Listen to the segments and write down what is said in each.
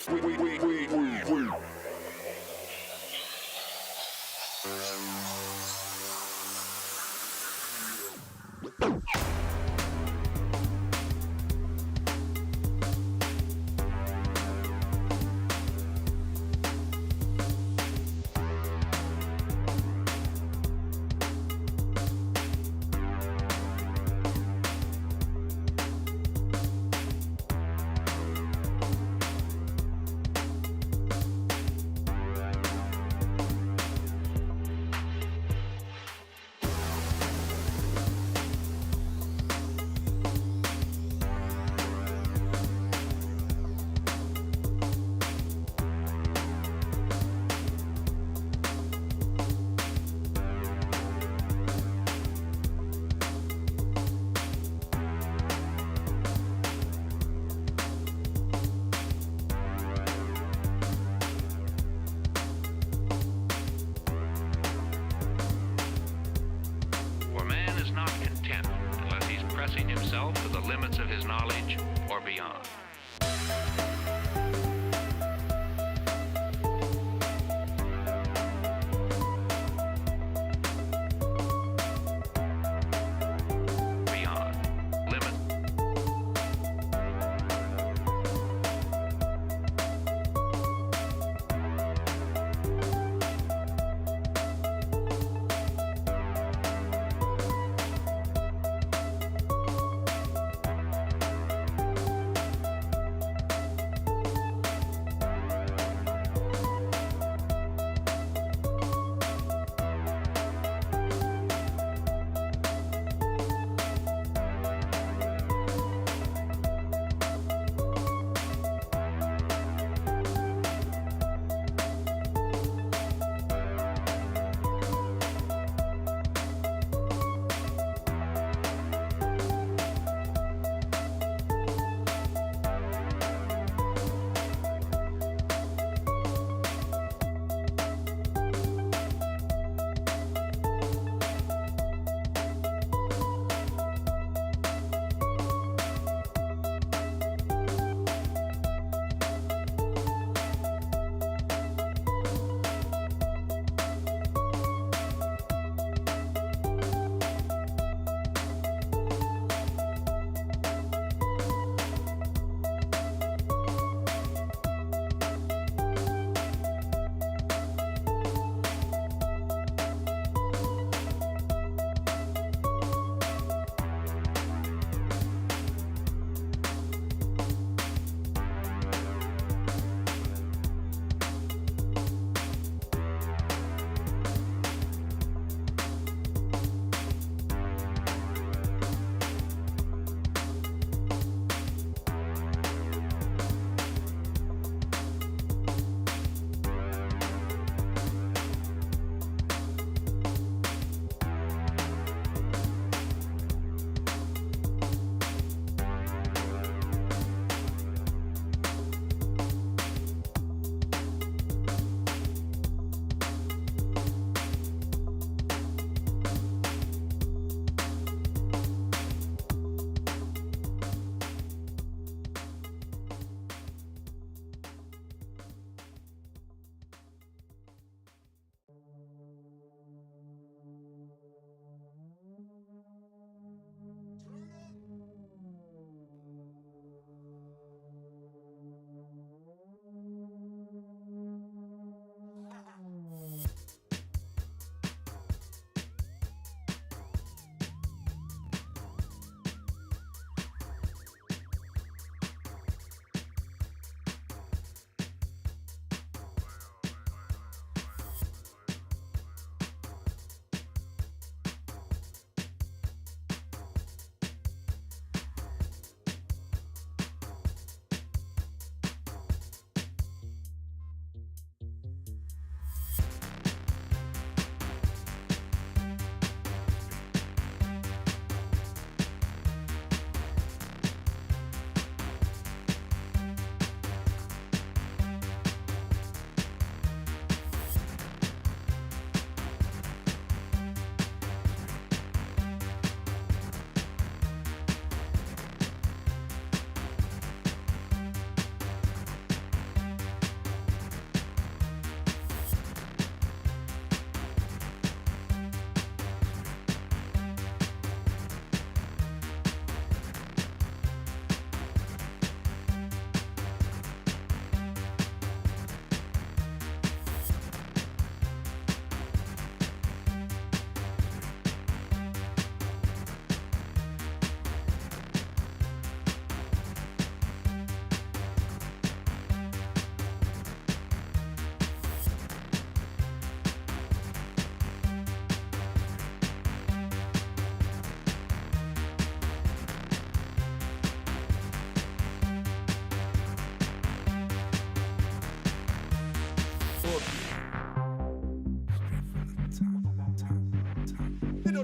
To the limits of his knowledge or beyond.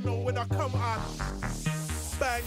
don't know when I come on. Bang.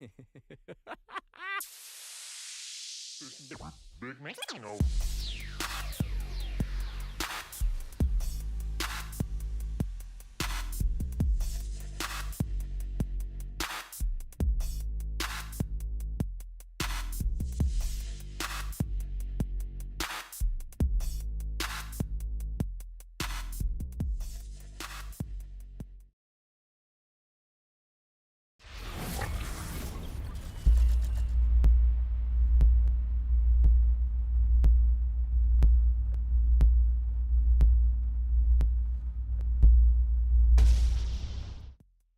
Big man. No.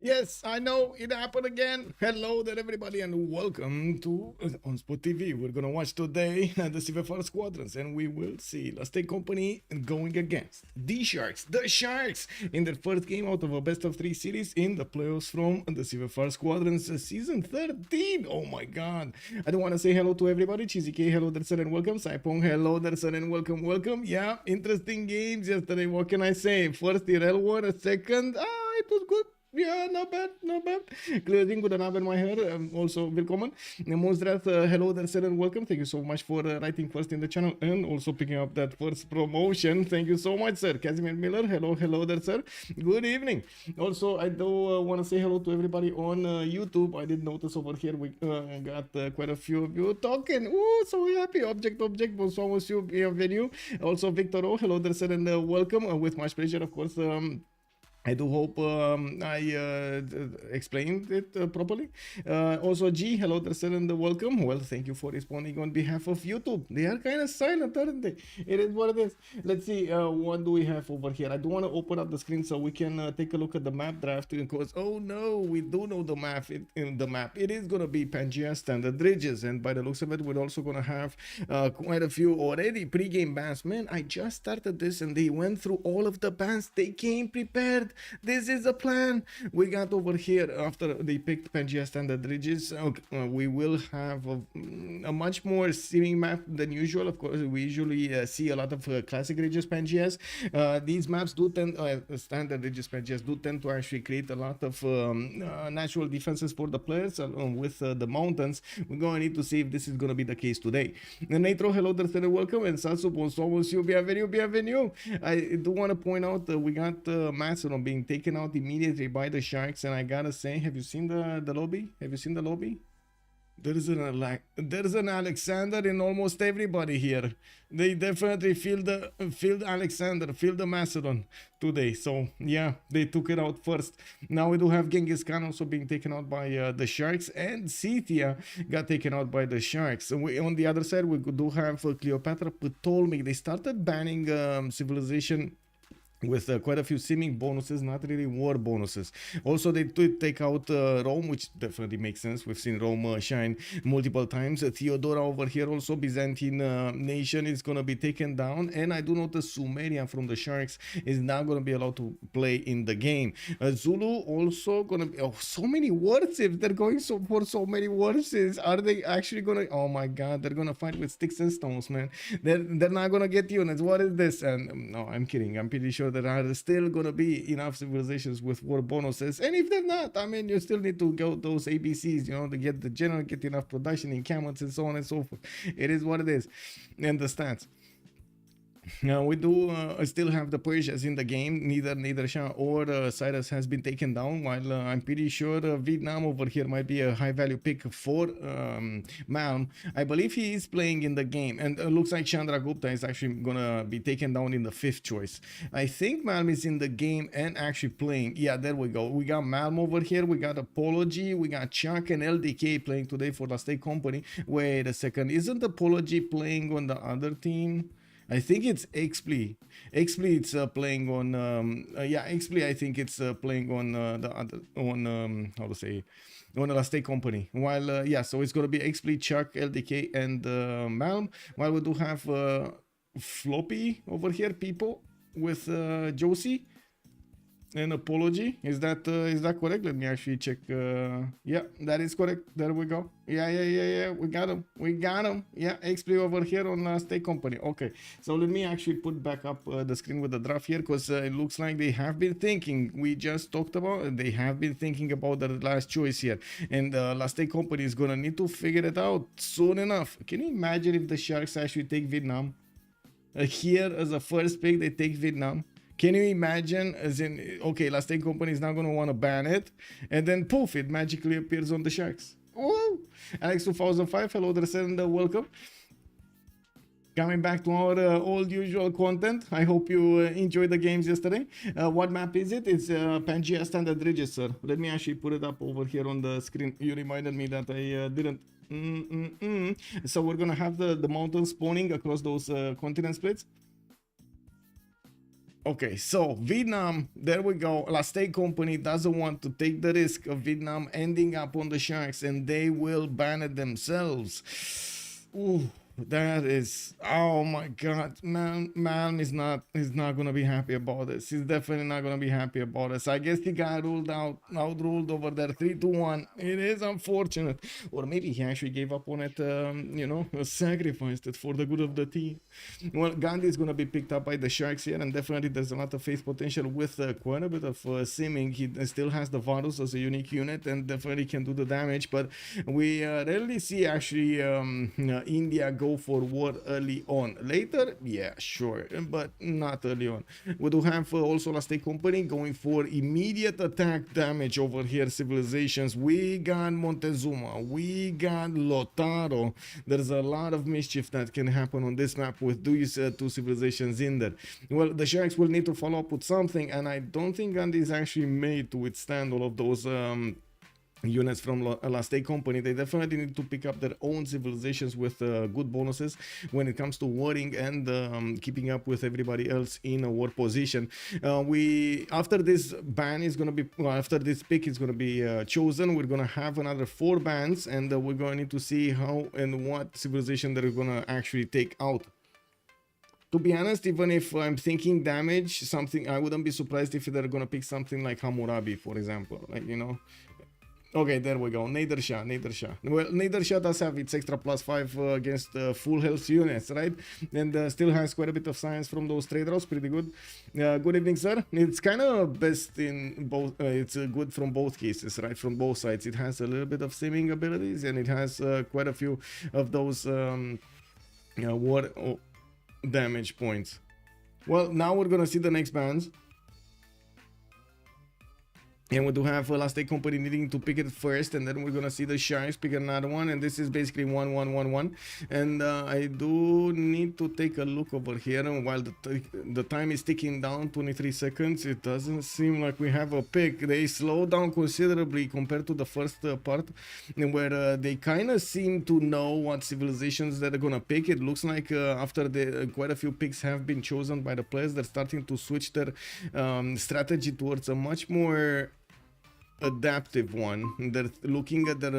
Yes, I know it happened again. Hello there, everybody, and welcome to OnSpotTV. We're gonna watch today the CivFR Squadrons, and we will see Last Day Company going against DSharks, the Sharks, in their first game out of a best of 3 series in the playoffs from the CivFR Squadrons season 13. Oh my god! I don't want to say hello to everybody. Cheesy K, hello there, sir, and welcome. Saipong, hello there, sir, and welcome. Yeah, interesting games yesterday. What can I say? First, Irel won. A second, it was good. Yeah, not bad. Clearing good and my hair. Also, welcome. Monstrat, hello there, sir, and welcome. Thank you so much for writing first in the channel and also picking up that first promotion. Thank you so much, sir. Casimir Miller, hello there, sir. Good evening. Also, I do want to say hello to everybody on YouTube. I did notice over here we got quite a few of you talking. Oh, so happy. Object. Bonsoir, monsieur. Bienvenue. Also, Victor, hello there, sir, and welcome. With much pleasure, of course. I do hope I explained it properly. Also, G, hello there, sir, and welcome. Well, thank you for responding on behalf of YouTube. They are kind of silent, aren't they? It is what it is. Let's see, what do we have over here? I do want to open up the screen so we can take a look at the map draft because, oh no, we do know the map. It is going to be Pangea Standard Ridges, and by the looks of it, we're also going to have quite a few already pre-game bans. Man, I just started this and they went through all of the bans. They came prepared. This is a plan. We got over here after they picked Pangea Standard Ridges. We will have a much more seeming map than usual. Of course, we usually see a lot of classic Ridges Pangeas. These maps do tend, standard Ridges Pangeas do tend to actually create a lot of natural defenses for the players with the mountains. We're going to need to see if this is going to be the case today. Natro, hello there, sir, welcome. And Sasu, bonsoir, monsieur, bienvenue. I do want to point out that we got Mastodon being taken out immediately by the Sharks, and I gotta say, have you seen the lobby? There's an Alexander in almost everybody here. They definitely feel the Alexander, feel the Macedon today. So yeah, they took it out first. Now we do have Genghis Khan also being taken out by the Sharks, and Scythia got taken out by the Sharks. So on the other side, we do have Cleopatra, Ptolemy. They started banning Civilization with quite a few seeming bonuses, not really war bonuses. Also, they did take out Rome, which definitely makes sense. We've seen Rome shine multiple times. Theodora over here, also Byzantine nation, is going to be taken down. And I do notice Sumerian from the Sharks is now going to be allowed to play in the game. Zulu also going to be, oh, so many words. If they're going for so many words, are they actually going to, oh my god, they're going to fight with sticks and stones, man. They're not going to get units. What is this? And no, I'm kidding. I'm pretty sure there are still gonna be enough civilizations with war bonuses, and if they're not, I mean, you still need to go those ABCs, you know, to get the general, get enough production in camels and so on and so forth. It is what it is. And the stats. Now we do still have the Persians in the game. Neither Shah or Cyrus has been taken down, while I'm pretty sure Vietnam over here might be a high value pick for Malm. I believe he is playing in the game, and looks like Chandra Gupta is actually gonna be taken down in the 5th choice. I think Malm is in the game and actually playing. Yeah, there we go. We got Malm over here. We got Apology. We got Chuck and LDK playing today for the State Company. Wait a second. Isn't Apology playing on the other team? I think it's XPLE. XPLE it's playing on yeah, XPLE I think it's playing on the other on how to say, on the State Company. While yeah, so it's gonna be XPLE, Chuck, LDK, and Malm. While we do have Floppy over here, people with Josie. an apology. Is that correct? Let me actually check. Yeah, that is correct. There we go. Yeah. We got him. Yeah, XP over here on Stake Company. Okay, so let me actually put back up the screen with the draft here, because it looks like they have been thinking. We just talked about it. They have been thinking about the last choice here, and last Stake Company is gonna need to figure it out soon enough. Can you imagine if the Sharks actually take Vietnam? Here as a first pick, they take Vietnam. Can you imagine, as in, okay, last Stake Company is now going to want to ban it, and then poof, it magically appears on the Sharks. Woo! Alex 2005, hello there, and welcome. Coming back to our old usual content. I hope you enjoyed the games yesterday. What map is it? It's Pangea Standard Register. Let me actually put it up over here on the screen. You reminded me that I didn't. So we're gonna have the mountain spawning across those continent splits. Okay, so Vietnam, there we go. Last Stake Company doesn't want to take the risk of Vietnam ending up on the Sharks, and they will ban it themselves. Ooh, that is, oh my god, man is not gonna be happy about this. He's definitely not gonna be happy about this. I guess he got outruled over there 3-1. It is unfortunate, or maybe he actually gave up on it, you know, sacrificed it for the good of the team. Well, Gandhi is gonna be picked up by the Sharks here, and definitely there's a lot of face potential with quite a bit of simming. He still has the Varus as a unique unit and definitely can do the damage, but we rarely see actually India go for war early on. Later, yeah, sure, but not early on. We do have also Last Stake Company going for immediate attack damage over here. Civilizations, we got Montezuma, we got Lotaro. There's a lot of mischief that can happen on this map with these two civilizations in there. Well, the Sharks will need to follow up with something, and I don't think Gandhi is actually made to withstand all of those units from Last Stake Company. They definitely need to pick up their own civilizations with good bonuses when it comes to warring and keeping up with everybody else in a war position. After this ban is going to be, well, after this pick is going to be chosen, we're going to have another 4 bans, and we're going to need to see how and what civilization they're going to actually take out. To be honest, even if I'm thinking damage, something, I wouldn't be surprised if they're going to pick something like Hammurabi, for example, like, you know. Okay, there we go. Nader Shah. Well, Nader Shah does have its extra +5 against full health units, right? And still has quite a bit of science from those trade routes. Pretty good. Good evening, sir. It's kind of best in both. It's good from both cases, right? From both sides. It has a little bit of simming abilities, and it has quite a few of those war damage points. Well, now we're gonna see the next bans. And we do have Last Stake Company needing to pick it first, and then we're gonna see the Sharks pick another one, and this is basically 1-1-1-1. And I do need to take a look over here, and while the time is ticking down, 23 seconds, it doesn't seem like we have a pick. They slow down considerably compared to the first part, where they kind of seem to know what civilizations they're gonna pick. It looks like after quite a few picks have been chosen by the players, they're starting to switch their strategy towards a much more adaptive one. They're looking at their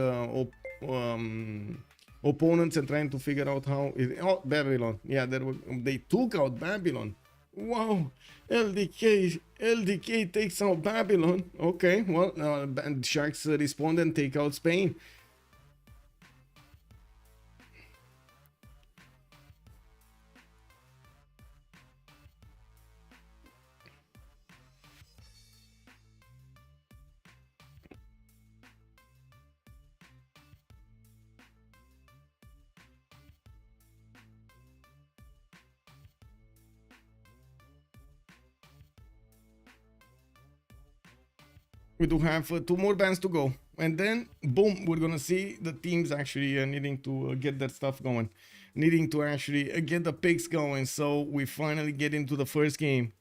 opponents and trying to figure out how oh, Babylon. Yeah, they took out Babylon. Wow, LDK takes out Babylon. Okay, well, Sharks respond and take out Spain. We do have 2 more bans to go, and then boom, we're gonna see the teams actually needing to get that stuff going, needing to actually get the picks going, so we finally get into the first game.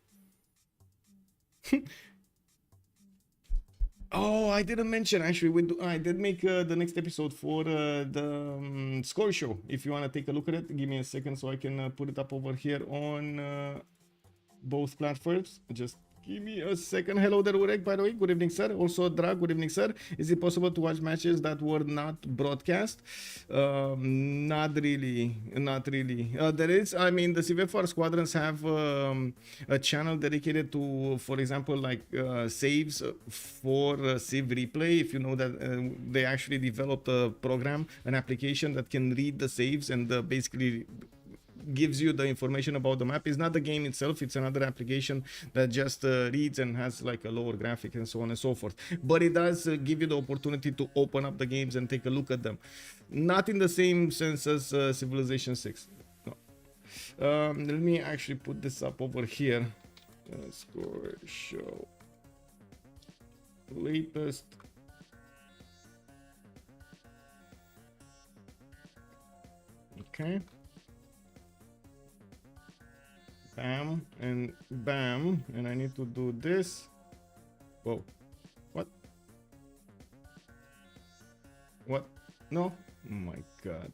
Oh, I didn't mention, actually, I did make the next episode for the score show. If you want to take a look at it, give me a second so I can put it up over here on both platforms. Just Give me a second. Hello there, Urek, by the way. Good evening, sir. Also, Drag, good evening, sir. Is it possible to watch matches that were not broadcast? Not really. Not really. There is, I mean, the CivFR Squadrons have a channel dedicated to, for example, like saves for Civ replay. If you know that they actually developed a program, an application that can read the saves and basically gives you the information about the map. It's not the game itself, it's another application that just reads and has like a lower graphic and so on and so forth, but it does give you the opportunity to open up the games and take a look at them. Not in the same sense as Civilization 6, no. Let me actually put this up over here. Let's go show latest. Okay, bam and bam, and I need to do this. Whoa, what? No, oh my god.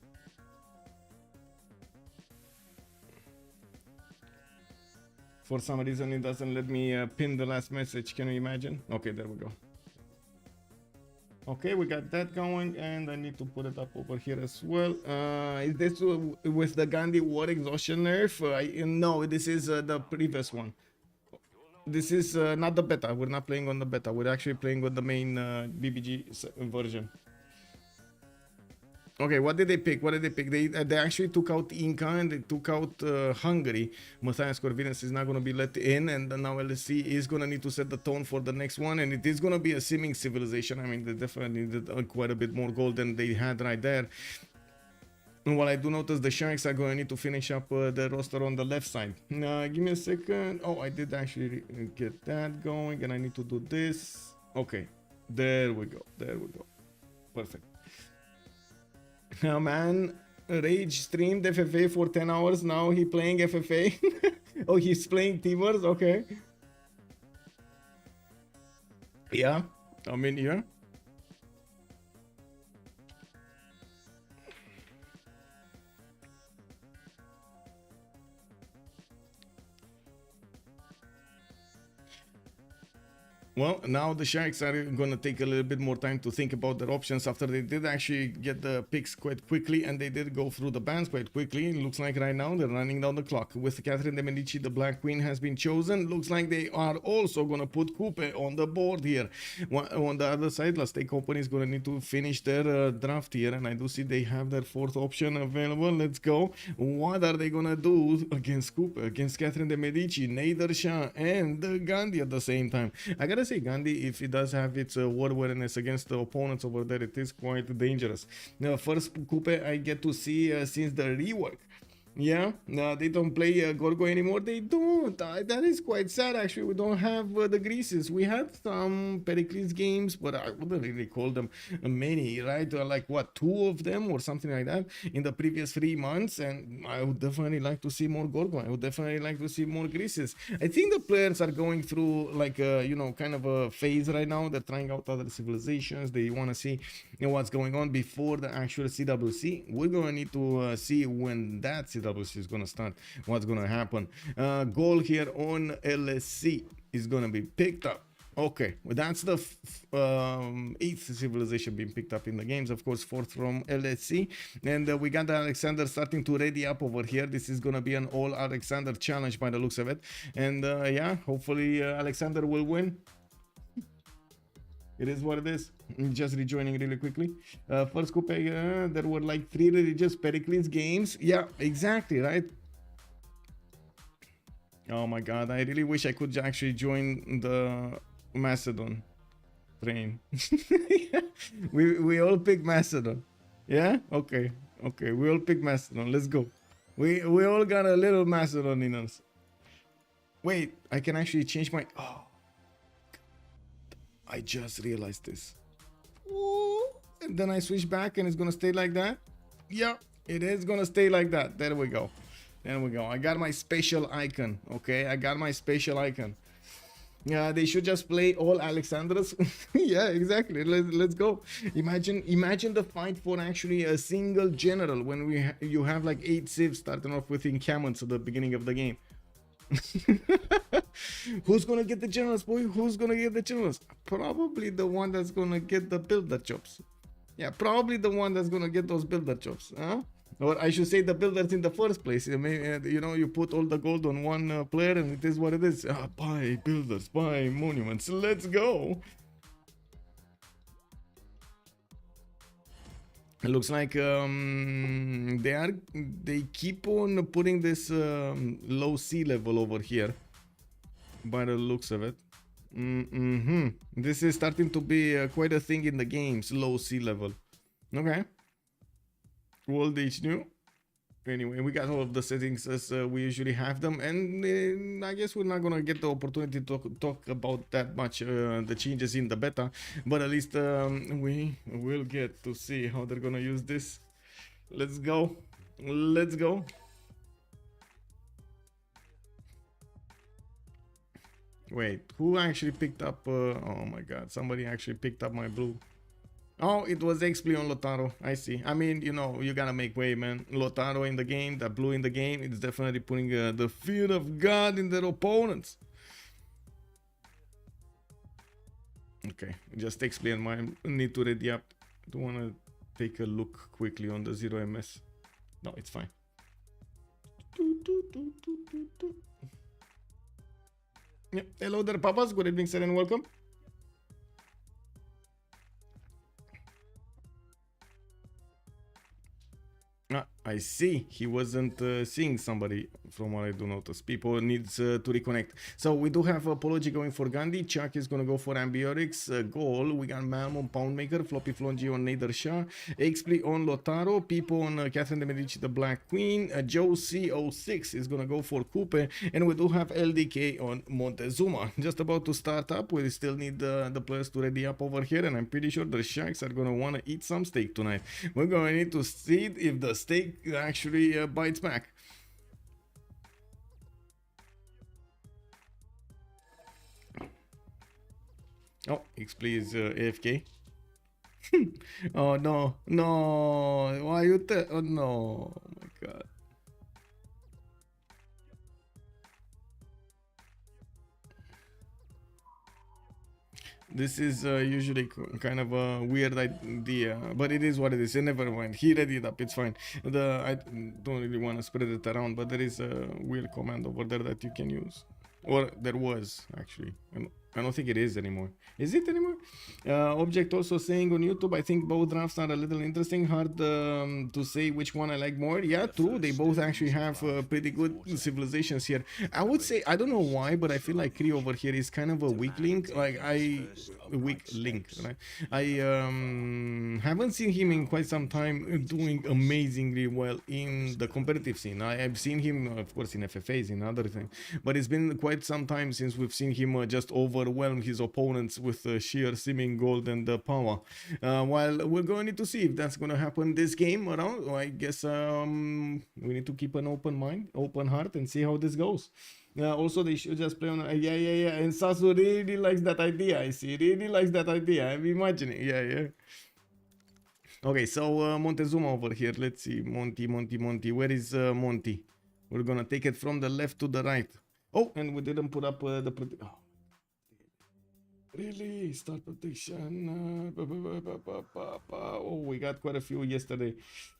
For some reason it doesn't let me pin the last message. Can you imagine? Okay, there we go. Okay, we got that going, and I need to put it up over here as well. Is this with the Gandhi War Exhaustion nerf? No, this is the previous one. This is not the beta. We're not playing on the beta. We're actually playing on the main BBG version. Okay, what did they pick? They actually took out Inca and they took out Hungary. Matthias Corvinus is not going to be let in, and now LSC is going to need to set the tone for the next one, and it is going to be a simming civilization. I mean, they definitely needed quite a bit more gold than they had right there. And while I do notice the Sharks are going to need to finish up the roster on the left side. Give me a second. Oh, I did actually get that going, and I need to do this. Okay, there we go. Perfect. Man, Rage streamed FFA for 10 hours. Now he playing FFA. Oh, he's playing Teamers. Okay. Yeah. I mean, yeah. Well, now the Sharks are going to take a little bit more time to think about their options after they did actually get the picks quite quickly, and they did go through the bans quite quickly. It looks like right now they're running down the clock. With Catherine de Medici, the Black Queen has been chosen. Looks like they are also going to put Coupe on the board here. On the other side, La State Company is going to need to finish their draft here, and I do see they have their fourth option available. Let's go. What are they going to do against Coupe, against Catherine de Medici, Nader Shah, and Gandhi at the same time? I gotta say, Gandhi, if it does have its war awareness against the opponents over there, it is quite dangerous. Now, first Coupe I get to see since the rework. Yeah, they don't play Gorgo anymore. They don't. That is quite sad, actually. We don't have the Greases. We had some Pericles games, but I wouldn't really call them many, right? Like, what, 2 of them or something like that in the previous 3 months. And I would definitely like to see more Gorgo. I would definitely like to see more Greases. I think the players are going through, like, you know, kind of a phase right now. They're trying out other civilizations. They want to see, you know, what's going on before the actual CWC. We're going to need to see when that CWC is going to start, what's going to happen. Goal here on LSC is going to be picked up. Okay, well, that's the 8th civilization being picked up in the games. Of course, 4th from LSC. And we got Alexander starting to ready up over here. This is going to be an all Alexander challenge by the looks of it. And yeah, hopefully Alexander will win. It is what it is. Just rejoining really quickly. First Coupe, there were like 3 religious Pericles games. Yeah, exactly, right? Oh my god, I really wish I could actually join the Macedon train. Yeah. We all pick Macedon. Yeah? Okay. Okay, we all pick Macedon. Let's go. We all got a little Macedon in us. Wait, I can actually change my... Oh. I just realized this. Ooh, and then I switch back and it's gonna stay like that. Yeah, it is gonna stay like that. There we go. There we go. I got my special icon. Okay, I got my special icon. Yeah, they should just play all Alexandras. Yeah, exactly. Let's go. Imagine the fight for actually a single general when you have like 8 civs starting off with encampments at the beginning of the game. Who's gonna get the generals, boy? Who's gonna get the generals? Probably the one that's gonna get the builder jobs. Yeah, probably the one that's gonna get those builder jobs, huh? Or I should say the builders in the first place. You know, you put all the gold on one player and it is what it is. Buy builders, buy monuments. Let's go. It looks like they keep on putting this low sea level over here by the looks of it. This is starting to be quite a thing in the games, low sea level. Okay. World H new. Anyway, we got all of the settings as we usually have them, and I guess we're not gonna get the opportunity to talk about that much the changes in the beta, but at least we will get to see how they're gonna use this. Let's go. Let's go. Wait, who actually picked up oh my god, somebody actually picked up my blue. Oh, it was XP on Lotaro. I see. I mean, you know, you gotta make way, man. Lotaro in the game, that blue in the game, it's definitely putting the fear of God in their opponents. Okay, just XP and mine need to ready up. Do wanna take a look quickly on the 0MS. No, it's fine. Yeah. Hello there, papas. Good evening, sir, and welcome. I see. He wasn't seeing somebody, from what I do notice. People needs to reconnect. So we do have Apology going for Gandhi. Chuck is going to go for Ambiotics. Goal. We got Malmo on Poundmaker. Floppy Flongy on Nader Shah. XP on Lotaro. People on Catherine de Medici, the Black Queen. Joe C06 is going to go for Coupe. And we do have LDK on Montezuma. Just about to start up. We still need the players to ready up over here. And I'm pretty sure the Sharks are going to want to eat some steak tonight. We're going to need to see if the steak actually bites back. Oh, XP is AFK. Oh no, no, why you oh no, oh my god. This is usually kind of a weird idea, but it is what it is. Never mind. He read it up. It's fine. I don't really want to spread it around, but there is a weird command over there that you can use, or there was actually. I don't think it is anymore. Is it anymore? Object also saying on YouTube, I think both drafts are a little interesting. Hard to say which one I like more. Yeah, true. They both actually have pretty good civilizations here. I would say, I don't know why, but I feel like Kree over here is kind of a weak link. Like weak link, right? I haven't seen him in quite some time doing amazingly well in the competitive scene. I've seen him, of course, in FFAs, in other things, but it's been quite some time since we've seen him just overwhelm his opponents with sheer seeming gold and power. While we're going to need to see if that's going to happen this game around. I guess we need to keep an open mind, open heart, and see how this goes. Also, they should just play on. Yeah. And Sasu really likes that idea. I see. Really likes that idea. I'm imagining. Yeah. Okay, so Montezuma over here. Let's see. Monty. Where is Monty? We're gonna take it from the left to the right. Oh, and we didn't put up the. Oh. Really? Start protection. Oh, we got quite a few yesterday.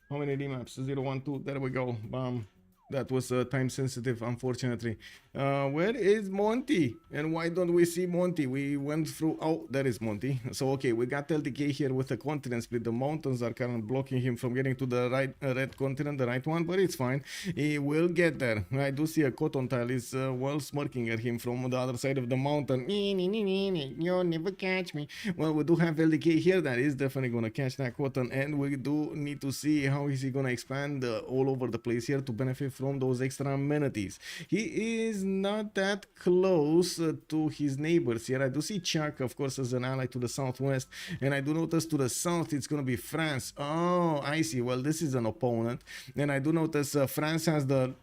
How many remaps? 0, 1, 2. There we go. Bam. That was time sensitive, unfortunately. Where is Monty? And why don't we see Monty? We went through. Oh, there is Monty. So, okay, we got LDK here with the continent split. The mountains are kind of blocking him from getting to the right red continent, the right one, but it's fine. He will get there. I do see a cotton tile is well smirking at him from the other side of the mountain. You'll never catch me. Well, we do have LDK here that is definitely going to catch that cotton, and we do need to see how is he going to expand all over the place here to benefit from those extra amenities. He is not that close to his neighbors here. I do see Chuck, of course, as an ally to the southwest, and I do notice to the south it's going to be France. Oh, I see. Well, this is an opponent, and I do notice France has the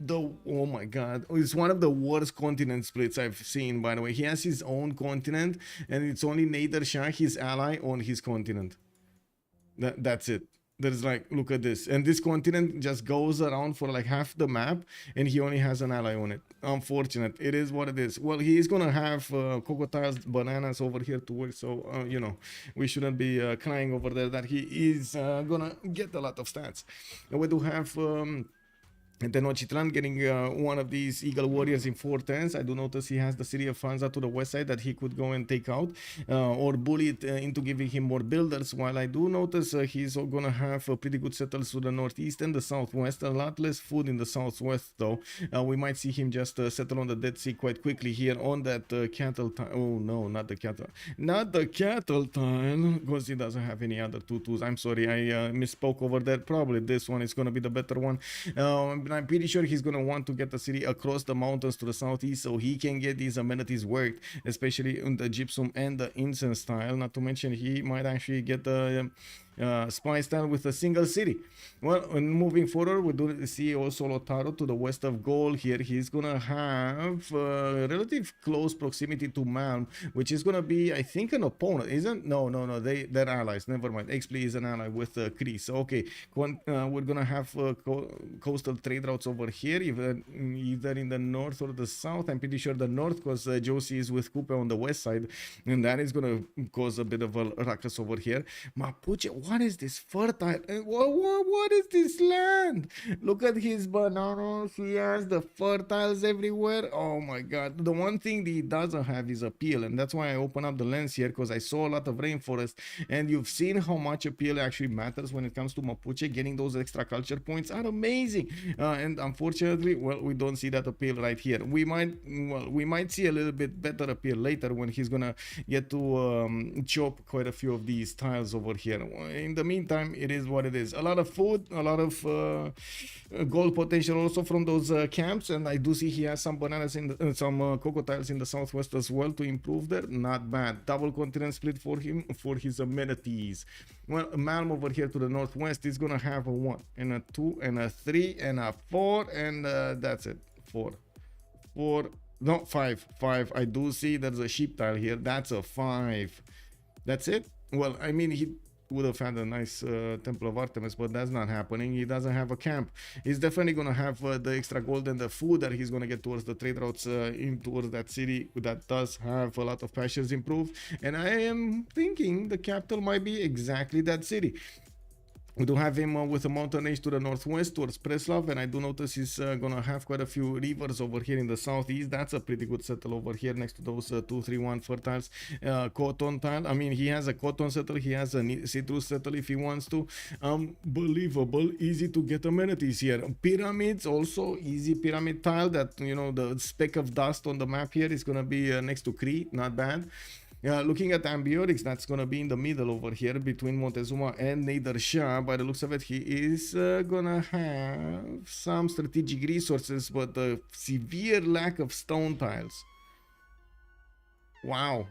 oh my god, it's one of the worst continent splits I've seen, by the way. He has his own continent, and it's only Nader Shah, his ally, on his continent. That's it. There's like, look at this, and this continent just goes around for like half the map, and he only has an ally on it. Unfortunate. It is what it is. Well, he is gonna have crocodiles, bananas over here to work, so you know, we shouldn't be crying over there that he is gonna get a lot of stats. And we do have Tenochtitlan getting one of these Eagle Warriors in 4 turns. I do notice he has the city of Fanza to the west side that he could go and take out or bully it into giving him more builders, while I do notice he's gonna have pretty good settles to the northeast and the southwest. A lot less food in the southwest though. We might see him just settle on the Dead Sea quite quickly here on that cattle tile. Oh no, not the cattle. Not the cattle tile, because he doesn't have any other tutus. I'm sorry, I misspoke over there. Probably this one is gonna be the better one. I'm pretty sure he's gonna want to get the city across the mountains to the southeast so he can get these amenities worked, especially in the gypsum and the incense style. Not to mention he might actually get the spy style with a single city. Well, moving forward, we do see also Lotaro to the west of Gaul here. He's gonna have relative close proximity to Malm, which is gonna be, I think, an opponent, isn't? No, they're allies. Never mind. Expley is an ally with Chris. Okay, we're gonna have coastal trade routes over here, either in the north or the south. I'm pretty sure the north, because Josie is with Coupe on the west side, and that is gonna cause a bit of a ruckus over here. Mapuche, what is this fertile? What is this land? Look at his bananas. He has the fertiles everywhere. Oh my god. The one thing that he doesn't have is appeal, and that's why I open up the lens here, because I saw a lot of rainforest, and you've seen how much appeal actually matters when it comes to Mapuche. Getting those extra culture points are amazing, and unfortunately, well, we don't see that appeal right here. We might see a little bit better appeal later when he's gonna get to chop quite a few of these tiles over here. In the meantime, it is what it is. A lot of food, a lot of gold potential also from those camps, and I do see he has some bananas in the, some cocotiles in the southwest as well to improve there. Not bad. Double continent split for him for his amenities. Well, Malm over here to the northwest is gonna have a 1 and a 2 and a 3 and a 4, and that's it. 4. No, 5. I do see there's a sheep tile here. That's a 5. That's it. Well, I mean, he would have had a nice Temple of Artemis, but that's not happening. He doesn't have a camp. He's definitely gonna have the extra gold and the food that he's gonna get towards the trade routes in towards that city that does have a lot of pastures improved, and I am thinking the capital might be exactly that city. We do have him with a mountain range to the northwest towards Preslav, and I do notice he's gonna have quite a few rivers over here in the southeast. That's a pretty good settle over here next to those 2-3-1 fertiles. Cotton tile. I mean, he has a cotton settle, he has a citrus settle if he wants to. Unbelievable, easy to get amenities here. Pyramids also, easy pyramid tile. That, you know, the speck of dust on the map here is gonna be next to Crete. Not bad. Looking at Ambiotics, that's gonna be in the middle over here between Montezuma and Nader Shah. By the looks of it, he is gonna have some strategic resources, but a severe lack of stone tiles. Wow.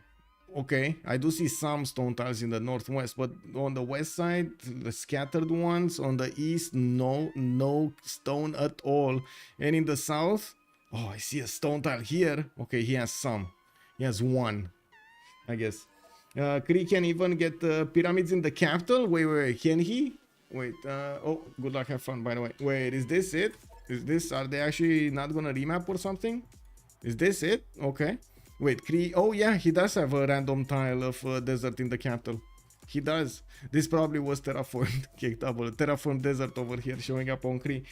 Okay, I do see some stone tiles in the northwest, but on the west side, the scattered ones. On the east, no stone at all. And in the south, oh, I see a stone tile here. Okay, he has some. He has 1. I guess. Kree can even get pyramids in the capital. Wait, can he? Wait, oh, good luck, have fun, by the way. Wait, is this it? Are they actually not gonna remap or something? Is this it? Okay. Wait, Kree, oh yeah, he does have a random tile of desert in the capital. He does. This probably was terraformed. Terraformed desert over here showing up on Cree.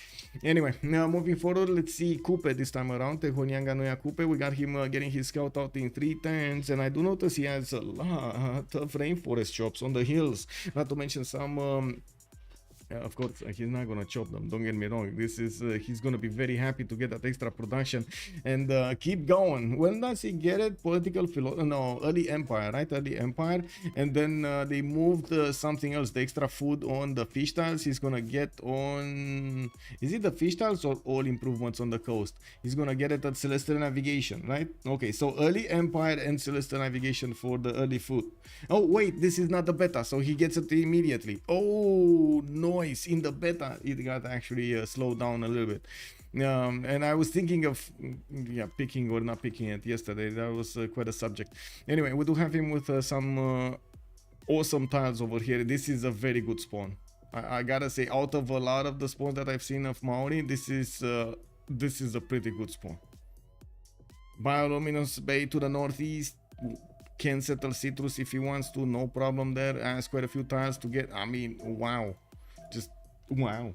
Anyway, now moving forward, let's see Coupe this time around. Tehonianga Noya Coupe. We got him getting his scout out in 3 turns, and I do notice he has a lot of rainforest chops on the hills. Not to mention some of course, he's not gonna chop them, don't get me wrong. This is he's gonna be very happy to get that extra production and keep going. When does he get it? Political no, early empire, right? Early empire, and then they moved something else, the extra food on the fish tiles. He's gonna get on, is it the fish tiles or all improvements on the coast? He's gonna get it at Celestial Navigation, right? Okay, so early empire and Celestial Navigation for the early food. Oh wait, this is not the beta, so he gets it immediately. Oh no, in the beta it got actually slowed down a little bit, and I was thinking of picking or not picking it yesterday. That was quite a subject. Anyway, we do have him with some awesome tiles over here. This is a very good spawn. I gotta say, out of a lot of the spawns that I've seen of Maori, this is a pretty good spawn. Bioluminous Bay to the northeast, can settle Citrus if he wants to, no problem there. Has quite a few tiles to get. I mean, wow, just wow.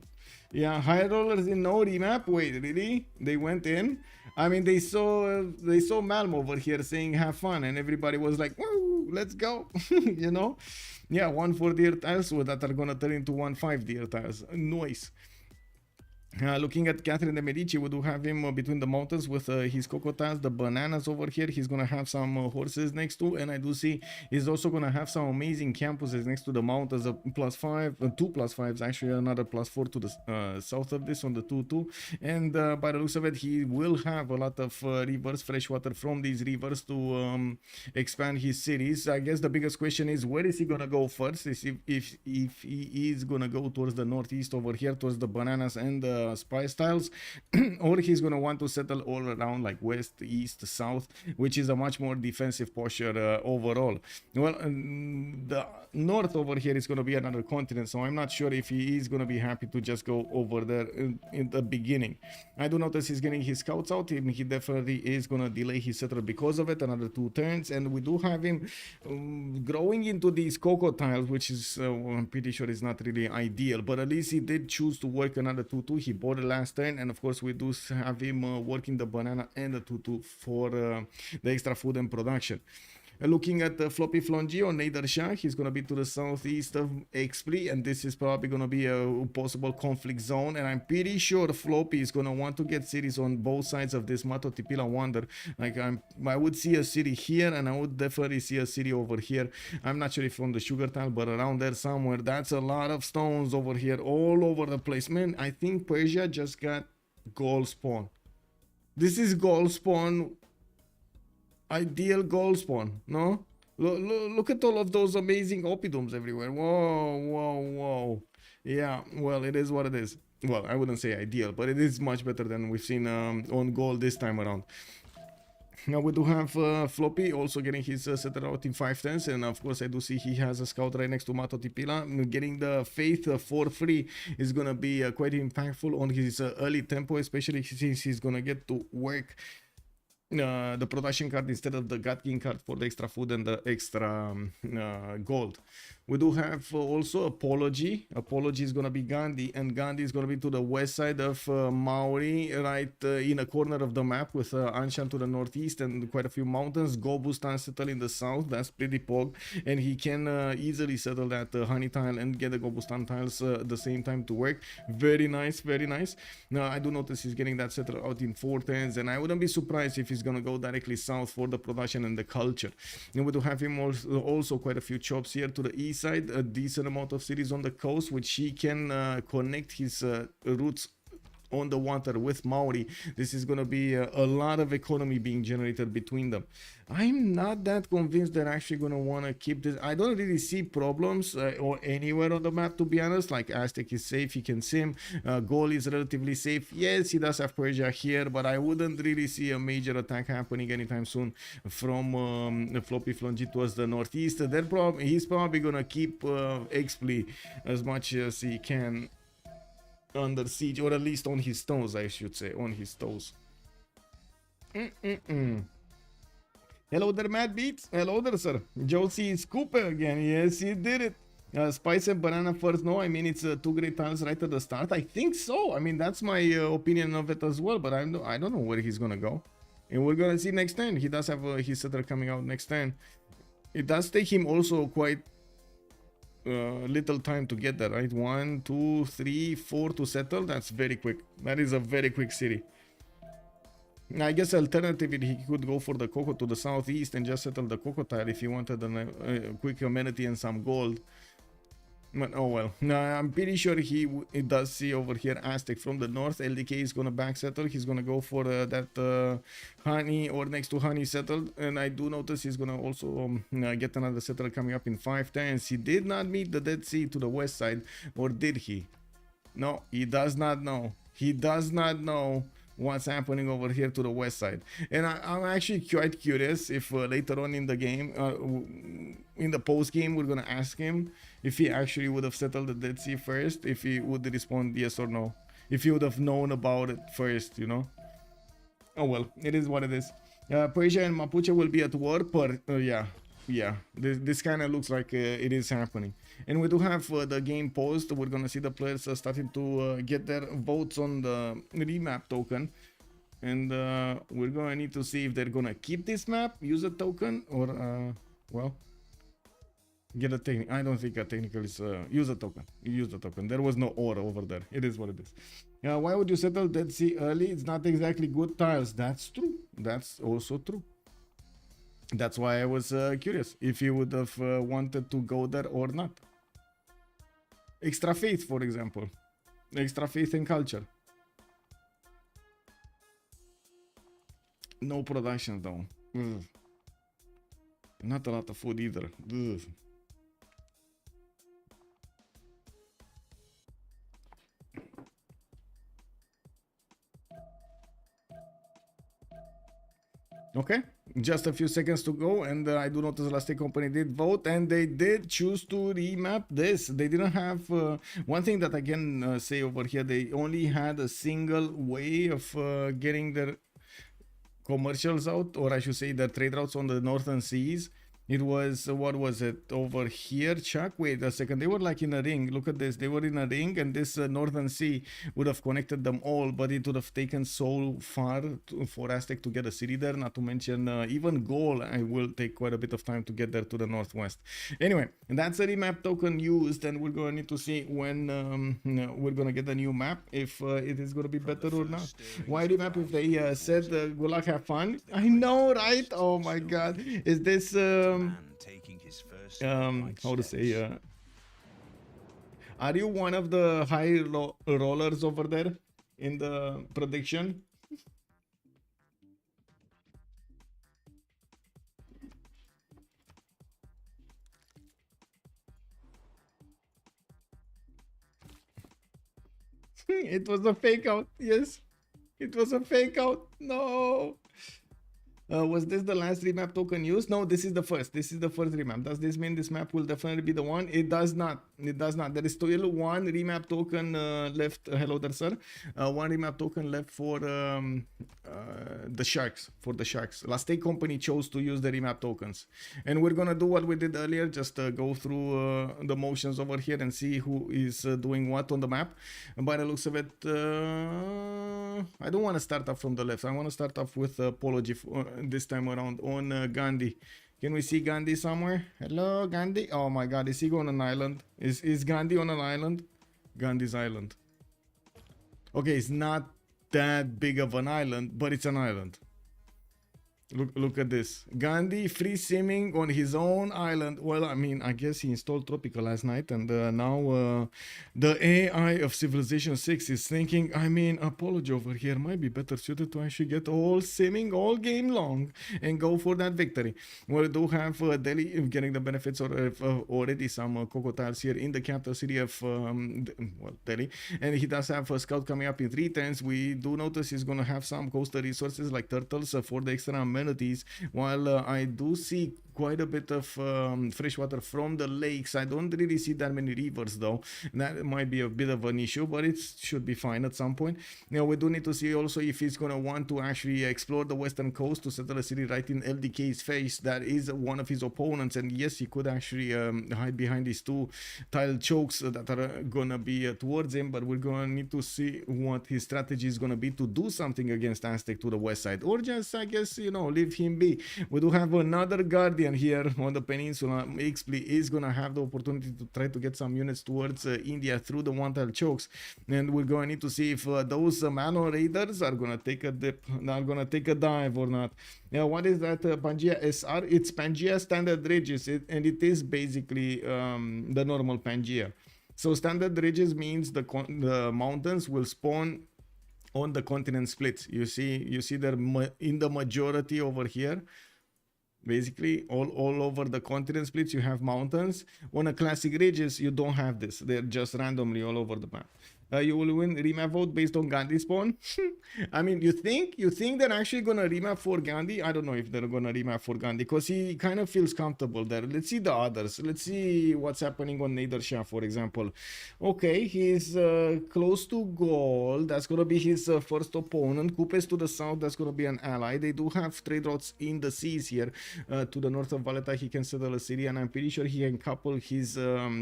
Yeah, high rollers in no remap. Wait, really? They went in? I mean, they saw Malm over here saying have fun, and everybody was like, woo, let's go. You know? Yeah, 1-4 deer tiles that are gonna turn into 1-5 deer tiles. Nice. Looking at Catherine de Medici, we do have him between the mountains with his cocoa tiles, the bananas over here. He's gonna have some horses next to, and I do see he's also gonna have some amazing campuses next to the mountains. A +5, 2 +5s actually, another +4 to the south of this on the 2-2. And by the looks of it, he will have a lot of rivers, freshwater from these rivers to expand his cities. I guess the biggest question is, where is he gonna go first? Is if he is gonna go towards the northeast over here, towards the bananas and the spice tiles, or he's gonna want to settle all around like west, east, south, which is a much more defensive posture overall. Well, the north over here is gonna be another continent, so I'm not sure if he is gonna be happy to just go over there in the beginning. I do notice he's getting his scouts out, and he definitely is gonna delay his settle because of it, another 2 turns, and we do have him growing into these cocoa tiles, which is I'm pretty sure is not really ideal, but at least he did choose to work another 2-2. He bought the last turn, and of course we do have him working the banana and the 2-2 for the extra food and production. Looking at the Floppy Flongi on DShark, he's going to be to the southeast of Expley, and this is probably going to be a possible conflict zone, and I'm pretty sure Floppy is going to want to get cities on both sides of this Matotipila Wonder. Like I would see a city here, and I would definitely see a city over here. I'm not sure if on the sugar tile, but around there somewhere. That's a lot of stones over here, all over the place. Man, I think Persia just got gold spawn. This is gold spawn. Ideal gold spawn, no? Look at all of those amazing oppidums everywhere. Whoa, whoa, whoa. Yeah, well, it is what it is. Well, I wouldn't say ideal, but it is much better than we've seen on gold this time around. Now we do have Floppy also getting his setter out in 5/10, and of course I do see he has a scout right next to Matotipila. Getting the faith for free is gonna be quite impactful on his early tempo, especially since he's gonna get to work the production card instead of the Gatkin card for the extra food and the extra gold. We do have also Apology. Apology is going to be Gandhi, and Gandhi is going to be to the west side of Maori, right in a corner of the map, with Anshan to the northeast and quite a few mountains. Gobustan settle in the south. That's pretty pog, and he can easily settle that honey tile and get the Gobustan tiles at the same time to work. Very nice, very nice. Now I do notice he's getting that settled out in 4/10, and I wouldn't be surprised if he's going to go directly south for the production and the culture. And we do have him also quite a few chops here to the east side, a decent amount of cities on the coast, which he can connect his routes on the water with Maori. This is going to be a lot of economy being generated between them. I'm not that convinced they're actually going to want to keep this. I don't really see problems or anywhere on the map, to be honest. Like Aztec is safe, he can sim. Gaul is relatively safe. Yes, he does have Persia here, but I wouldn't really see a major attack happening anytime soon from Floppy Flongi towards the northeast. He's probably going to keep Expley as much as he can under siege, or at least on his toes, I should say, on his toes. Hello there, Mad Beats. Hello there, sir. Josie is Cooper again. Yes, he did it. Spice and banana first. No, I mean, it's 2 great tiles right at the start. I think so. I mean, that's my opinion of it as well, but I don't know where he's gonna go, and we're gonna see next turn. He does have his setter coming out next turn. It does take him also quite little time to get there, right? 1, 2, 3, 4 to settle. That's very quick. That is a very quick city. I guess alternatively he could go for the cocoa to the southeast and just settle the cocoa tile if he wanted a quick amenity and some gold. But oh well. I'm pretty sure he does see over here Aztec from the north. LDK is gonna back settle. He's gonna go for that honey, or next to honey settled. And I do notice he's gonna also get another settler coming up in 5/10. He did not meet the Dead Sea to the west side, or did he? No, he does not know. He does not know. what's happening over here to the west side. And I'm actually quite curious if later on in the game, in the post game, we're gonna ask him if he actually would have settled the Dead Sea first, if he would respond yes or no, if he would have known about it first, you know. Oh well, it is what it is. Persia and Mapuche will be at war, but yeah, this kind of looks like it is happening. And we do have the game post. We're gonna see the players starting to get their votes on the remap token, and we're gonna need to see if they're gonna keep this map, use a token, or well, get a technical. I don't think a technical is use a token. Use the token. There was no or over there. It is what it is. Why would you settle Dead Sea early? It's not exactly good tiles. That's true. That's also true. That's why I was curious if you would have wanted to go there or not. Extra faith, for example. Extra faith in culture. No production though. Ugh. Not a lot of food either. Ugh. Okay, just a few seconds to go, and I do notice the last day company did vote, and they did choose to remap this. They didn't have one thing that I can say over here. They only had a single way of getting their commercials out, or I should say their trade routes on the northern seas. It was, what was it over here, Chuck? Wait a second, they were like in a ring. Look at this, they were in a ring, and this northern sea would have connected them all, but it would have taken so far for Aztec to get a city there, not to mention even Gaul. I will take quite a bit of time to get there to the northwest. Anyway, that's a remap token used, and we're going to need to see when we're going to get a new map, if it is going to be better or not. Why remap if they said good luck, have fun? I know, right? Oh my god. Is this how to say, are you one of the high rollers over there in the prediction? It was a fake out. Yes, it was a fake out. No. Was this the last remap token used? No, this is the first. This is the first remap. Does this mean this map will definitely be the one? It does not. It does not. There is still one remap token left. Hello there, sir. One remap token left for the Sharks. For the Sharks. Last day company chose to use the remap tokens. And we're going to do what we did earlier. Just go through the motions over here and see who is doing what on the map. And by the looks of it, I don't want to start off from the left. I want to start off with apology this time around on Gandhi. Can we see Gandhi somewhere? Hello, Gandhi. Oh my god, is he on an island? Is Gandhi on an island? Gandhi's island. Okay, it's not that big of an island, but it's an island. Look at this. Gandhi free simming on his own island. Well, I mean, I guess he installed Tropical last night, and now the AI of Civilization 6 is thinking, I mean, Apology over here might be better suited to actually get all simming all game long and go for that victory. We do have Delhi getting the benefits of already some Coco tiles here in the capital city of Delhi, and he does have a scout coming up in 3 turns. We do notice he's going to have some coastal resources like turtles for the extra amenities, while I do see quite a bit of freshwater from the lakes. I don't really see that many rivers though. That might be a bit of an issue, but it should be fine at some point. Now we do need to see also if he's going to want to actually explore the western coast to settle a city right in LDK's face. That is one of his opponents, and yes, he could actually hide behind these 2 tile chokes that are going to be towards him, but we're going to need to see what his strategy is going to be to do something against Aztec to the west side, or just, I guess, you know, leave him be. We do have another Guardian here on the peninsula. XP is gonna have the opportunity to try to get some units towards India through the 1 tile chokes, and we're going to need to see if those Mano Raiders are gonna take a dip, not gonna take a dive or not. Now, what is that Pangea SR? It's Pangea Standard Ridges, and it is basically the normal Pangea. So standard ridges means the mountains will spawn on the continent splits. You see they're in the majority over here. Basically all over the continent splits you have mountains. On a classic ridges you don't have this. They're just randomly all over the map. You will win remap vote based on Gandhi spawn. I mean, you think they're actually gonna remap for Gandhi? I don't know if they're gonna remap for Gandhi because he kind of feels comfortable there. Let's see the others. Let's see what's happening on Nader, for example. Okay, he's close to goal. That's gonna be his first opponent. Kupes to the south. That's gonna be an ally. They do have trade routes in the seas here. To the north of Valletta, he can settle a city, and I'm pretty sure he can couple his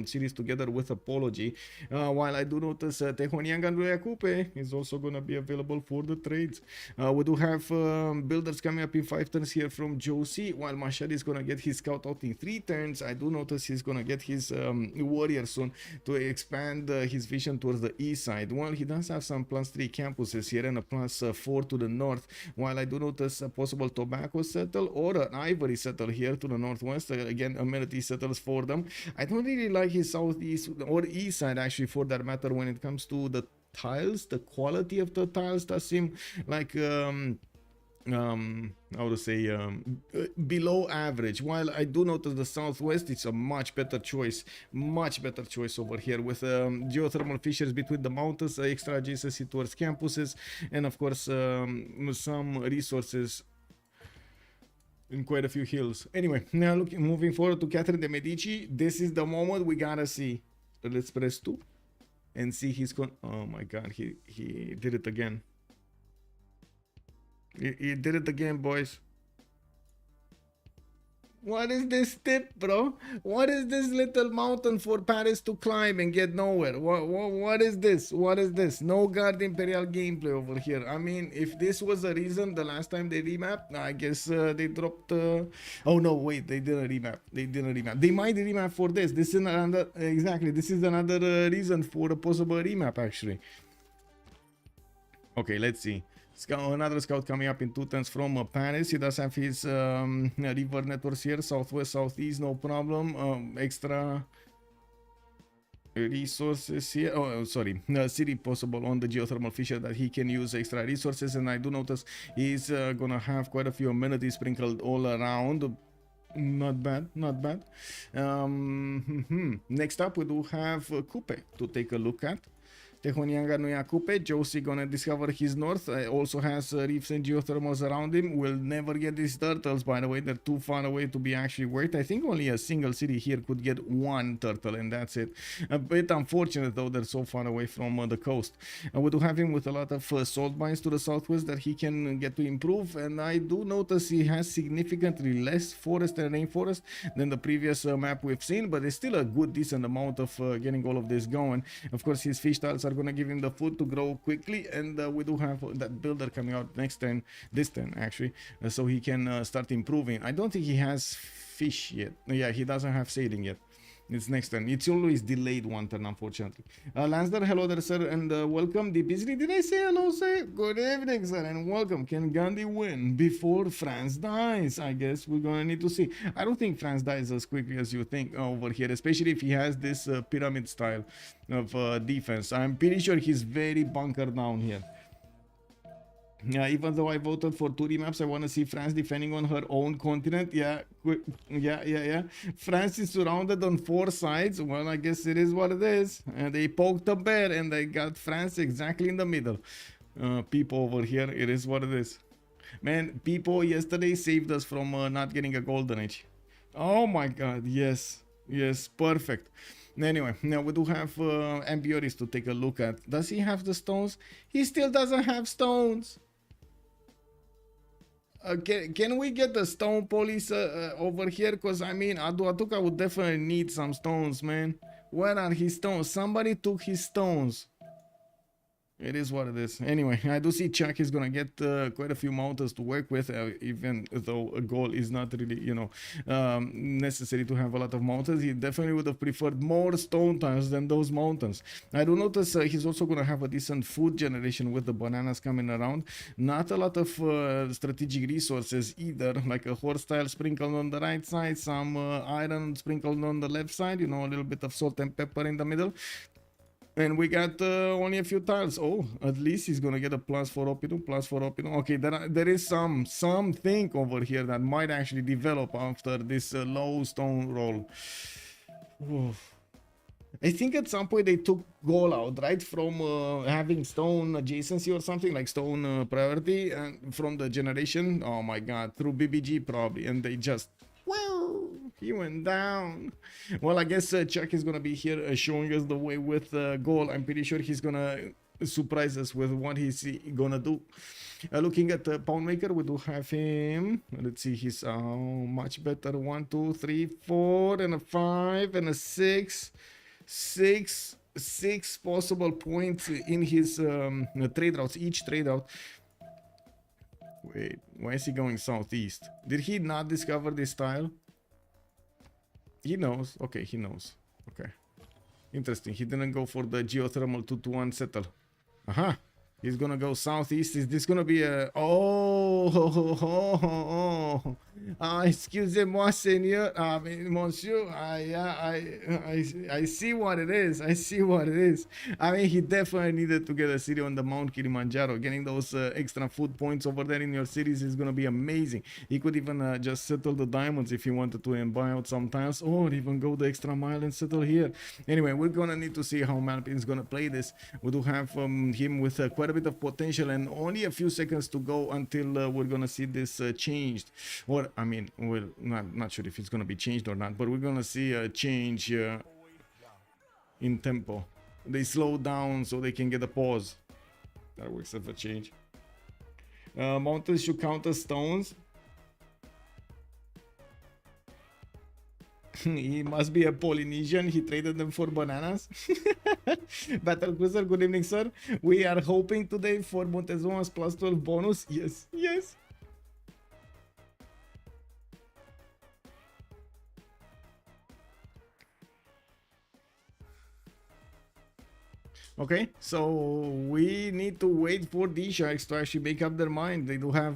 cities together with Apology. While I do notice Tehoniang and Ruyakupe is also going to be available for the trades. We do have builders coming up in 5 turns here from Josie, while Mashad is going to get his scout out in 3 turns. I do notice he's going to get his warrior soon to expand his vision towards the east side. While he does have some +3 campuses here and a +4 to the north, while I do notice a possible tobacco settle or an ivory settle here to the northwest. Again, amenity settles for them. I don't really like his southeast or east side actually, for that matter, when it comes to the tiles. The quality of the tiles does seem like how to say, below average, while I do notice the southwest, it's a much better choice over here, with geothermal fissures between the mountains, extra adjacency towards campuses, and of course some resources in quite a few hills. Anyway, now moving forward to Catherine de Medici. This is the moment we gotta see. Let's press 2 and see his oh my god, he did it again. He did it again, boys. What is this tip, bro? What is this little mountain for Paris to climb and get nowhere? What is this? What is this? No Guard Imperial gameplay over here. I mean, if this was a reason the last time they remapped, I guess they dropped... Oh no, wait, they didn't remap. They might remap for this. This is another... Exactly, this is another reason for a possible remap, actually. Okay, let's see. Another scout coming up in 2 turns from Paris. He does have his river networks here, southwest, southeast, no problem. Extra resources here. Oh, sorry, city possible on the geothermal fissure that he can use extra resources. And I do notice he's gonna have quite a few amenities sprinkled all around. Not bad, not bad. Next up, we do have Coupe to take a look at. Tehonianga no Yakupe, Josie gonna discover his north, also has reefs and geothermals around him. Will never get these turtles, by the way, they're too far away to be actually worth. I think only a single city here could get 1 turtle and that's it. A bit unfortunate though, they're so far away from the coast. We do have him with a lot of salt mines to the southwest that he can get to improve, and I do notice he has significantly less forest and rainforest than the previous map we've seen, but it's still a good decent amount of getting all of this going. Of course, his fish tiles are gonna give him the food to grow quickly, and we do have that builder coming out next turn, this turn actually, so he can start improving. I don't think he has fish yet. Yeah, he doesn't have sailing yet. It's next turn. It's always delayed 1 turn, unfortunately. Lansdar, hello there, sir, and welcome. Deep Easily, did I say hello, sir? Good evening, sir, and welcome. Can Gandhi win before France dies? I guess we're gonna need to see. I don't think France dies as quickly as you think over here, especially if he has this pyramid style of defense. I'm pretty sure he's very bunkered down here. Yeah, even though I voted for 2 remaps, I want to see France defending on her own continent. Yeah. France is surrounded on 4 sides. Well, I guess it is what it is. They poked a bear and they got France exactly in the middle. People over here, it is what it is. Man, people yesterday saved us from not getting a golden age. Oh my god, yes. Yes, perfect. Anyway, now we do have Ambioris to take a look at. Does he have the stones? He still doesn't have stones. Can we get the stone police over here? Because I mean, Aduatuca would definitely need some stones, man. Where are his stones? Somebody took his stones. It is what it is. Anyway, I do see Chuck is gonna get quite a few mountains to work with, even though a goal is not really, you know, necessary to have a lot of mountains. He definitely would have preferred more stone tiles than those mountains. I do notice he's also gonna have a decent food generation with the bananas coming around. Not a lot of strategic resources either, like a horse tile sprinkled on the right side, some iron sprinkled on the left side, you know, a little bit of salt and pepper in the middle. And we got only a few tiles. Oh, at least he's gonna get a +4 opidum, +4 opidum. Okay, there is something over here that might actually develop after this low stone roll. Oof. I think at some point they took goal out, right? From having stone adjacency or something like stone priority, and from the generation. Oh my god, through BBG probably, and they just, well, he went down. Well, I guess Chuck is gonna be here showing us the way with goal. I'm pretty sure he's gonna surprise us with what he's gonna do. Looking at the Pound Maker, we do have him. Let's see, he's much better. 1, 2, 3, 4, and a 5, and a 6. Six possible points in his trade routes, each trade route. Wait, why is he going southeast? Did he not discover this tile? He knows. Okay, he knows. Okay. Interesting. He didn't go for the geothermal 2-1 settle. Aha. He's gonna go southeast. Is this gonna be a... Oh, excusez-moi, seigneur. Monsieur. I see what it is. I see what it is. I mean, he definitely needed to get a city on the Mount Kilimanjaro. Getting those extra food points over there in your cities is gonna be amazing. He could even just settle the diamonds if he wanted to and buy out some tiles, or even go the extra mile and settle here. Anyway, we're gonna need to see how Malpin's gonna play this. We do have him with quite a bit of potential and only a few seconds to go until we're gonna see this changed. Or I mean, well, not sure if it's gonna be changed or not, but we're gonna see a change in tempo. They slow down so they can get a pause. That works as a change. Mountains should count as stones. He must be a Polynesian. He traded them for bananas. Battle Cruiser, good evening, sir. We are hoping today for Montezuma's plus 12 bonus. Yes, yes. Okay, so we need to wait for DSharks to actually make up their mind. They do have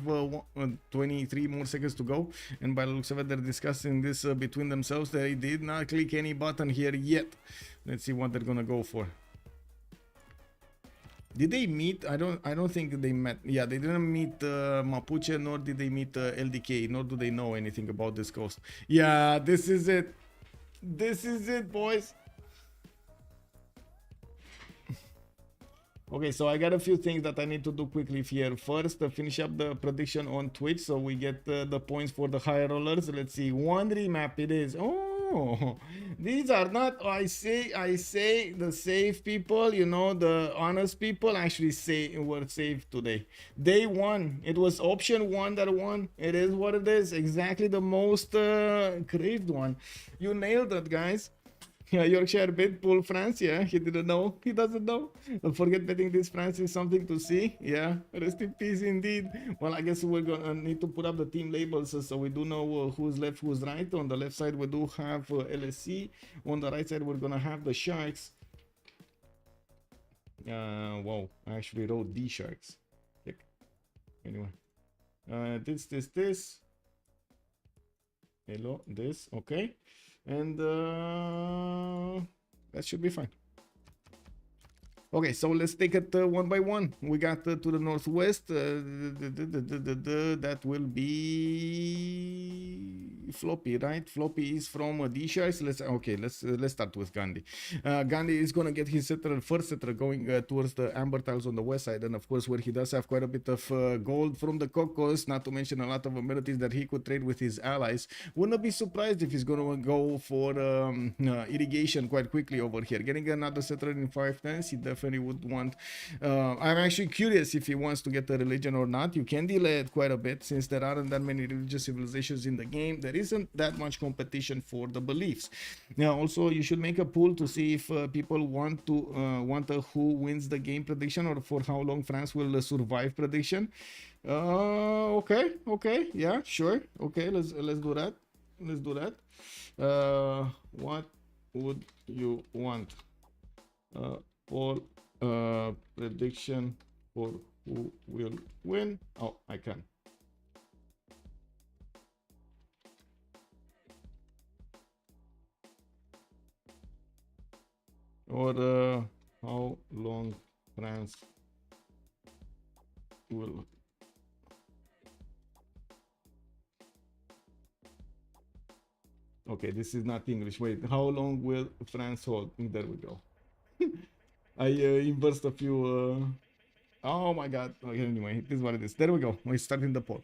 23 more seconds to go, and by the looks of it, they're discussing this between themselves. They did not click any button here yet. Let's see what they're gonna go for. Did they meet? I don't think they met. Yeah, they didn't meet Mapuche, nor did they meet LDK, nor do they know anything about this coast. Yeah, this is it. This is it, boys. Okay, so I got a few things that I need to do quickly here. First, finish up the prediction on Twitch so we get the points for the high rollers. Let's see, one remap it is. Oh, these are not, I say the safe people, you know, the honest people actually were safe today. Day one, it was option one that won. It is what it is. Exactly the most craved one. You nailed it, guys. Yeah, Yorkshire bet pull France. Yeah, he didn't know. He doesn't know. Don't forget betting this France is something to see. Yeah, rest in peace indeed. Well, I guess we're gonna need to put up the team labels so we do know who's left, who's right. On the left side, we do have LSC. On the right side, we're gonna have the Sharks. Wow, I actually wrote DSharks. Anyway, this. Hello, this. Okay. And that should be fine. Okay, so let's take it one by one. We got to the northwest. That will be Floppy, right? Floppy is from DSharks. Let's start with Gandhi. Gandhi is gonna get his first settler going towards the amber tiles on the west side, and of course where he does have quite a bit of gold from the Cocos, not to mention a lot of amenities that he could trade with his allies. Wouldn't be surprised if he's gonna go for irrigation quite quickly over here. Getting another settler in 5 turns, he definitely would want. I'm actually curious if he wants to get a religion or not. You can delay it quite a bit since there aren't that many religious civilizations in the game. There isn't that much competition for the beliefs. Now, also you should make a poll to see if people want a who wins the game prediction or for how long France will survive prediction. Okay, yeah, sure. Okay, let's do that. Let's do that. What would you want? Poll prediction for who will win. Oh, I can. Or how long France will Okay, this is not English. Wait, how long will France hold? There we go. I inversed a few. Oh my god. Okay, anyway, this is what it is. There we go. We're starting the poll.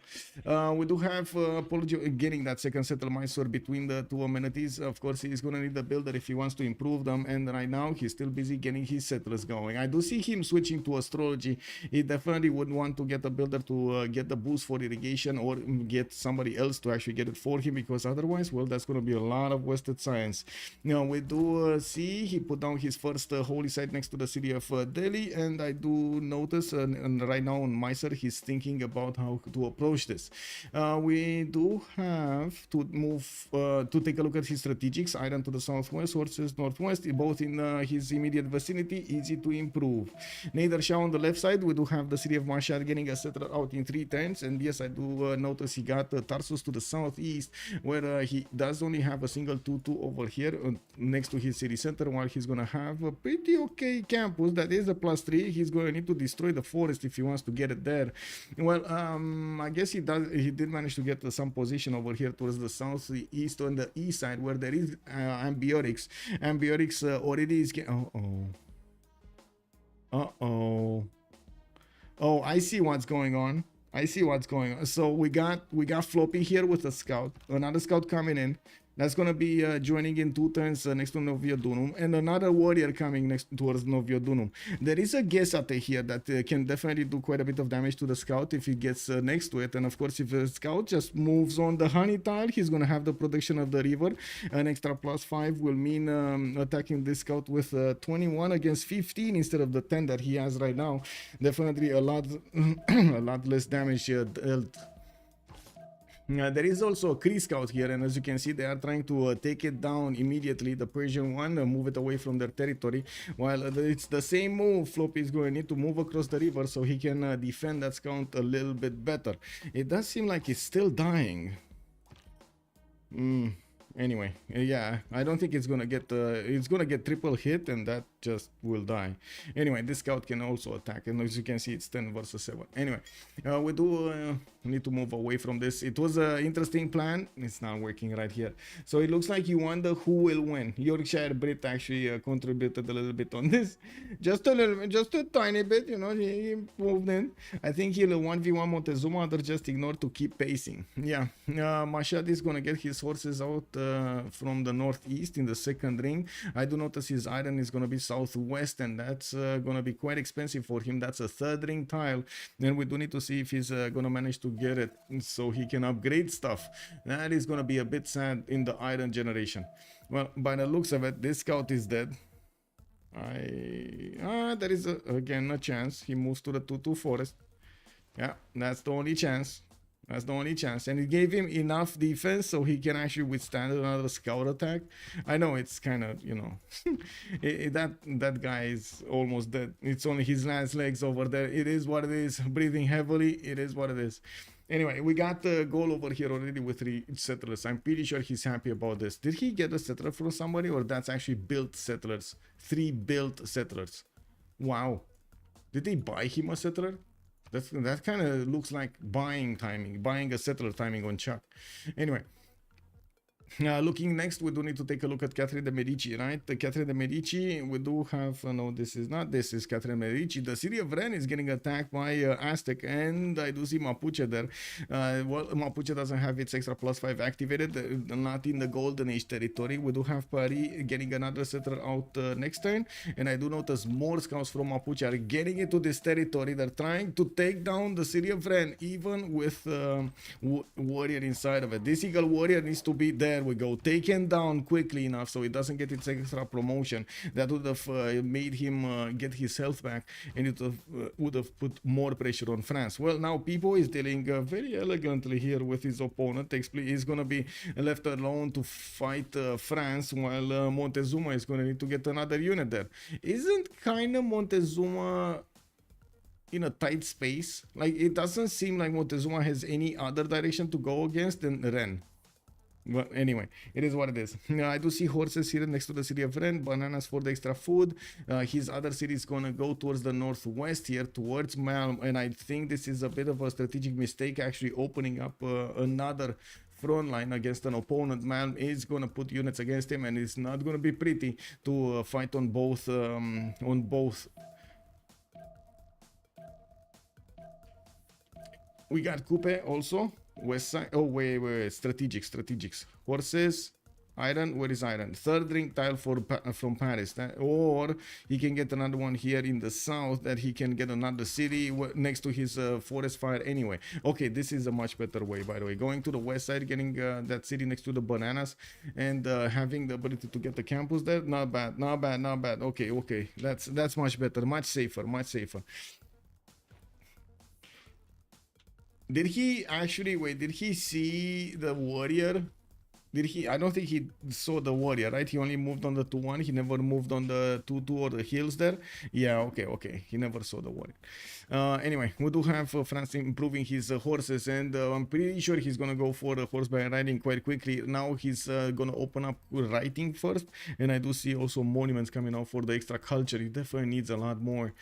We do have Apology getting that second settle Mysore between the two amenities. Of course, he's going to need the builder if he wants to improve them. And right now, he's still busy getting his settlers going. I do see him switching to astrology. He definitely would want to get a builder to get the boost for irrigation or get somebody else to actually get it for him, because otherwise, well, that's going to be a lot of wasted science. Now, we do see he put down his first holy site next to the city of Delhi. And I do notice and right now on Mysore, he's thinking about how to approach this. We do have to move to take a look at his strategics. Iron to the southwest, horses northwest, both in his immediate vicinity, easy to improve. Nader Shah on the left side, we do have the city of Mashhad getting a settler out in 3 turns. And yes, I do notice he got Tarsus to the southeast, where he does only have a single 2-2 over here next to his city center, while he's gonna have a pretty okay campus that is a +3. He's going to need to destroy the forest if he wants to get it there. Well, I guess he did manage to get some position over here towards the southeast on the east side, where there is Ambiotics. Ambiotics already is getting... Oh, I see what's going on. So we got Floppy here with a scout, another scout coming in. That's going to be joining in 2 turns next to Noviodunum, and another warrior coming next towards Noviodunum. There is a Gesate here that can definitely do quite a bit of damage to the scout if he gets next to it. And of course, if the scout just moves on the honey tile, he's going to have the protection of the river. An extra +5 will mean attacking this scout with 21 against 15 instead of the 10 that he has right now. Definitely a lot, a lot less damage dealt. There is also a Kree scout here, and as you can see, they are trying to take it down immediately, the Persian one, move it away from their territory. While it's the same move, Floppy is going to need to move across the river so he can defend that scout a little bit better. It does seem like he's still dying. Anyway, yeah, I don't think it's gonna get triple hit, and that just will die. Anyway, this scout can also attack, and as you can see, it's 10 versus 7. Anyway, we do need to move away from this. It was an interesting plan. It's not working right here. So it looks like you wonder who will win. Yorkshire Brit actually contributed a little bit on this, just a tiny bit. You know, he moved in. I think he'll 1v1 Montezuma. Others just ignore to keep pacing. Yeah, Mashhad is gonna get his horses out from the northeast in the second ring. I do notice his iron is gonna be southwest, and that's gonna be quite expensive for him. That's a 3rd ring tile. Then we do need to see if he's gonna manage to get it so he can upgrade stuff. That is gonna be a bit sad in the iron generation. Well, by the looks of it, this scout is dead. There is again a chance. He moves to the 2-2 forest. Yeah, that's the only chance. That's the only chance, and it gave him enough defense so he can actually withstand another scout attack. I know it's kind of, you know, that guy is almost dead. It's only his last legs over there. It is what it is. Breathing heavily. It is what it is. Anyway, we got the goal over here already with 3 settlers. I'm pretty sure he's happy about this. Did he get a settler from somebody, or that's actually built settlers? 3 built settlers. Wow. Did they buy him a settler? That kind of looks like buying a settler timing on Chuck. Anyway, looking next, we do need to take a look at Catherine de Medici, right? The Catherine de Medici, we do have, no, this is Catherine de Medici. The city of Rennes is getting attacked by Aztec, and I do see Mapuche there. Well, Mapuche doesn't have its extra +5 activated, not in the Golden Age territory. We do have Paris getting another settler out next turn, and I do notice more scouts from Mapuche are getting into this territory. They're trying to take down the city of Rennes, even with warrior inside of it. This eagle warrior needs to be there. We go, taken down quickly enough so it doesn't get its extra promotion. That would have made him get his health back, and it would have put more pressure on France. Well, now Pipo is dealing very elegantly here with his opponent. He's gonna be left alone to fight France, while Montezuma is gonna need to get another unit there. Isn't kind of Montezuma in a tight space? Like, it doesn't seem like Montezuma has any other direction to go against than Rennes. But anyway, it is what it is. I do see horses here next to the city of Rennes, bananas for the extra food. His other city is going to go towards the northwest here, towards Malm, and I think this is a bit of a strategic mistake, actually opening up another front line against an opponent, man, is gonna put units against him, and it's not gonna be pretty to fight on both. We got Coupe also. West side. Oh, wait. Strategics. Horses. Iron. Where is iron? Third ring tile from Paris. Or he can get another one here in the south that he can get another city next to his forest fire anyway. Okay, this is a much better way, by the way. Going to the west side, getting that city next to the bananas, and having the ability to get the campus there. Not bad. Okay. That's much better. Much safer. Did he actually did he see the warrior? Did he? I don't think he saw the warrior, right? He only moved on the 2-1. He never moved on the 2-2 or the hills there. Yeah, okay. He never saw the warrior. Anyway, we do have France improving his horses, and I'm pretty sure he's gonna go for horseback riding quite quickly. Now he's gonna open up writing first, and I do see also monuments coming out for the extra culture. He definitely needs a lot more.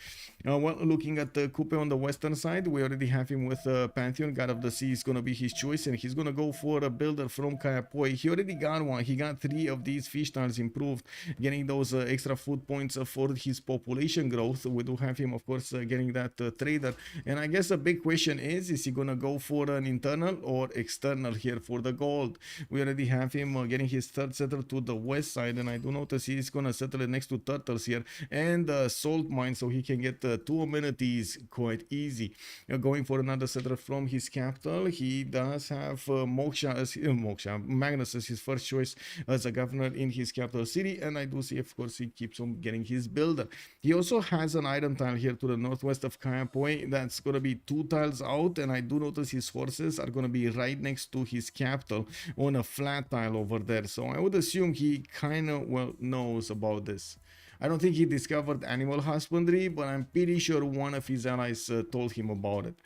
Well, looking at the Coupe on the western side, we already have him with Pantheon. God of the Sea is gonna be his choice, and he's gonna go for a builder from Kayapoi. He already got one. He got 3 of these fish tiles improved, getting those extra food points for his population growth. We do have him, of course, getting that trader. And I guess a big question is he gonna go for an internal or external here for the gold? We already have him getting his third settler to the west side, and I do notice he's gonna settle it next to turtles here and salt mine, so he can get 2 amenities quite easy. Going for another settler from his capital. He does have Magnus as his first choice as a governor in his capital city, and I do see, of course, he keeps on getting his builder. He also has an iron tile here to the northwest of Kayapoi. That's gonna be 2 tiles out, and I do notice his horses are gonna be right next to his capital on a flat tile over there. So I would assume he kind of knows about this. I don't think he discovered animal husbandry, but I'm pretty sure one of his allies told him about it.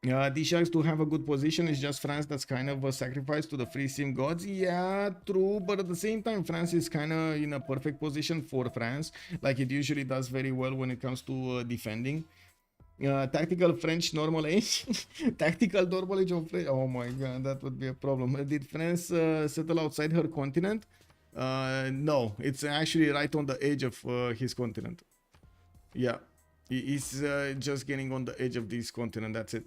DSharks do have a good position. It's just France that's kind of a sacrifice to the free sim gods. Yeah, true, but at the same time, France is kind of in a perfect position for France, like it usually does very well when it comes to defending. Tactical French normal age. Tactical normal age of French. Oh my god, that would be a problem. Did France settle outside her continent? No, it's actually right on the edge of his continent. Yeah, he's just getting on the edge of this continent. That's it.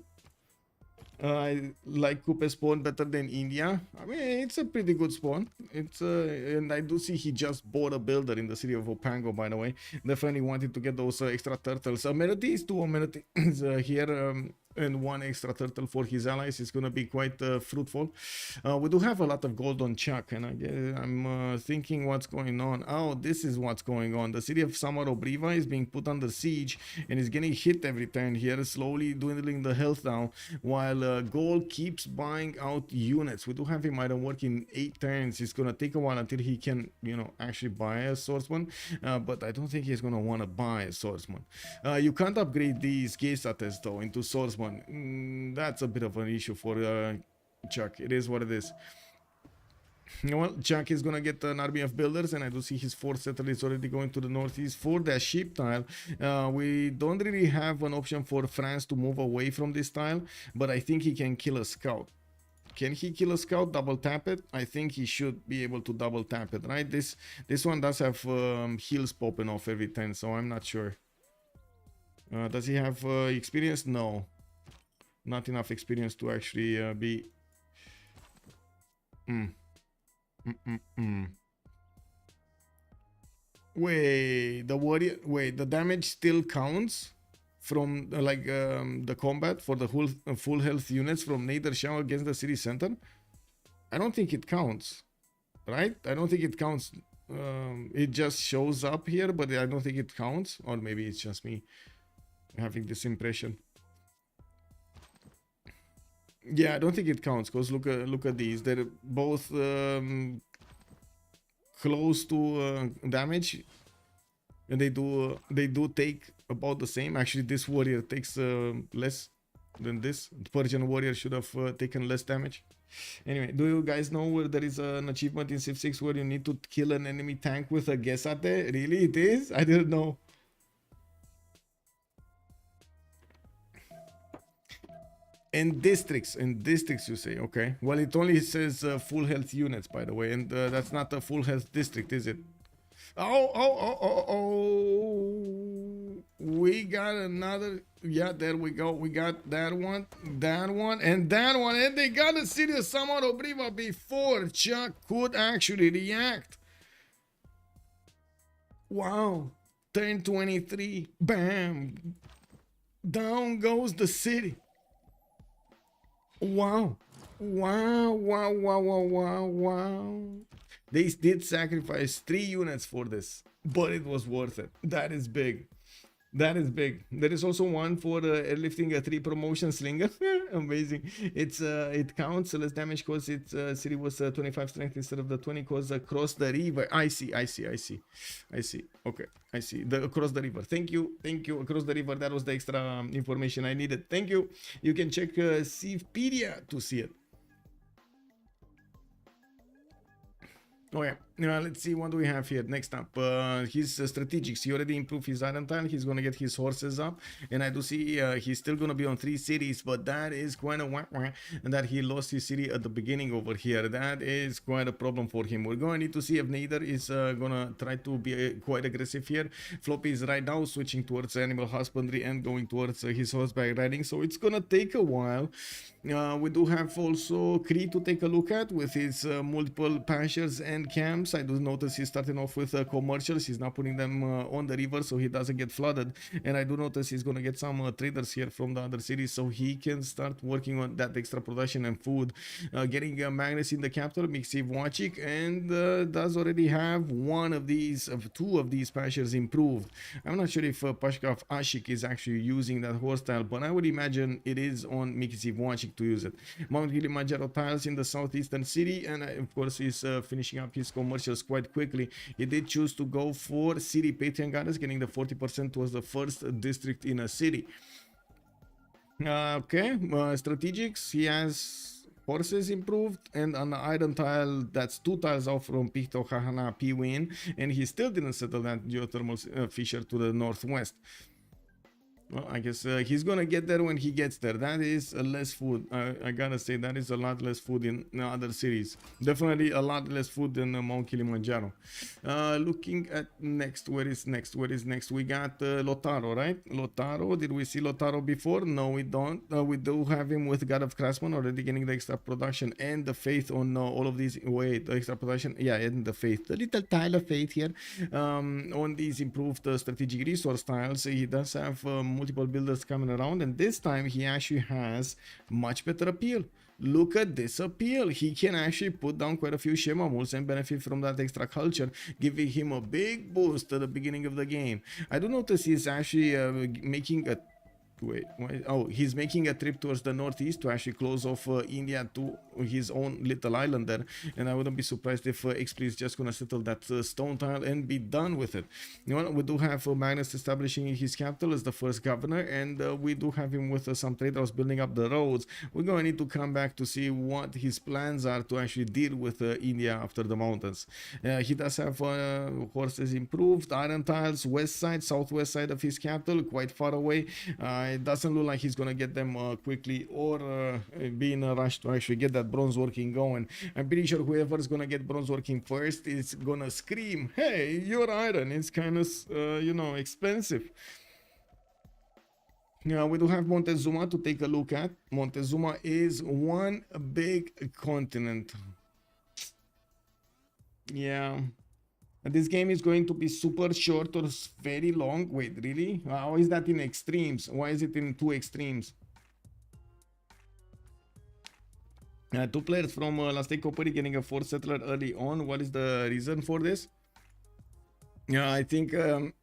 I like Coupe spawn better than India. I mean, it's a pretty good spawn. It's and I do see he just bought a builder in the city of Opango, by the way. Definitely wanted to get those extra turtles. Amenities, 2 amenities here, and 1 extra turtle for his allies is gonna be quite fruitful. We do have a lot of gold on Chuck, and I'm thinking what's going on. Oh, this is what's going on. The city of Samarobriva is being put under siege and is getting hit every turn here, slowly dwindling the health down, while gold keeps buying out units. We do have him item work in 8 turns. It's gonna take a while until he can, actually buy a swordsman, but I don't think he's gonna want to buy a swordsman. You can't upgrade these Gesates though into swordsman. That's a bit of an issue for Chuck. It is what it is. Well, Chuck is gonna get an army of builders, and I do see his 4th settler is already going to the northeast for that sheep tile. We don't really have an option for France to move away from this tile, but I think he can kill a scout. Can he kill a scout, double tap it? I think he should be able to double tap it, right? This one does have heals popping off every 10, so I'm not sure. Does he have experience? No. Not enough experience to actually be... Wait, the damage still counts from the combat for the full health units from Nader Shah against the city center? I don't think it counts, right? I don't think it counts. It just shows up here, but I don't think it counts. Or maybe it's just me having this impression. Yeah, I don't think it counts, because look at these. They're both close to damage, and they do take about the same. Actually, this warrior takes less than this. The Persian warrior should have taken less damage. Anyway, do you guys know where there is an achievement in Civ6 where you need to kill an enemy tank with a Gesate? Really, it is? I didn't know. in districts, you say, okay. Well, it only says full health units, by the way, and that's not a full health district, is it? Oh, we got another. Yeah, there we go. We got that one, and that one, and they got a city of Samaro before Chuck could actually react. Wow, turn 23, bam, down goes the city. Wow. They did sacrifice 3 units for this, but it was worth it. That is big. That is big. There is also one for airlifting a 3 promotion slinger. Amazing. It counts less damage because its city was 25 strength instead of the 20 cause across the river. I see. Okay, I see. Across the river. Thank you. Across the river. That was the extra information I needed. Thank you. You can check CivFR to see it. Okay, let's see what do we have here. Next up, his strategics. He already improved his iron tile. He's gonna get his horses up, and I do see he's still gonna be on 3 cities, but that is quite a whack, and that he lost his city at the beginning over here. That is quite a problem for him. We're gonna need to see if Nader is gonna try to be quite aggressive here. Floppy is right now switching towards animal husbandry and going towards his horseback riding, so it's gonna take a while. We do have also Cree to take a look at with his multiple pastures and camps. I do notice he's starting off with commercials. He's not putting them on the river so he doesn't get flooded. And I do notice he's going to get some traders here from the other cities so he can start working on that extra production and food. Getting Magnus in the capital, Civ6, and does already have 2 of these pastures improved. I'm not sure if Pashkov Ashik is actually using that horse style, but I would imagine it is on Civ6 to use it. Mount Kilimanjaro tiles in the southeastern city, and of course he's finishing up his commercials quite quickly. He did choose to go for city Patreon goddess, getting the 40% towards the first district in a city. Okay, strategics, he has horses improved, and on the iron tile, that's 2 tiles off from Picto Hahana P-Win, and he still didn't settle that geothermal fissure to the northwest. Well, I guess he's gonna get there when he gets there. That is less food. I gotta say, that is a lot less food in other cities. Definitely a lot less food than Mount Kilimanjaro. Looking at next, where is next? We got Lotaro, right? Lotaro, did we see Lotaro before? No, we don't. We do have him with God of Craftsman already getting the extra production and the faith on all of these. Wait, the extra production? Yeah, and the faith. The little tile of faith here. On these improved strategic resource tiles, he does have multiple builders coming around, and this time he actually has much better appeal. Look at this appeal. He can actually put down quite a few Shemamuls and benefit from that extra culture, giving him a big boost at the beginning of the game. I do notice he's actually making a he's making a trip towards the northeast to actually close off India to his own little island there, and I wouldn't be surprised if XP is just gonna settle that stone tile and be done with it. You know, we do have Magnus establishing his capital as the first governor, and we do have him with some traders building up the roads. We're gonna need to come back to see what his plans are to actually deal with India after the mountains. He does have horses improved, iron tiles, west side, southwest side of his capital, quite far away. It doesn't look like he's gonna get them quickly or be in a rush to actually get that bronze working going. I'm pretty sure whoever's gonna get bronze working first is gonna scream, hey, your iron is kind of you know, expensive. Yeah, we do have Montezuma to take a look at. Montezuma is one big continent. Yeah. This game is going to be super short or very long. Wait, really? How is that in extremes? Why is it in 2 extremes? 2 players from Last Day Coppery getting a 4th settler early on. What is the reason for this? Yeah, I think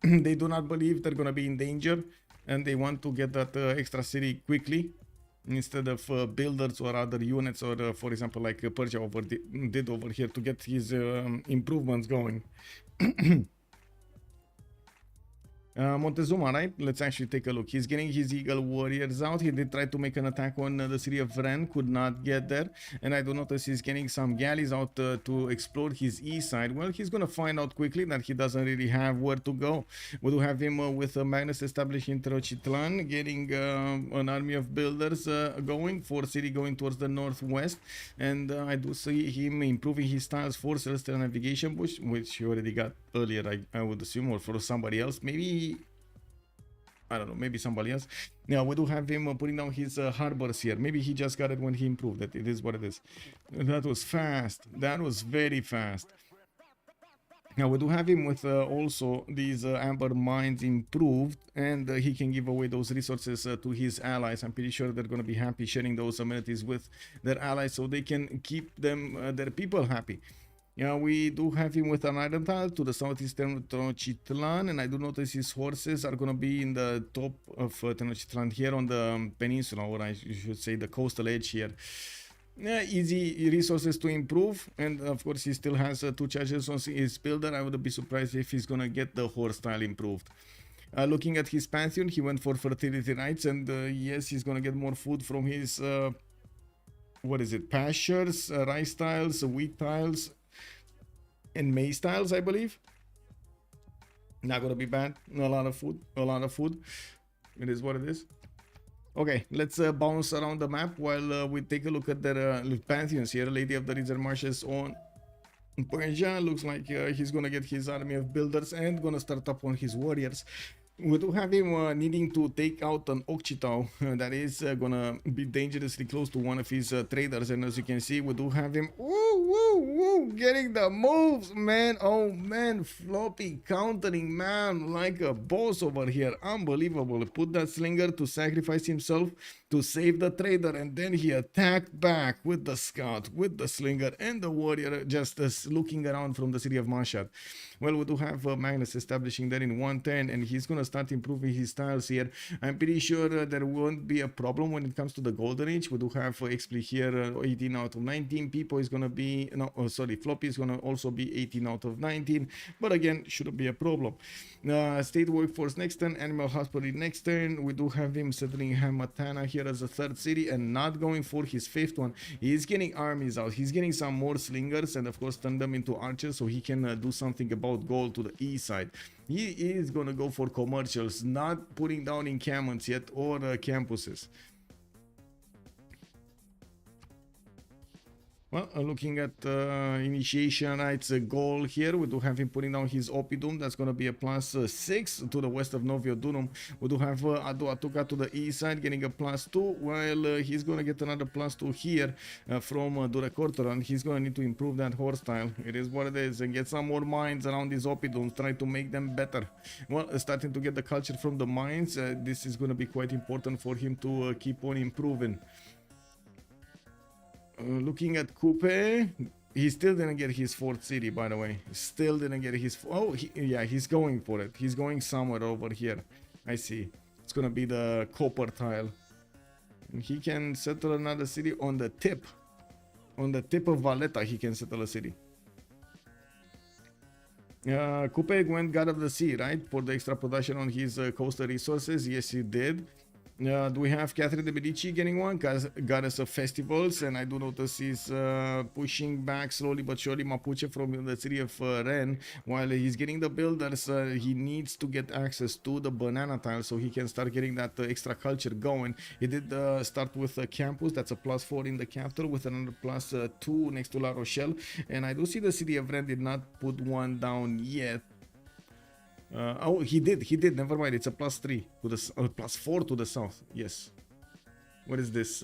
they do not believe they're going to be in danger, and they want to get that extra city quickly instead of builders or other units, or for example like Persia did over here to get his improvements going. Montezuma, right? Let's actually take a look. He's getting his Eagle Warriors out. He did try to make an attack on the city of Ren, could not get there. And I do notice he's getting some galleys out to explore his east side. Well, he's going to find out quickly that he doesn't really have where to go. We do have him with Magnus established in Tenochtitlan, getting an army of builders going, 4 city going towards the northwest. And I do see him improving his styles for Celestial Navigation, which he already got earlier, I would assume, or for somebody else. Maybe, I don't know, maybe somebody else. Yeah, we do have him putting down his harbors here. Maybe he just got it when he improved it. It is what it is. That was fast. That was very fast. Now we do have him with also these amber mines improved, and he can give away those resources to his allies. I'm pretty sure they're going to be happy sharing those amenities with their allies so they can keep them their people happy. Yeah, we do have him with an iron tile to the southeastern Tenochtitlan, and I do notice his horses are going to be in the top of Tenochtitlan here on the peninsula, or I should say the coastal edge here. Yeah, easy resources to improve, and of course he still has 2 charges on his builder. I would be surprised if he's going to get the horse style improved. Looking at his pantheon, he went for fertility rights, and yes, he's going to get more food from his, what is it, pastures, rice tiles, wheat tiles, and maize tiles, I believe. Not gonna be bad. A lot of food. It is what it is. Okay, let's bounce around the map while we take a look at their pantheons here. Lady of the River Marshes on Persia. Looks like he's gonna get his army of builders and gonna start up on his warriors. We do have him needing to take out an Okchitau that is gonna be dangerously close to one of his traders, and as you can see, we do have him getting the moves, man. Oh man, Floppy countering, man, like a boss over here. Unbelievable. Put that slinger to sacrifice himself to save the trader, and then he attacked back with the scout, with the slinger, and the warrior just looking around from the city of Mashhad. Well, we do have Magnus establishing that in 110, and he's gonna start improving his styles here. I'm pretty sure there won't be a problem when it comes to the Golden Age. We do have XP here, 18 out of 19. People is gonna be, no, oh, sorry, Floppy is gonna also be 18 out of 19, but again, shouldn't be a problem. State workforce next turn, animal husbandry next turn. We do have him settling Hamatana here as a 3rd city and not going for his 5th one. He's getting armies out. He's getting some more slingers and of course turn them into archers so he can do something about gold to the east side. He is gonna go for commercials, not putting down encampments yet or campuses. Well, looking at initiation rights goal here, we do have him putting down his Oppidum. That's going to be a +6 to the west of Noviodunum. We do have Adu Atuka to the east side getting a +2, while he's going to get another +2 here from Durecortoran. He's going to need to improve that horse style. It is what it is, and get some more mines around these Oppidums, try to make them better. Well, starting to get the culture from the mines, this is going to be quite important for him to keep on improving. Looking at Coupe, he still didn't get his 4th city, by the way. Still didn't get his... Oh, yeah, he's going for it. He's going somewhere over here. I see. It's gonna be the copper tile. And he can settle another city on the tip. On the tip of Valletta, he can settle a city. Coupe went God of the Sea, right? For the extra production on his coastal resources. Yes, he did. Do we have Catherine de Medici getting one? Goddess of festivals, and I do notice he's pushing back slowly but surely Mapuche from the city of Ren. While he's getting the builders, he needs to get access to the banana tile so he can start getting that extra culture going. He did start with a campus, that's a +4 in the capital with another +2 next to La Rochelle, and I do see the city of Ren did not put one down yet. Oh, he did, never mind, it's a +3 to the +4 to the south. Yes. What is this?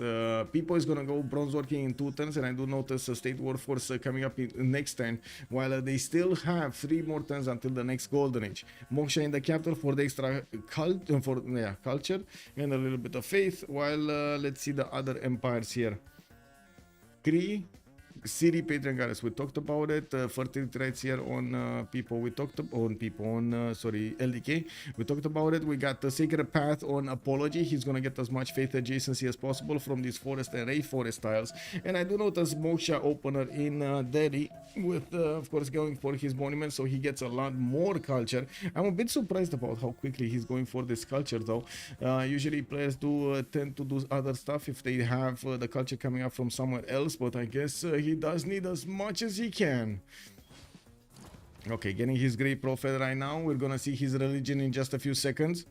People is gonna go bronze working in 2 turns, and I do notice a state workforce coming up in next turn, while they still have 3 more turns until the next golden age. Moksha in the capital for the extra culture and a little bit of faith, while let's see the other empires here. Kree, city patriarchs, we talked about it. Fertility rates here on people, we talked on people on sorry, LDK, we talked about it. We got the sacred path on apology. He's gonna get as much faith adjacency as possible from these forest and rainforest tiles. And I do notice Moksha opener in Delhi with of course going for his monument, so he gets a lot more culture. I'm a bit surprised about how quickly he's going for this culture though. Usually players do tend to do other stuff if they have the culture coming up from somewhere else, but I guess he does need as much as he can. Okay, getting his great prophet right now. We're gonna see his religion in just a few seconds.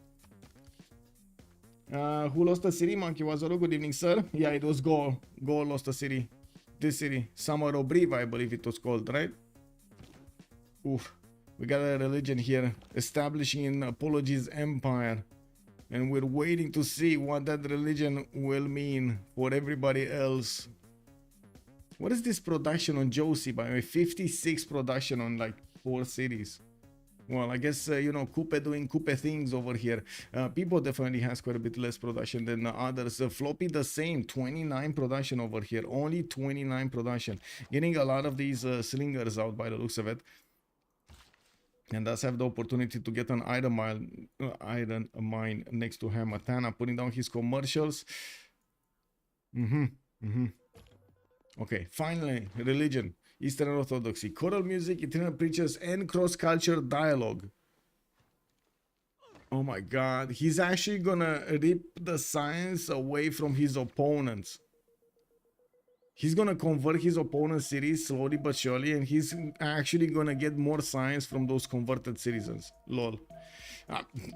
Who lost the city? Monkey Wazoro, good evening, sir. Yeah, it was Gaul. Gaul lost the city. This city. Samarobriva, I believe it was called, right? Oof. We got a religion here. Establishing in Apology's empire. And we're waiting to see what that religion will mean for everybody else. What is this production on Josie? By the way, 56 production on like 4 cities. Well, I guess, you know, Coupe doing Coupe things over here. People definitely has quite a bit less production than others. Floppy the same, 29 production over here. Only 29 production. Getting a lot of these slingers out by the looks of it. And does have the opportunity to get an iron mine next to Hamatana, putting down his commercials. Okay, finally, religion. Eastern Orthodoxy, choral music, itinerant preachers, and cross-culture dialogue. Oh my god, he's actually gonna rip the science away from his opponents. He's gonna convert his opponent's cities slowly but surely, and he's actually gonna get more science from those converted citizens. Lol.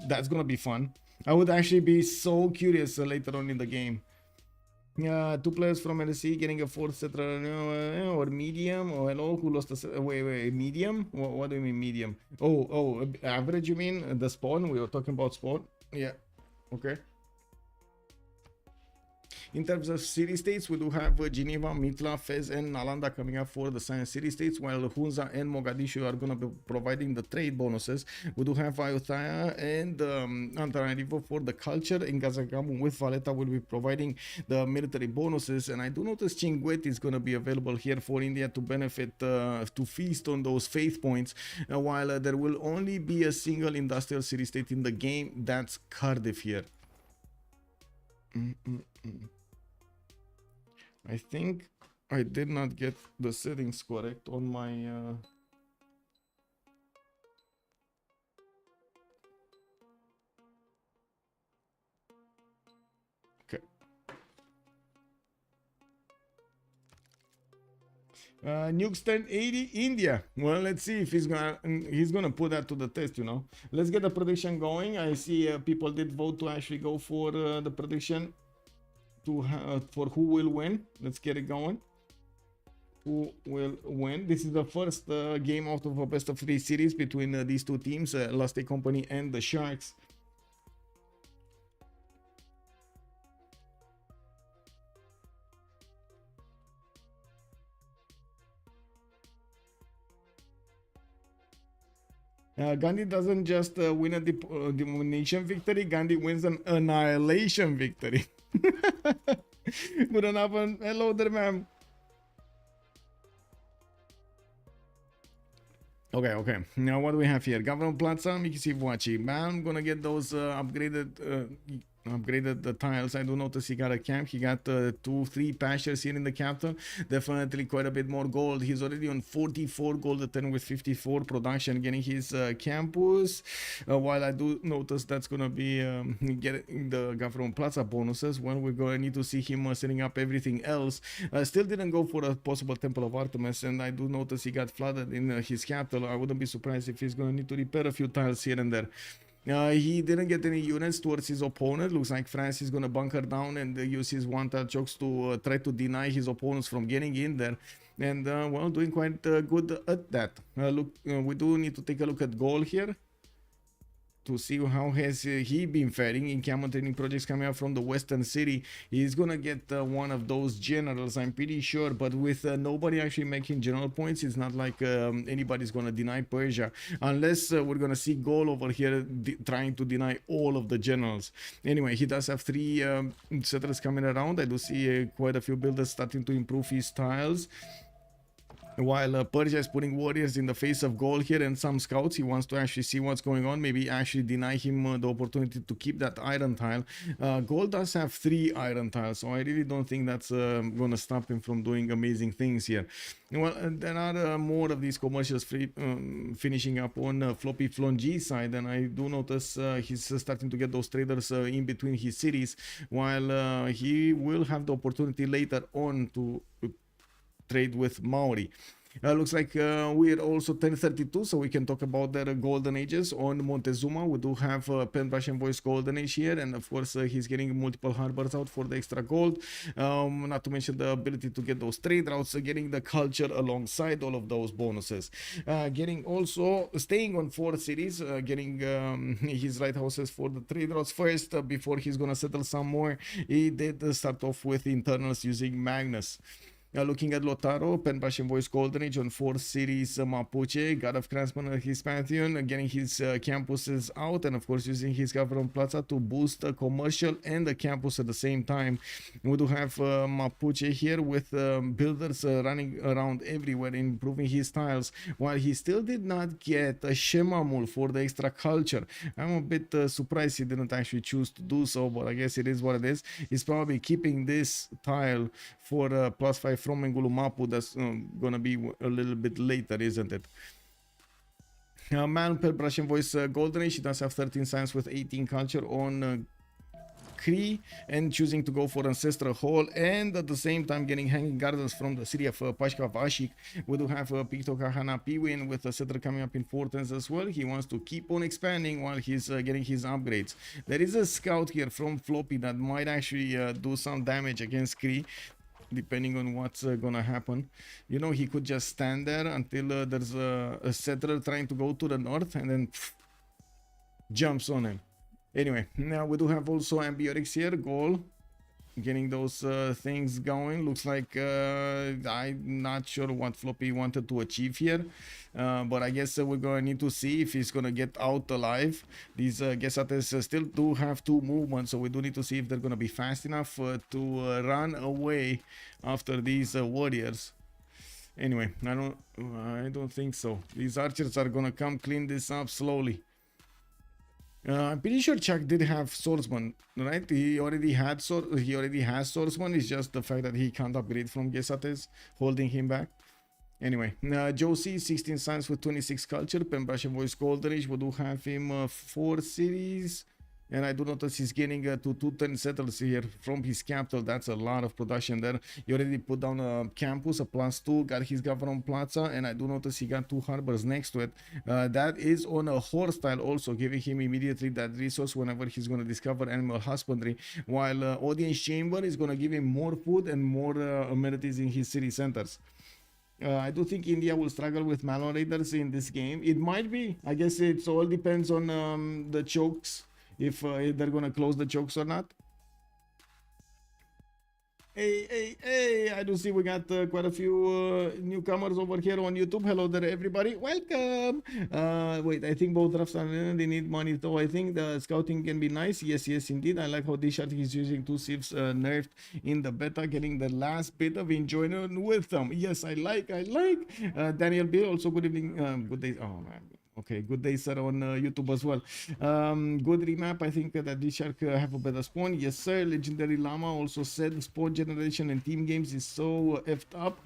That's gonna be fun. I would actually be so curious later on in the game. 2 players from LC getting a 4th settler or medium. Oh, hello, who lost the wait, medium? What do you mean medium? Oh, average, you mean? The spawn? We were talking about spawn? Yeah, okay. In terms of city-states, we do have Geneva, Mitla, Fez, and Nalanda coming up for the science city-states, while Hunza and Mogadishu are going to be providing the trade bonuses. We do have Ayutthaya and Antananarivo for the culture, and Gazagamu with Valletta will be providing the military bonuses. And I do notice Chinguet is going to be available here for India to benefit, to feast on those faith points, while there will only be a single industrial city-state in the game. That's Cardiff here. I think I did not get the settings correct on my okay. Nukes 1080 India. Well, let's see if he's gonna put that to the test, you know. Let's get the prediction going. I see people did vote to actually go for the prediction for who will win. Let's get it going. Who will win? This is the first game out of a best of 3 series between these 2 teams, Last Day Company and the Sharks. Gandhi doesn't just win a domination victory, Gandhi wins an annihilation victory. Good enough. Hello there, ma'am. Okay. Now what do we have here? Government Plaza, Mikisi Vuachi. Man, I'm gonna get those upgraded the tiles. I do notice he got a camp. He got 2-3 pastures here in the capital. Definitely quite a bit more gold. He's already on 44 gold at 10 with 54 production, getting his campus. While I do notice that's gonna be getting the Government Plaza bonuses. Well, we're gonna need to see him setting up everything else. Still didn't go for a possible Temple of Artemis, and I do notice he got flooded in his capital. I wouldn't be surprised if he's gonna need to repair a few tiles here and there. He didn't get any units towards his opponent. Looks like France is going to bunker down and use his one-touch chokes to try to deny his opponents from getting in there. And, well, doing quite good at that. Look, we do need to take a look at goal here to see how has he been faring in camel training projects coming up from the Western City. He's gonna get one of those generals, I'm pretty sure, but with nobody actually making general points, it's not like anybody's gonna deny Persia, unless we're gonna see goal over here trying to deny all of the generals. Anyway, he does have 3 settlers coming around. I do see quite a few builders starting to improve his tiles. While Persia is putting warriors in the face of gold here and some scouts, he wants to actually see what's going on, maybe actually deny him the opportunity to keep that iron tile. Gold does have 3 iron tiles, so I really don't think that's gonna stop him from doing amazing things here. Well, there are more of these commercials finishing up on Floppy Flongy side, and I do notice he's starting to get those traders in between his cities, while he will have the opportunity later on to trade with Maori. Looks like we're also 1032, so we can talk about their golden ages. On Montezuma, we do have Penbrush and Voice golden age here, and of course he's getting multiple harbors out for the extra gold. Not to mention the ability to get those trade routes, getting the culture alongside all of those bonuses. Getting also staying on 4 cities, getting his lighthouses for the trade routes first before he's gonna settle some more. He did start off with internals using Magnus. Looking at Lotaro, Penbrush and Voice Golden Age on 4 cities, Mapuche, God of Craftsman at his Pantheon, getting his campuses out, and of course using his Government Plaza to boost the commercial and the campus at the same time. We do have Mapuche here with builders running around everywhere, improving his tiles, while he still did not get a Shemamul for the extra culture. I'm a bit surprised he didn't actually choose to do so, but I guess it is what it is. He's probably keeping this tile for +5 from Ngulumapu. That's gonna be a little bit later, isn't it? Man, Penbrush and Voice Golden Age, she does have 13 science with 18 culture on Cree, and choosing to go for Ancestral Hall, and at the same time getting Hanging Gardens from the city of Pashka Vashik. We do have Picto Kahana Piwin with a settler coming up in 4 turns as well. He wants to keep on expanding while he's getting his upgrades. There is a scout here from Floppy that might actually do some damage against Cree, depending on what's gonna happen. You know, he could just stand there until there's a settler trying to go to the north, and then jumps on him. Anyway, now we do have also Ambiotics here, goal, getting those things going. Looks like I'm not sure what Floppy wanted to achieve here, but I guess we're gonna need to see if he's gonna get out alive. These Gesates still do have 2 movements, so we do need to see if they're gonna be fast enough to run away after these warriors. Anyway, I don't think so. These archers are gonna come clean this up slowly. I'm pretty sure Chuck did have swordsman, right? He already has swordsman. It's just the fact that he can't upgrade from Gesates holding him back. Anyway, Josie, 16 science with 26 culture. Penbrush and Voice Golden Age. We do have him 4 cities. And I do notice he's getting to 210 settlers here from his capital. That's a lot of production there. He already put down a campus, a +2, got his Government Plaza, and I do notice he got 2 harbors next to it. That is on a horse tile also, giving him immediately that resource whenever he's going to discover animal husbandry, while Audience Chamber is going to give him more food and more amenities in his city centers. I do think India will struggle with Malon Raiders in this game. It might be. I guess it all depends on the chokes. If they're gonna close the chokes or not. Hey, I do see we got quite a few newcomers over here on YouTube. Hello there, everybody. Welcome. Wait, I think both drafts are they need money though. I think the scouting can be nice. Yes, indeed. I like how DShark is using 2 civs nerfed in the beta, getting the last bit of enjoyment with them. Yes, I like. Daniel Bill, also good evening. Good day. Oh man. Okay, good day, sir, on YouTube as well. Good remap. I think that DShark have a better spawn. Yes, sir. Legendary Llama also said spawn generation and team games is so effed up.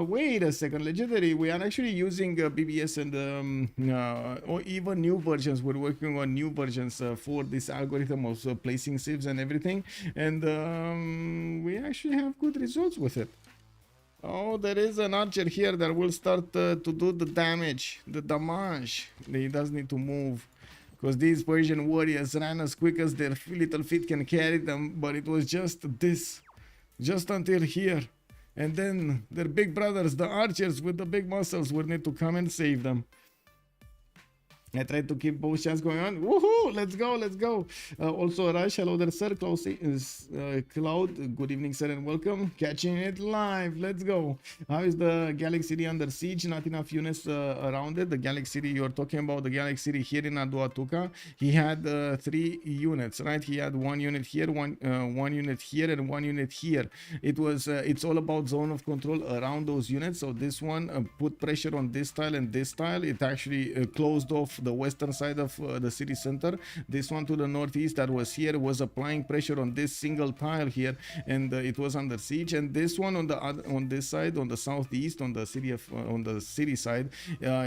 Wait a second. Legendary, we are actually using BBS and or even new versions. We're working on new versions for this algorithm of placing civs and everything. And we actually have good results with it. Oh, there is an archer here that will start to do the damage, the damage. He does need to move, because these Persian warriors ran as quick as their little feet can carry them, but it was just this, just until here. And then their big brothers, the archers with the big muscles, will need to come and save them. I tried to keep both chats going on. Woohoo! Let's go, let's go. Also, Rush, hello there, sir. Cloud, good evening, sir, and welcome. Catching it live. Let's go. How is the Galaxy City under siege? Not enough units around it. The Galaxy City, you're talking about the Galaxy City here in Aduatuca. He had 3 units, right? He had 1 unit here, one unit here, and 1 unit here. It's all about zone of control around those units. So this one put pressure on this tile and this tile. It actually closed off the western side of the city center. This one to the northeast that was here was applying pressure on this single tile here, and it was under siege. And this one on this side, on the southeast, on the city side,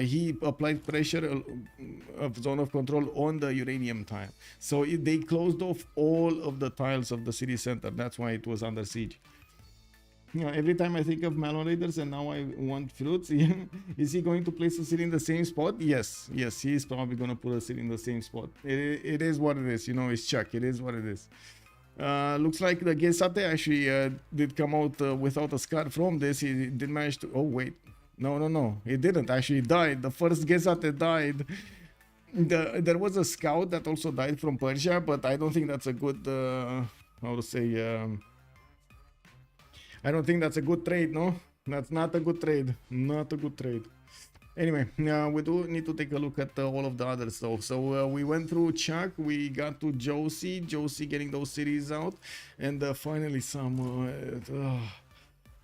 he applied pressure of zone of control on the uranium tile. So they closed off all of the tiles of the city center. That's why it was under siege. Yeah, every time I think of Malon Raiders and now I want fruits, is he going to place the city in the same spot? Yes, he is probably going to put a city in the same spot. It is what it is, you know, it's Chuck, it is what it is. Looks like the Gesate actually did come out without a scar from this. He did manage to, oh wait, no, he didn't actually died. The first Gesate died. There was a scout that also died from Persia, but I don't think that's a good, how to say, I don't think that's a good trade, no? That's not a good trade. Not a good trade. Anyway, we do need to take a look at all of the others though. So we went through Chuck, we got to Josie getting those cities out, and finally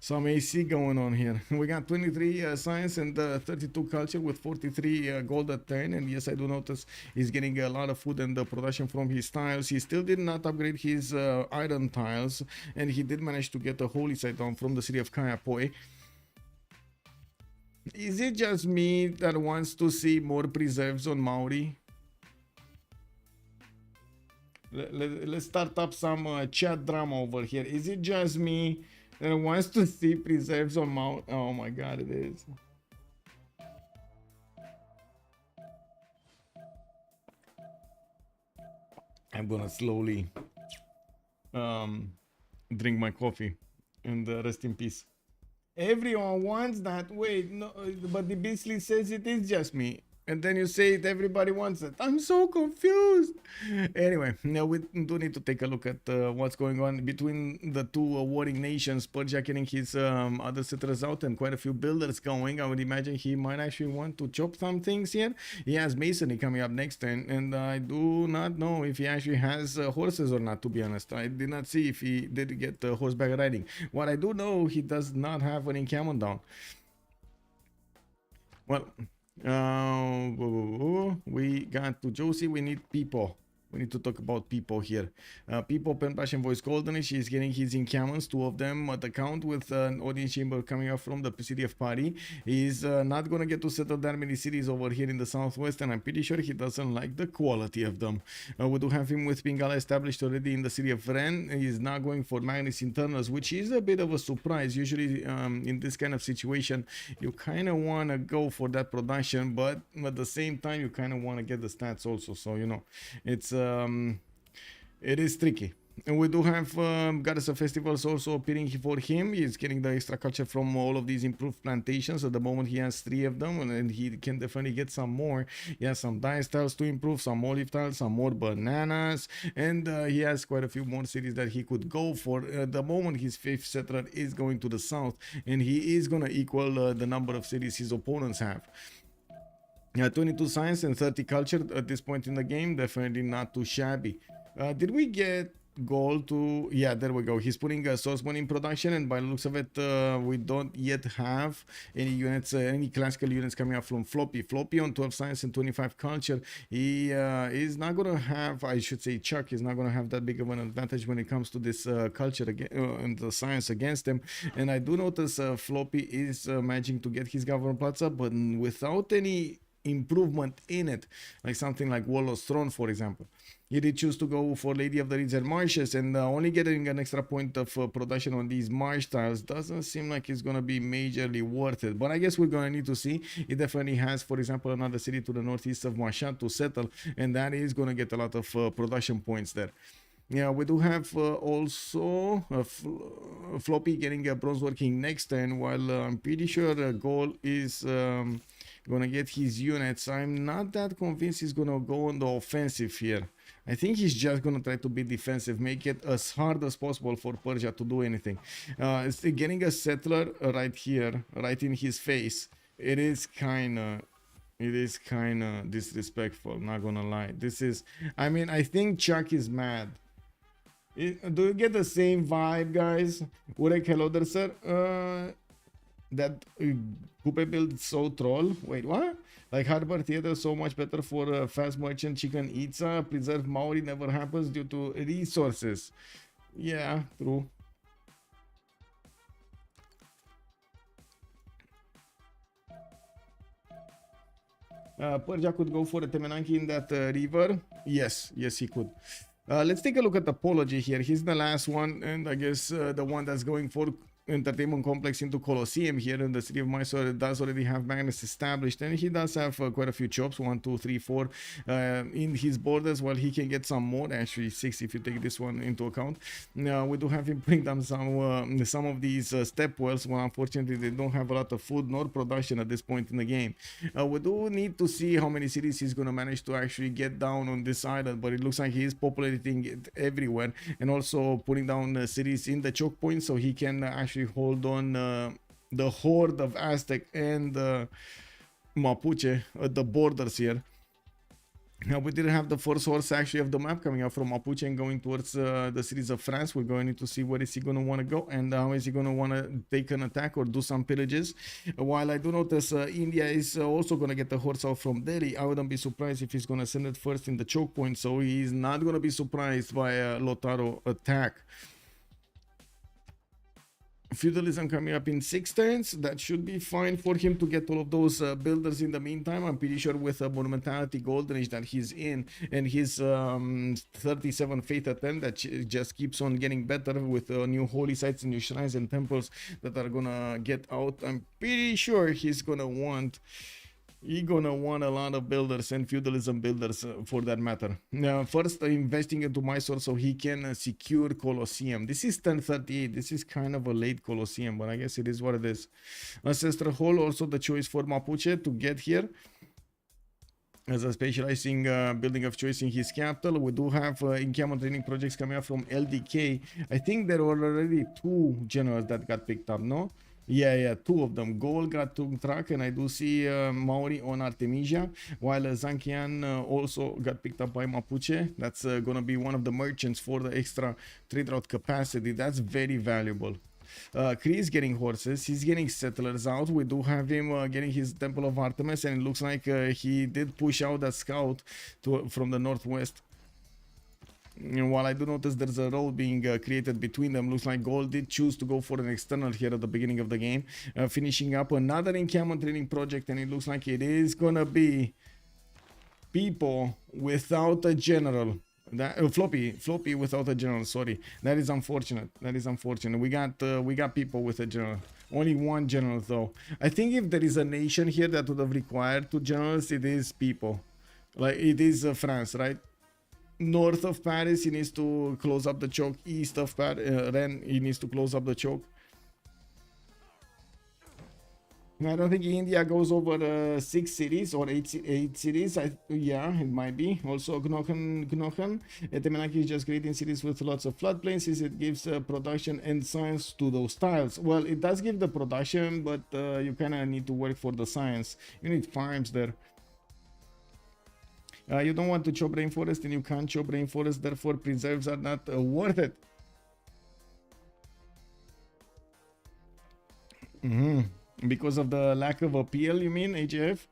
some AC going on here. We got 23 science and 32 culture with 43 gold a turn. And yes, I do notice he's getting a lot of food and production from his tiles. He still did not upgrade his iron tiles, and he did manage to get a holy site down from the city of Kayapoi. Is it just me that wants to see more preserves on Maori? Let's start up some chat drama over here. Is it just me that wants to see preserves on Mount? Oh my god, it is. I'm gonna slowly drink my coffee and rest in peace. Everyone wants that. Wait, no, but the Beasley says it is just me. And then you say it, everybody wants it. I'm so confused. Anyway, now we do need to take a look at what's going on between the two warring nations. Persia getting his other settlers out and quite a few builders going. I would imagine he might actually want to chop some things here. He has masonry coming up next turn, and I do not know if he actually has horses or not, to be honest. I did not see if he did get horseback riding. What I do know, he does not have an encampment down. Well, we got to Josie. We need people. We need to talk about people here. People, Pen Passion Voice Goldenish is getting his encampments, 2 of them at the count, with an audience chamber coming up from the city of Pari. He's not going to get to settle that many cities over here in the southwest, and I'm pretty sure he doesn't like the quality of them. We do have him with Pingala established already in the city of Ren. He's not going for Magnus Internals, which is a bit of a surprise. Usually in this kind of situation, you kind of want to go for that production, but at the same time, you kind of want to get the stats also. So, you know, it is tricky. And we do have Goddess of Festivals also appearing for him. He's getting the extra culture from all of these improved plantations. At the moment, he has 3 of them, and he can definitely get some more. He has some dye tiles to improve, some olive tiles, some more bananas, and he has quite a few more cities that he could go for. At the moment, his 5th settler is going to the south, and he is going to equal the number of cities his opponents have. 22 science and 30 culture at this point in the game, definitely not too shabby. Did we get goal to, yeah, there we go. He's putting a source one in production, and by the looks of it, we don't yet have any units, any classical units coming up from Floppy on 12 science and 25 culture. He is not gonna have, I should say Chuck is not gonna have that big of an advantage when it comes to this culture and the science against him. And I do notice Floppy is managing to get his government plots up, but without any improvement in it, like something like Warlord's Throne, for example. He did choose to go for Lady of the Reeds and Marshes, and only getting an extra point of production on these marsh tiles doesn't seem like it's going to be majorly worth it. But I guess we're going to need to see. It definitely has, for example, another city to the northeast of Mashat to settle, and that is going to get a lot of production points there. Yeah, we do have also Floppy getting a bronze working next turn, while I'm pretty sure Goal is gonna get his units. I'm not that convinced he's gonna go on the offensive here. I think he's just gonna try to be defensive, make it as hard as possible for Persia to do anything. Getting a settler right here, right in his face, it is kinda disrespectful, not gonna lie. This is, I mean, I think Chuck is mad. Do you get the same vibe, guys? Urek, hello there, sir. That Coupe build so troll. Wait, what? Like Harbor Theater so much better for fast merchant chicken Itza. Preserve Maori never happens due to resources. Yeah, true. Persia could go for a Temenanki in that river. Yes, he could. Let's take a look at the apology here. He's the last one, and I guess the one that's going for entertainment complex into Colosseum here in the city of Mysore. Does already have Magnus established, and he does have quite a few chops, 1 2 3 4 in his borders. While he can get some more, actually 6 if you take this one into account. Now we do have him bring down some of these step wells. Well, unfortunately they don't have a lot of food nor production at this point in the game. We do need to see how many cities he's going to manage to actually get down on this island, but it looks like he is populating it everywhere and also putting down cities in the choke points, so he can actually hold on the horde of Aztec and Mapuche at the borders here. Now we didn't have the first horse actually of the map coming up from Mapuche and going towards the cities of France. We're going to see where is he going to want to go and how is he going to want to take an attack or do some pillages. While I do notice India is also going to get the horse out from Delhi, I wouldn't be surprised if he's going to send it first in the choke point, so he's not going to be surprised by a Lotaro attack. Feudalism coming up in 6 turns. That should be fine for him to get all of those builders in the meantime. I'm pretty sure with a Monumentality Golden Age that he's in and his 37 Faith attempt that just keeps on getting better with new holy sites and new shrines and temples that are gonna get out. I'm pretty sure he's gonna want a lot of builders and feudalism builders for that matter. Now, first investing into Mysore so he can secure Colosseum. This is 1038. This is kind of a late Colosseum, but I guess it is what it is. Ancestral Hall, also the choice for Mapuche to get here as a specializing building of choice in his capital. We do have encampment training projects coming up from LDK. I think there were already 2 generals that got picked up, no? Yeah, 2 of them. Goal got to track, and I do see Maori on Artemisia, while Zankian also got picked up by Mapuche. That's gonna be one of the merchants for the extra trade route capacity. That's very valuable. Chris getting horses, he's getting settlers out. We do have him getting his Temple of Artemis, and it looks like he did push out that scout from the northwest. And while I do notice there's a road being created between them, looks like Gold did choose to go for an external here at the beginning of the game, finishing up another encampment training project, and it looks like it is gonna be people without a general. That floppy without a general. Sorry, that is unfortunate. We got people with a general. Only 1 general though. I think if there is a nation here that would have required 2 generals, it is people. Like it is France, right? North of Paris, he needs to close up the choke. East of Rennes, he needs to close up the choke. I don't think India goes over 6 cities or 8 cities. Yeah, it might be. Also, Gnochen. Temenaki is just creating cities with lots of floodplains, since it gives production and science to those tiles. Well, it does give the production, but you kind of need to work for the science. You need farms there. You don't want to chop rainforest and you can't chop rainforest, therefore preserves are not worth it. Because of the lack of appeal, you mean, AJF?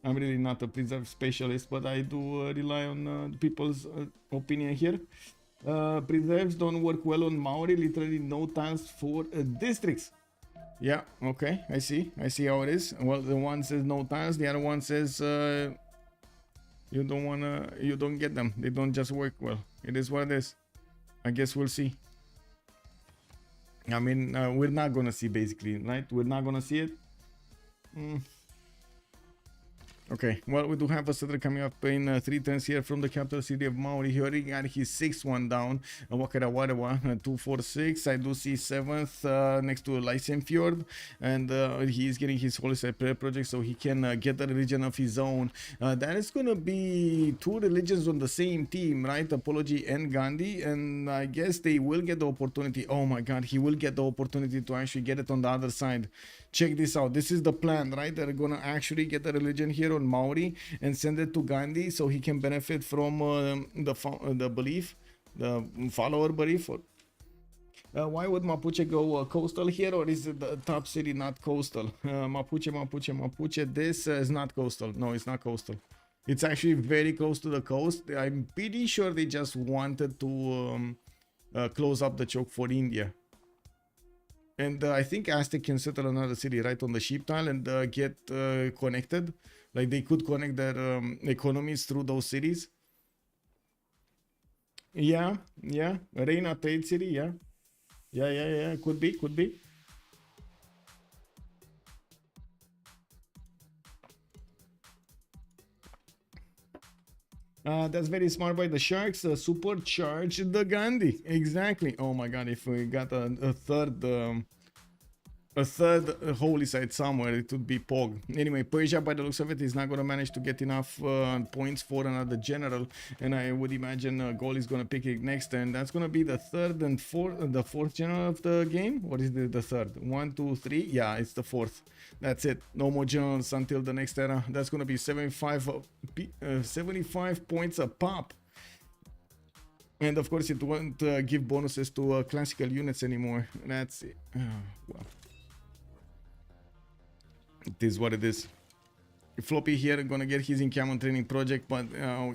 I'm really not a preserve specialist, but I do rely on people's opinion here. Preserves don't work well on Maori, literally no tiles for districts. Yeah, okay, I see how it is. Well, the one says no tiles, the other one says you don't get them. They don't just work well. It is what it is. I guess we'll see. I mean, we're not gonna see basically, right? We're not gonna see it. Okay, well, we do have a settler coming up in 3 turns here from the capital city of Maori. He already got his 6th one down. Wakarawarewa, 246. I do see 7th next to Lysen Fjord. And he's getting his Holy Site prayer project so he can get a religion of his own. That is going to be 2 religions on the same team, right? Apology and Gandhi. And I guess they will get the opportunity. Oh my god, he will get the opportunity to actually get it on the other side. Check this out. This is the plan, right? They're going to actually get the religion here on Maori and send it to Gandhi so he can benefit from the belief, the follower belief. Why would Mapuche go coastal here, or is it the top city not coastal? Mapuche. This is not coastal. No, it's not coastal. It's actually very close to the coast. I'm pretty sure they just wanted to close up the choke for India. And I think Aztec can settle another city right on the sheep tile and get connected. Like they could connect their economies through those cities. Yeah. Reina trade city, yeah. Yeah. Could be. That's very smart by the Sharks. Supercharge the Gandhi. Exactly. Oh my god, if we got a third holy site somewhere, it would be Pog. Anyway, Persia, by the looks of it, is not going to manage to get enough points for another general, and I would imagine Gol is going to pick it next, and that's going to be the fourth general of the game. What is the third? 1, 2, 3. Yeah, it's the fourth. That's it. No more generals until the next era. That's going to be 75 points a pop. And of course, it won't give bonuses to classical units anymore. That's it. Well. It is what it is. Floppy here gonna get his encampment training project, but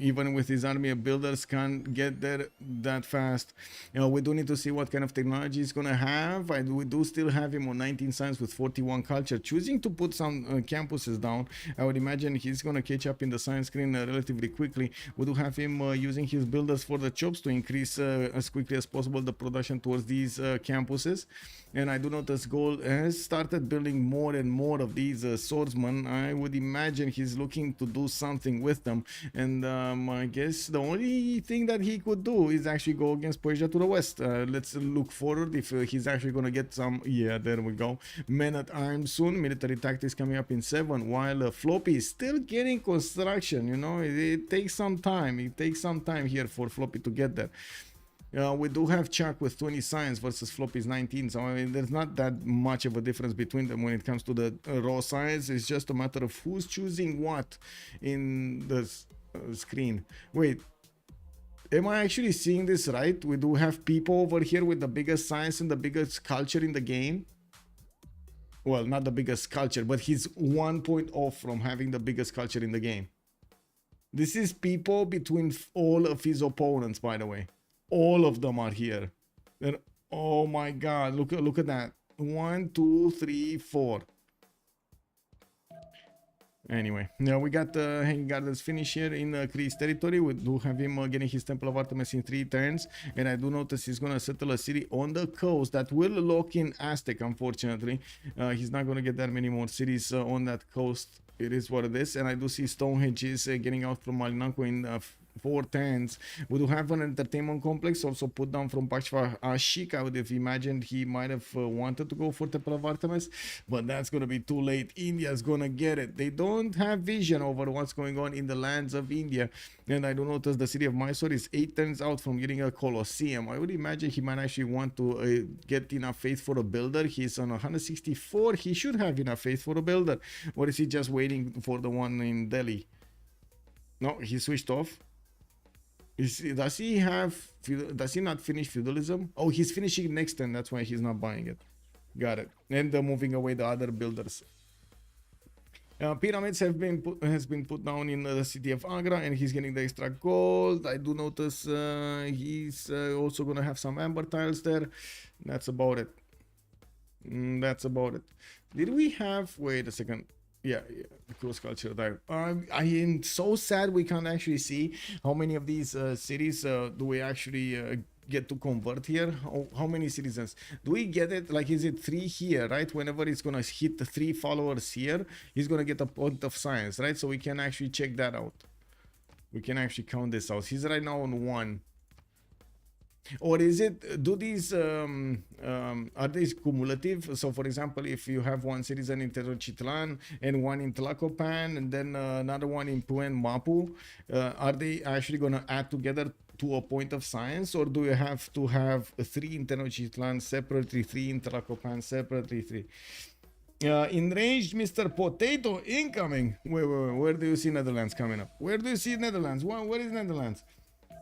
even with his army of builders can't get there that fast. We do need to see what kind of technology he's gonna have. We do still have him on 19 science with 41 culture, choosing to put some campuses down. I would imagine he's gonna catch up in the science screen relatively quickly. We do have him using his builders for the chops to increase as quickly as possible the production towards these campuses. And I do notice Gold has started building more and more of these swordsmen. I would imagine he's looking to do something with them, and I guess the only thing that he could do is actually go against Persia to the west. Let's look forward if he's actually gonna get some. Yeah, there we go. Men at arms soon. Military tactics coming up in 7, while Floppy is still getting construction. You know, it takes some time. It takes some time here for Floppy to get there. We do have Chuck with 20 science versus Floppy's 19, so I mean, there's not that much of a difference between them when it comes to the raw science. It's just a matter of who's choosing what in the screen. Wait, am I actually seeing this right? We do have people over here with the biggest science and the biggest culture in the game. Well, not the biggest culture, but he's 1 point off from having the biggest culture in the game. This is people between all of his opponents, by the way. All of them are here. And oh my god, look at that. 1, 2, 3, 4. Anyway, now we got the Hanging Gardens finish here in Kree's territory. We do have him getting his Temple of Artemis in 3 turns, and I do notice he's gonna settle a city on the coast that will lock in Aztec. Unfortunately, he's not gonna get that many more cities on that coast. It is what it is, and I do see Stonehenge is getting out from Malinanko in 4 turns. We do have an entertainment complex also put down from Pakshva Ashik. I would have imagined he might have wanted to go for Temple of Artemis, but that's going to be too late. India's going to get it. They don't have vision over what's going on in the lands of India. And I do notice the city of Mysore is 8 turns out from getting a Colosseum. I would imagine he might actually want to get enough faith for a builder. He's on 164. He should have enough faith for a builder. Or is he just waiting for the one in Delhi? No, he switched off. Does he not finish feudalism? Oh, he's finishing next turn. That's why he's not buying it. Got it. And moving away the other builders. Pyramids has been put down in the city of Agra, and he's getting the extra gold. I do notice he's also gonna have some amber tiles there. That's about it. That's about it. Did we have? Wait a second. Yeah, the cross culture there. I am so sad we can't actually see how many of these cities do we actually get to convert here. How many citizens do we get it? Like, is it 3 here, right? Whenever it's gonna hit the 3 followers here, he's gonna get a point of science, right? So we can actually check that out. We can actually count this out. He's right now on 1. Or is it, do these are these cumulative? So for example, if you have 1 citizen in Tenochtitlan and 1 in Tlacopan and then another one in Puen Mapu, are they actually going to add together to a point of science, or do you have to have 3 in Tenochtitlan separately, 3 in Tlacopan separately, 3? Enraged Mr. Potato incoming. Where do you see Netherlands coming up? Where do you see Netherlands? Where is Netherlands?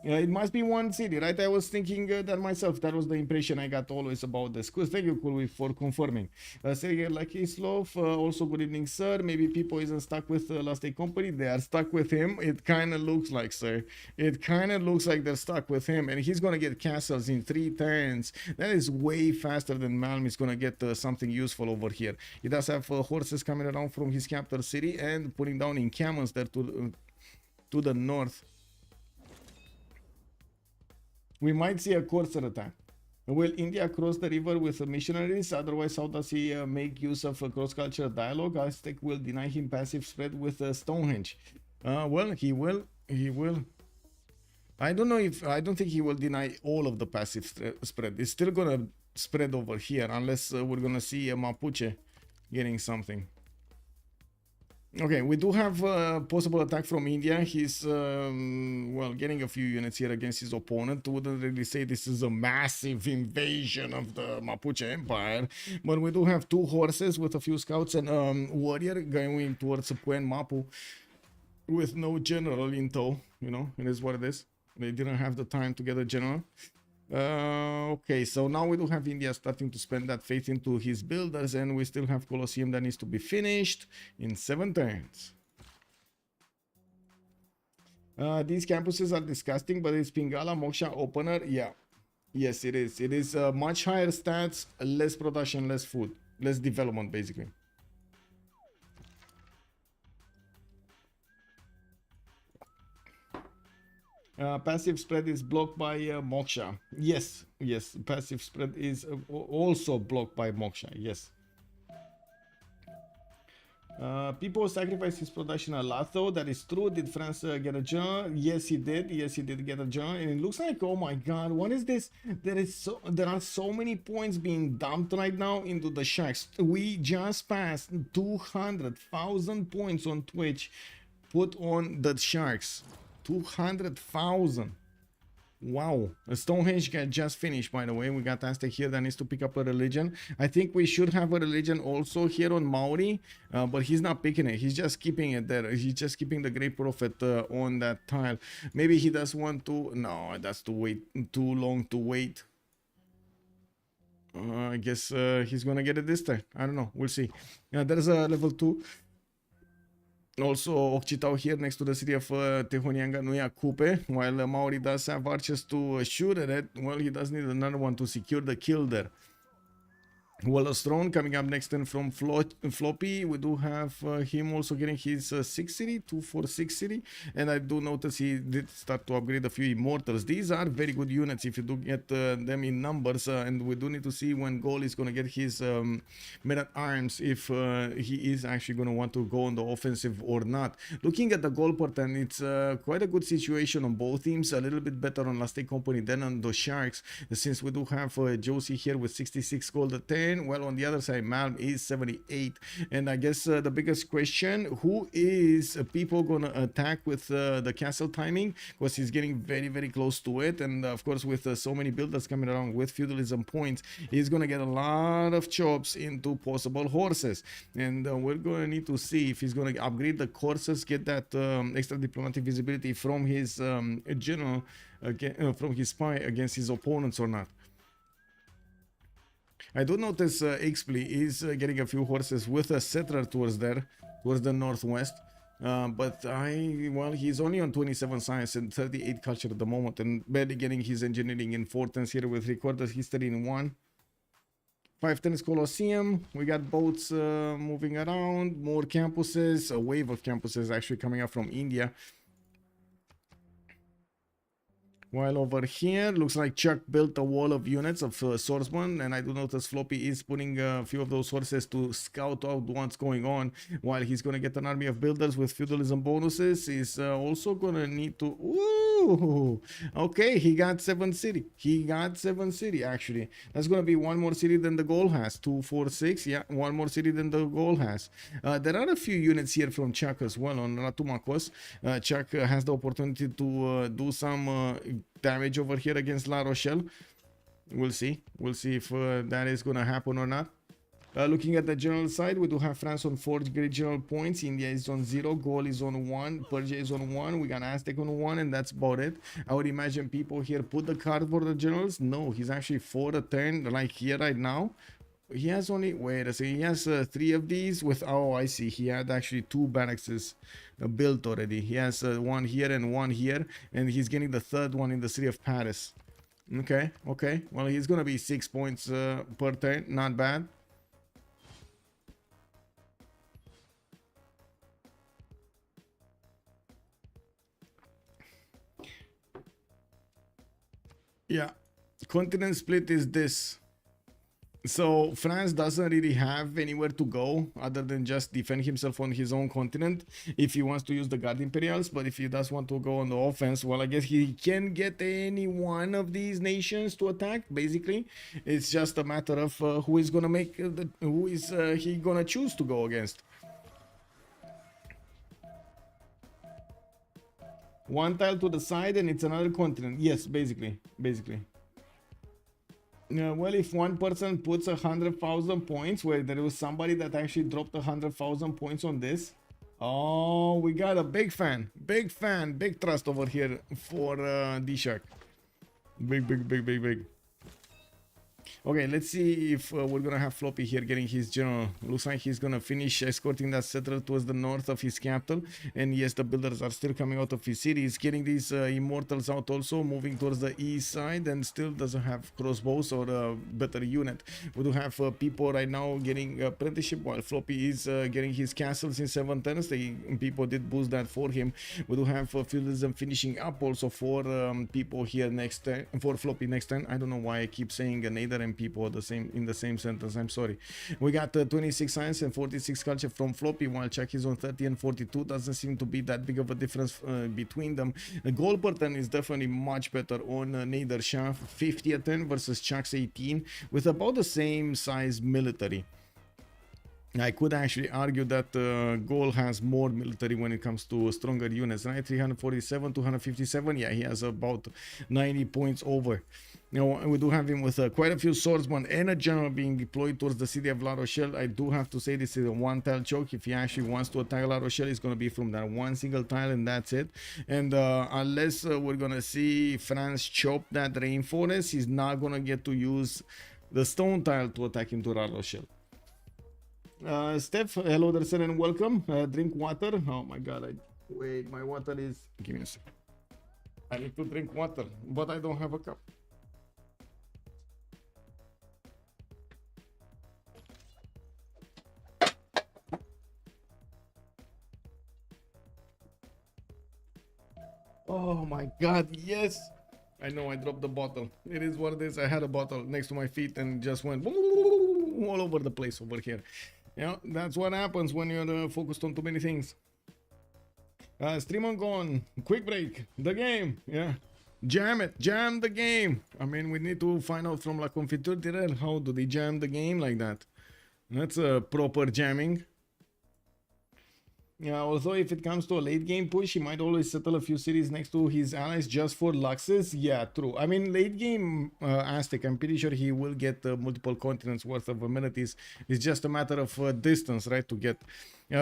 It must be 1 city, right? I was thinking that myself. That was the impression I got always about the schools. Thank you, Kulwi, for confirming. Sergei Lakislov, also good evening, sir. Maybe people isn't stuck with Last Day Company. They are stuck with him. It kind of looks like, sir. It kind of looks like they're stuck with him. And he's going to get castles in 3 turns. That is way faster than Malm is going to get something useful over here. He does have horses coming around from his capital city and putting down encampments there to the north. We might see a courser attack. Will India cross the river with the missionaries? Otherwise, how does he make use of a cross-cultural dialogue? Aztec will deny him passive spread with Stonehenge. Well, he will. He will. I don't know if... I don't think he will deny all of the passive spread. It's still going to spread over here unless we're going to see a Mapuche getting something. Okay, we do have a possible attack from India. He's, well, getting a few units here against his opponent. Wouldn't really say this is a massive invasion of the Mapuche Empire, but we do have 2 horses with a few scouts and warrior going towards Puen Mapu with no general in tow. You know, it is what it is. They didn't have the time to get a general. Okay, so now we do have India starting to spend that faith into his builders, and we still have Colosseum that needs to be finished in 7 turns. These campuses are disgusting, but it's Pingala Moksha opener. Yeah, yes, it is. It is much higher stats, less production, less food, less development, basically. Passive spread is blocked by Moksha. Yes, yes. Passive spread is also blocked by Moksha. Yes. People sacrifice his production a lot, though. That is true. Did France get a job? Yes, he did. Yes, he did get a job. And it looks like, oh my God, what is this? There are so many points being dumped right now into the Sharks. We just passed 200,000 points on Twitch put on the Sharks. 200,000. Wow. Stonehenge got just finished, by the way. We got Aztec here that needs to pick up a religion. I think we should have a religion also here on Maori, but he's not picking it. He's just keeping it there. He's just keeping the Great Prophet on that tile. Maybe he does want to... No, that's too long to wait. I guess he's gonna get it this time. I don't know. We'll see. There's a level 2. Also, Occhitau here next to the city of Tehonianga Nuia Kupe, while Maori does have archers to shoot at it. Well, he does need another one to secure the kill there. Wallace Throne coming up next then from Floppy. We do have him also getting his 6 city, 246 city, and I do notice he did start to upgrade a few immortals. These are very good units if you do get them in numbers, and we do need to see when Goal is going to get his men at arms, if he is actually going to want to go on the offensive or not. Looking at the goal pattern, it's quite a good situation on both teams, a little bit better on Last Day Company than on the Sharks, since we do have Josie here with 66 gold at 10. Well, on the other side, Malm is 78. And I guess the biggest question, who is people going to attack with the castle timing? Because he's getting very, very close to it. And of course, with so many builders coming around with feudalism points, he's going to get a lot of chops into possible horses. And we're going to need to see if he's going to upgrade the horses, get that extra diplomatic visibility from his general, from his spy against his opponents or not. I do notice Ixpli is getting a few horses with a settler towards there, towards the northwest. But well, he's only on 27 science and 38 culture at the moment, and barely getting his engineering in 4 turns here with recorded history in 1. 5 tennis Colosseum. We got boats moving around, more campuses, a wave of campuses actually coming up from India. While over here, looks like Chuck built a wall of units of swordsmen, and I do notice Floppy is putting a few of those horses to scout out what's going on. While he's going to get an army of builders with feudalism bonuses, he's also going to need to... Ooh! Okay, he got 7 city. He got 7 city, actually. That's going to be 1 more city than the goal has. 2, 4, 6. Yeah, 1 more city than the goal has. There are a few units here from Chuck as well on Ratumakos. Chuck has the opportunity to do some... damage over here against La Rochelle. We'll see if that is gonna happen or not. Looking at the general side, we do have France on 4 regional points, India is on 0, Gaul is on 1, Persia is on 1, we got Aztec on 1, and that's about it. I would imagine people here put the card for the generals. No, he's actually for a turn, like here right now. He has only, wait a second, he has 3 of these with, oh, I see, he had actually 2 barracks built already. He has 1 here and 1 here, and he's getting the 3rd one in the city of Paris. Okay, okay, well, he's gonna be 6 points per turn, not bad. Yeah, continent split is this. So France doesn't really have anywhere to go other than just defend himself on his own continent if he wants to use the Guard Imperials. But if he does want to go on the offense, well, I guess he can get any one of these nations to attack. Basically, it's just a matter of who is gonna make who is he gonna choose to go against. One tile to the side and it's another continent. Yes, basically. Well, if one person puts 100,000 points, where there was somebody that actually dropped 100,000 points on this. Oh, we got a big fan, big trust over here for DShark. Big. Okay, let's see if we're gonna have Floppy here getting his general. Looks like he's gonna finish escorting that settler towards the north of his capital. And yes, the builders are still coming out of his city. He's getting these immortals out also, moving towards the east side, and still doesn't have crossbows or a better unit. We do have people right now getting apprenticeship, while Floppy is getting his castles in 7 turns. People did boost that for him. We do have feudalism finishing up also for people here next turn, for Floppy next turn. I don't know why I keep saying neither and people in the same sentence. I'm sorry. We got 26 science and 46 culture from Floppy, while Chuck is on 30 and 42. Doesn't seem to be that big of a difference between them. The goal per turn is definitely much better on Nader Shah, 50 a turn versus Chuck's 18, with about the same size military. I could actually argue that Gaul has more military when it comes to stronger units, right? 347, 257. Yeah, he has about 90 points over. Now, we do have him with quite a few swordsmen and a general being deployed towards the city of La Rochelle. I do have to say this is a one-tile choke. If he actually wants to attack La Rochelle, it's going to be from that one single tile, and that's it. And unless we're going to see France chop that rainforest, he's not going to get to use the stone tile to attack into La Rochelle. Steph, hello there, sir, and welcome. Drink water. Oh my god, wait, my water is... Give me a sec. I need to drink water, but I don't have a cup. Oh my god, yes! I know I dropped the bottle. It is what it is. I had a bottle next to my feet and just went all over the place over here. Yeah, that's what happens when you're focused on too many things. Stream on gone. Quick break. The game. Yeah. Jam it. Jam the game. I mean, we need to find out from La Confiture Tirel, how do they jam the game like that? That's a proper jamming. Yeah, although if it comes to a late game push, he might always settle a few cities next to his allies just for luxes. Yeah, true. I mean, late game Aztec, I'm pretty sure he will get multiple continents worth of amenities. It's just a matter of distance, right, to get.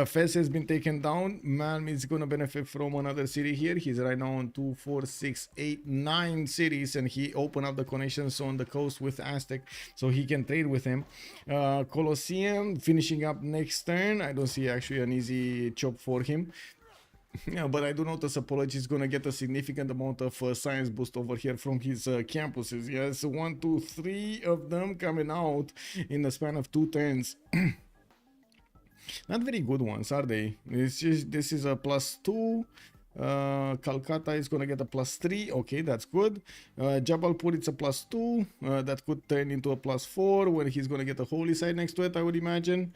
Fez has been taken down. Malm is going to benefit from another city here. He's right now on 2, 4, 6, 8, 9 cities, and he opened up the connections on the coast with Aztec, so he can trade with him. Colosseum finishing up next turn. I don't see actually an easy chop for him. Yeah, but I do notice Apology is gonna get a significant amount of science boost over here from his campuses. Yes, 1, 2, 3 of them coming out in the span of 2 turns. Not very good ones, are they? It's just, this is a +2. Calcutta is gonna get a +3. Okay, that's good. Jabalpur, it's a +2. That could turn into a +4 when he's gonna get a holy side next to it, I would imagine.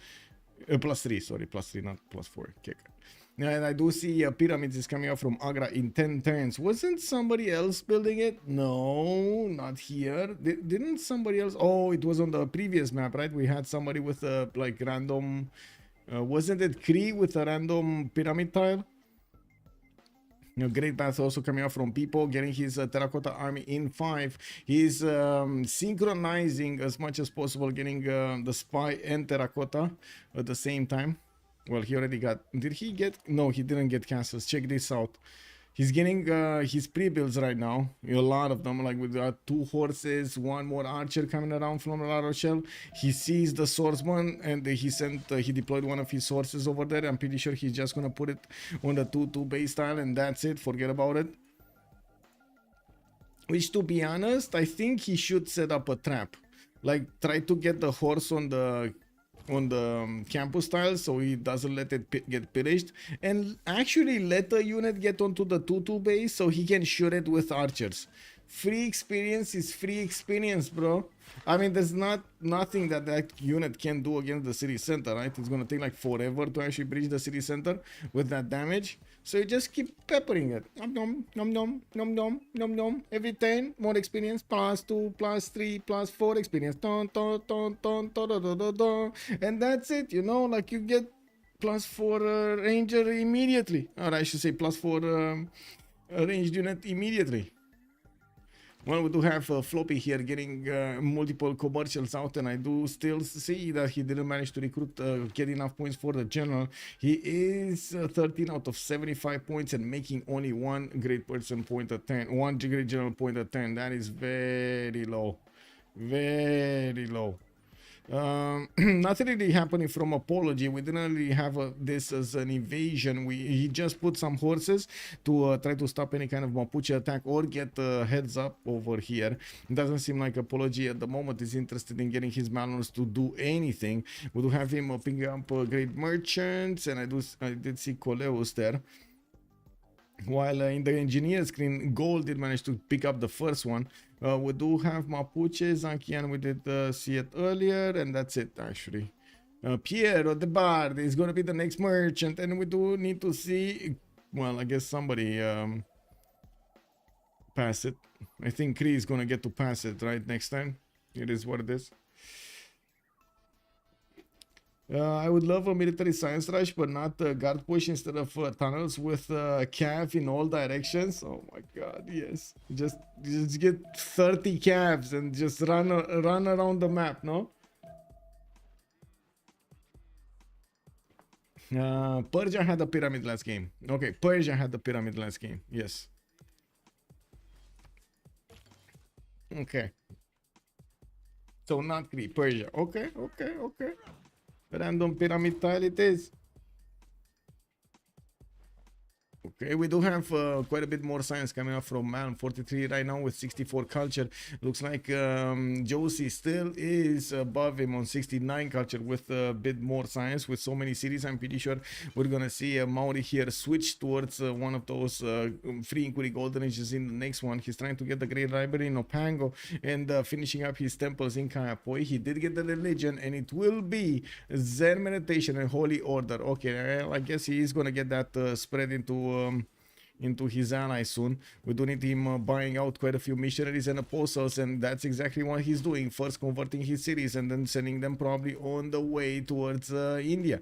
+3, sorry, +3, not +4. Okay. And I do see pyramids is coming out from Agra in 10 turns. Wasn't somebody else building it? No, not here. Didn't somebody else? Oh, it was on the previous map, right? We had somebody with a like random. Wasn't it Kree with a random pyramid tile? Great Bath also coming out from People, getting his terracotta army in 5. He's synchronizing as much as possible, getting the spy and terracotta at the same time. Well, he already got... Did he get... No, he didn't get castles. Check this out. He's getting his pre-builds right now. A lot of them, like with 2 horses, 1 more archer coming around from La Rochelle. He sees the swordsman and he deployed one of his horses over there. I'm pretty sure he's just gonna put it on the 2-2 base tile and that's it. Forget about it. Which, to be honest, I think he should set up a trap. Like, try to get the horse on the campus tile so he doesn't let it get pillaged, and actually let the unit get onto the 2-2 base so he can shoot it with archers. Free experience is free experience, bro. I mean, there's nothing that unit can do against the city center, right? It's gonna take like forever to actually breach the city center with that damage. So you just keep peppering it. Nom nom nom nom nom nom nom nom. Every 10 more experience, +2, +3, +4 experience. Don, don, don, don, don, don, don, don, don. And that's it, you know, like you get +4 ranger immediately. Or I should say +4 ranged unit immediately. Well, we do have Floppy here getting multiple commercials out, and I do still see that he didn't manage to recruit, get enough points for the general. He is 13 out of 75 points and making only 1 great person point at 10, 1 great general point at 10. That is very low, very low. Nothing really happening from Apology. We didn't really have this as an invasion. He just put some horses to try to stop any kind of Mapuche attack or get heads up over here. It doesn't seem like Apology at the moment is interested in getting his Malons to do anything. We do have him picking up great merchants, and I did see Coleus there. While in the engineer screen, Gold did manage to pick up the first one. We do have Mapuche, Zankian, we did see it earlier, and that's it actually. Piero the Bard is going to be the next merchant, and we do need to see, well, I guess somebody pass it. I think Kree is going to get to pass it right next time. It is what it is. I would love a military science rush, but not guard push instead of tunnels with cav in all directions. Oh my god, yes. Just get 30 cavs and just run around the map, no? Persia had the pyramid last game. Okay, Persia had the pyramid last game. Yes. Okay. So not Kree, Persia. Okay. Random pyramid tile it is. Okay, we do have quite a bit more science coming up from Man 43 right now with 64 culture. Looks like Josie still is above him on 69 culture with a bit more science. With so many cities, I'm pretty sure we're gonna see Maori here switch towards one of those free inquiry golden ages in the next one. He's trying to get the great library in Opango and finishing up his temples in Kayapoi. He did get the religion, and it will be Zen meditation and holy order. Okay, I guess he is gonna get that spread into his allies soon. We do need him buying out quite a few missionaries and apostles, and that's exactly what he's doing. First converting his cities and then sending them probably on the way towards India.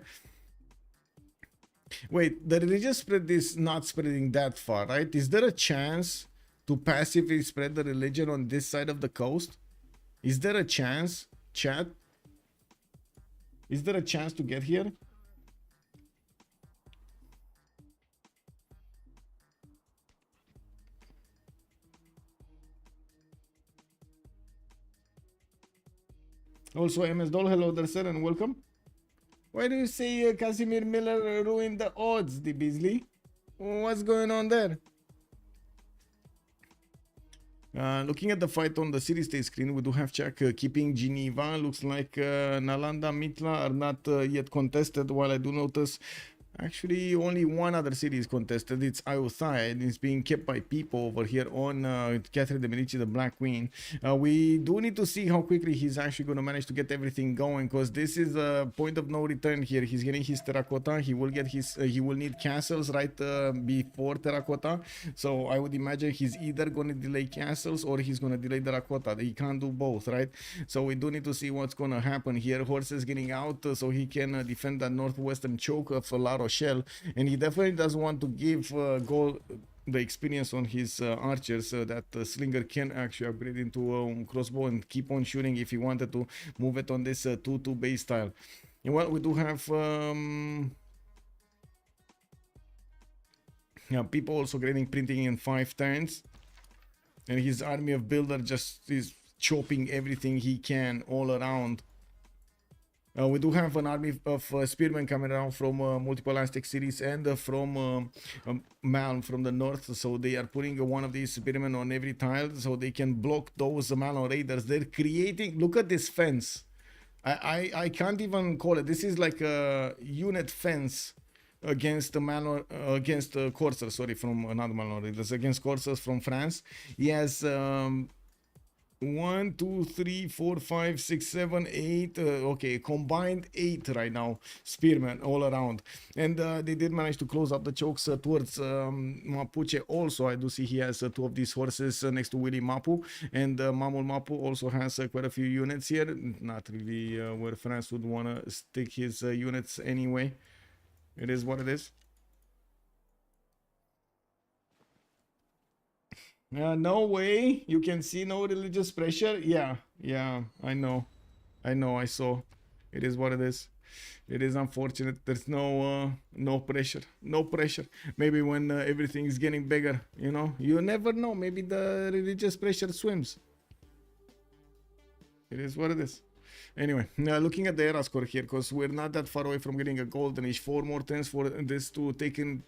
Wait, the religious spread is not spreading that far, right? Is there a chance to passively spread the religion on this side of the coast? Is there a chance, chat? Is there a chance to get here? Also, MS Doll, hello there, sir, and welcome. Why do you say Casimir Miller ruined the odds, the Beasley? What's going on there? Looking at the fight on the city state screen, we do have Czech keeping Geneva. Looks like Nalanda, Mitla are not yet contested, while I do notice actually only one other city is contested. It's Ayutthaya, and it's being kept by people over here on Catherine de Medici, the Black Queen. We do need to see how quickly he's actually going to manage to get everything going, because this is a point of no return here. He's getting his terracotta. He will get his he will need castles right before terracotta. So I would imagine he's either going to delay castles or he's going to delay terracotta. He can't do both, right? So we do need to see what's going to happen here. Horses getting out so he can defend that northwestern choke of La Rochelle, and he definitely doesn't want to give the experience on his archers that Slinger can actually upgrade into a crossbow and keep on shooting if he wanted to move it on this 2-2 base style. And well, we do have people also getting printing in 5 turns, and his army of builder just is chopping everything he can all around. We do have an army of spearmen coming around from multiple Aztec cities and from Malm from the north, so they are putting one of these spearmen on every tile so they can block those Malon raiders. They're creating, look at this fence. I can't even call it, this is like a unit fence against the Malon, against Corsairs, sorry, from another Malon raiders, against Corsairs from France. He has 1, 2, 3, 4, 5, 6, 7, 8. Okay, combined 8 right now. Spearmen all around, and they did manage to close up the chokes towards Mapuche. Also, I do see he has 2 of these horses next to Willy Mapu, and Mamul Mapu also has quite a few units here. Not really where France would want to stick his units anyway. It is what it is. No way. You can see no religious pressure. Yeah, I know, I saw. It is what it is. It is unfortunate. There's no pressure. Maybe when everything is getting bigger, you know, you never know. Maybe the religious pressure swims. It is what it is. Anyway, looking at the era score here, because we're not that far away from getting a golden age. 4 more turns for this to take in,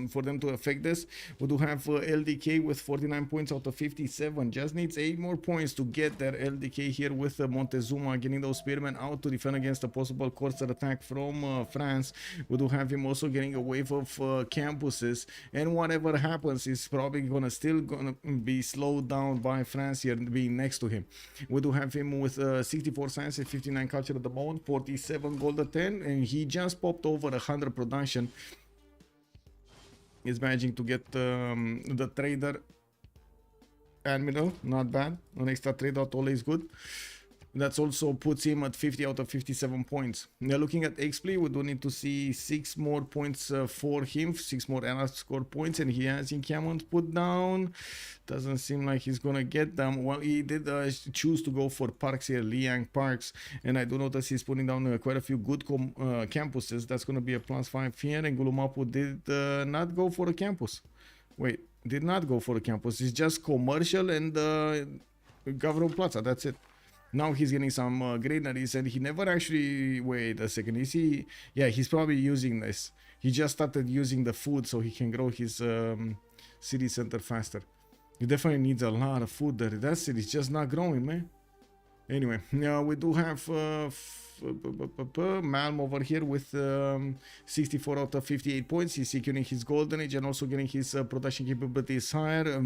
for them to affect this. We do have LDK with 49 points out of 57. Just needs 8 more points to get their LDK here with Montezuma getting those spearmen out to defend against a possible Corsair attack from France. We do have him also getting a wave of campuses, and whatever happens is probably still gonna be slowed down by France here being next to him. We do have him with 64 science, 59 culture at the moment, 47 gold at 10, and he just popped over 100 production. He's managing to get the trader admiral, not bad. An extra trade out always good. That also puts him at 50 out of 57 points. Now looking at XP, we do need to see 6 more points for him, 6 more era score points, and he has encampment put down. Doesn't seem like he's gonna get them. Well, he did choose to go for parks here, Liang Parks, and I do notice he's putting down quite a few good campuses. That's gonna be a +5 here, and Gulumapu did not go for a campus. Wait, did not go for a campus. It's just commercial and Gavro Plaza, that's it. Now he's getting some granaries, and he never actually, wait a second, is he? Yeah, he's probably using this. He just started using the food so he can grow his city center faster. He definitely needs a lot of food there. That city's just not growing, man. Anyway, we do have Malm over here with 64 out of 58 points. He's securing his golden age and also getting his production capabilities higher.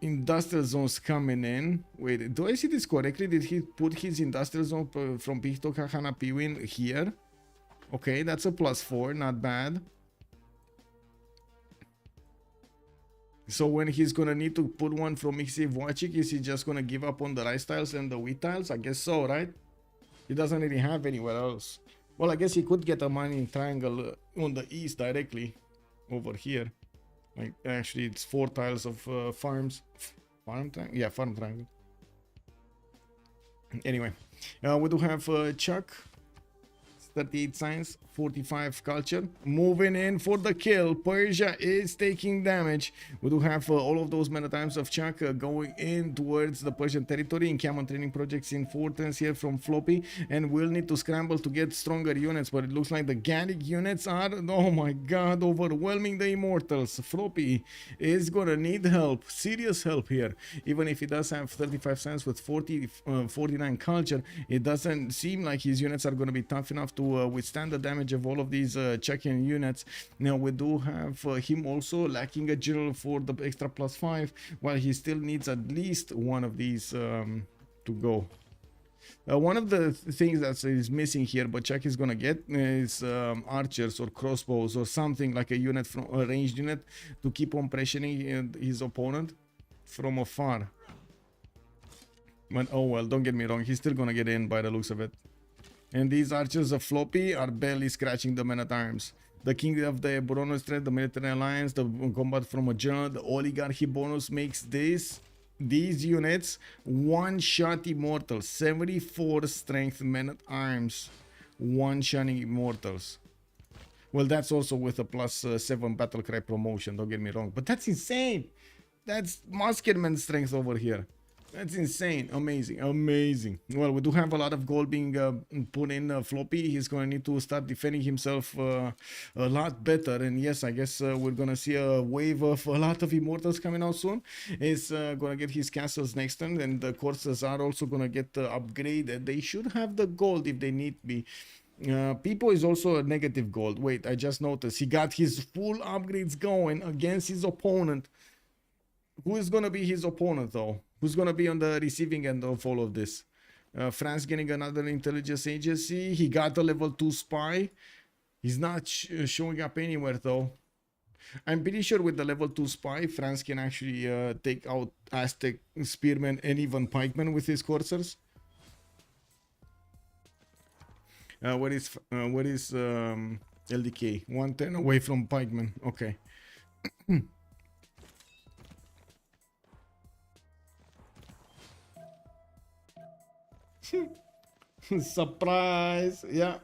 Industrial zones coming in. Wait, do I see this correctly? Did he put his industrial zone from Pihto Kahana Piwin here? Okay, that's a +4, not bad. So when he's gonna need to put one from Ixi Wachik, is he just gonna give up on the rice tiles and the wheat tiles? I guess so, right? He doesn't really have anywhere else. Well, I guess he could get a mining triangle on the east directly over here. Like, actually, it's 4 tiles of farms. Farm triangle? Yeah, farm triangle. Anyway, we do have Chuck 38 science, 45 culture. Moving in for the kill. Persia is taking damage. We do have all of those many times of Chuck going in towards the Persian territory. Encampment training projects in Fortress here from Floppy, and we'll need to scramble to get stronger units, but it looks like the Gallic units are, oh my god, overwhelming the Immortals. Floppy is gonna need help, serious help here. Even if he does have 35 cents with 49 culture, it doesn't seem like his units are going to be tough enough to withstand the damage of all of these Czechian units. Now we do have him also lacking a general for the extra +5, while he still needs at least one of these to go. One of the things that is missing here, but Czech is gonna get, is archers or crossbows or something like a unit from a ranged unit to keep on pressuring his opponent from afar. But oh well, don't get me wrong, he's still gonna get in by the looks of it. And these archers of Floppy are barely scratching the men-at-arms. The King of the bonus threat, the military alliance, the combat from a general, the oligarchy bonus makes these units one-shot immortals. 74 strength men-at-arms, one-shotting immortals. Well, that's also with a +7 battlecry promotion, don't get me wrong, but that's insane. That's musketman strength over here. That's insane. Amazing. Amazing. Well, we do have a lot of gold being put in Floppy. He's going to need to start defending himself a lot better. And yes, I guess we're going to see a wave of a lot of Immortals coming out soon. He's going to get his castles next turn. And the courses are also going to get upgraded. They should have the gold if they need be. People is also a negative gold. Wait, I just noticed. He got his full upgrades going against his opponent. Who is going to be his opponent though? Who's going to be on the receiving end of all of this? France getting another intelligence agency. He got a level 2 spy. He's not showing up anywhere though. I'm pretty sure with the level 2 spy, France can actually take out Aztec, Spearmen, and even Pikemen with his coursers. What is LDK? 110 away from Pikemen. Okay. Surprise. Yeah.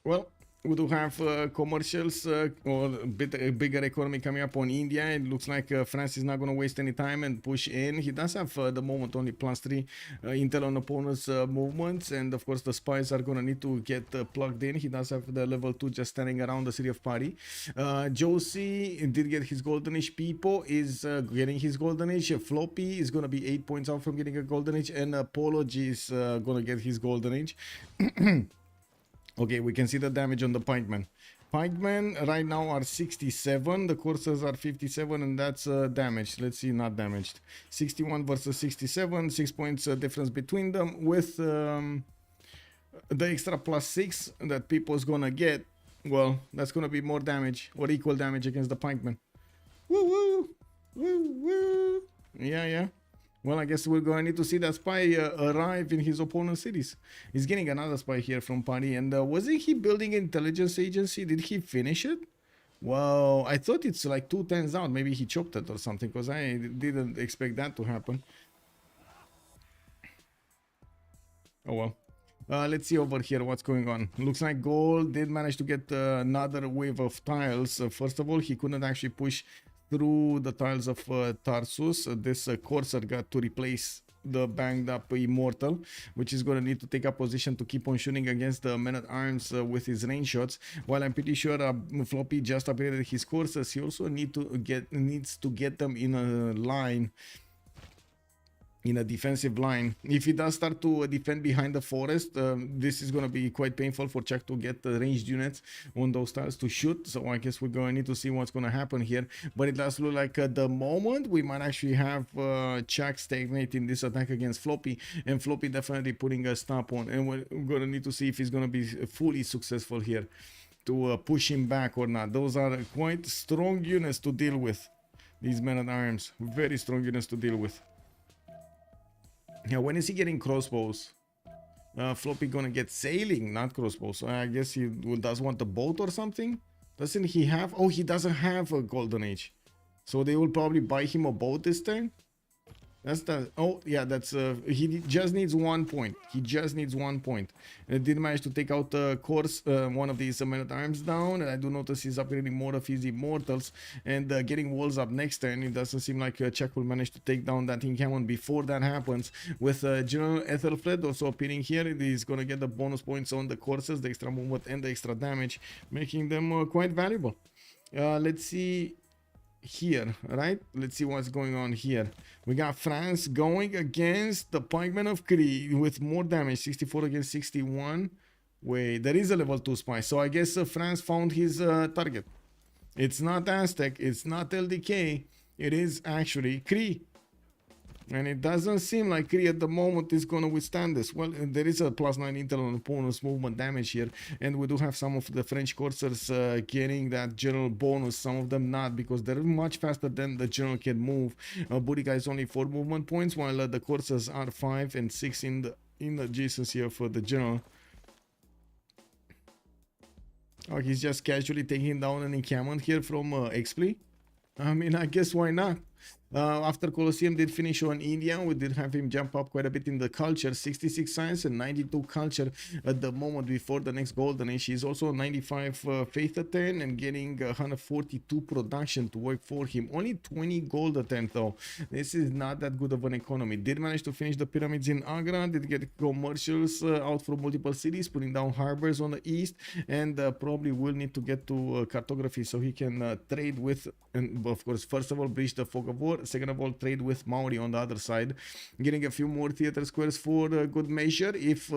Well, we do have commercials or a bigger economy coming up on India. It looks like France is not going to waste any time and push in. He does have the moment only +3 intel on opponents' movements, and of course the spies are going to need to get plugged in. He does have the level 2 just standing around the city of Paris. Josie did get his golden age. Pipo is getting his golden age. Floppy is going to be 8 points out from getting a golden age, and Apology is going to get his golden age. Okay, we can see the damage on the Pikemen. Pikemen right now are 67, the coursers are 57, and that's damaged. Let's see, not damaged. 61 versus 67, 6 points difference between them, with the extra +6 that people's gonna get. Well, that's gonna be more damage, or equal damage against the Pikemen. Woo woo! Woo woo! Yeah, yeah. Well, I guess we're going to need to see that spy arrive in his opponent's cities. He's getting another spy here from Paris. And wasn't he building an intelligence agency? Did he finish it? Well, I thought it's like 2 turns out. Maybe he chopped it or something, because I didn't expect that to happen. Oh well. Let's see over here what's going on. Looks like Gold did manage to get another wave of tiles. First of all, he couldn't actually push through the tiles of Tarsus. This Corsair got to replace the banged up Immortal, which is going to need to take a position to keep on shooting against the men-at-arms with his range shots. While I'm pretty sure Floppy just upgraded his Corsairs, he also needs to get them in a line, in a defensive line. If he does start to defend behind the forest, this is going to be quite painful for Chuck to get the ranged units on those tiles to shoot. So I guess we're going to need to see what's going to happen here. But it does look like at the moment we might actually have Chuck stagnating this attack against Floppy, and Floppy definitely putting a stop on. And we're going to need to see if he's going to be fully successful here to push him back or not. Those are quite strong units to deal with. These men-at-arms, very strong units to deal with. Yeah, when is he getting crossbows? Floppy gonna get sailing, not crossbows. So I guess he does want a boat or something. Doesn't he have? Oh, he doesn't have a golden age. So they will probably buy him a boat this time. That's the, oh yeah, that's he just needs 1 point. He just needs 1 point. And did manage to take out course one of these men at arms down, and I do notice he's upgrading more of his immortals and getting walls up next turn. It doesn't seem like Czech will manage to take down that Incanon before that happens. With General Ethelfred also appearing here, he's gonna get the bonus points on the courses, the extra movement and the extra damage, making them quite valuable. Let's see here, right? Let's see what's going on here. We got France going against the Pikemen of Cree with more damage, 64 against 61. Wait, there is a level 2 spy, so I guess France found his target. It's not Aztec, it's not LDK, it is actually Cree. And it doesn't seem like Cree at the moment is going to withstand this. Well, there is a +9 intel on bonus movement damage here. And we do have some of the French coursers getting that general bonus. Some of them not, because they're much faster than the general can move. Boudica is only 4 movement points, while the coursers are 5 and 6 in the adjacency of the general. Oh, he's just casually taking down an encampment here from Expley. I mean, I guess why not? After Colosseum did finish on India, we did have him jump up quite a bit in the culture, 66 science and 92 culture at the moment before the next golden age. He's also 95 faith at 10 and getting 142 production to work for him. Only 20 gold at 10 though. This is not that good of an economy. Did manage to finish the pyramids in Agra, did get commercials out from multiple cities, putting down harbors on the east, and probably will need to get to cartography so he can trade with, and of course, first of all, breach the fog of war. Second of all, trade with Maori on the other side, getting a few more theater squares for good measure. If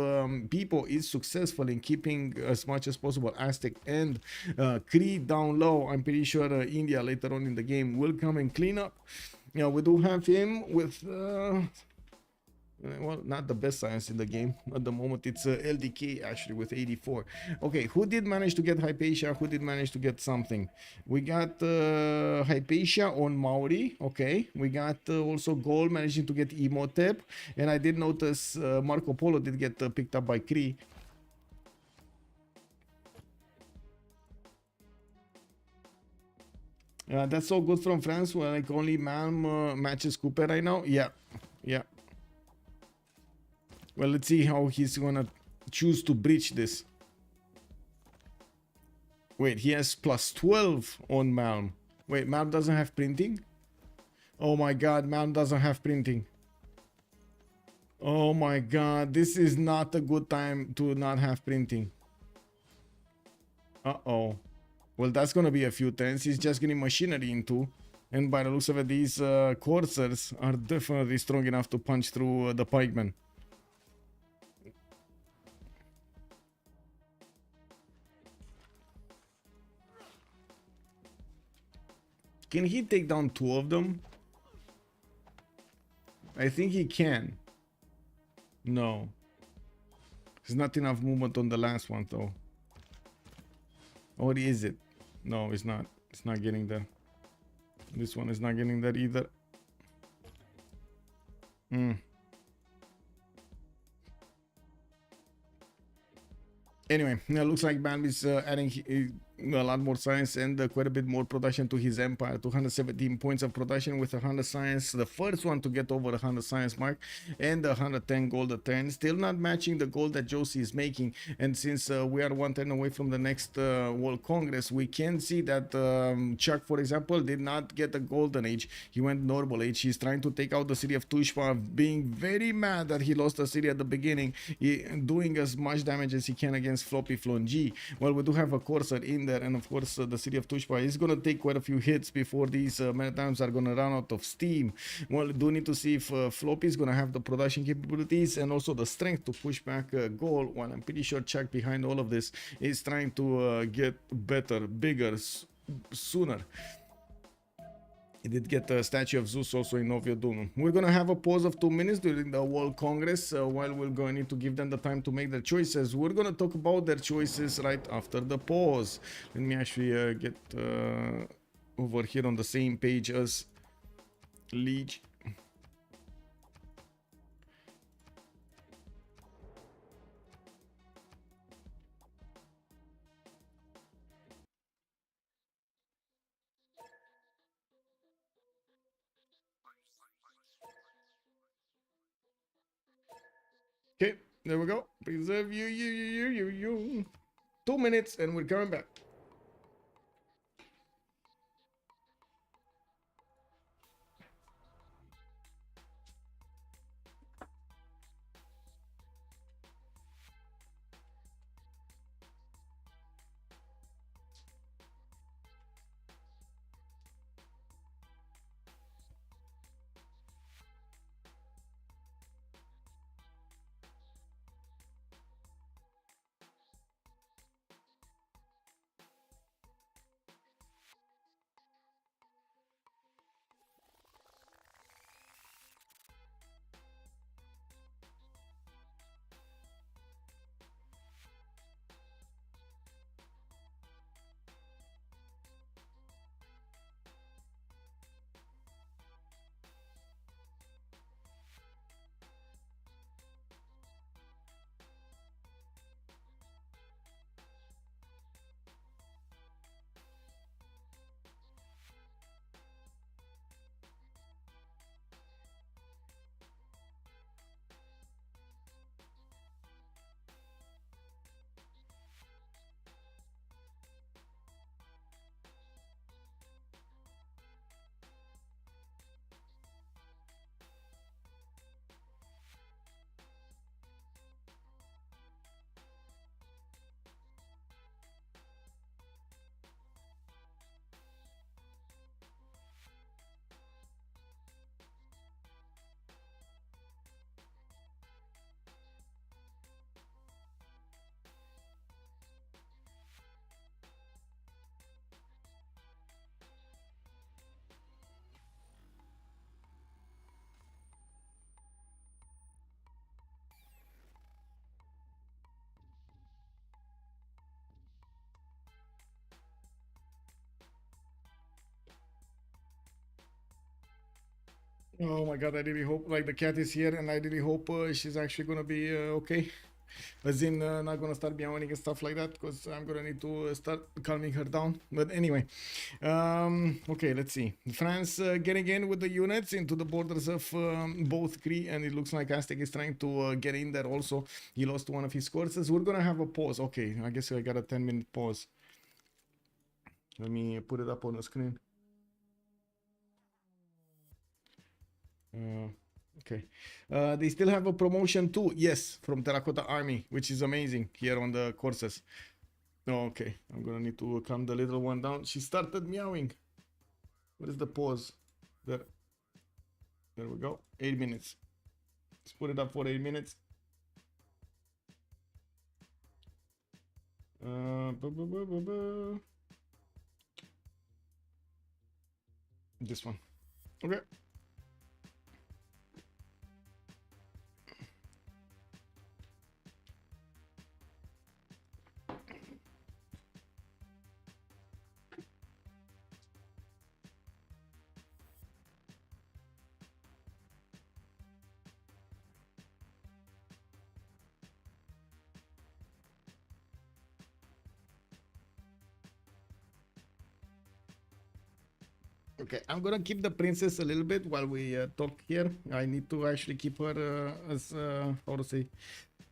People is successful in keeping as much as possible Aztec and Cree down low, I'm pretty sure India later on in the game will come and clean up. Yeah, we do have him with well, not the best science in the game at the moment. It's LDK actually with 84. Okay, who did manage to get Hypatia? Who did manage to get something? We got Hypatia on Maori. Okay, we got also Gold managing to get Imhotep, and I did notice Marco Polo did get picked up by Cree. That's all good from France. Well, like only Malm matches Cooper right now. Yeah, yeah. Well, let's see how he's gonna choose to breach this. Wait, he has +12 on Malm. Wait, Malm doesn't have printing? Oh my god, Malm doesn't have printing. Oh my god, this is not a good time to not have printing. Uh-oh. Well, that's gonna be a few turns. He's just getting machinery into. And by the looks of it, these coursers are definitely strong enough to punch through the pikemen. Can he take down 2 of them? I think he can. No. There's not enough movement on the last one though. Or is it? No, it's not. It's not getting there. This one is not getting there either. Anyway, it looks like Bambi is adding a lot more science and quite a bit more production to his empire. 217 points of production with 100 science, the first one to get over 100 science mark, and 110 gold at 10. Still not matching the gold that Josie is making. And since we are 1 turn away from the next World Congress, we can see that Chuck, for example, did not get the golden age. He went normal age. He's trying to take out the city of Tushpa, being very mad that he lost the city at the beginning, doing as much damage as he can against Floppy Flonji. Well, we do have a courser in there, and of course the city of Tushpa is going to take quite a few hits before these men-at-arms are going to run out of steam. Well, do need to see if Floppy is going to have the production capabilities and also the strength to push back goal, while I'm pretty sure Chuck behind all of this is trying to get better, bigger, sooner. He did get a statue of Zeus also in Novio Dunum. We're going to have a pause of 2 minutes during the World Congress while we're going to need to give them the time to make their choices. We're going to talk about their choices right after the pause. Let me actually get over here on the same page as Liege. There we go. Preserve you. 2 minutes and we're coming back. Oh my god, I really hope, like, the cat is here and I really hope she's actually gonna be okay. As in, not gonna start meowing and stuff like that, because I'm gonna need to start calming her down. But anyway, okay, let's see. France getting in with the units into the borders of both Cree, and it looks like Aztec is trying to get in there also. He lost one of his courses. We're gonna have a pause. Okay, I guess I got a 10-minute pause. Let me put it up on the screen. Okay. They still have a promotion too. Yes, from Terracotta Army, which is amazing here on the courses. Oh, okay, I'm gonna need to calm the little one down. She started meowing. What is the pause? There. There we go. 8 minutes. Let's put it up for 8 minutes. This one. Okay. Okay, I'm gonna keep the princess a little bit while we talk here. I need to actually keep her as how to say,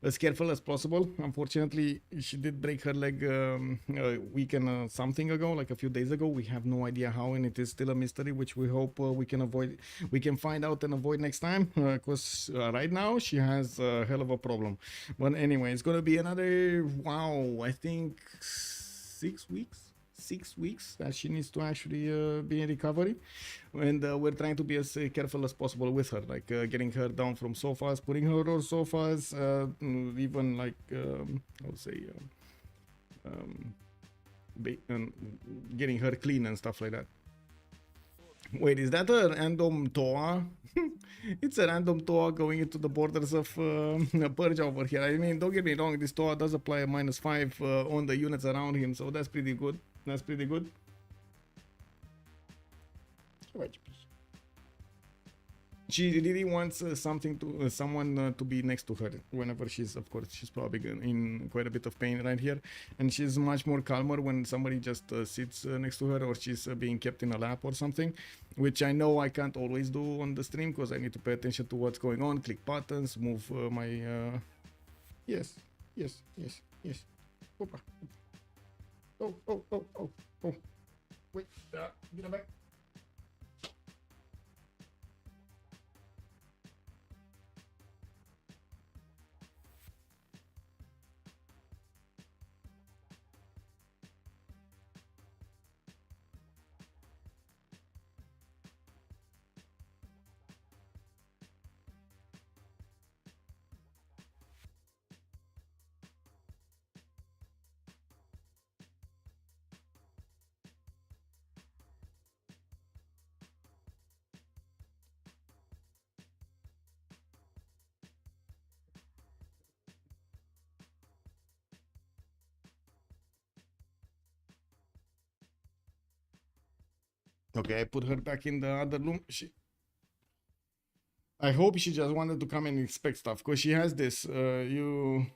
as careful as possible. Unfortunately, she did break her leg a week and something ago, like a few days ago. We have no idea how, and it is still a mystery, which we hope we can avoid. We can find out and avoid next time, because right now she has a hell of a problem. But anyway, it's gonna be another, wow, I think 6 weeks. 6 weeks that she needs to actually be in recovery, and we're trying to be as careful as possible with her, like getting her down from sofas, putting her on sofas, even like I would say getting her clean and stuff like that. Wait, is that a random Toa? It's a random Toa going into the borders of Purge over here. I mean, don't get me wrong, this Toa does apply a -5 on the units around him, so that's pretty good. That's pretty good. She really wants something to someone to be next to her whenever she's, of course, she's probably in quite a bit of pain right here, and she's much more calmer when somebody just sits next to her, or she's being kept in a lap or something, which I know I can't always do on the stream because I need to pay attention to what's going on, click buttons, move my Yes. Yes. Yes. Yes. Opa. Oh. Oh. Oh. Oh. Oh. Wait. Get it back. Okay, I put her back in the other room. I hope she just wanted to come and inspect stuff because she has this.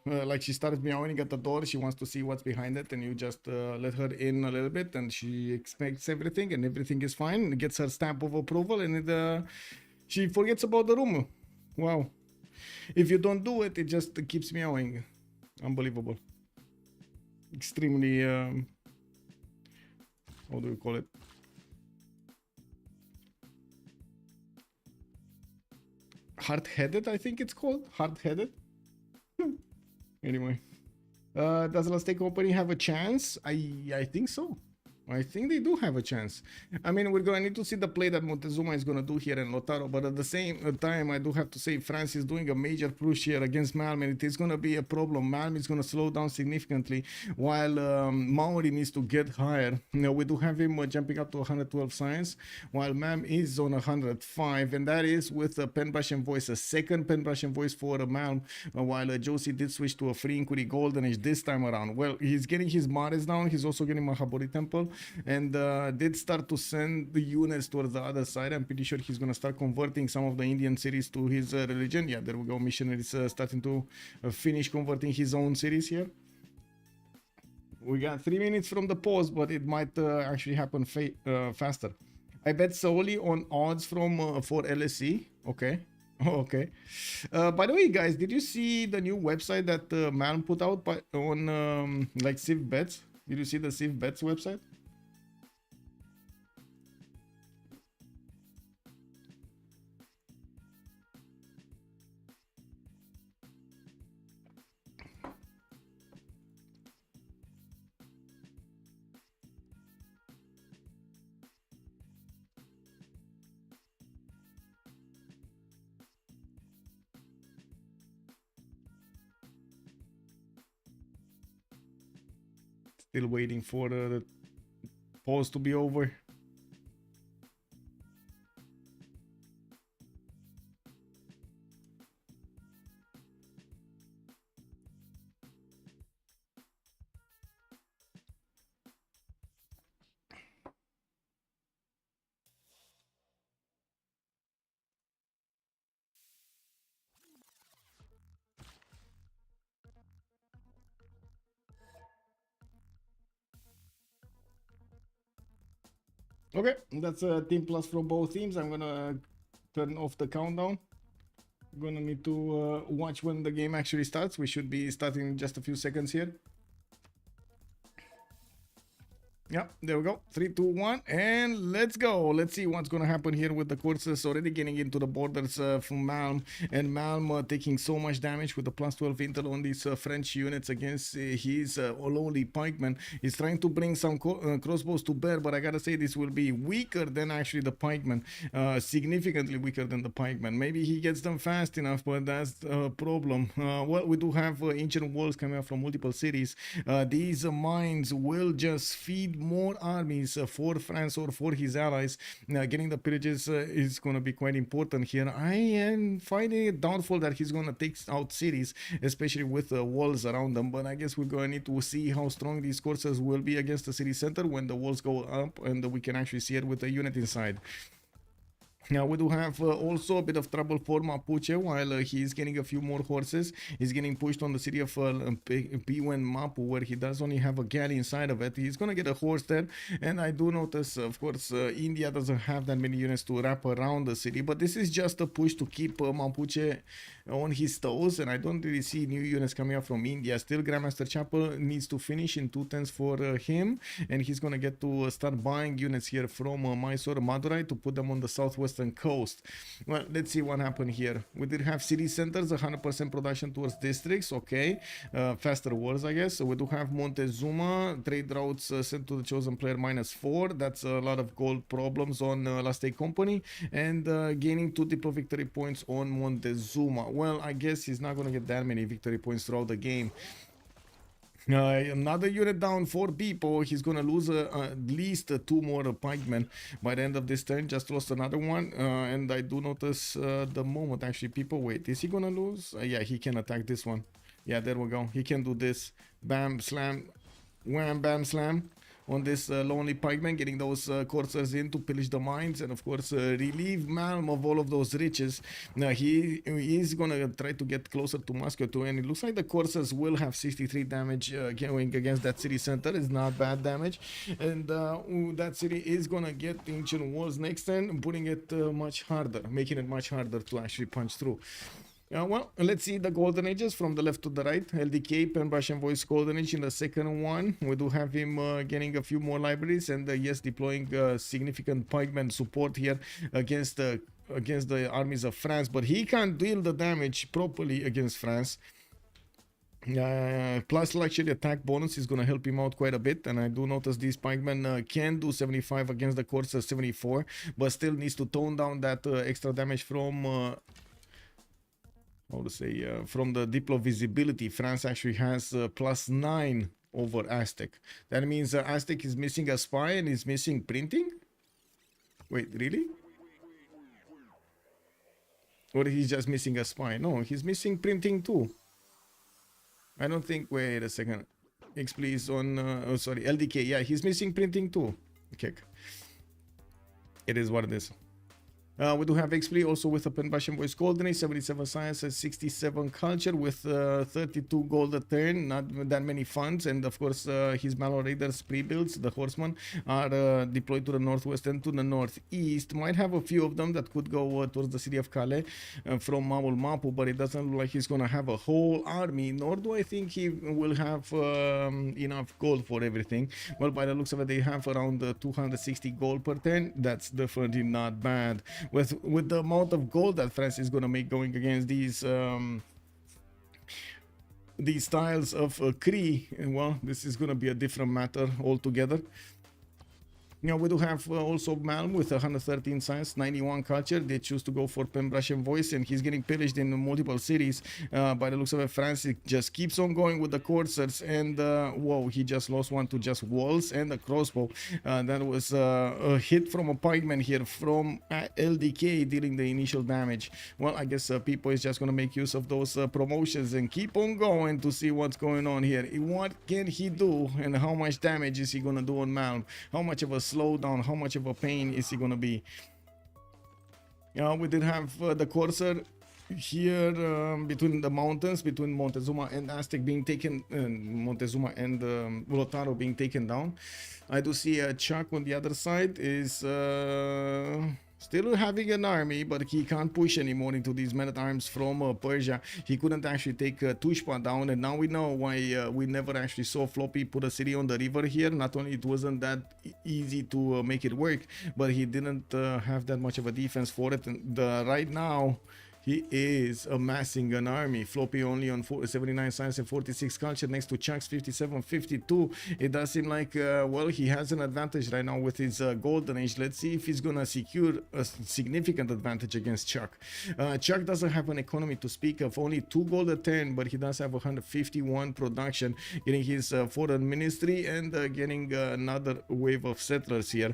Like she starts meowing at the door. She wants to see what's behind it, and you just let her in a little bit, and she expects everything, and everything is fine. Gets her stamp of approval, and she forgets about the room. Wow! If you don't do it, it just keeps meowing. Unbelievable. Extremely. How do you call it? Hard-headed, I think it's called. Hard-headed. Anyway, does Last Day Company have a chance? I think so. I think they do have a chance. I mean, we're going to need to see the play that Montezuma is going to do here in Lotaro, but at the same time, I do have to say France is doing a major push here against Malm, and it is going to be a problem. Malm is going to slow down significantly, while Maori needs to get higher. Now, we do have him jumping up to 112 science, while Malm is on 105, and that is with a pen brush and voice, a second pen brush and voice for Malm, while Josie did switch to a free inquiry golden age this time around. Well, he's getting his Mares down, he's also getting Mahabori Temple, and did start to send the units towards the other side. I'm pretty sure he's going to start converting some of the Indian cities to his religion. Yeah, there we go. Missionaries starting to finish converting his own cities here. We got 3 minutes from the pause, but it might actually happen faster. I bet solely on odds from for LSE. Okay. Okay. By the way, guys, did you see the new website that Malm put out on like Civ Bets? Did you see the Civ Bets website? Still waiting for the pause to be over. Okay, that's a team plus from both teams. I'm gonna turn off the countdown. We're gonna need to watch when the game actually starts. We should be starting in just a few seconds here. Yeah, there we go. 3, 2, 1, and let's go. Let's see what's going to happen here with the courses already getting into the borders from Malm, and Malm taking so much damage with the plus 12 intel on these French units against his lowly pikemen. He's trying to bring some crossbows to bear, but I gotta say this will be weaker than actually the pikemen, significantly weaker than the pikemen. Maybe he gets them fast enough, but that's a problem. Well, we do have ancient walls coming up from multiple cities. These mines will just feed more armies for France or for his allies. Getting the pillages is going to be quite important here. I am finding it doubtful that he's going to take out cities, especially with walls around them, but I guess we're going to need to see how strong these courses will be against the city center when the walls go up and we can actually see it with the unit inside. Now we do have also a bit of trouble for Mapuche while he's getting a few more horses. He's getting pushed on the city of Biwen Mapu, where he does only have a galley inside of it. He's gonna get a horse there, and I do notice, of course, India doesn't have that many units to wrap around the city, but this is just a push to keep Mapuche on his toes, and I don't really see new units coming up from India. Still, Grandmaster Chapel needs to finish in 2 turns for him, and he's gonna get to start buying units here from Mysore, Madurai to put them on the southwestern coast. Well, let's see what happened here. We did have city centers, 100% production towards districts. Okay, faster wars, I guess. So we do have Montezuma, trade routes sent to the chosen player -4. That's a lot of gold problems on Last Day Company, and gaining 2 diplo victory points on Montezuma. Well, I guess he's not gonna get that many victory points throughout the game. Another unit down, 4 people. He's gonna lose at least 2 more pikemen by the end of this turn. Just lost another one, and I do notice the moment actually people wait, is he gonna lose? Yeah, he can attack this one. Yeah, there we go. He can do this. Bam, slam, wham, bam, slam on this lonely pikeman, getting those coursers in to pillage the mines and of course relieve Malm of all of those riches. Now he is gonna try to get closer to Moscow too, and it looks like the coursers will have 63 damage going against that city center. It's not bad damage, and that city is gonna get ancient walls next turn, putting it much harder, making it much harder to actually punch through. Well, let's see the golden ages from the left to the right. LDK, Pen Brush and Voice golden age in the second one. We do have him getting a few more libraries, and yes, deploying significant pikeman support here against the armies of France, but he can't deal the damage properly against France. Plus luxury attack bonus is going to help him out quite a bit, and I do notice these pikemen can do 75 against the Corsair 74, but still needs to tone down that extra damage from how to say, from the diplo visibility. France actually has +9 over Aztec. That means Aztec is missing a spy and is missing printing? Wait, really? Or he's just missing a spy? No, he's missing printing too. I don't think, wait a second. X please on, oh sorry, LDK, yeah, he's missing printing too. Okay. It is what it is. We do have XP also with a Pen Brush and Voice Golden Age, 77 Science and 67 Culture with 32 gold a turn, not that many funds, and of course his Malor Raiders pre-builds, the Horsemen, are deployed to the northwest and to the northeast. Might have a few of them that could go towards the city of Calais from Mabul Mapu, but it doesn't look like he's gonna have a whole army, nor do I think he will have enough gold for everything. Well, by the looks of it, they have around 260 gold per turn. That's definitely not bad. With the amount of gold that France is going to make going against these styles of Cree, well, this is going to be a different matter altogether. Now we do have also Malm with 113 science, 91 culture. They choose to go for Pen Brush and Voice, and he's getting pillaged in multiple cities. By the looks of it, France just keeps on going with the coursers, and whoa, he just lost one to just walls and a crossbow. That was a hit from a pikeman here from LDK dealing the initial damage. Well, I guess people is just going to make use of those promotions and keep on going to see what's going on here. What can he do, and how much damage is he going to do on Malm? How much of a slowdown, how much of a pain is he gonna be? We did have the Corsair here between the mountains, between Montezuma and Aztec being taken, Montezuma and Ulotaro being taken down. I do see Chuck on the other side is still having an army, but he can't push anymore into these men-at-arms from Persia. He couldn't actually take Tushpa down, and now we know why we never actually saw Floppy put a city on the river here. Not only it wasn't that easy to make it work, but he didn't have that much of a defense for it. And right now, he is amassing an army. Floppy only on 79 science and 46 culture next to Chuck's 57, 52. It does seem like, well, he has an advantage right now with his golden age. Let's see if he's gonna secure a significant advantage against Chuck. Chuck doesn't have an economy to speak of, only 2 gold a turn, but he does have 151 production, getting his foreign ministry and getting another wave of settlers here.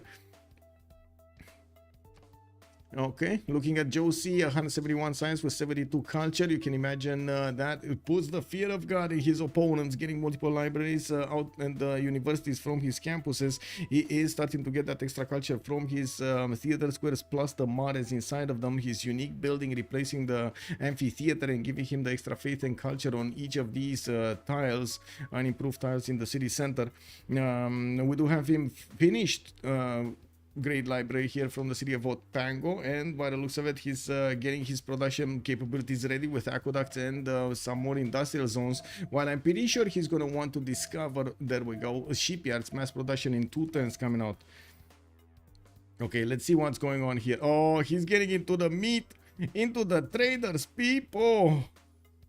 Okay, looking at Josie, 171 science with 72 culture. You can imagine that it puts the fear of God in his opponents, getting multiple libraries out and universities from his campuses. He is starting to get that extra culture from his theater squares plus the models inside of them. His unique building replacing the amphitheater and giving him the extra faith and culture on each of these tiles and improved tiles in the city center. We do have him finished. Great library here from the city of Otango, and by the looks of it, he's getting his production capabilities ready with aqueducts and some more industrial zones. While I'm pretty sure he's gonna want to discover, there we go, shipyards, mass production in 2 turns coming out. Okay, let's see what's going on here. Oh, he's getting into the meat, into the traders, people.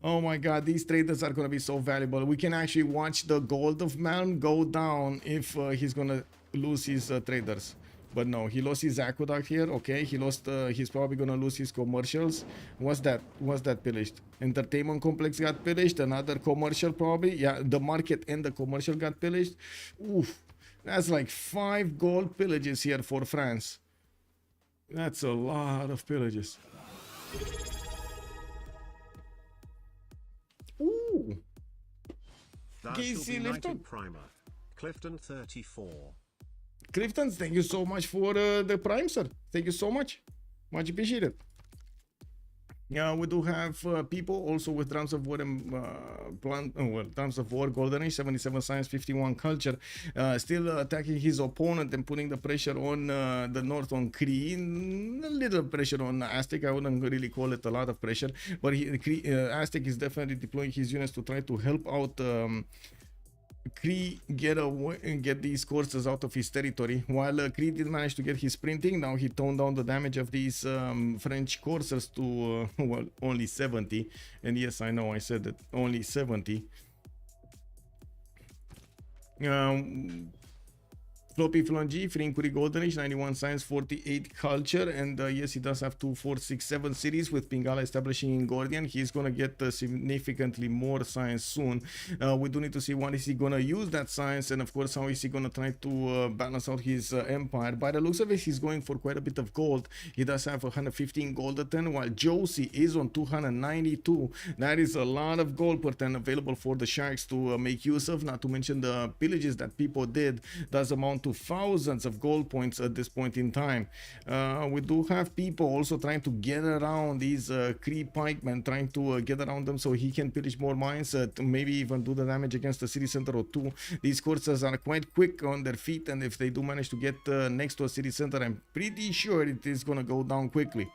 Oh my god, these traders are gonna be so valuable. We can actually watch the gold of Malm go down if he's gonna lose his traders. But no, he lost his aqueduct here. Okay, he lost. He's probably gonna lose his commercials. What's that? What's that pillaged? Entertainment complex got pillaged. Another commercial probably. Yeah, the market and the commercial got pillaged. Oof, that's like 5 gold pillages here for France. That's a lot of pillages. Ooh. Casey Clifton Primer. Clifton 34. Clifton, thank you so much for the prime, sir. Thank you so much. Much appreciated. Yeah, we do have people also with drums of war and drums of war, golden age, 77 science, 51 culture, still attacking his opponent and putting the pressure on the north on Kree. A little pressure on Aztec. I wouldn't really call it a lot of pressure, but Aztec is definitely deploying his units to try to help out Kree get these courses out of his territory. While Kree did manage to get his printing, now he toned down the damage of these French coursers to well, only 70. And yes, I know I said that, only 70. Floppy Flangy, Frinkuri Golden Age, 91 science, 48 culture, and yes, he does have 2, 4, 6, 7 cities with Pingala establishing in Gordian. He's gonna get significantly more science soon. We do need to see what is he gonna use that science, and of course how is he gonna try to balance out his empire. By the looks of it, he's going for quite a bit of gold. He does have 115 gold a turn, while Josie is on 292. That is a lot of gold per turn available for the Sharks to make use of, not to mention the pillages that people did does amount to thousands of gold points at this point in time. We do have people also trying to get around these Kree pikemen, trying to get around them so he can pillage more mines, to maybe even do the damage against the city center or 2. These coursers are quite quick on their feet, and if they do manage to get next to a city center, I'm pretty sure it is gonna go down quickly.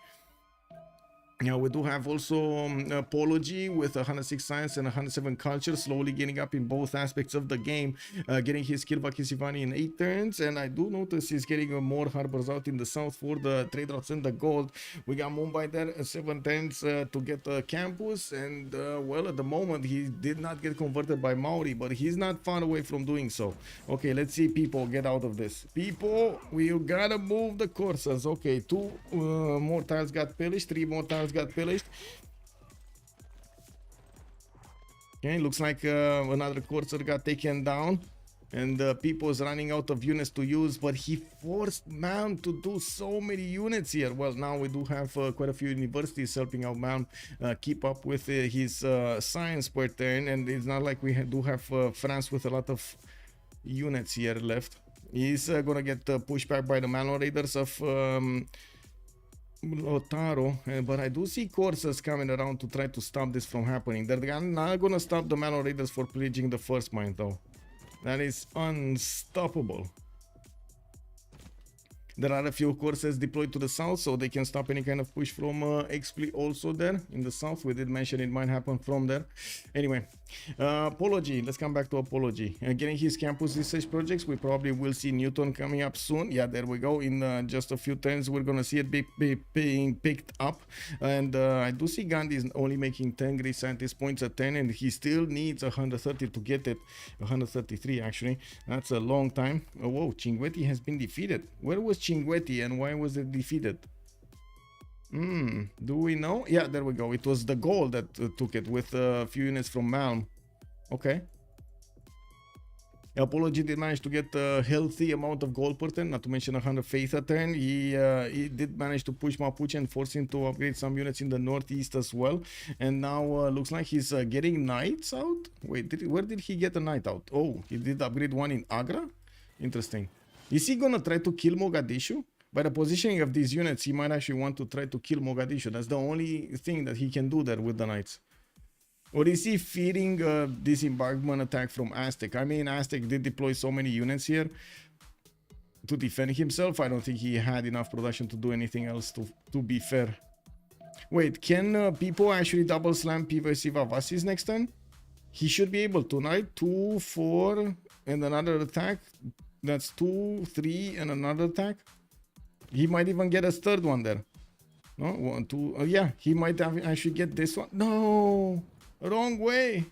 Yeah, we do have also Apology with 106 science and 107 culture, slowly getting up in both aspects of the game, getting his kill Vakisivani in 8 turns, and I do notice he's getting more harbors out in the south for the trade routes and the gold. We got Mumbai there, 7 turns to get the campus, and well, at the moment he did not get converted by Maori, but he's not far away from doing so. Okay, let's see people get out of this. People, we gotta move the coursers. Okay, 2 more tiles got pillaged, 3 more tiles got pillaged. Okay, looks like another courser got taken down, and people's running out of units to use, but he forced Malm to do so many units here. Well, now we do have quite a few universities helping out Malm keep up with his science per turn, and it's not like we do have France with a lot of units here left. He's gonna get pushed back by the Malon Raiders of Lotaro, but I do see coursers coming around to try to stop this from happening. They're not gonna stop the Malon Raiders for pillaging the first mine though. That is unstoppable. There are a few courses deployed to the south, so they can stop any kind of push from XP also there in the south. We did mention it might happen from there. Anyway, Apology, let's come back to Apology. Getting his campus research projects, we probably will see Newton coming up soon. Yeah, there we go. In just a few turns, we're gonna see it being picked up. And I do see Gandhi is only making 10 great scientist points at 10, and he still needs 130 to get it. 133 actually. That's a long time. Oh, whoa, Chinguetti has been defeated. Where was Chinguetti and why was it defeated? Do we know? Yeah, there we go. It was the gold that took it with a few units from Malm. Okay. Apology did manage to get a healthy amount of gold per turn, not to mention 100 faith a turn. He did manage to push Mapuche and force him to upgrade some units in the northeast as well. And now looks like he's getting knights out. Wait, where did he get a knight out? Oh, he did upgrade one in Agra? Interesting. Is he gonna try to kill Mogadishu? By the positioning of these units, he might actually want to try to kill Mogadishu. That's the only thing that he can do there with the knights. Or is he feeding disembarkment attack from Aztec? I mean, Aztec did deploy so many units here to defend himself. I don't think he had enough production to do anything else, to be fair. Wait, can people actually double slam PVC Vavasis next turn? He should be able to, right? 2, 4, and another attack. That's 2, 3, and another attack. He might even get a third one there. No, 1, 2. Yeah, he might actually get this one. No! Wrong way.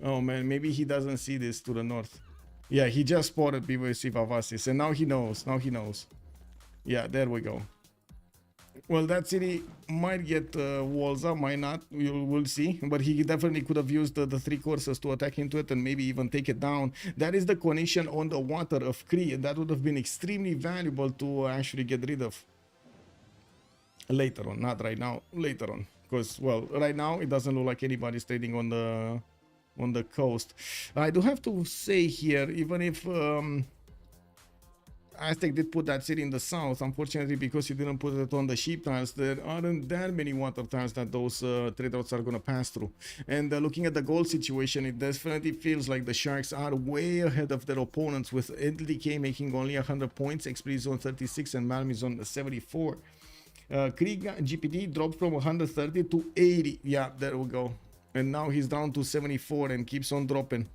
Oh man, maybe he doesn't see this to the north. Yeah, he just spotted PVC Vavasis, and now he knows. Now he knows. Yeah, there we go. Well, that city might get walls up, might not. We'll see. But he definitely could have used the 3 courses to attack into it and maybe even take it down. That is the connection on the water of Cree, and that would have been extremely valuable to actually get rid of. Later on, not right now. Later on. Because, well, right now it doesn't look like anybody's trading on the coast. I do have to say here, even if Aztec did put that city in the south, unfortunately, because he didn't put it on the sheep tiles, there aren't that many water tiles that those trade routes are going to pass through. And looking at the gold situation, it definitely feels like the Sharks are way ahead of their opponents, with LDK making only 100 points, XP is on 36, and Malm is on 74. Krieg GPD dropped from 130 to 80. Yeah, there we go. And now he's down to 74 and keeps on dropping.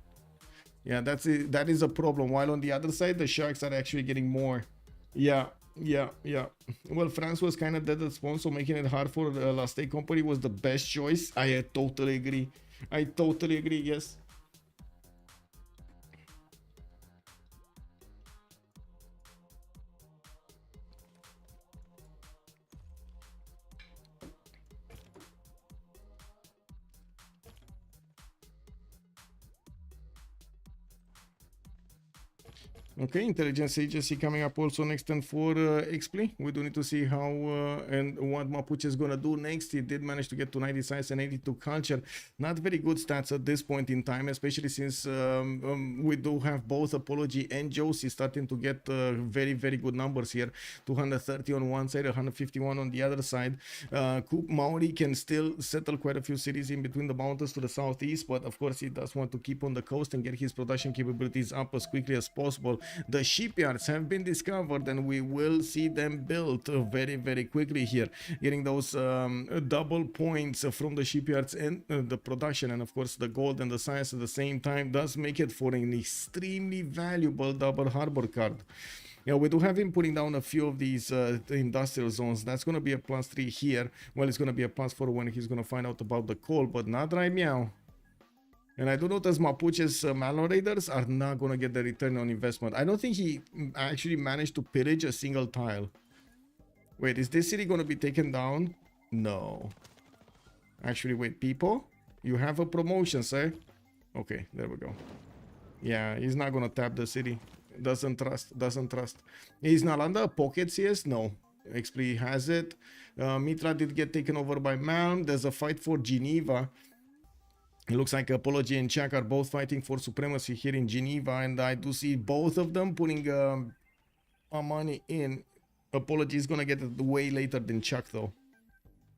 Yeah, that is a problem. While on the other side, the Sharks are actually getting more. Yeah. Well, France was kind of dead at spawn, so making it hard for the Last Day Company was the best choice. I totally agree. Yes. Okay, intelligence agency coming up also next turn for XP. We do need to see how and what Mapuche is gonna do next. He did manage to get to 90 science and 82 culture. Not very good stats at this point in time, especially since we do have both Apology and Josie starting to get very, very good numbers here. 230 on one side, 151 on the other side. Maori can still settle quite a few cities in between the mountains to the southeast, but of course he does want to keep on the coast and get his production capabilities up as quickly as possible. The shipyards have been discovered, and we will see them built very, very quickly here, getting those double points from the shipyards and the production, and of course the gold and the science at the same time does make it for an extremely valuable double harbor card. Yeah, we do have him putting down a few of these industrial zones. That's going to be a +3 here. Well, it's going to be a +4 when he's going to find out about the coal, but not right now. And I do notice Mapuche's Malon Raiders are not going to get the return on investment. I don't think he actually managed to pillage a single tile. Wait, is this city going to be taken down? No. Actually, wait, people? You have a promotion, sir. Okay, there we go. Yeah, he's not going to tap the city. Doesn't trust. Is Nalanda pocket CS? No. XP has it. Mitra did get taken over by Malm. There's a fight for Geneva. It looks like Apology and Chak are both fighting for supremacy here in Geneva, and I do see both of them putting money in. Apology is gonna get it way later than Chak, though.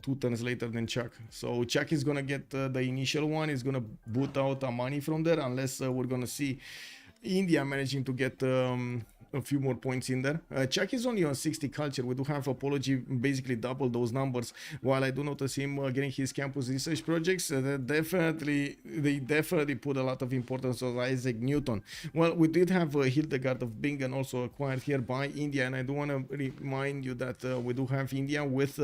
2 turns later than Chak. So Chak is gonna get the initial one. He's gonna boot out money from there, unless we're gonna see India managing to get a few more points in there. Chak is only on 60 culture. We do have Apology basically double those numbers, while I do notice him getting his campus research projects. They definitely put a lot of importance on Isaac Newton. Well, we did have Hildegard of Bingen also acquired here by India, and I do want to remind you that we do have India with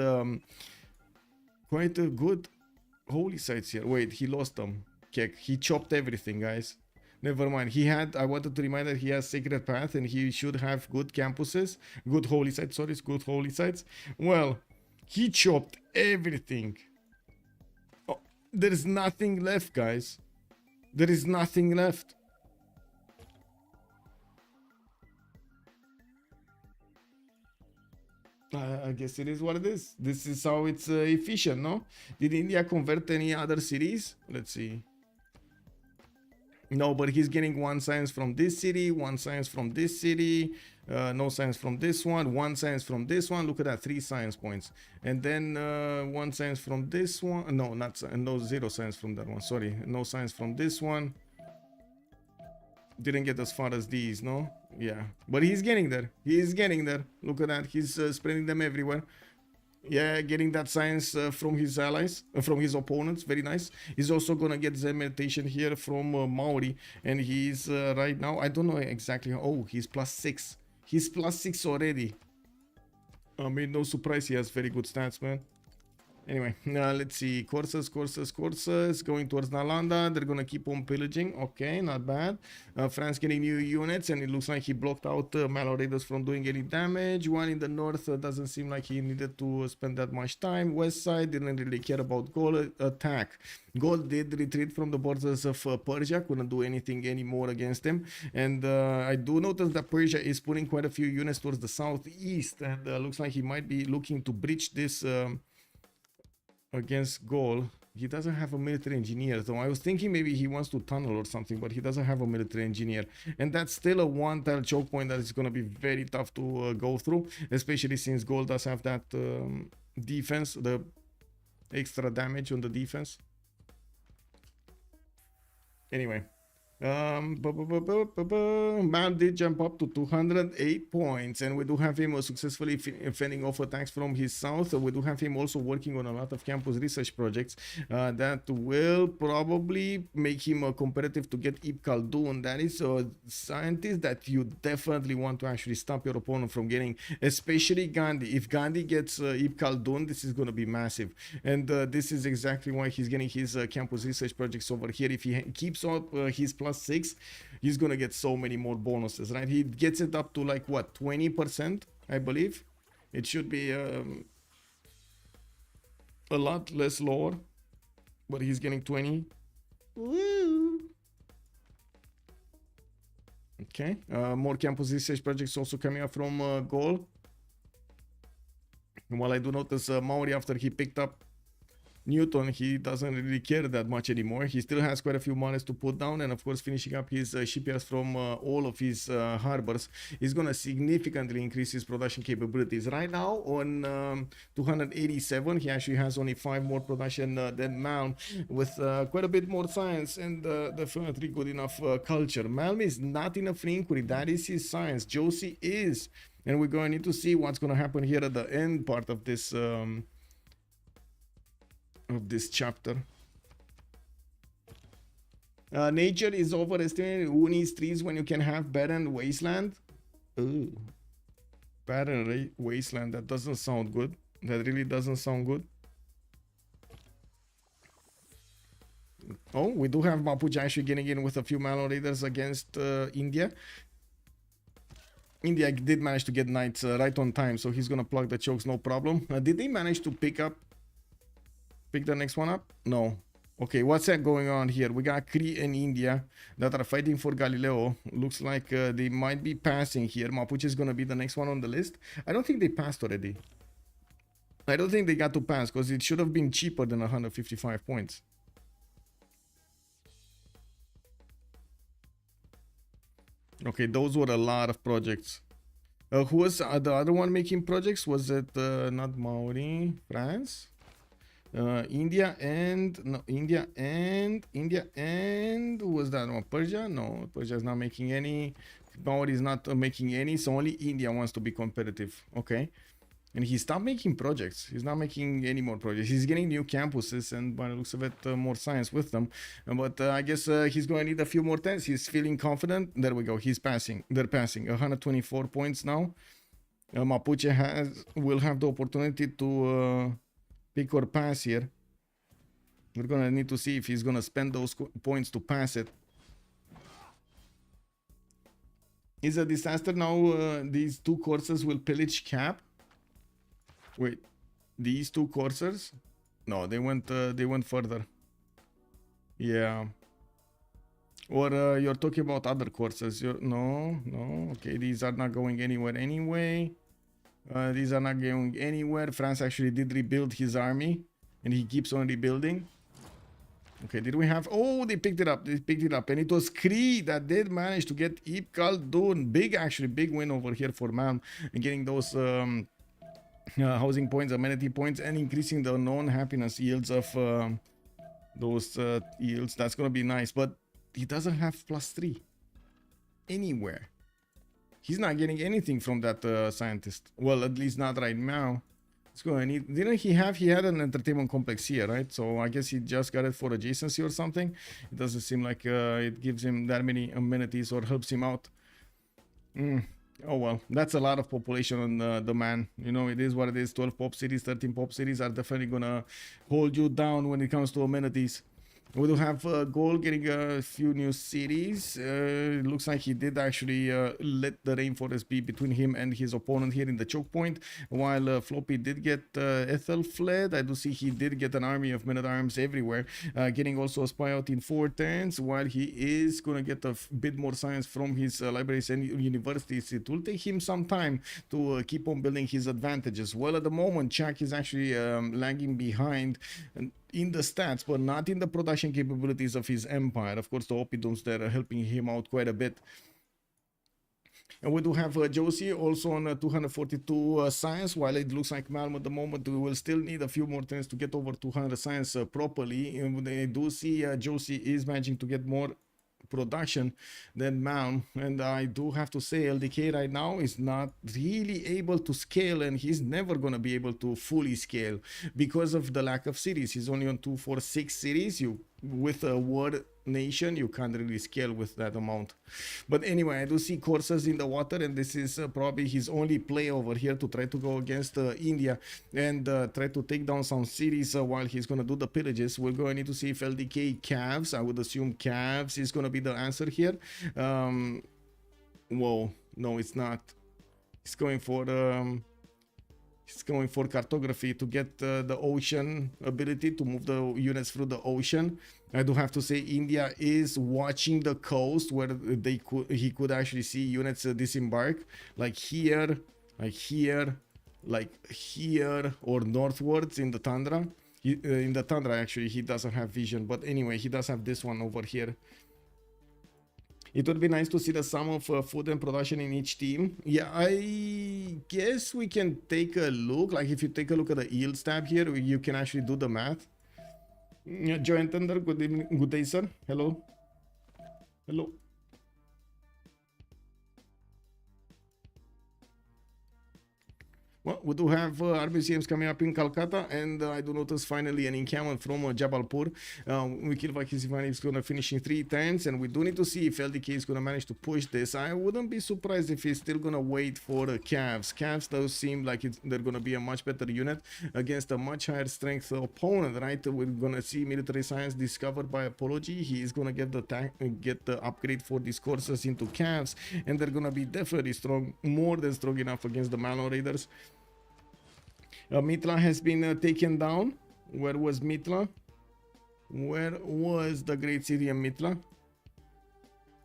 quite a good holy sites here. Wait, he lost them. Kek. He chopped everything, guys. Never mind. I wanted to remind that he has Sacred Path and he should have good campuses. Good holy sites, sorry, good holy sites. Well, he chopped everything. Oh, there is nothing left, guys. There is nothing left. I guess it is what it is. This is how it's efficient, no? Did India convert any other cities? Let's see. No, but he's getting one science from this city, one science from this city, no science from this one science from this one. Look at that, 3 science points. And then one science from this one. No, not no, 0 science from that one. Sorry, no science from this one. Didn't get as far as these, no? Yeah, but he's getting there. He's getting there. Look at that. He's spreading them everywhere. Yeah, getting that science from his allies, from his opponents. Very nice. He's also gonna get Zen meditation here from Maori, and he's right now, I don't know exactly. Oh, he's +6. He's +6 already. I mean, no surprise, he has very good stats, man. Anyway, let's see. Courses going towards Nalanda. They're gonna keep on pillaging. Okay, not bad. France getting new units, and it looks like he blocked out Malo Raiders from doing any damage. One in the north doesn't seem like he needed to spend that much time. West side didn't really care about Gaul attack. Gaul did retreat from the borders of Persia, couldn't do anything anymore against them. And I do notice that Persia is putting quite a few units towards the southeast, and looks like he might be looking to breach this against Gaul. He doesn't have a military engineer, though. I was thinking maybe he wants to tunnel or something, but he doesn't have a military engineer. And that's still a one-tile choke point that is going to be very tough to go through, especially since Gaul does have that defense, the extra damage on the defense. Anyway. Man did jump up to 208 points, and we do have him successfully fending off attacks from his south. We do have him also working on a lot of campus research projects that will probably make him competitive to get Ibn Khaldun. That is a scientist that you definitely want to actually stop your opponent from getting, especially Gandhi. If Gandhi gets Ibn Khaldun, this is going to be massive, and this is exactly why he's getting his campus research projects over here. If he keeps up his +6, he's gonna get so many more bonuses, right? He gets it up to like what, 20%, I believe. It should be a lot less lower, but he's getting 20. Woo. Okay, more campus research projects also coming up from Gaul. And while I do notice Maori, after he picked up Newton, he doesn't really care that much anymore. He still has quite a few mines to put down, and of course finishing up his shipyards from all of his harbors is going to significantly increase his production capabilities. Right now on 287, he actually has only 5 more production than Malm, with quite a bit more science and definitely good enough culture. Malm is not in a free inquiry, that is his science. Josie is, and we're going to need to see what's going to happen here at the end part of this chapter. Nature is overestimated. Who needs trees when you can have barren wasteland? Ooh. Barren wasteland, that doesn't sound good. That really doesn't sound good. Oh, we do have Mapuche actually getting in with a few Malo Raiders against India. India did manage to get knights right on time, so he's gonna plug the chokes, no problem. Did they manage to pick the next one up? No. Okay, what's that going on here? We got Cree and India that are fighting for Galileo. Looks like they might be passing here. Mapuche is going to be the next one on the list. I don't think they passed already. I don't think they got to pass because it should have been cheaper than 155 points. Okay, those were a lot of projects. Who was the other one making projects? Was it not Maori? France? India and who was that one? Persia? No, Persia is not making any. Maori is not making any, so only India wants to be competitive. Okay, and he stopped making projects. He's not making any more projects. He's getting new campuses and by the looks of it more science with them, but I guess he's going to need a few more tens. He's feeling confident. There we go, he's passing. They're passing 124 points now. Mapuche will have the opportunity to pick or pass here. We're gonna need to see if he's gonna spend those points to pass it. Is a disaster now. These 2 courses will pillage cap. Wait, these 2 courses? No, they went further. Yeah. Or you're talking about other courses. No. Okay, these are not going anywhere anyway. These are not going anywhere. France actually did rebuild his army, and he keeps on rebuilding. Okay, did we have... Oh, they picked it up. They picked it up. And it was Cree that did manage to get Ibn Khaldun. Big win over here for Malm. And getting those housing points, amenity points, and increasing the non-happiness yields of those yields. That's going to be nice. But he doesn't have +3 anywhere. He's not getting anything from that scientist. Well, at least not right now. Let's go. Didn't he have... He had an entertainment complex here, right? So I guess he just got it for adjacency or something. It doesn't seem like it gives him that many amenities or helps him out. Oh well, that's a lot of population on the man. You know, it is what it is. 12 pop cities, 13 pop cities are definitely gonna hold you down when it comes to amenities. We do have Goal getting a few new cities. It looks like he did actually let the rainforest be between him and his opponent here in the choke point. While Floppy did get Ethelfled, I do see he did get an army of men-at-arms everywhere. Getting also a spy out in 4 turns, while he is going to get a bit more science from his libraries and universities. It will take him some time to keep on building his advantages. Well, at the moment, Czech is actually lagging behind in the stats, but not in the production capabilities of his empire. Of course, the Opidums that are helping him out quite a bit. And we do have Josie also on 242 science, while it looks like Malm at the moment we will still need a few more turns to get over 200 science properly. And I do see Josie is managing to get more production than Malm, and I do have to say LDK right now is not really able to scale, and he's never gonna be able to fully scale because of the lack of cities. He's only on 246 cities. With a world nation, you can't really scale with that amount. But anyway, I do see courses in the water, and this is probably his only play over here to try to go against India and try to take down some cities while he's gonna do the pillages. We're going to need to see if LDK calves. I would assume calves is gonna be the answer here. Whoa, no, it's not. He's going for cartography to get the ocean ability to move the units through the ocean. I do have to say India is watching the coast where he could actually see units disembark, like here, or northwards in the tundra. In the tundra, actually, he doesn't have vision, but anyway, he does have this one over here. It would be nice to see the sum of food and production in each team. Yeah, I guess we can take a look. Like if you take a look at the yields tab here, you can actually do the math. Yeah, Joint Thunder, good evening, good day, sir. Hello. Hello. Well, we do have RBCMs coming up in Calcutta, and I do notice finally an encampment from Jabalpur. We kill Vakisivani is going to finish in 3 turns, and we do need to see if LDK is going to manage to push this. I wouldn't be surprised if he's still going to wait for calves. Calves does seem like they're going to be a much better unit against a much higher strength opponent, right? We're going to see military science discovered by Apology. He is going to get the upgrade for these courses into calves, and they're going to be definitely strong, more than strong enough against the Malon Raiders. Mitla has been taken down. Where was Mitla? Where was the great Syrian Mitla?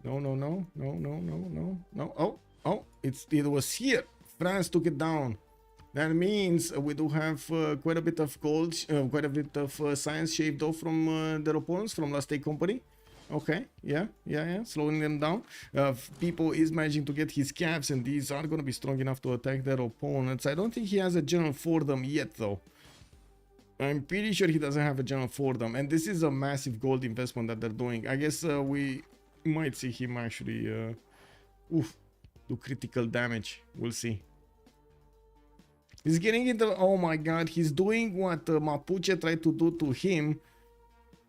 No. Oh, it was here. France took it down. That means we do have quite a bit of gold, quite a bit of science shaved off from their opponents from Last Day Company. Okay, yeah, slowing them down. People is managing to get his caps, and these are going to be strong enough to attack their opponents. I don't think he has a general for them yet, though. I'm pretty sure he doesn't have a general for them, and this is a massive gold investment that they're doing. I guess we might see him actually do critical damage. We'll see. He's getting into... Oh my god, he's doing what Mapuche tried to do to him.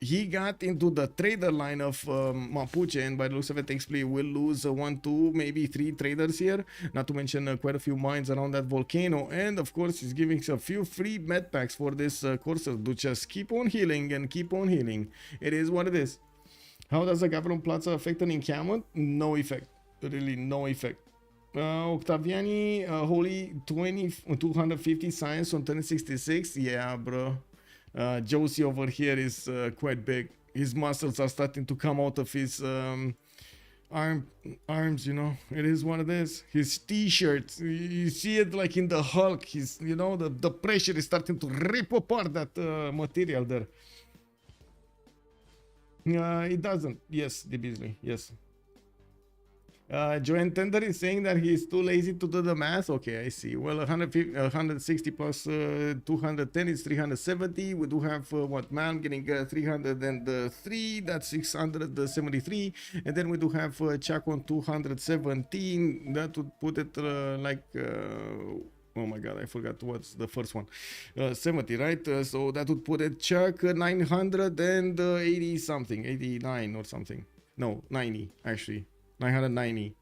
He got into the trader line of Mapuche, and by the looks of it, XP will lose 1, 2, maybe 3 traders here. Not to mention quite a few mines around that volcano. And of course, he's giving a few free med packs for this courser to just keep on healing and keep on healing. It is what it is. How does the Gavron Plaza affect an encampment? No effect. Really, no effect. Octaviani, Holy 250 science on 1066. Yeah, bro. Josie over here is quite big. His muscles are starting to come out of his arms, you know, it is what it is. His t-shirt, you see it like in the Hulk. He's, you know, the pressure is starting to rip apart that material there. It doesn't. Yes, the Beasley. Yes. Joanne Tender is saying that he's too lazy to do the math. Okay, I see. Well, 160 plus 210 is 370. We do have what, man getting 303. That's 673. And then we do have Chuck on 217. That would put it like. Oh my god, I forgot what's the first one. 70, right? So that would put it Chuck 980 something, 89 or something. No, 90 actually. 990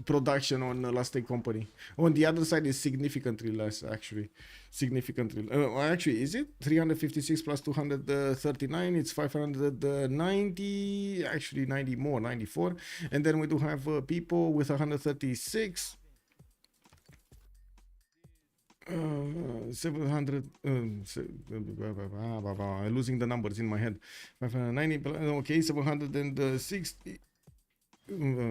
production on Last Day Company. On the other side is significantly less, actually. Significantly. Actually, is it 356 plus 239? It's 590. Actually, 90 more, 94. And then we do have people with 136. 700. I'm losing the numbers in my head. 590. Okay, 760.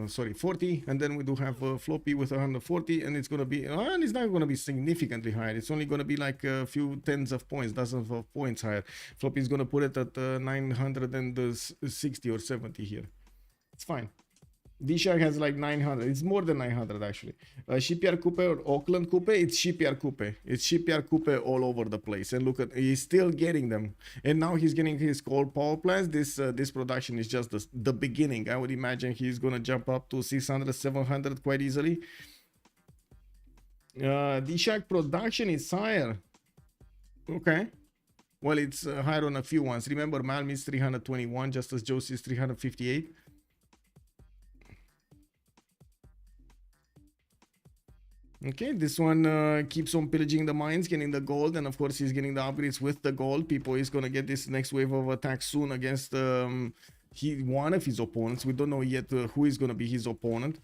Sorry, 40, and then we do have floppy with 140, and it's gonna be, and it's not gonna be significantly higher. It's only gonna be like a few tens of points, dozens of points higher. Floppy is gonna put it at 960 or 70 here. It's fine. DShark has like 900. It's more than 900 actually. Shipyard Coupe or Auckland Coupe. It's Shipyard Coupe. It's Shipyard Coupe all over the place. And look at, he's still getting them. And now he's getting his coal power plants. This production is just the beginning. I would imagine he's gonna jump up to 600, 700 quite easily. DShark production is higher. Okay. Well, it's higher on a few ones. Remember, Malm is 321, just as Josie is 358. Okay, this one keeps on pillaging the mines, getting the gold, and of course he's getting the upgrades with the gold. People is gonna get this next wave of attack soon against one of his opponents. We don't know yet who is gonna be his opponent.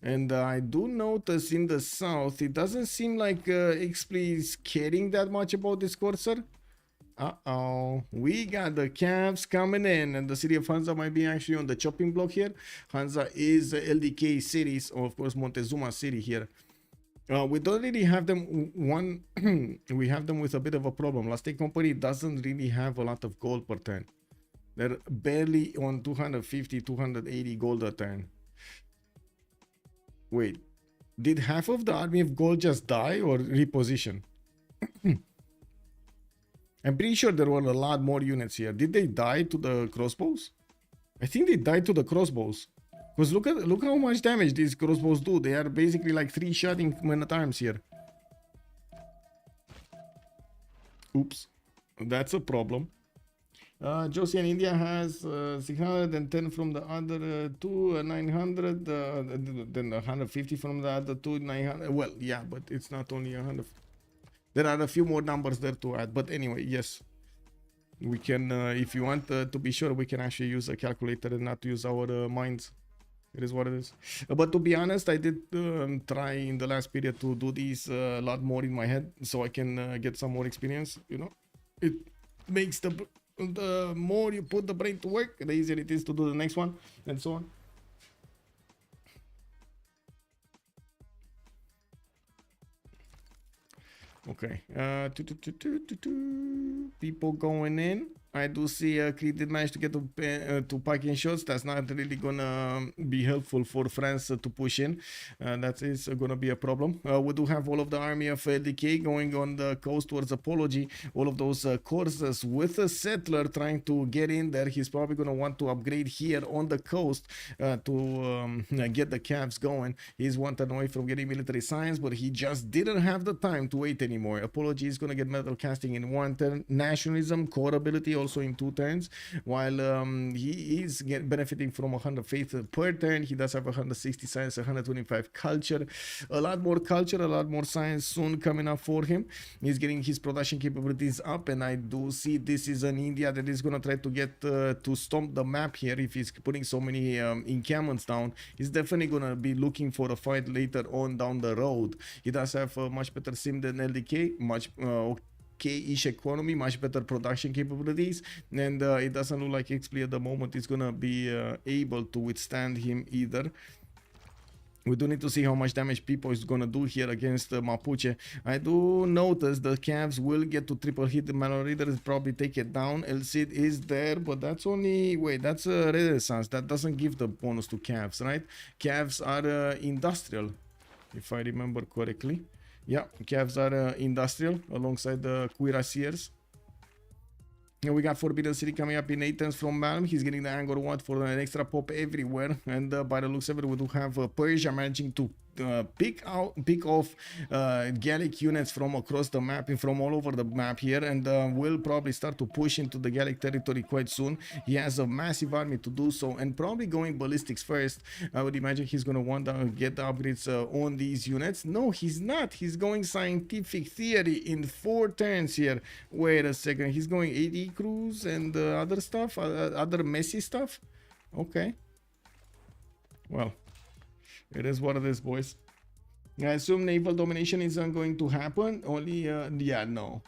And I do notice in the south, it doesn't seem like XP is caring that much about this Corsair. Uh-oh, we got the Cavs coming in, and the city of Hansa might be actually on the chopping block here. Hansa is LDK cities, or of course Montezuma city here. We don't really have them we have them with a bit of a problem. Last Day Company doesn't really have a lot of gold per turn. They're barely on 250, 280 gold a turn. Wait, did half of the army of gold just die or reposition? I'm pretty sure there were a lot more units here. Did they die to the crossbows? I think they died to the crossbows. Because look how much damage these crossbows do. They are basically like 3-shotting men-at-arms here. Oops. That's a problem. Josie and India has 610 from the other two, 900, then 150 from the other two, 900. Well, yeah, but it's not only 100. There are a few more numbers there to add, but anyway, yes, we can, if you want to be sure, we can actually use a calculator and not use our minds. It is what it is. But to be honest, I did try in the last period to do these a lot more in my head, so I can get some more experience. You know, it makes the more you put the brain to work, the easier it is to do the next one, and so on. Okay, people going in. I do see Creed did manage to get to parking shots. That's not really gonna be helpful for France to push in. That is gonna be a problem. We do have all of the army of LDK going on the coast towards Apology. All of those courses with a settler trying to get in there. He's probably gonna want to upgrade here on the coast to get the Cavs going. He's one turn away from getting military science, but he just didn't have the time to wait anymore. Apology is gonna get metal casting in one turn. Nationalism, core ability also in 2 turns, while he is benefiting from 100 faith per turn. He does have 160 science, 125 culture, a lot more culture, a lot more science soon coming up for him. He's getting his production capabilities up, and I do see this is an India that is gonna try to get to stomp the map here. If he's putting so many encampments down, he's definitely gonna be looking for a fight later on down the road. He does have a much better sim than LDK, much 2K-ish economy, much better production capabilities, and it doesn't look like XP at the moment is gonna be able to withstand him either. We do need to see how much damage Pipo is gonna do here against Mapuche. I do notice the Cavs will get to triple hit. The Malon Readers probably take it down. El Cid is there, but that's only... Wait, that's a Renaissance. That doesn't give the bonus to Cavs, right? Cavs are industrial, if I remember correctly. Yeah, Cavs are industrial alongside the Cuirassiers. And we got Forbidden City coming up in 8 turns from Malm. He's getting the Angor Watt for an extra pop everywhere. And by the looks of it, we do have Persia managing to pick off Gallic units from across the map and from all over the map here, and will probably start to push into the Gallic territory quite soon. He has a massive army to do so, and probably going ballistics first. I would imagine he's going to want to get the upgrades on these units. No, he's not. He's going scientific theory in 4 turns here. Wait a second. He's going AD crews and other stuff, other messy stuff. Okay. Well, it is what it is, boys. I assume naval domination isn't going to happen. Only, yeah, no,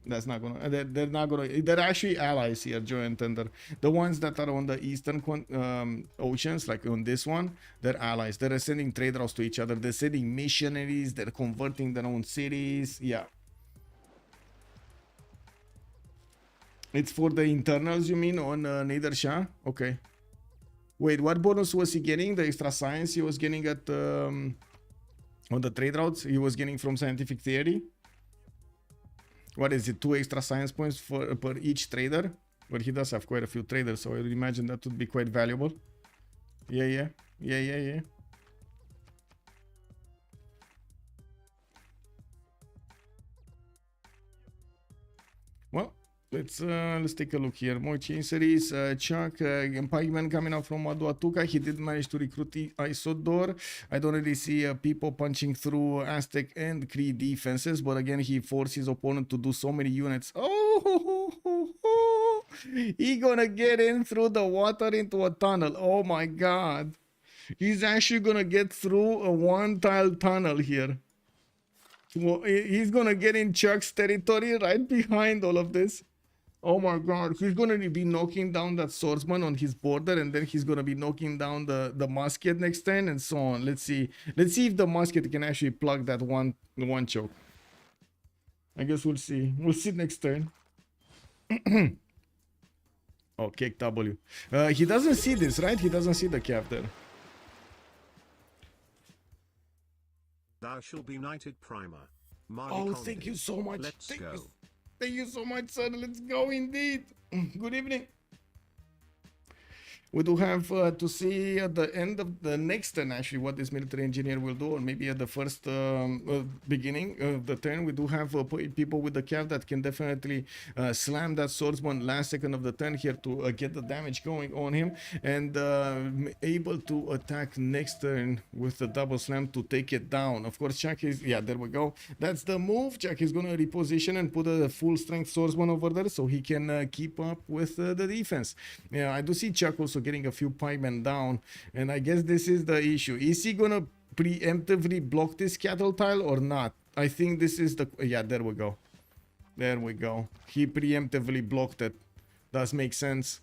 that's not gonna. They're not gonna. They're actually allies here, Joe and Tender. The ones that are on the eastern oceans, like on this one, they're allies. They're sending trade routes to each other. They're sending missionaries. They're converting their own cities. Yeah. It's for the internals, you mean, on Nader Shah? Okay. Wait, what bonus was he getting? The extra science he was getting at on the trade routes he was getting from scientific theory? What is it? 2 extra science points per each trader? But he does have quite a few traders, so I would imagine that would be quite valuable. Yeah. Well, let's take a look here. More chain series. Chuck and Pikeman coming out from Maduatuca. He did manage to recruit Isodor. I don't really see people punching through Aztec and Cree defenses, but again, he forced his opponent to do so many units. Oh, he gonna get in through the water into a tunnel. Oh my god, he's actually gonna get through a 1-tile tunnel here. Well, he's gonna get in Chuck's territory right behind all of this. Oh my god, he's gonna be knocking down that swordsman on his border, and then he's gonna be knocking down the musket next turn, and so on. Let's see if the musket can actually plug that one choke. I guess we'll see. We'll see next turn. Oh, kick W. He doesn't see this, right? He doesn't see the cap there. Thou shall be knighted primer. Oh, thank you so much. Let's go. Thank you so much, sir. Let's go indeed. Good evening. We do have to see at the end of the next turn actually what this military engineer will do, or maybe at the first beginning of the turn. We do have people with the cav that can definitely slam that swordsman last second of the turn here to get the damage going on him, and able to attack next turn with the double slam to take it down. Of course, Chuck is, yeah, there we go. That's the move. Chuck is going to reposition and put a full strength swordsman over there so he can keep up with the defense. Yeah, I do see Chuck also getting a few pikemen down, and I guess this is the issue. Is he gonna preemptively block this cattle tile or not? I think this is the... yeah, there we go. There we go. He preemptively blocked it. Does make sense.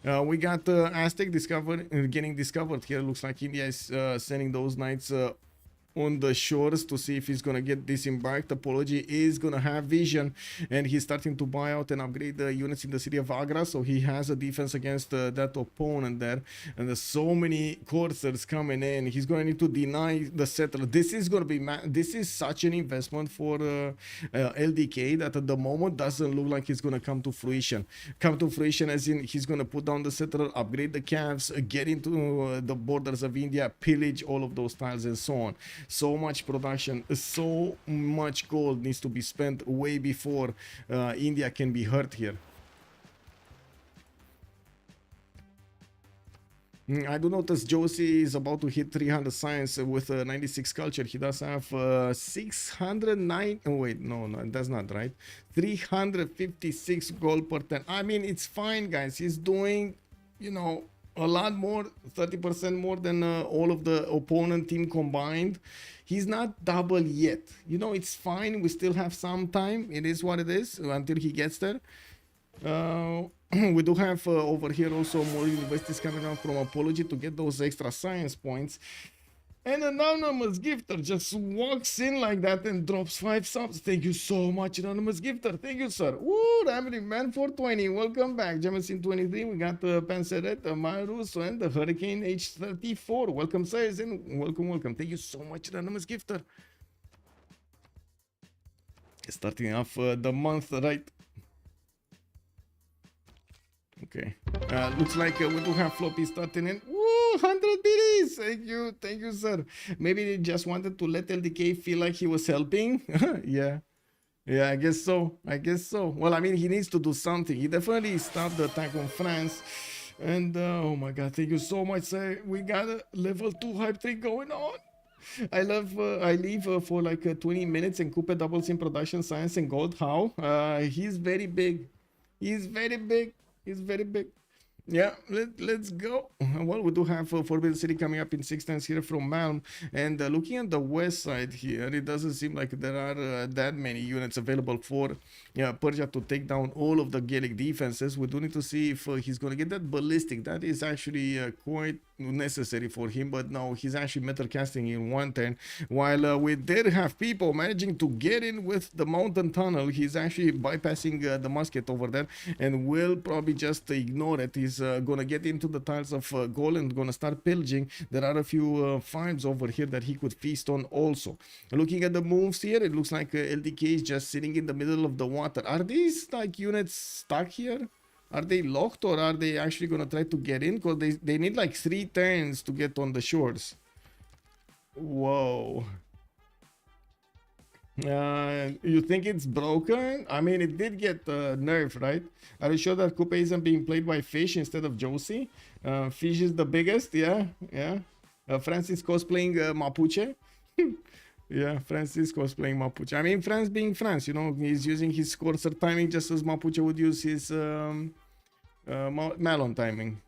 We got Aztec getting discovered here. Looks like India is sending those knights on the shores to see if he's gonna get disembarked. Apology is gonna have vision, and he's starting to buy out and upgrade the units in the city of Agra, so he has a defense against that opponent there. And there's so many coursers coming in. He's gonna need to deny the settler. This is gonna be this is such an investment for LDK that at the moment doesn't look like it's gonna come to fruition. As in he's gonna put down the settler, upgrade the calves, get into the borders of India, pillage all of those tiles and so on. So much production, so much gold needs to be spent way before India can be hurt here. I do notice Josie is about to hit 300 science with 96 culture. He does have 609. Oh, wait, no, that's not right. 356 gold per turn. I mean, it's fine, guys. He's doing, you know, a lot more, 30% more than all of the opponent team combined. He's not double yet. You know, it's fine. We still have some time. It is what it is until he gets there. We do have over here also more universities coming out from Apology to get those extra science points. And an anonymous gifter just walks in like that and drops 5 subs. Thank you so much, anonymous gifter. Thank you, sir. Woo, Ramily Man 420. Welcome back. Jemison 23. We got Panseret, Marus, and the Hurricane H34. Welcome, sirs, and welcome. Thank you so much, anonymous gifter. Starting off the month, right? Okay. Looks like we do have Floppy starting in. Woo, 100 BDs. Thank you, sir. Maybe they just wanted to let LDK feel like he was helping. Yeah, I guess so. Well, I mean, he needs to do something. He definitely stopped the attack on France. And oh my God, thank you so much, sir. We got a level 2 hype thing going on. I leave for like 20 minutes and Coupe doubles in production, science and gold. How? He's very big. He's very big. Yeah, let's go. Well, we do have Forbidden City coming up in 6 times here from Malm. And looking at the west side here, it doesn't seem like there are that many units available for Persia to take down all of the Gaelic defenses. We do need to see if he's going to get that ballistic. That is actually quite necessary for him, but no, he's actually metal casting in 1 turn. While we did have people managing to get in with the mountain tunnel, he's actually bypassing the musket over there and will probably just ignore it. He's gonna get into the tiles of gold and gonna start pillaging. There are a few farms over here that he could feast on also. Looking at the moves here, it looks like LDK is just sitting in the middle of the water. Are these like units stuck here? Are they locked, or are they actually gonna try to get in? Because they need like 3 turns to get on the shores. Whoa. You think it's broken? I mean, it did get nerfed, right? Are you sure that Coupe isn't being played by Fish instead of Josie? Fish is the biggest, yeah. Francis cosplaying Mapuche. Yeah, Francis cosplaying Mapuche. I mean, France being France, you know, he's using his courser timing just as Mapuche would use his Malon timing.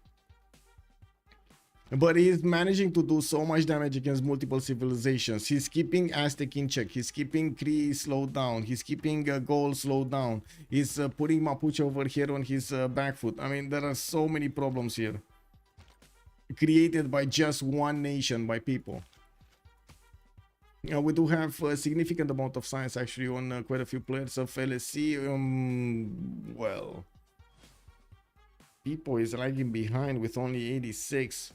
But he's managing to do so much damage against multiple civilizations. He's keeping Aztec in check. He's keeping Cree slowed down. He's keeping Gaul slowed down. He's putting Mapuche over here on his back foot. I mean, there are so many problems here. Created by just one nation, by people. We do have a significant amount of science actually on quite a few players of LSC. Well, people is lagging behind with only 86.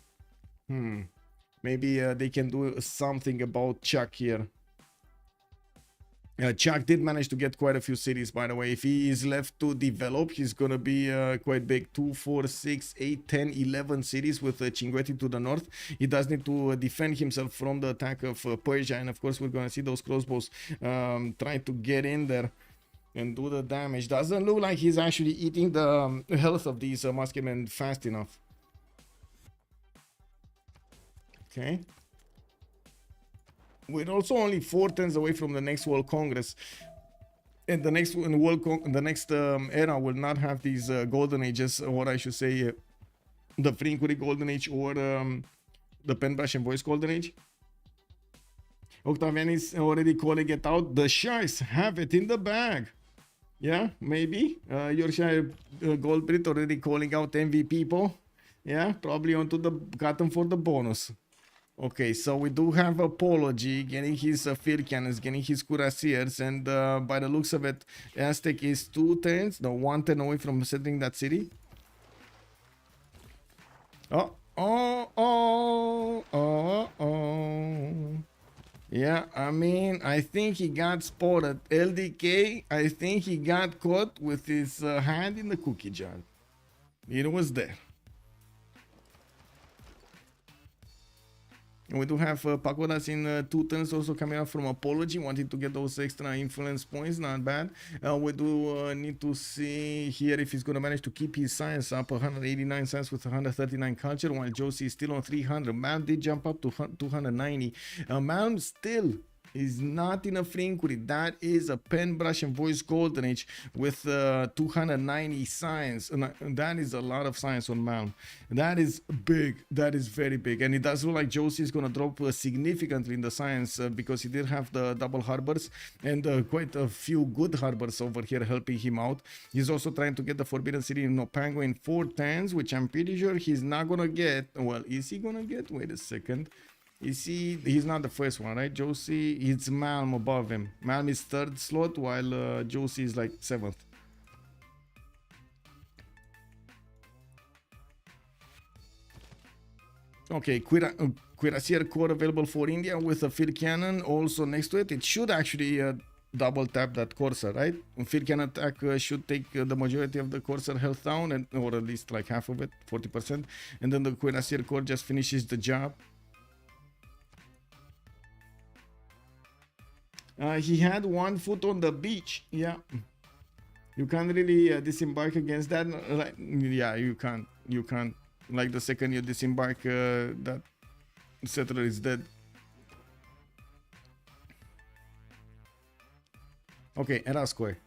Maybe they can do something about Chuck here. Chuck did manage to get quite a few cities, by the way. If he is left to develop, he's gonna be quite big. 2, 4, 6, 8, 10, 11 cities with Cinguetti to the north. He does need to defend himself from the attack of Persia, and of course we're gonna see those crossbows trying to get in there and do the damage. Doesn't look like he's actually eating the health of these musketmen fast enough. Okay. We're also only 4 turns away from the next World Congress, and the next era will not have these golden ages, or I should say, the Free Inquiry Golden Age or the Pen Brush and Voice Golden Age. Octavian is already calling it out. The Sharks have it in the bag. Yeah, maybe. Yorkshire Goldbrit already calling out MVP people. Yeah, probably onto the cotton for the bonus. Okay, so we do have Apology getting his field cannons, getting his cuirassiers, and by the looks of it, Aztec is 2 turns, no, 1 turn away from settling that city. Yeah, I mean, I think he got spotted. LDK, I think he got caught with his hand in the cookie jar. It was there. And we do have Pagodas in 2 turns also coming out from Apology, wanting to get those extra influence points, not bad. We do need to see here if he's going to manage to keep his science up, 189 science with 139 culture, while Josie is still on 300. Malm did jump up to 290. Malm still is not in a Frinkuri. That is a pen, brush, and voice golden age with 290 science. And that is a lot of science on Malm. That is big. That is very big. And it does look like Josie is going to drop significantly in the science because he did have the double harbors and quite a few good harbors over here helping him out. He's also trying to get the Forbidden City in Opango in 410s, which I'm pretty sure he's not going to get. Well, is he going to get? Wait a second. He's not the first one, right? Josie, it's Malm above him. Malm is third slot while Josie is like seventh. Okay, Cuirassier core available for India with a field cannon also next to it. It should actually double tap that Corsair, right? Field cannon attack should take the majority of the Corsair health down, and or at least like half of it, 40%. And then the Cuirassier core just finishes the job. He had 1 foot on the beach. Yeah, you can't really disembark against that. Yeah, you can't. You can't. Like the second you disembark, that settler is dead. Okay, era square.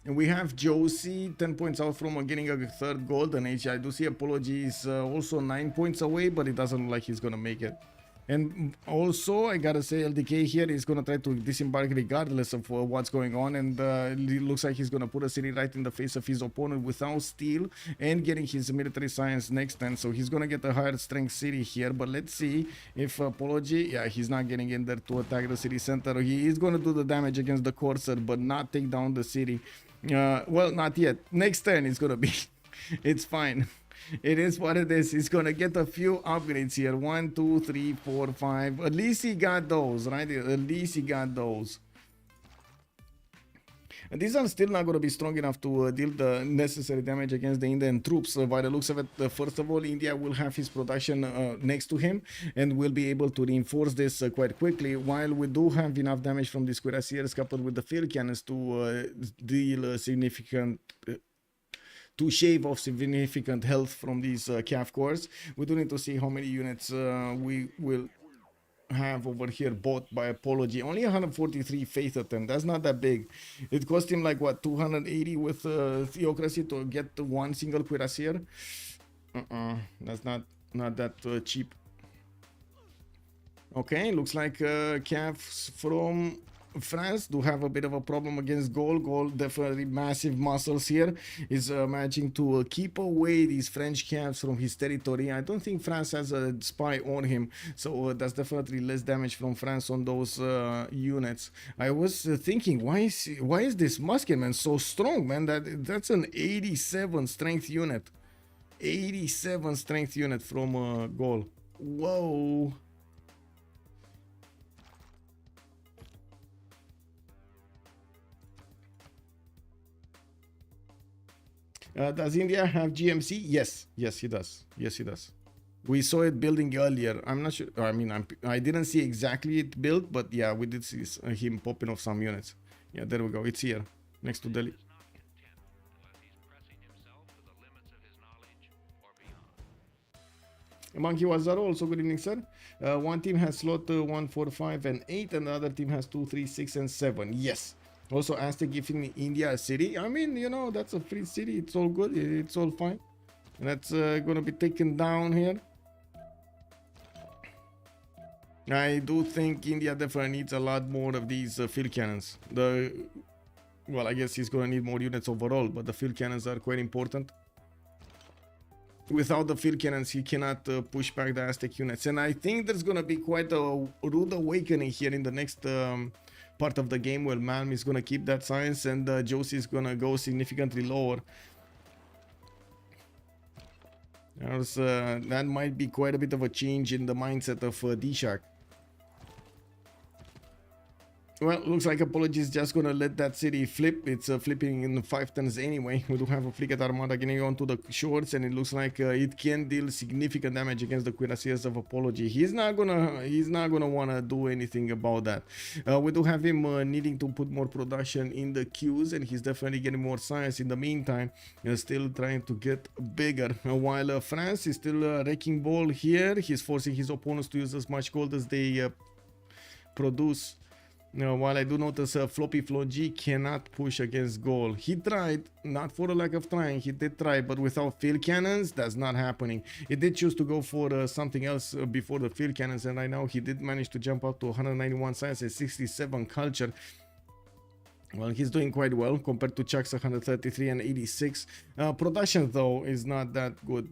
And we have Josie 10 points out from getting a third golden age. I do see Apology is also 9 points away, but it doesn't look like he's gonna make it. And also, I gotta say, LDK here is gonna try to disembark regardless of what's going on, and it looks like he's gonna put a city right in the face of his opponent without steal and getting his military science next turn. So he's gonna get a higher strength city here, but let's see if Apology, yeah, he's not getting in there to attack the city center. He is gonna do the damage against the Corsair, but not take down the city. Well, not yet. Next turn it's gonna be, it's fine. It is what it is. He's gonna get a few upgrades here. 1, 2, 3, 4, 5. At least he got those, right? At least he got those. And these are still not gonna be strong enough to deal the necessary damage against the Indian troops. By the looks of it, first of all, India will have his production next to him and will be able to reinforce this quite quickly. While we do have enough damage from these cuirassiers coupled with the field cannons to deal significant. To shave off significant health from these calf cores. We do need to see how many units we will have over here bought by Apology. Only 143 faith attempt. That's not that big. It cost him like what, 280 with Theocracy to get one single cuirassier. That's not that cheap. Okay, looks like calves from France do have a bit of a problem against Gaul. Gaul definitely massive muscles here. Is managing to keep away these French camps from his territory. I don't think France has a spy on him, so that's definitely less damage from France on those units. I was thinking, why is this musketman so strong, man? That's an 87 strength unit. 87 strength unit from Gaul. Whoa. Does India have GMC? Yes, he does. Yes, he does. We saw it building earlier. I'm not sure. I mean, I didn't see exactly it built, but yeah, we did see him popping off some units. Yeah, there we go. It's here, next to Delhi. Monkey Wazaro, also good evening, sir. One team has slot 1, 4, 5, and 8, and the other team has 2, 3, 6, and 7. Yes. Also, Aztec giving India a city. I mean, you know, that's a free city. It's all good. It's all fine. And that's going to be taken down here. I do think India definitely needs a lot more of these field cannons. Well, I guess he's going to need more units overall, but the field cannons are quite important. Without the field cannons, he cannot push back the Aztec units. And I think there's going to be quite a rude awakening here in the next part of the game where Malm is going to keep that science and Josie is going to go significantly lower. That might be quite a bit of a change in the mindset of DShark. Well, looks like Apology is just gonna let that city flip. It's flipping in 5 turns anyway. We do have a frigate armada getting onto the shores, and it looks like it can deal significant damage against the cuirassiers of Apology. He's not gonna wanna do anything about that. We do have him needing to put more production in the queues, and he's definitely getting more science in the meantime. Still trying to get bigger. While France is still wrecking ball here. He's forcing his opponents to use as much gold as they produce. While I do notice Floppy Floji cannot push against goal. He tried, not for a lack of trying, he did try, but without field cannons, that's not happening. He did choose to go for something else before the field cannons, and right now he did manage to jump up to 191 science and 67 culture. Well, he's doing quite well compared to Chuck's 133 and 86. Production, though, is not that good.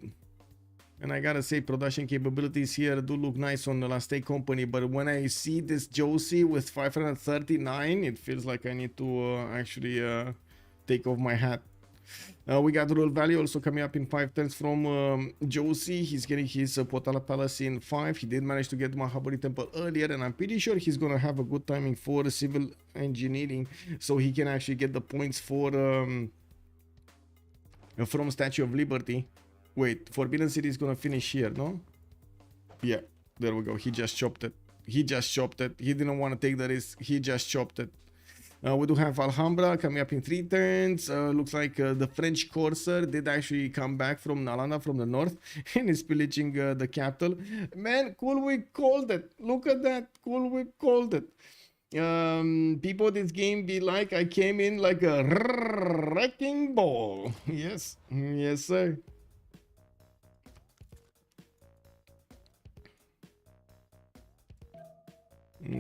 And I gotta say, production capabilities here do look nice on the Last Day Company, but when I see this Josie with 539, it feels like I need to actually take off my hat. We got Royal Value also coming up in 5 turns from Josie. He's getting his Potala Palace in 5. He did manage to get Mahabari Temple earlier, and I'm pretty sure he's gonna have a good timing for civil engineering, so he can actually get the points for from Statue of Liberty. Wait, Forbidden City is gonna finish here, no? Yeah, there we go. He just chopped it. He just chopped it. He didn't want to take the risk. He just chopped it. We do have Alhambra coming up in 3 turns. Looks like the French Corsair did actually come back from Nalanda from the north and is pillaging the capital. Man, cool, we called it. Look at that. Cool, we called it. People, this game be like I came in like a wrecking ball. Yes, yes, sir.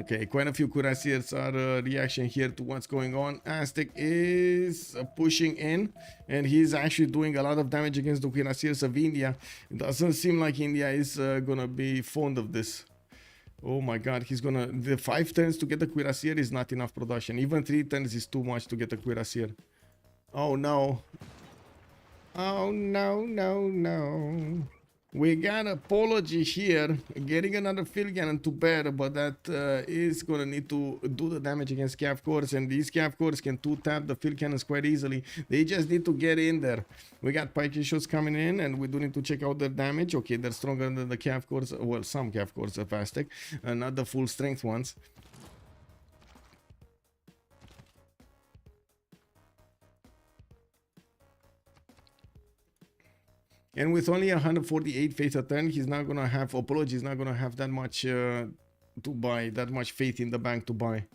Okay, quite a few cuirassiers are reaction here to what's going on. Aztec is pushing in, and he's actually doing a lot of damage against the cuirassiers of India. It doesn't seem like India is gonna be fond of this. Oh my god, he's gonna... The 5 turns to get the cuirassier is not enough production. Even 3 turns is too much to get the cuirassier. Oh no. Oh no, no, no. We got apology here, getting another field cannon to bear, but that is gonna need to do the damage against Cav Cores, and these Cav Cores can 2-tap the field cannons quite easily. They just need to get in there. We got pike shots coming in, and we do need to check out their damage. Okay, they're stronger than the Cav Cores. Well, some Cav Cores are Aztec, not the full strength ones. And with only 148 faith a turn, he's not gonna have apology. He's not gonna have that much to buy, that much faith in the bank to buy.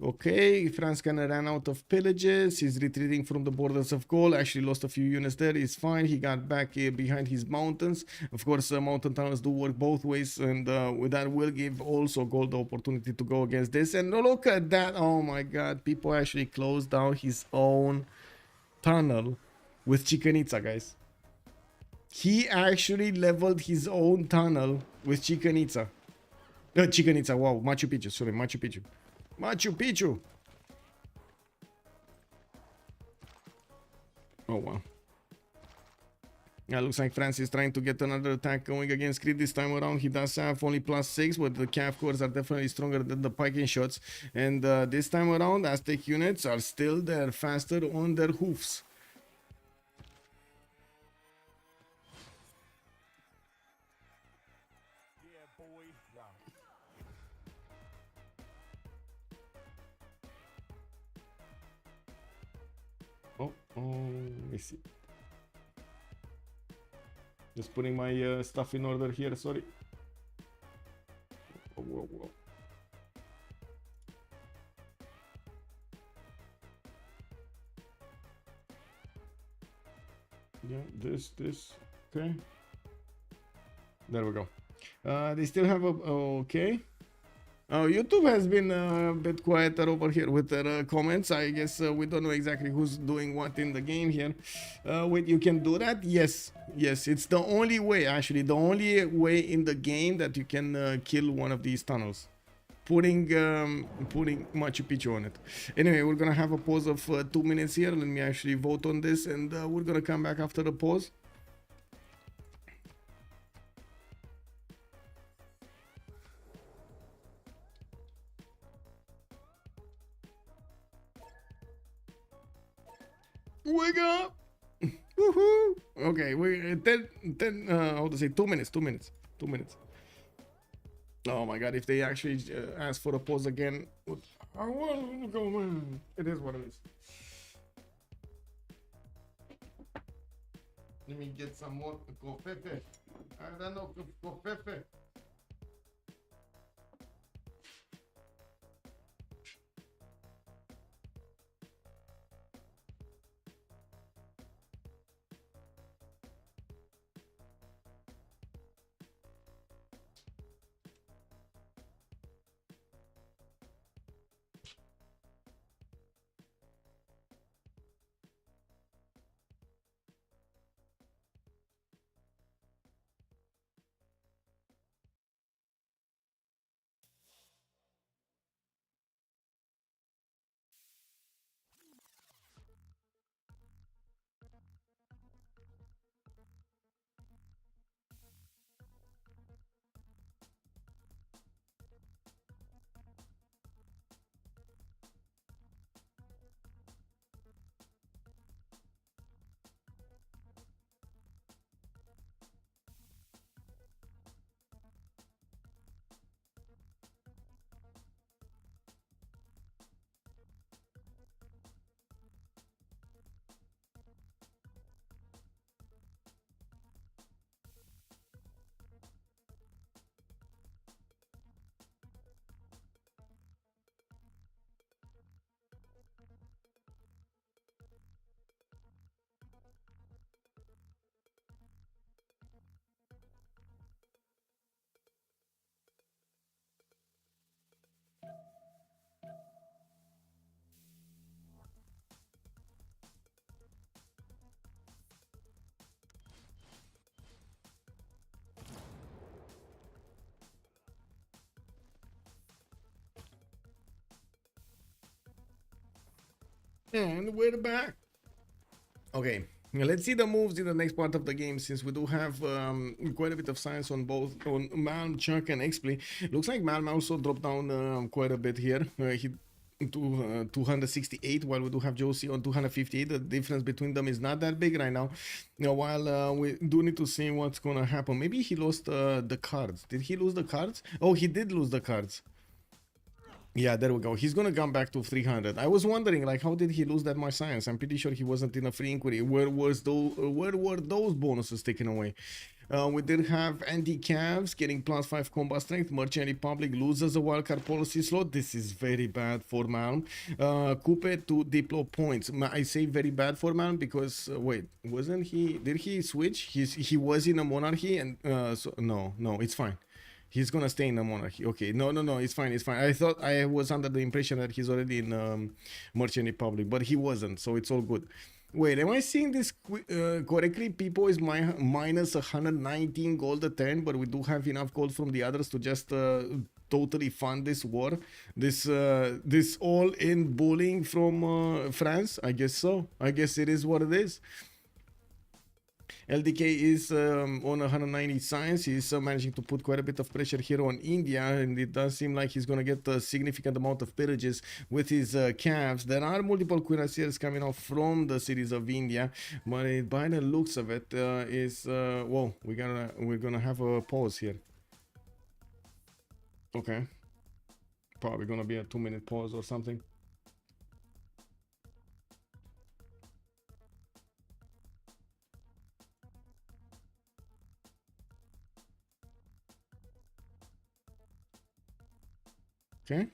Okay, France kinda ran out of pillages. He's retreating from the borders of gold. Actually lost a few units there. It's fine. He got back behind his mountains. Of course, mountain tunnels do work both ways, and with that will give also gold the opportunity to go against this. And look at that! Oh my God! People actually closed down his own tunnel with Chichen Itza, guys. He actually leveled his own tunnel with Chichen Itza. Chichen Itza, wow, Machu Picchu, sorry, Machu Picchu. Machu Picchu! Oh, wow. Yeah, looks like France is trying to get another attack going against Creed this time around. He does have only +6, but the Cav Cores are definitely stronger than the piking shots. And this time around, Aztec units are still there, faster on their hoofs. Oh, let me see. Just putting my stuff in order here, sorry. Whoa, whoa, whoa. Yeah, this, okay. There we go. They still have a, okay. YouTube has been a bit quieter over here with their comments. I guess we don't know exactly who's doing what in the game here. Wait, you can do that? Yes, yes. It's the only way, actually, the only way in the game that you can kill one of these tunnels. Putting Machu Picchu on it. Anyway, we're gonna have a pause of 2 minutes here. Let me actually vote on this, and we're gonna come back after the pause. Wake up! Woohoo! Okay, we're 10 how to say 2 minutes, 2 minutes, 2 minutes. Oh my god, if they actually ask for a pause again, I want to go, man. It is what it is. Let me get some more cofefe. I don't know, cofefe. And we're back. Okay, now let's see the moves in the next part of the game, since we do have quite a bit of science on both on Malm, Chuck, and Xplay. Looks like Malm also dropped down quite a bit here. He to 268, while we do have Josie on 258. The difference between them is not that big right now. While we do need to see what's gonna happen. Maybe he lost the cards. Did he lose the cards? Oh, he did lose the cards. Yeah, there we go. He's gonna come back to 300. I was wondering, like, how did he lose that much science? I'm pretty sure he wasn't in a free inquiry. Where were those bonuses taken away? We did have anti-calves getting +5 combat strength. Merchant Republic loses a wildcard policy slot. This is very bad for Malm. Coupe to Diplo points. I say very bad for Malm because wait, wasn't he? Did he switch? He was in a monarchy and so no, it's fine. He's gonna stay in the monarchy. Okay, no, it's fine, it's fine. I thought I was under the impression that he's already in Merchant Republic, but he wasn't, so it's all good. Wait, am I seeing this correctly? People is minus 119 gold a turn, but we do have enough gold from the others to just totally fund this war. This all-in bullying from France? I guess so. I guess it is what it is. LDK is on 190 science. He's managing to put quite a bit of pressure here on India, and it does seem like he's going to get a significant amount of pillages with his calves. There are multiple cuirassiers coming off from the cities of India, but by the looks of it, whoa, we're gonna have a pause here. Okay, probably gonna be a 2-minute pause or something. Okay.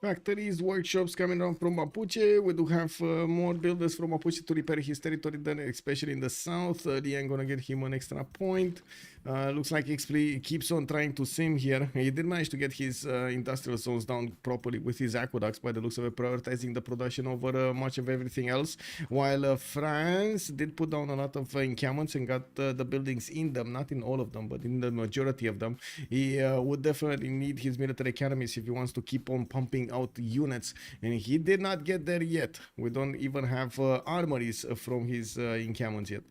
Factories, workshops coming down from Mapuche. We do have more builders from Mapuche to repair his territory, then especially in the south. Lian gonna get him an extra point. Looks like XP keeps on trying to sim here. He did manage to get his industrial zones down properly with his aqueducts, by the looks of it, prioritizing the production over much of everything else. While France did put down a lot of encampments and got the buildings in them, not in all of them, but in the majority of them. He would definitely need his military academies if he wants to keep on pumping out units, and he did not get there yet. We don't even have armories from his encampments yet.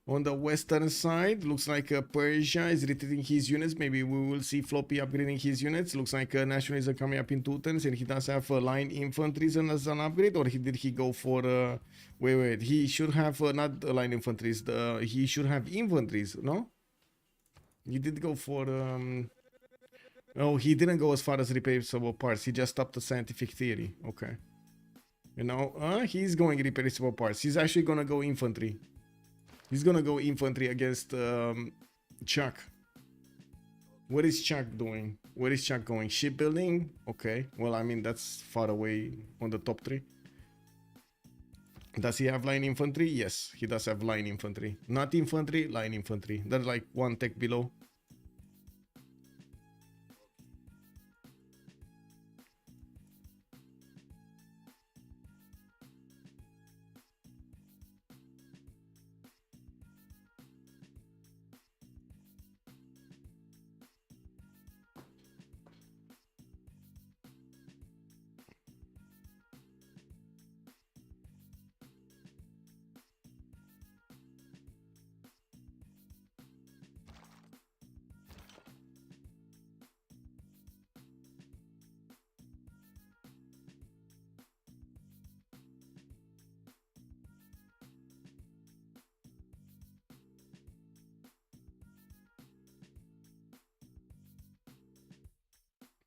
On the western side, looks like Persia is retreating his units. Maybe we will see Floppy upgrading his units. Looks like nationalism coming up in 2 turns, and he does have line infantry as an upgrade, or did he go for wait, he should have not line infantries, he should have infantries, no? He did go for oh, he didn't go as far as replaceable parts. He just stopped the scientific theory. Okay. You know, he's going replaceable parts. He's actually gonna go infantry. He's gonna go infantry against Chuck. What is Chuck doing? Where is Chuck going? Shipbuilding? Okay. Well, I mean, that's far away on the top 3. Does he have line infantry? Yes, he does have line infantry. Not infantry, line infantry. They're like 1 tech below.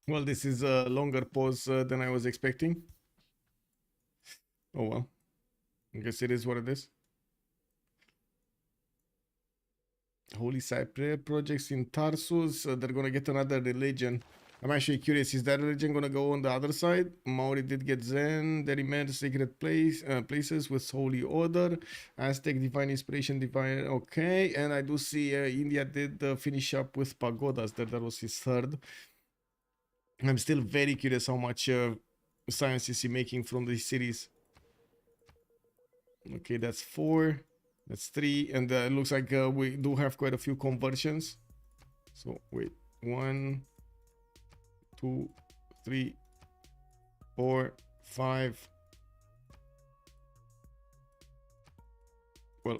Well, this is a longer pause than I was expecting. Oh well. I guess it is what it is. Holy Cyprian projects in Tarsus. They're gonna get another religion. I'm actually curious, is that religion gonna go on the other side? Maori did get Zen. They remained sacred places with holy order. Aztec divine inspiration, divine. Okay, and I do see India did finish up with pagodas. That was his 3rd. I'm still very curious how much science is he making from these cities. Okay, that's 4. That's 3, and it looks like we do have quite a few conversions. So wait, 1, 2, 3, 4, 5. Well,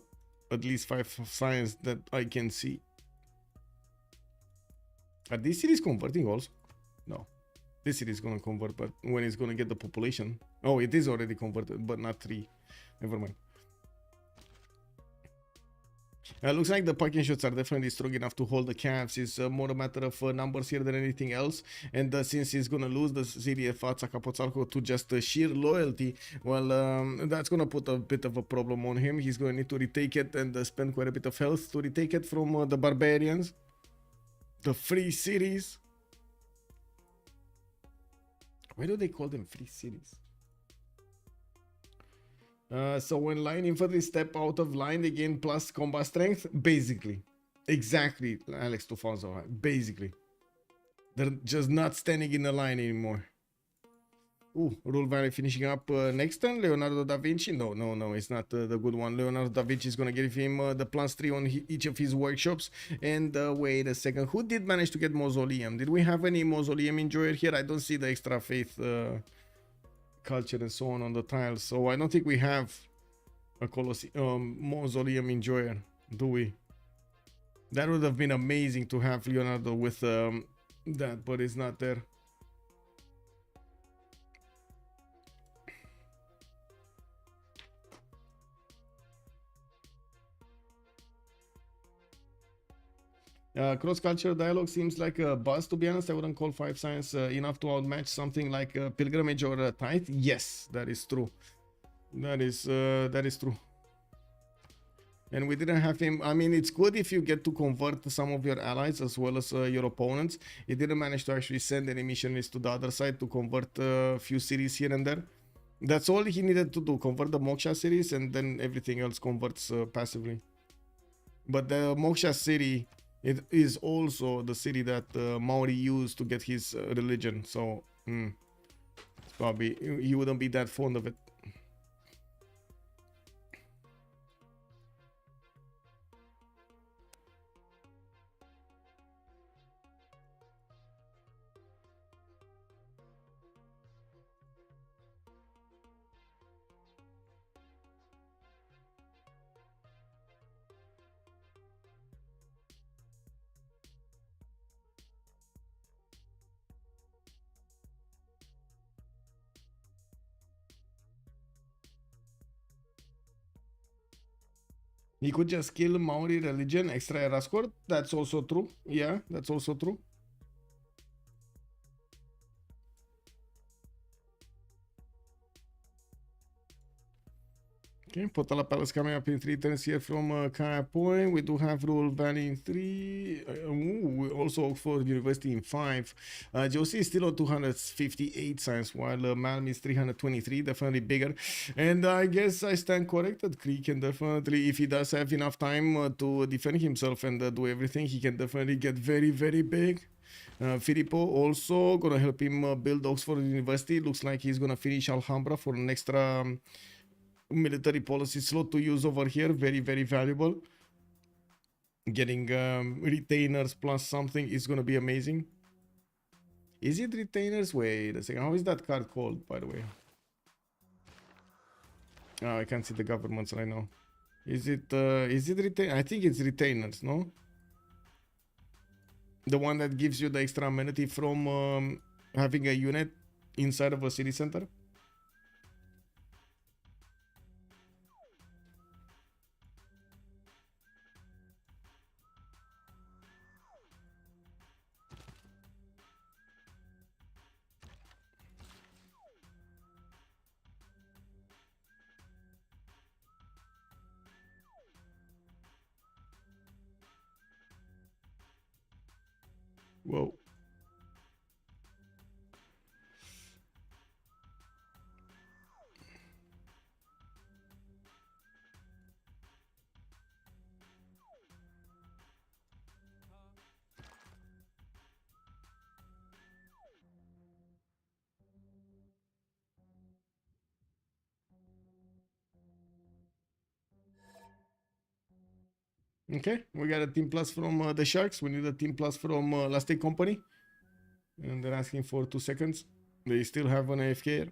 at least 5 science that I can see. Are these cities converting also? No. This city is gonna convert, but when it's gonna get the population. Oh, it is already converted, but not 3. Never mind. Looks like the parking shots are definitely strong enough to hold the caps. It's more a matter of numbers here than anything else. And since he's gonna lose the city of Azcapotzalco to just sheer loyalty, well, that's gonna put a bit of a problem on him. He's gonna need to retake it and spend quite a bit of health to retake it from the barbarians. The free cities. Why do they call them free cities? So when line infantry step out of line, they gain plus combat strength. Basically. Exactly, Alex 2000. Basically. They're just not standing in the line anymore. Ooh, Rule Valley finishing up next turn. Leonardo da Vinci. No, it's not the good one. Leonardo da Vinci is going to give him the +3 on each of his workshops. And wait a second. Who did manage to get Mausoleum? Did we have any Mausoleum enjoyer here? I don't see the extra faith culture and so on the tiles. So I don't think we have a Mausoleum enjoyer, do we? That would have been amazing to have Leonardo with that, but it's not there. Cross-cultural dialogue seems like a buzz, to be honest. I wouldn't call 5 science enough to outmatch something like pilgrimage or tithe. Yes, that is true. That is true. And we didn't have him. I mean, it's good if you get to convert some of your allies as well as your opponents. He didn't manage to actually send any missionaries to the other side to convert a few cities here and there. That's all he needed to do, convert the Moksha cities, and then everything else converts passively. But the Moksha city, it is also the city that Maori used to get his religion. So probably he wouldn't be that fond of it. He could just kill Maori religion, extra era score. That's also true. Yeah, that's also true. Okay, Potala Palace coming up in 3 turns here from Kaya Point. We do have Rule Valley in 3. We also Oxford University in 5. Josie is still on 258 science, while Malm is 323, definitely bigger. And I guess I stand corrected. Kree can definitely, if he does have enough time to defend himself and do everything, he can definitely get very, very big. Filippo also gonna help him build Oxford University. Looks like he's gonna finish Alhambra for an extra military policy slot to use over here. Very, very valuable. Getting retainers plus something is gonna be amazing. Is it retainers? Wait a second. How is that card called, by the way? Oh, I can't see the governments right now. Is it retain? I think it's retainers, no? The one that gives you the extra amenity from having a unit inside of a city center. Whoa. Okay, we got a team plus from the Sharks. We need a team plus from Last Day Company. And they're asking for 2 seconds. They still have an AFK here.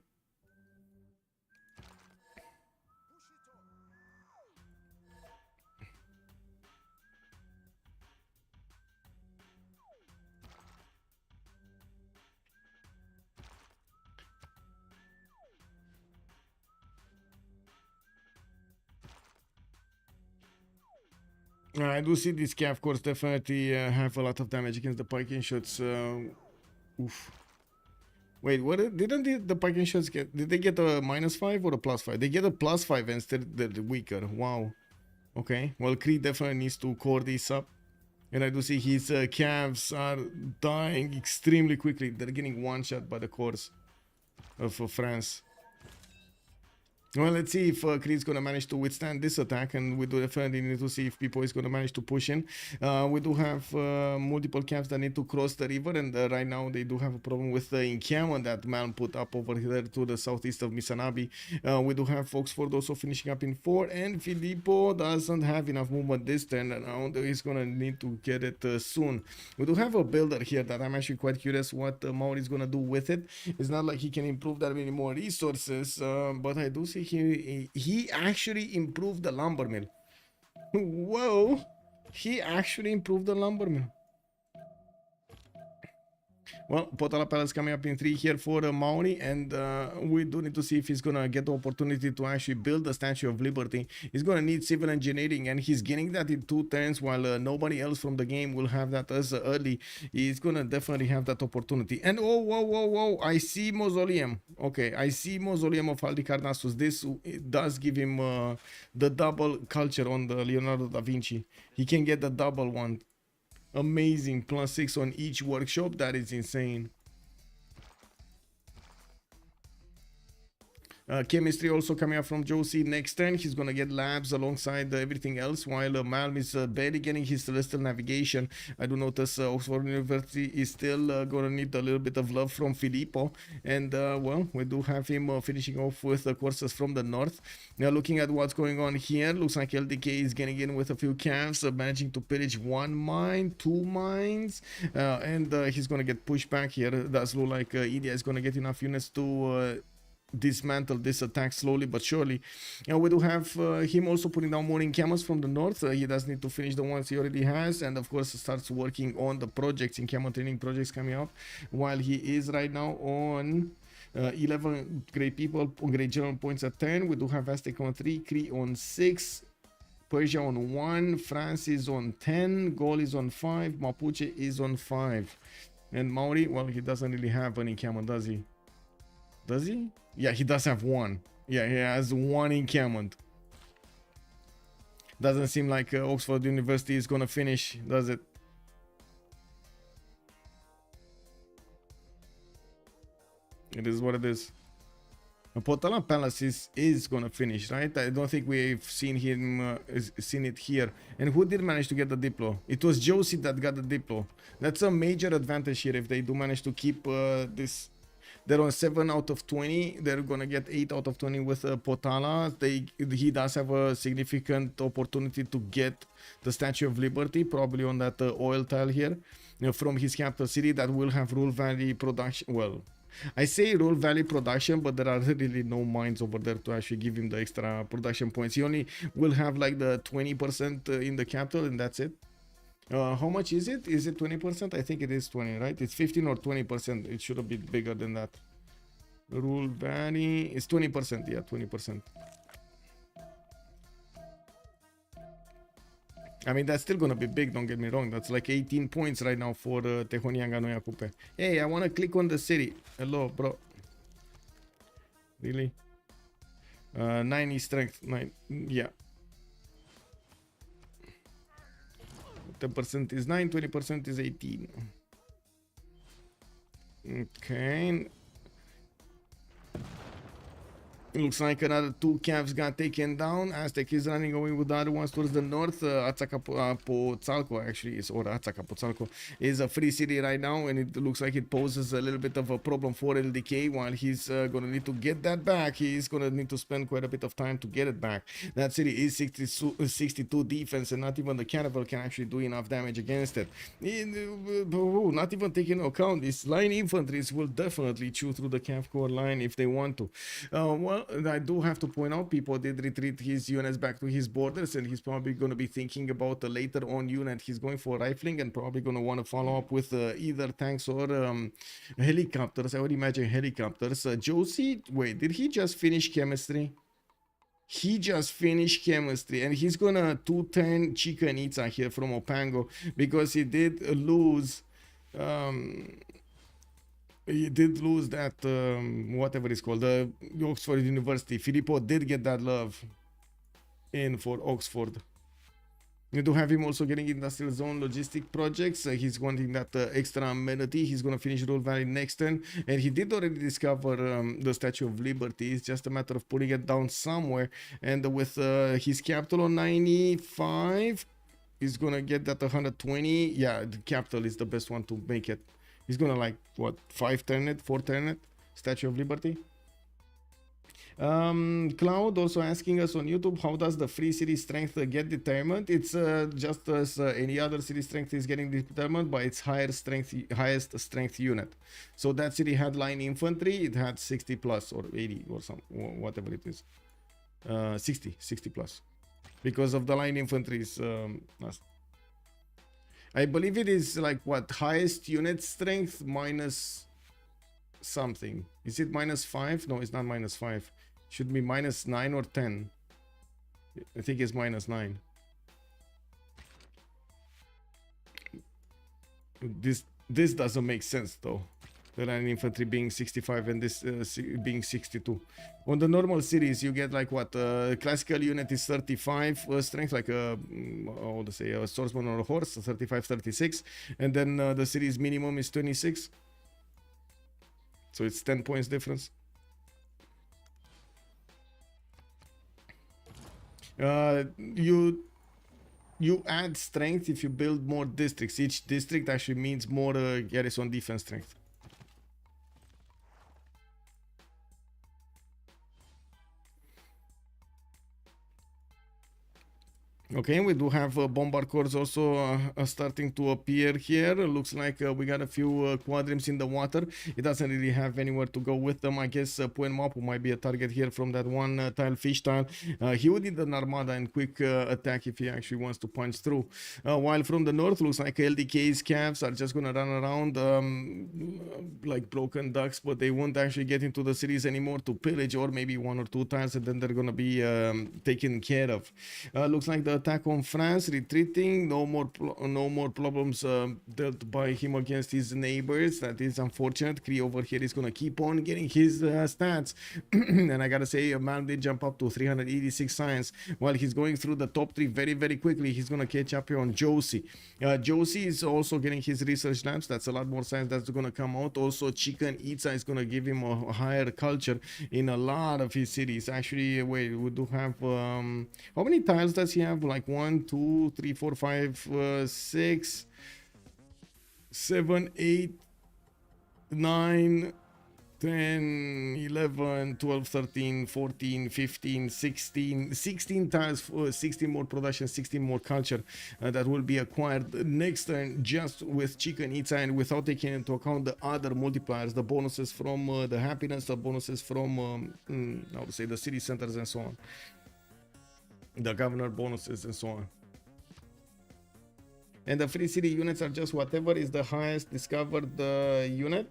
I do see this Cav course definitely have a lot of damage against the Piking shots. Oof. Wait, what? Didn't the Piking shots get? Did they get a -5 or a +5? They get a +5 instead. The weaker. Wow. Okay. Well, Creed definitely needs to core this up. And I do see his Cavs are dying extremely quickly. They're getting one shot by the cores of France. Well, let's see if Creed's gonna manage to withstand this attack, and we do definitely need to see if People is gonna manage to push in. We do have multiple camps that need to cross the river, and right now they do have a problem with the encampment that man put up over here to the southeast of Misanabi. We do have Oxford also finishing up in 4, and Filippo doesn't have enough movement this turn around. He's gonna need to get it soon. We do have a builder here that I'm actually quite curious what Mauri is gonna do with it. It's not like he can improve that many more resources, but I do see he actually improved the lumber mill. Whoa, he actually improved the lumber mill. Well, Potala Palace coming up in 3 here for Mauri, and we do need to see if he's gonna get the opportunity to actually build the Statue of Liberty. He's gonna need civil engineering, and he's getting that in 2 turns, while nobody else from the game will have that as early. He's gonna definitely have that opportunity. And oh, whoa, I see Mausoleum. Okay, I see Mausoleum of Halicarnassus. This does give him the double culture on the Leonardo da Vinci. He can get the double one. Amazing, +6 on each workshop. That is insane. Chemistry also coming up from Josie next turn. He's gonna get labs alongside everything else, while Malm is barely getting his celestial navigation. I do notice Oxford University is still gonna need a little bit of love from Filippo, and well, we do have him finishing off with the courses from the north. Now looking at what's going on here, looks like LDK is getting in with a few camps, managing to pillage 1 mine, 2 mines, and he's gonna get pushed back here. Does look like India is gonna get enough units to dismantle this attack slowly but surely. We do have him also putting down more encampments from the north. He does need to finish the ones he already has, and of course starts working on the projects, encampment training projects coming up, while he is right now on 11 great people, great general points at 10. We do have Aztec on 3, Cree on 6, Persia on 1, France is on 10, Gaul is on 5, Mapuche is on 5, and Mauri, well, he doesn't really have an encampment, does he? Does he? Yeah, he does have 1. Yeah, he has 1 encampment. Doesn't seem like Oxford University is gonna finish, does it? It is what it is. Potala Palace is gonna finish, right? I don't think we've seen him seen it here. And who did manage to get the Diplo? It was Josie that got the Diplo. That's a major advantage here if they do manage to keep this. They're on 7 out of 20. They're gonna get 8 out of 20 with Potala. He does have a significant opportunity to get the Statue of Liberty, probably on that oil tile here, from his capital city that will have Rule Valley production. Well, I say Rule Valley production, but there are really no mines over there to actually give him the extra production points. He only will have like the 20% in the capital, and that's it. How much is it? Is it 20%? I think it is 20, right? It's 15 or 20%. It should have been bigger than that. Rule Valley is 20%. Yeah, 20%. I mean, that's still gonna be big, don't get me wrong. That's like 18 points right now for Tehonianga Noia Coupe. Hey, I wanna click on the city. Hello, bro. Really? 9 is strength. 9. Yeah. 10% is 9, 20% is 18. Okay. Looks like another 2 calves got taken down. Aztec is running away with the other ones towards the north. Azcapotzalco actually is, or Azcapotzalco is a free city right now, and it looks like it poses a little bit of a problem for LDK. While he's gonna need to get that back, he's gonna need to spend quite a bit of time to get it back. That city is 62 defense, and not even the cannibal can actually do enough damage against it. Not even taking into account, these line infantries will definitely chew through the calf core line if they want to. Well, I do have to point out, people did retreat his units back to his borders, and he's probably going to be thinking about a later on unit. He's going for rifling and probably going to want to follow up with either tanks or helicopters. I would imagine helicopters. Josie, wait, did he just finish chemistry? He just finished chemistry, and he's gonna 210 Chicken Itza here from Opango because he did lose that whatever it's called, the Oxford University. Filippo did get that love in for Oxford. You do have him also getting industrial zone logistic projects. He's wanting that extra amenity. He's going to finish Roll Valley next turn, and he did already discover the Statue of Liberty. It's just a matter of putting it down somewhere, and with his capital on 95, he's going to get that 120. Yeah, the capital is the best one to make it. He's gonna, like, what, 5 turn it, 4 turn it? Statue of Liberty. Cloud also asking us on YouTube, how does the free city strength get determined? It's just as any other city strength is getting determined by its highest strength unit. So that city had line infantry, it had 60 plus or 80 or some, whatever it is. 60 plus. Because of the line infantry's I believe it is like what, highest unit strength minus something. Is it minus 5? No, it's not minus 5. Should be minus 9 or 10. I think it's minus 9. This doesn't make sense though. The line infantry being 65 and this being 62. On the normal series, you get like what? Classical unit is 35 strength, like a swordsman or a horse, 35, 36, and then the series minimum is 26. So it's 10 points difference. You add strength if you build more districts. Each district actually means more garrison defense strength. Okay, we do have bombard cores also starting to appear here. Looks like we got a few quadrims in the water. It doesn't really have anywhere to go with them. I guess Puen Mapu might be a target here from that one tile fish tile. He would need an armada and quick attack if he actually wants to punch through. While from the north, looks like LDK's calves are just gonna run around like broken ducks, but they won't actually get into the cities anymore to pillage, or maybe 1 or 2 tiles, and then they're gonna be taken care of. Looks like the attack on France retreating. No more problems dealt by him against his neighbors. That is unfortunate. Kree over here is gonna keep on getting his stats. And I gotta say, a man did jump up to 386 science. While he's going through the top 3 very quickly, he's gonna catch up here on Josie. Josie is also getting his research labs. That's a lot more science that's gonna come out. Also, Chicken Itza is gonna give him a higher culture in a lot of his cities. Actually, wait, we do have how many tiles does he have? Like 1, 2, 3, 4, 5, 6, 7, 8, 9, 10, 11, 12, 13, 14, 15, 16 tiles, 16 more production, 16 more culture that will be acquired next turn just with Chicken Itza, and without taking into account the other multipliers, the bonuses from the happiness, the bonuses from I would say the city centers and so on, the governor bonuses and so on. And the free city units are just whatever is the highest discovered unit.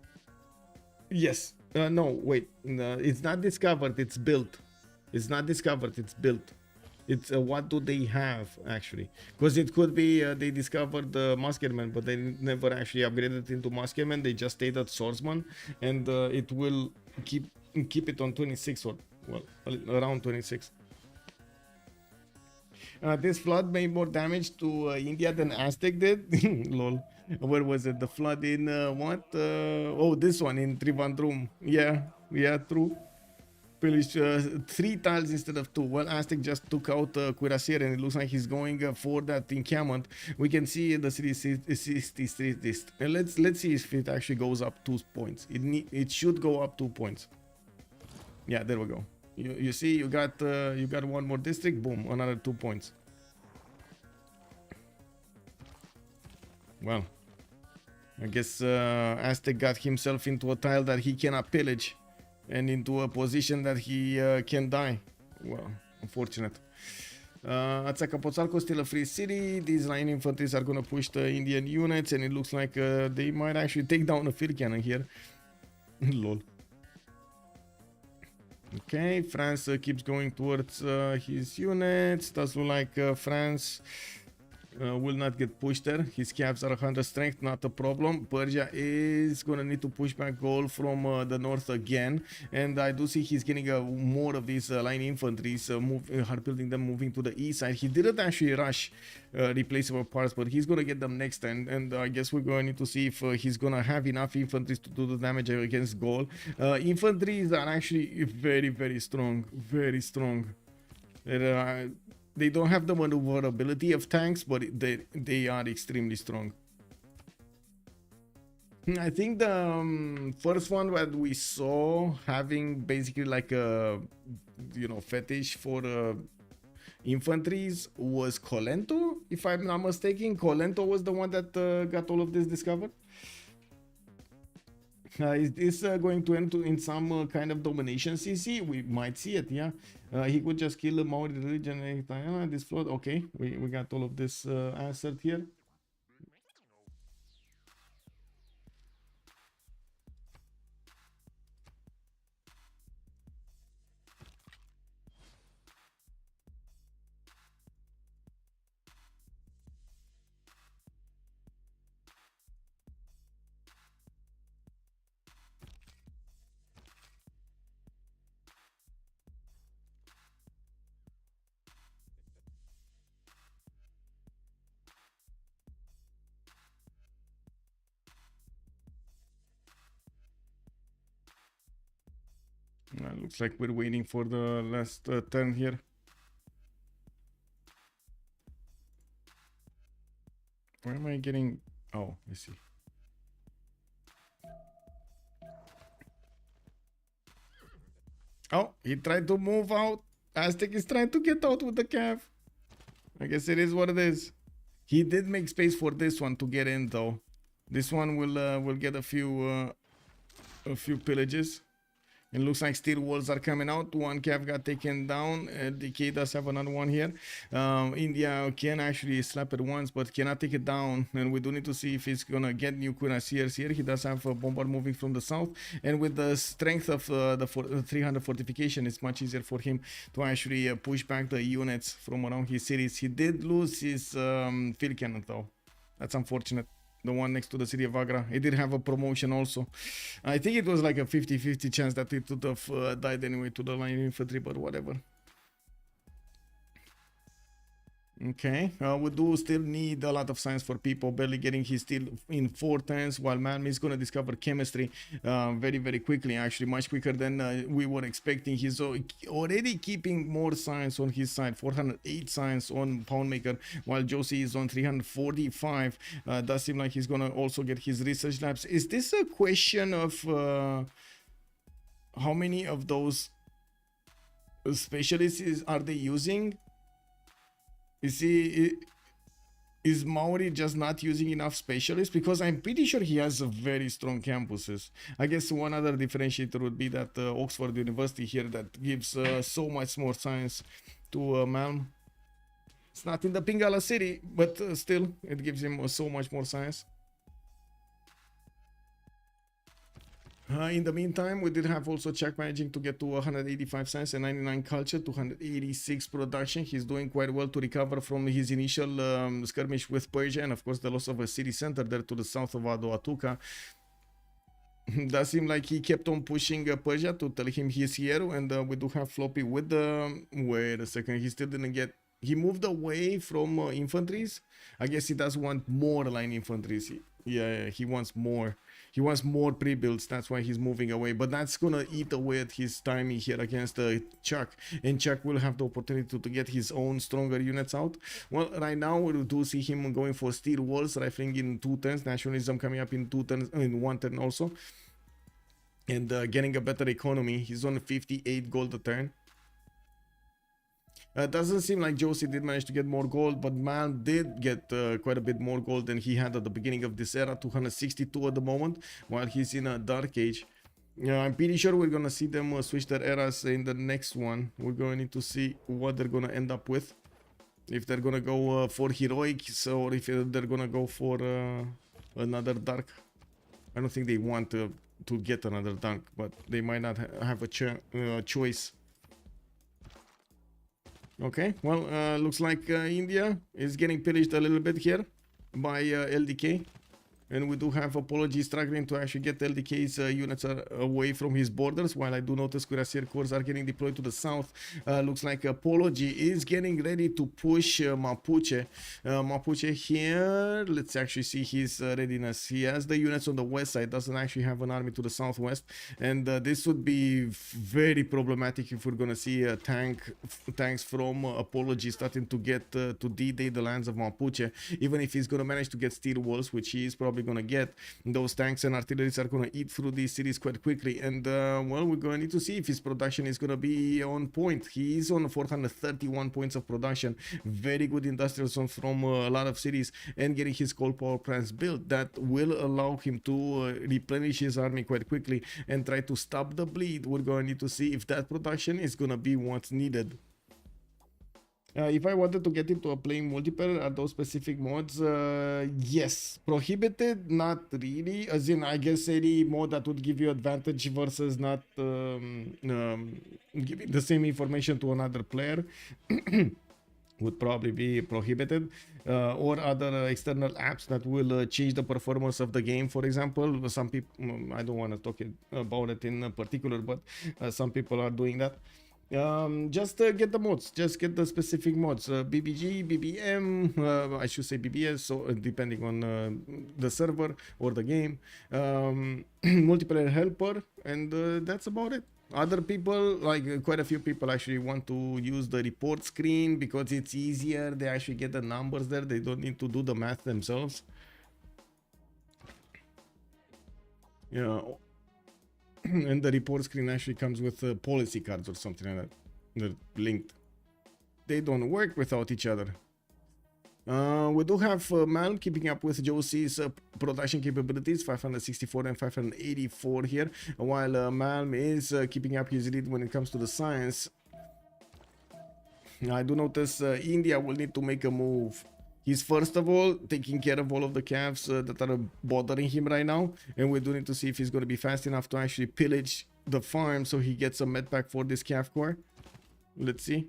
Yes. No, wait. It's not discovered, it's built. It's not discovered, it's built. It's what do they have actually? Because it could be they discovered the Musketeman, but they never actually upgraded into Musketeman. They just stayed at Swordsman, and it will keep it on 26, or well, around 26. This flood made more damage to India than Aztec did. Lol. Where was it? The flood in what? Oh, this one in Trivandrum. Yeah, true. pillaged 3 tiles instead of 2. Well, Aztec just took out Cuirassier, and it looks like he's going for that encampment. We can see the city is let's see if it actually goes up 2 points. It should go up 2 points. Yeah, there we go. You see, you got one more district. Boom, another 2 points. Well, I guess Aztec got himself into a tile that he cannot pillage, and into a position that he can die. Well, unfortunate. Azcapotzalco still a free city. These line infantries are gonna push the Indian units, and it looks like they might actually take down a field cannon here. Lol. Okay, France keeps going towards his units. Does look like France will not get pushed there. His caps are 100 strength, not a problem. Persia is gonna need to push back goal from the north again, and I do see he's getting more of these line infantries hard building them, moving to the east side. He didn't actually rush replaceable parts, but he's gonna get them next time, and I guess we're going to need to see if he's gonna have enough infantry to do the damage against goal. Infantries are actually very strong, very strong. They don't have the maneuverability of tanks, but they are extremely strong. I think the first one that we saw having basically like a fetish for infantries was Colento, if I'm not mistaken. Colento was the one that got all of this discovered. Is this going to end in some kind of domination CC? We might see it, yeah. He could just kill the Maori region and this flood. Okay, we got all of this answered here. Looks like we're waiting for the last turn here. Where am I getting? Oh, I see. Oh, he tried to move out. Aztec is trying to get out with the cav. I guess it is what it is. He did make space for this one to get in, though. This one will get a few pillages. It looks like steel walls are coming out. One cav got taken down. DK does have another one here. India can actually slap it once, but cannot take it down. And we do need to see if he's gonna get new cuirassiers here. He does have a bombard moving from the south, and with the strength of the 300 fortification, it's much easier for him to actually push back the units from around his cities. He did lose his field cannon, though. That's unfortunate. The one next to the city of Agra. It did have a promotion also. I think it was like a 50-50 chance that it would have died anyway to the line infantry, but whatever. Okay, we do still need a lot of science for people. Barely getting his steel in 4 turns, while man is going to discover chemistry very quickly, actually much quicker than we were expecting. He's already keeping more science on his side, 408 science on Poundmaker, while Josie is on 345. Does seem like he's going to also get his research labs. Is this a question of how many of those specialists are they using? You see, is Maori just not using enough specialists? Because I'm pretty sure he has a very strong campuses. I guess one other differentiator would be that Oxford University here that gives so much more science to Malm. It's not in the Pingala city, but still, it gives him so much more science. In the meantime, we did have also Chuck managing to get to 185 science and 99 culture, 286 production. He's doing quite well to recover from his initial skirmish with Persia, and of course the loss of a city center there to the south of Adoatuca. Does seem like he kept on pushing Persia to tell him he's here, and we do have Floppy with the... Wait a second, he still didn't get... He moved away from infantries. I guess he does want more line infantries. Yeah, he wants more. He wants more pre-builds. That's why he's moving away. But that's gonna eat away at his timing here against Chuck. And Chuck will have the opportunity to get his own stronger units out. Well, right now we do see him going for steel walls, rifling in 2 turns. Nationalism coming up in 2 turns, in 1 turn also. And getting a better economy. He's on 58 gold a turn. Doesn't seem like Josie did manage to get more gold, but Mal did get quite a bit more gold than he had at the beginning of this era, 262 at the moment, while he's in a Dark Age. I'm pretty sure we're gonna see them switch their eras in the next one. We're going to need to see what they're gonna end up with. If they're gonna go for Heroics or if they're gonna go for another Dark. I don't think they want to get another Dark, but they might not have a choice. Okay, well, looks like India is getting pillaged a little bit here by LDK. And we do have Apology struggling to actually get LDK's units away from his borders, while I do notice Cuirassier Corps are getting deployed to the south. Looks like Apology is getting ready to push Mapuche. Mapuche here, let's actually see his readiness. He has the units on the west side, doesn't actually have an army to the southwest. And this would be very problematic if we're going to see tanks from Apology starting to get to D-Day the lands of Mapuche. Even if he's going to manage to get steel walls, which he is probably gonna get, those tanks and artilleries are gonna eat through these cities quite quickly. And well, we're gonna need to see if his production is gonna be on point. He is on 431 points of production, very good industrial zone from a lot of cities, and getting his coal power plants built. That will allow him to replenish his army quite quickly and try to stop the bleed. We're gonna need to see if that production is gonna be what's needed. If I wanted to get into a playing multiplayer, are those specific mods? Yes. Prohibited? Not really. As in, I guess any mod that would give you advantage versus not giving the same information to another player would probably be prohibited. Or other external apps that will change the performance of the game, for example. Some people, I don't want to talk about it in particular, but some people are doing that. Just get the mods, just get the specific mods, BBG, BBM, I should say BBS, so depending on the server or the game, multiplayer helper, and that's about it. Other people, like quite a few people, actually want to use the report screen because it's easier. They actually get the numbers there, they don't need to do the math themselves. Yeah. And the report screen actually comes with policy cards or something like that. They're linked. They don't work without each other. We do have Mal keeping up with Josie's production capabilities, 564 and 584 here, while Mal is keeping up his lead when it comes to the science. I do notice India will need to make a move. He's first of all taking care of all of the calves that are bothering him right now, and we do need to see if he's going to be fast enough to actually pillage the farm so he gets a med pack for this calf core. Let's see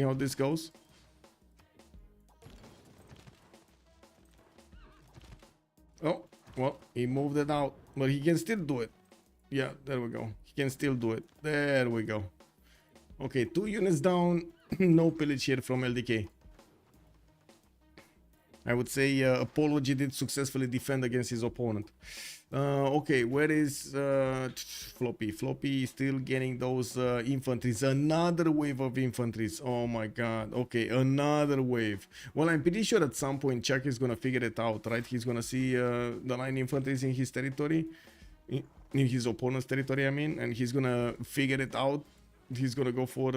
how this goes. Oh, well, he moved it out, but he can still do it. Yeah, there we go. He can still do it. There we go. Okay, 2 units down. No pillage here from LDK. I would say Apology did successfully defend against his opponent. Okay, where is Floppy? Floppy is still getting those infantries. Another wave of infantries. Oh my god. Okay, another wave. Well, I'm pretty sure at some point Chuck is going to figure it out, right? He's going to see the 9 infantries in his territory. In his opponent's territory, I mean. And he's going to figure it out. He's going to go for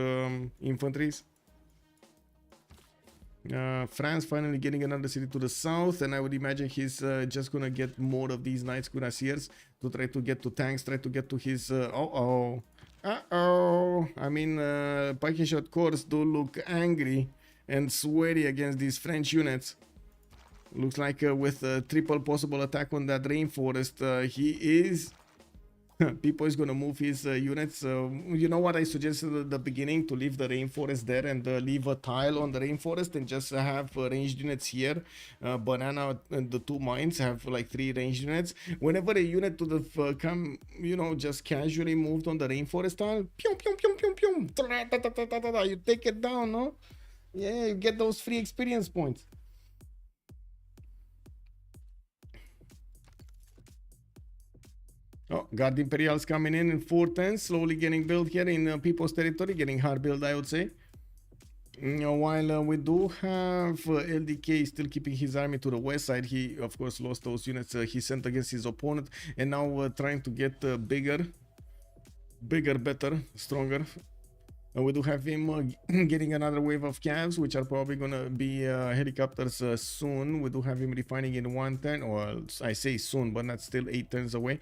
infantries. France finally getting another city to the south, and I would imagine he's just gonna get more of these Knights Cuirassiers to try to get to tanks, try to get to his I mean, Pike and Shot Corps do look angry and sweaty against these French units. Looks like with a triple possible attack on that rainforest, he is People is gonna move his units. You know what I suggested at the beginning, to leave the rainforest there and leave a tile on the rainforest and just have ranged units here. Banana and the 2 mines have like 3 ranged units. Whenever a unit to the come, you know, just casually moved on the rainforest tile, pew, pew, pew, pew, pew, you take it down, no? Yeah, you get those free experience points. Oh, Guard Imperial's coming in 4 turns, slowly getting built here in people's territory, getting hard build, I would say. While we do have LDK still keeping his army to the west side, he of course lost those units he sent against his opponent, and now trying to get bigger, better, stronger. We do have him getting another wave of cavs, which are probably gonna be helicopters soon. We do have him refining in 1 turn, or I say soon, but that's still 8 turns away.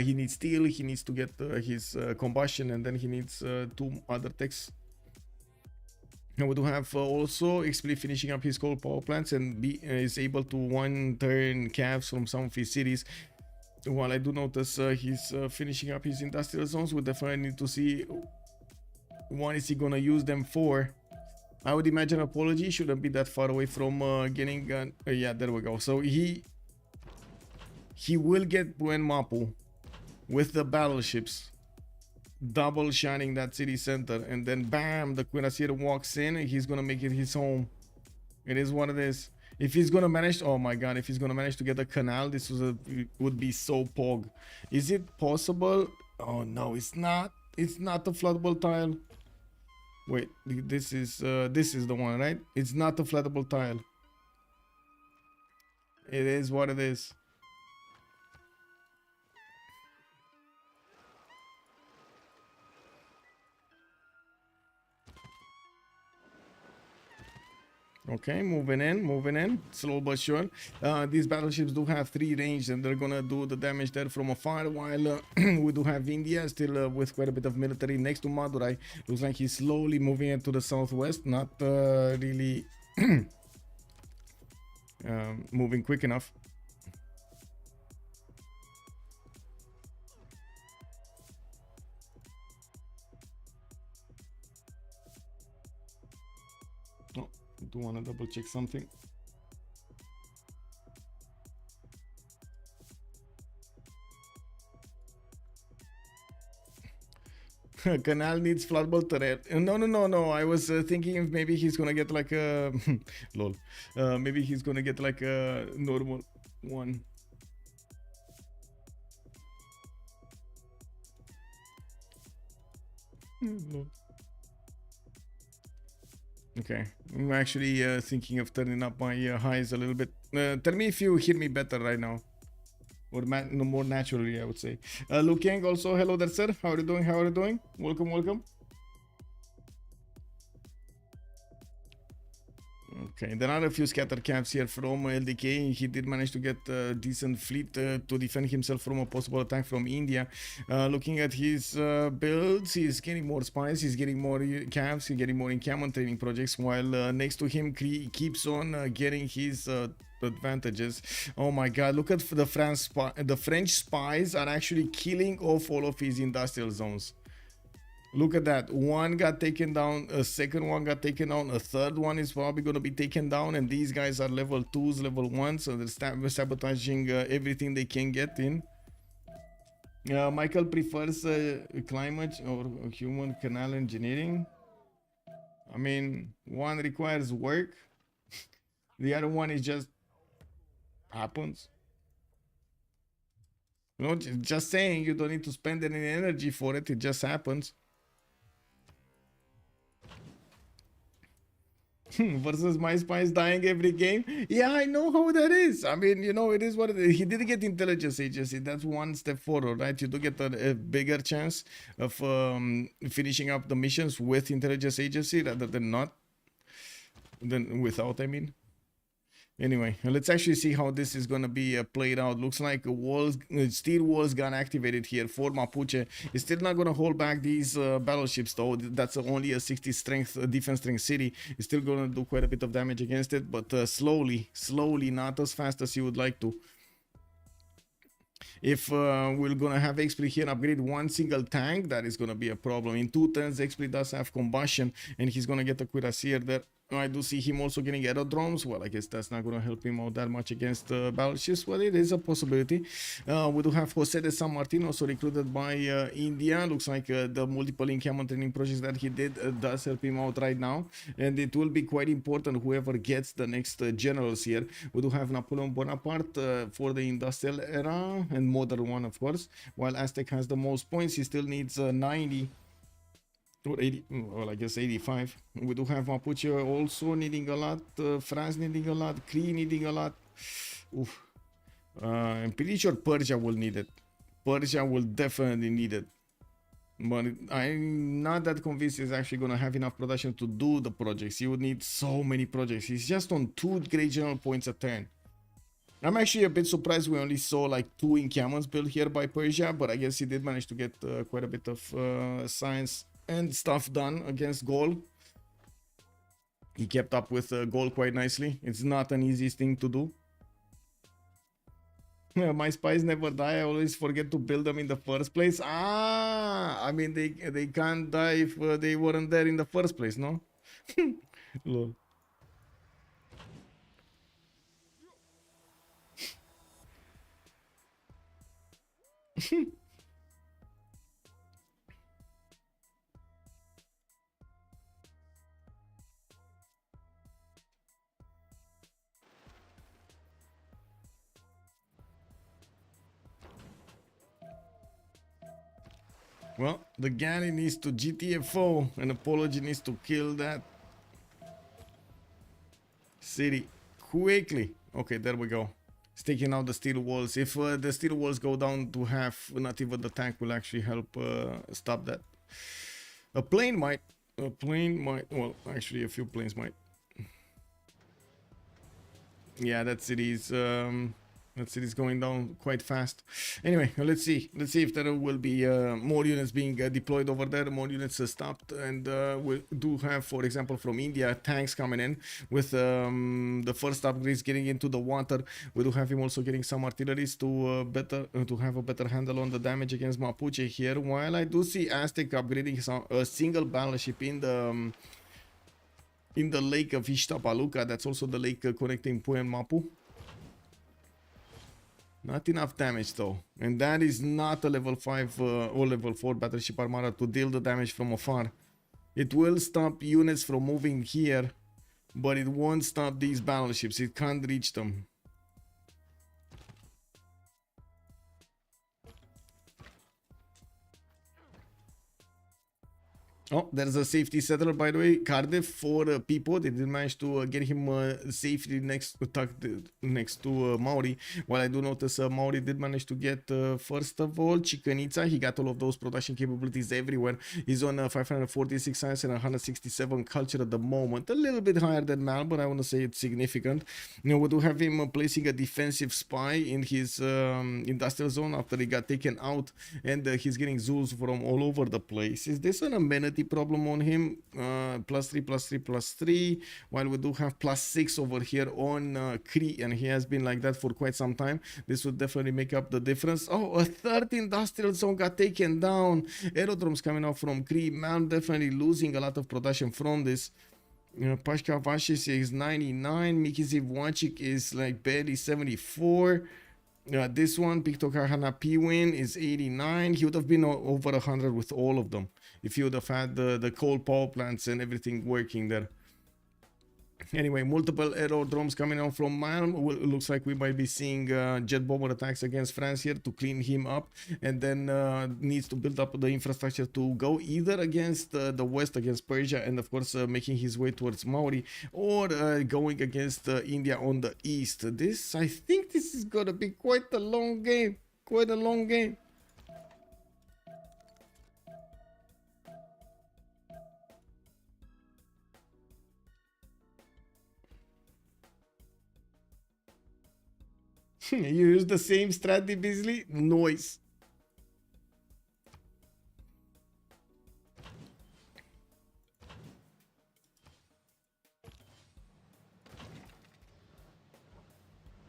He needs steel, he needs to get his combustion, and then he needs 2 other techs. And we do have also XP finishing up his coal power plants, and is able to 1 turn cavs from some of his cities. While I do notice he's finishing up his industrial zones, we definitely need to see what is he gonna use them for. I would imagine Apology shouldn't be that far away from getting yeah, there we go. So he will get Buen Mapu with the battleships double shining that city center, and then bam, the cuirassier walks in and he's gonna make it his home. It is what it is. If he's gonna manage, oh my god, if he's gonna manage to get a canal, this would be so pog. Is it possible? Oh no, it's not. It's not the floodable tile. Wait, this is the one, right? It's not the floodable tile. It is what it is. Okay, moving in, slow but sure. These battleships do have 3 range, and they're gonna do the damage there from afar, while we do have India still with quite a bit of military next to Madurai. Looks like he's slowly moving into the southwest, not really moving quick enough. Do want to double check something. Canal needs floodable turret. No. I was thinking if maybe he's gonna get like a lol. Maybe he's gonna get like a normal one. Lol. Okay, I'm actually thinking of turning up my highs a little bit. Tell me if you hear me better right now, or no, more naturally, I would say. Luke Yang also, hello there, sir. How are you doing? How are you doing? Welcome. Okay, there are a few scatter camps here from LDK. He did manage to get a decent fleet to defend himself from a possible attack from India. Looking at his builds, he's getting more spies, he's getting more camps, he's getting more encampment training projects, while next to him keeps on getting his advantages. Oh my god, look at the French spies are actually killing off all of his industrial zones. Look at that. One got taken down, a second one got taken down, a third one is probably going to be taken down, and these guys are level 2s, level 1s, so they're sabotaging everything they can get in. Michael prefers climate or human canal engineering. I mean, one requires work, the other one is just happens. You know, just saying, you don't need to spend any energy for it, it just happens. Versus my spies dying every game. Yeah, I know how that is. I mean, you know, it is what it is. He did get intelligence agency. That's one step forward, right? You do get a bigger chance of finishing up the missions with intelligence agency rather than not. Than without, I mean. Anyway, let's actually see how this is going to be played out. Looks like steel walls got activated here for Mapuche. It's still not going to hold back these battleships, though. That's only a 60 strength defense strength city. It's still going to do quite a bit of damage against it, but slowly, not as fast as you would like to. If we're gonna have X-Play here upgrade one single tank, that is gonna be a problem. In 2 turns, X-Play does have combustion, and he's gonna get a cuirassier there. I do see him also getting aerodromes. Well, I guess that's not going to help him out that much against battleships. Well, it is a possibility. We do have Jose de San Martin, also recruited by India. Looks like the multiple encampment training projects that he did does help him out right now. And it will be quite important whoever gets the next generals here. We do have Napoleon Bonaparte for the industrial era and modern one, of course. While Aztec has the most points, he still needs 90. Or 80, well, I guess 85. We do have Mapuche also needing a lot, France needing a lot, Cree needing a lot. Oof. I'm pretty sure Persia will need it. Persia will definitely need it. But I'm not that convinced he's actually going to have enough production to do the projects. He would need so many projects. He's just on 2 great general points a turn. I'm actually a bit surprised we only saw like 2 encampments built here by Persia, but I guess he did manage to get quite a bit of science and stuff done against Gaul. He kept up with Gaul quite nicely. It's not an easy thing to do. My spies never die. I always forget to build them in the first place. I mean they can't die if they weren't there in the first place, no? Lol. Well, the Galley needs to GTFO and Apology needs to kill that city quickly. Okay, there we go. It's taking out the steel walls. If the steel walls go down to half, not even the tank will actually help stop that. A plane might. A plane might. Well, actually, a few planes might. Yeah, that city's going down quite fast. Anyway, let's see if there will be more units being deployed over there, more units stopped, and we do have, for example, from India, tanks coming in with the first upgrades getting into the water. We do have him also getting some artilleries to have a better handle on the damage against Mapuche here, while I do see Aztec upgrading a single battleship in the lake of Ixtapaluca. That's also the lake connecting Pui and Mapu. Not enough damage though, and that is not a level 5 or level 4 battleship armada to deal the damage from afar. It will stop units from moving here, but it won't stop these battleships. It can't reach them. Oh, there's a safety settler, by the way, Cardiff for people. They did manage to get him safely next to Maori. While I do notice Maori did manage to get, first of all, Chicanitza. He got all of those production capabilities everywhere. He's on 546 science and 167 culture at the moment. A little bit higher than Mal, but I want to say it's significant. You know, we do have him placing a defensive spy in his industrial zone after he got taken out, and he's getting Zulus from all over the place. Is this an amenity problem on him? +3, +3, +3, while we do have +6 over here on Cree, and he has been like that for quite some time. This would definitely make up the difference. Oh, a third industrial zone got taken down. Aerodromes coming out from Cree. Man, definitely losing a lot of production from this. You know, Pashka Vashis is 99. Miki Zivwachik is like barely 74. This one, Pictokar Hanapiwin, is 89. He would have been over 100 with all of them if he would have had the coal power plants and everything working there. Anyway, multiple aerodromes coming out from Malm. Looks like we might be seeing jet bomber attacks against France here to clean him up, and then needs to build up the infrastructure to go either against the west, against Persia, and of course making his way towards Maori, or going against India on the east. I think this is gonna be quite a long game. Quite a long game. You use the same strategy, Beasley? Noise.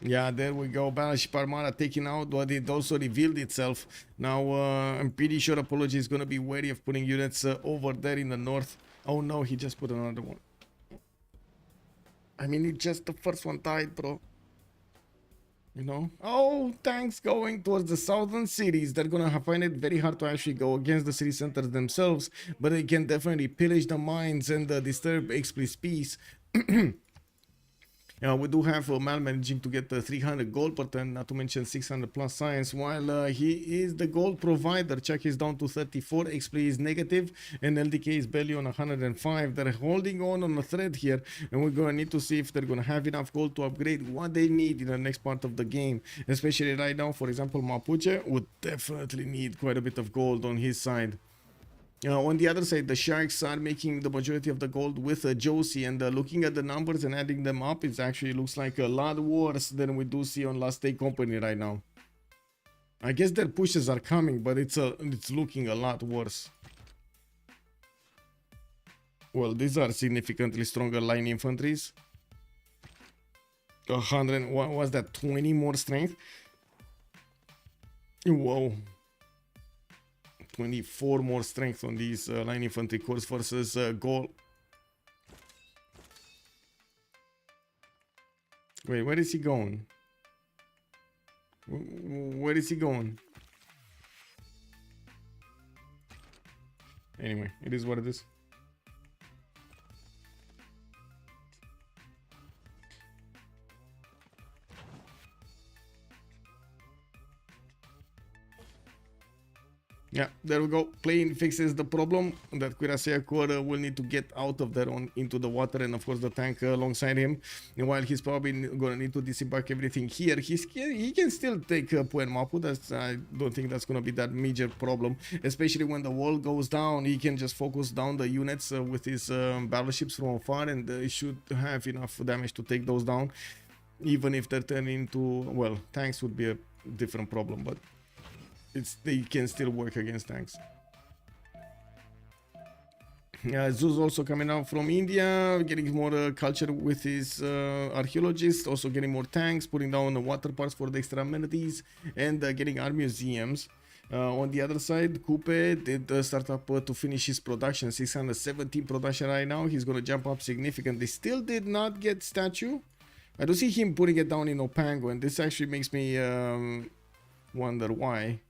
Yeah, there we go. Battleship Armada taking out, but it also revealed itself. Now, I'm pretty sure Apology is going to be wary of putting units over there in the north. Oh no, he just put another one. I mean, it's just the first one died, bro. You know? Oh, tanks going towards the southern cities. They're gonna find it very hard to actually go against the city centers themselves, but they can definitely pillage the mines and disturb Explis peace. We do have Mal managing to get 300 gold per turn, not to mention 600 plus science, while he is the gold provider. Chuck is down to 34, XP is negative, and LDK is barely on 105. They're holding on a thread here, and we're going to need to see if they're going to have enough gold to upgrade what they need in the next part of the game. Especially right now, for example, Mapuche would definitely need quite a bit of gold on his side. On the other side, the Sharks are making the majority of the gold with Josie, and looking at the numbers and adding them up, it actually looks like a lot worse than we do see on Last Day Company right now. I guess their pushes are coming, but it's looking a lot worse. Well, these are significantly stronger line infantries. 100, what was that, 20 more strength? Whoa. 24 more strength on these line infantry corps versus gold. Wait, where is he going? Where is he going? Anyway, it is what it is. Yeah, there we go. Plane fixes the problem that Cuirassier Corps will need to get out of there into the water, and of course the tank alongside him. And while he's probably gonna need to disembark everything here, he can still take Puerto Mapu. I don't think that's gonna be that major problem, especially when the wall goes down. He can just focus down the units with his battleships from afar, and he should have enough damage to take those down. Even if they're turning into, well, tanks would be a different problem, but they can still work against tanks. Zeus also coming out from India, getting more culture with his archaeologists, also getting more tanks, putting down the water parks for the extra amenities, and getting art museums. On the other side, Coupe did start up to finish his production, 617 production right now. He's going to jump up significantly. Still did not get statue. I don't see him putting it down in Opango, and this actually makes me wonder why.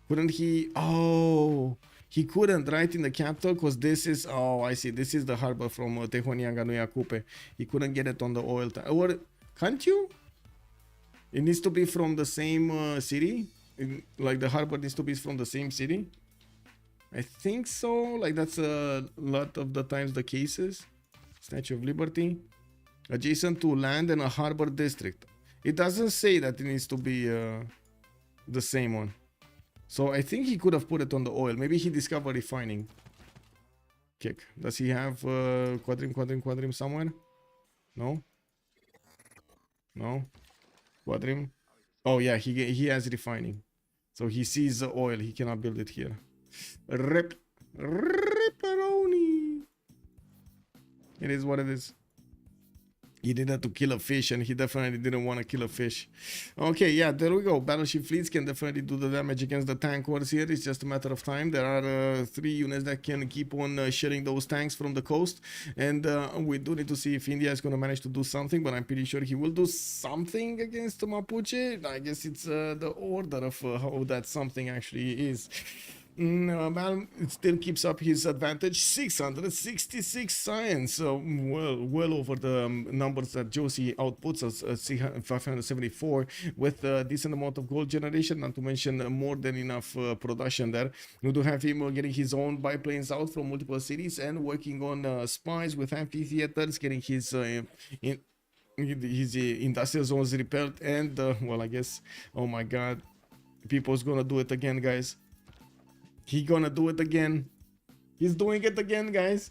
Couldn't he? Oh, he couldn't, right, in the capital, because this is, oh, I see, this is the harbor from Tehonianga Nuya Coupe. He couldn't get it on the oil tank. Or can't you? It needs to be from the same city. Like the harbor needs to be from the same city. I think so. Like that's a lot of the times the cases. Statue of Liberty, adjacent to land and a harbor district. It doesn't say that it needs to be the same one. So I think he could have put it on the oil. Maybe he discovered refining. Kick. Does he have quadrim somewhere? No? No? Quadrim? Oh yeah, he has refining. So he sees the oil. He cannot build it here. Ripperoni. It is what it is. He did that to kill a fish, and he definitely didn't want to kill a fish. Okay, yeah, there we go. Battleship fleets can definitely do the damage against the tank wars here. It's just a matter of time. There are 3 units that can keep on sharing those tanks from the coast. And we do need to see if India is going to manage to do something, but I'm pretty sure he will do something against Mapuche. I guess it's the order of how that something actually is. Man, it still keeps up his advantage. 666 science, well over the numbers that Josie outputs us, 574, with a decent amount of gold generation, not to mention more than enough production there. We do have him getting his own biplanes out from multiple cities and working on spies with amphitheaters, getting his industrial zones repaired, and well, I guess, oh my god, people's gonna do it again, guys. He gonna do it again. He's doing it again, guys.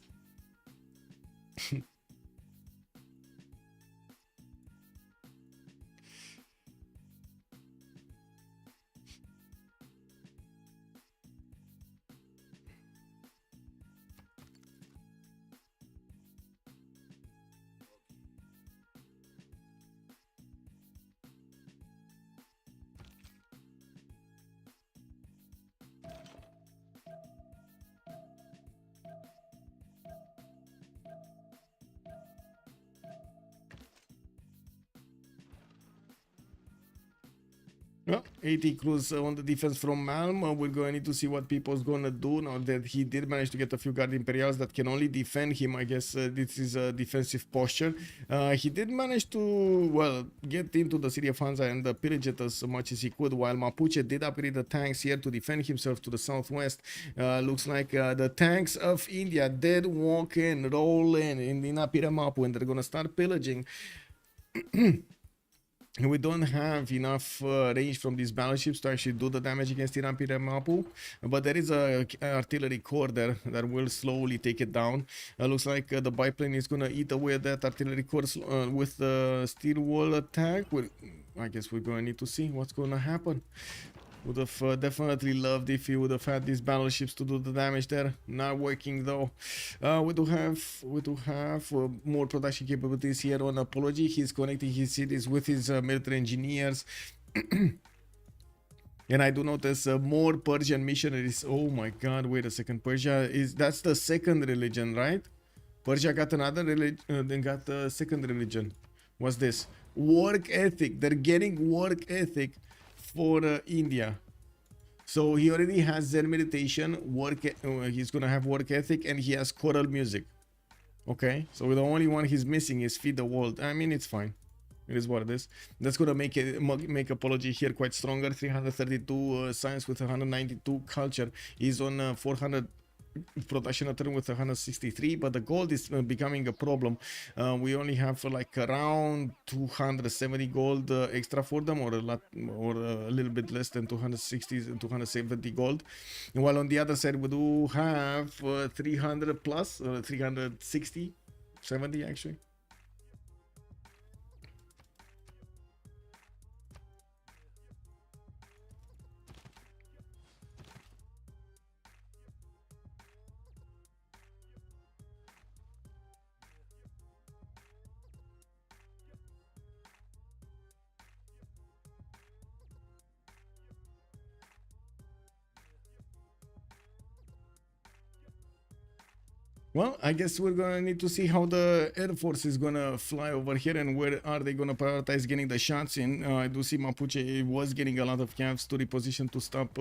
Well, 80 crews on the defense from Malm. We're going to need to see what people's going to do now that he did manage to get a few guard imperials that can only defend him. I guess this is a defensive posture. He did manage to, well, get into the city of Hansa and pillage it as much as he could, while Mapuche did upgrade the tanks here to defend himself to the southwest. Looks like the tanks of India did walk in, roll in the Napiramapu, and they're going to start pillaging. We don't have enough range from these battleships to actually do the damage against Iran Piramapu, but there is a artillery core there that will slowly take it down. Looks like the biplane is gonna eat away at that artillery core with the steel wall attack. I guess we're gonna need to see what's gonna happen. Would have definitely loved if he would have had these battleships to do the damage there. Not working though. We do have more production capabilities here on Apology. He's connecting his cities with his military engineers. And I do notice more Persian missionaries. Oh my god, wait a second. Persia that's the second religion, right? Persia got another religion, then got a second religion. What's this? Work ethic. They're getting work ethic for India. So he already has Zen meditation, he's gonna have work ethic, and he has choral music. Okay, so the only one he's missing is feed the world. I mean, it's fine. It is what it is. That's gonna make Apology here quite stronger. 332 science with 192 culture. He's on 400 production a turn with 163, but the gold is becoming a problem. We only have like around 270 gold extra for them, or a little bit less than 260 and 270 gold. While on the other side we do have 300 plus, 360, 70 actually. Well, I guess we're gonna need to see how the Air Force is gonna fly over here and where are they gonna prioritize getting the shots in. I do see Mapuche was getting a lot of camps to reposition to stop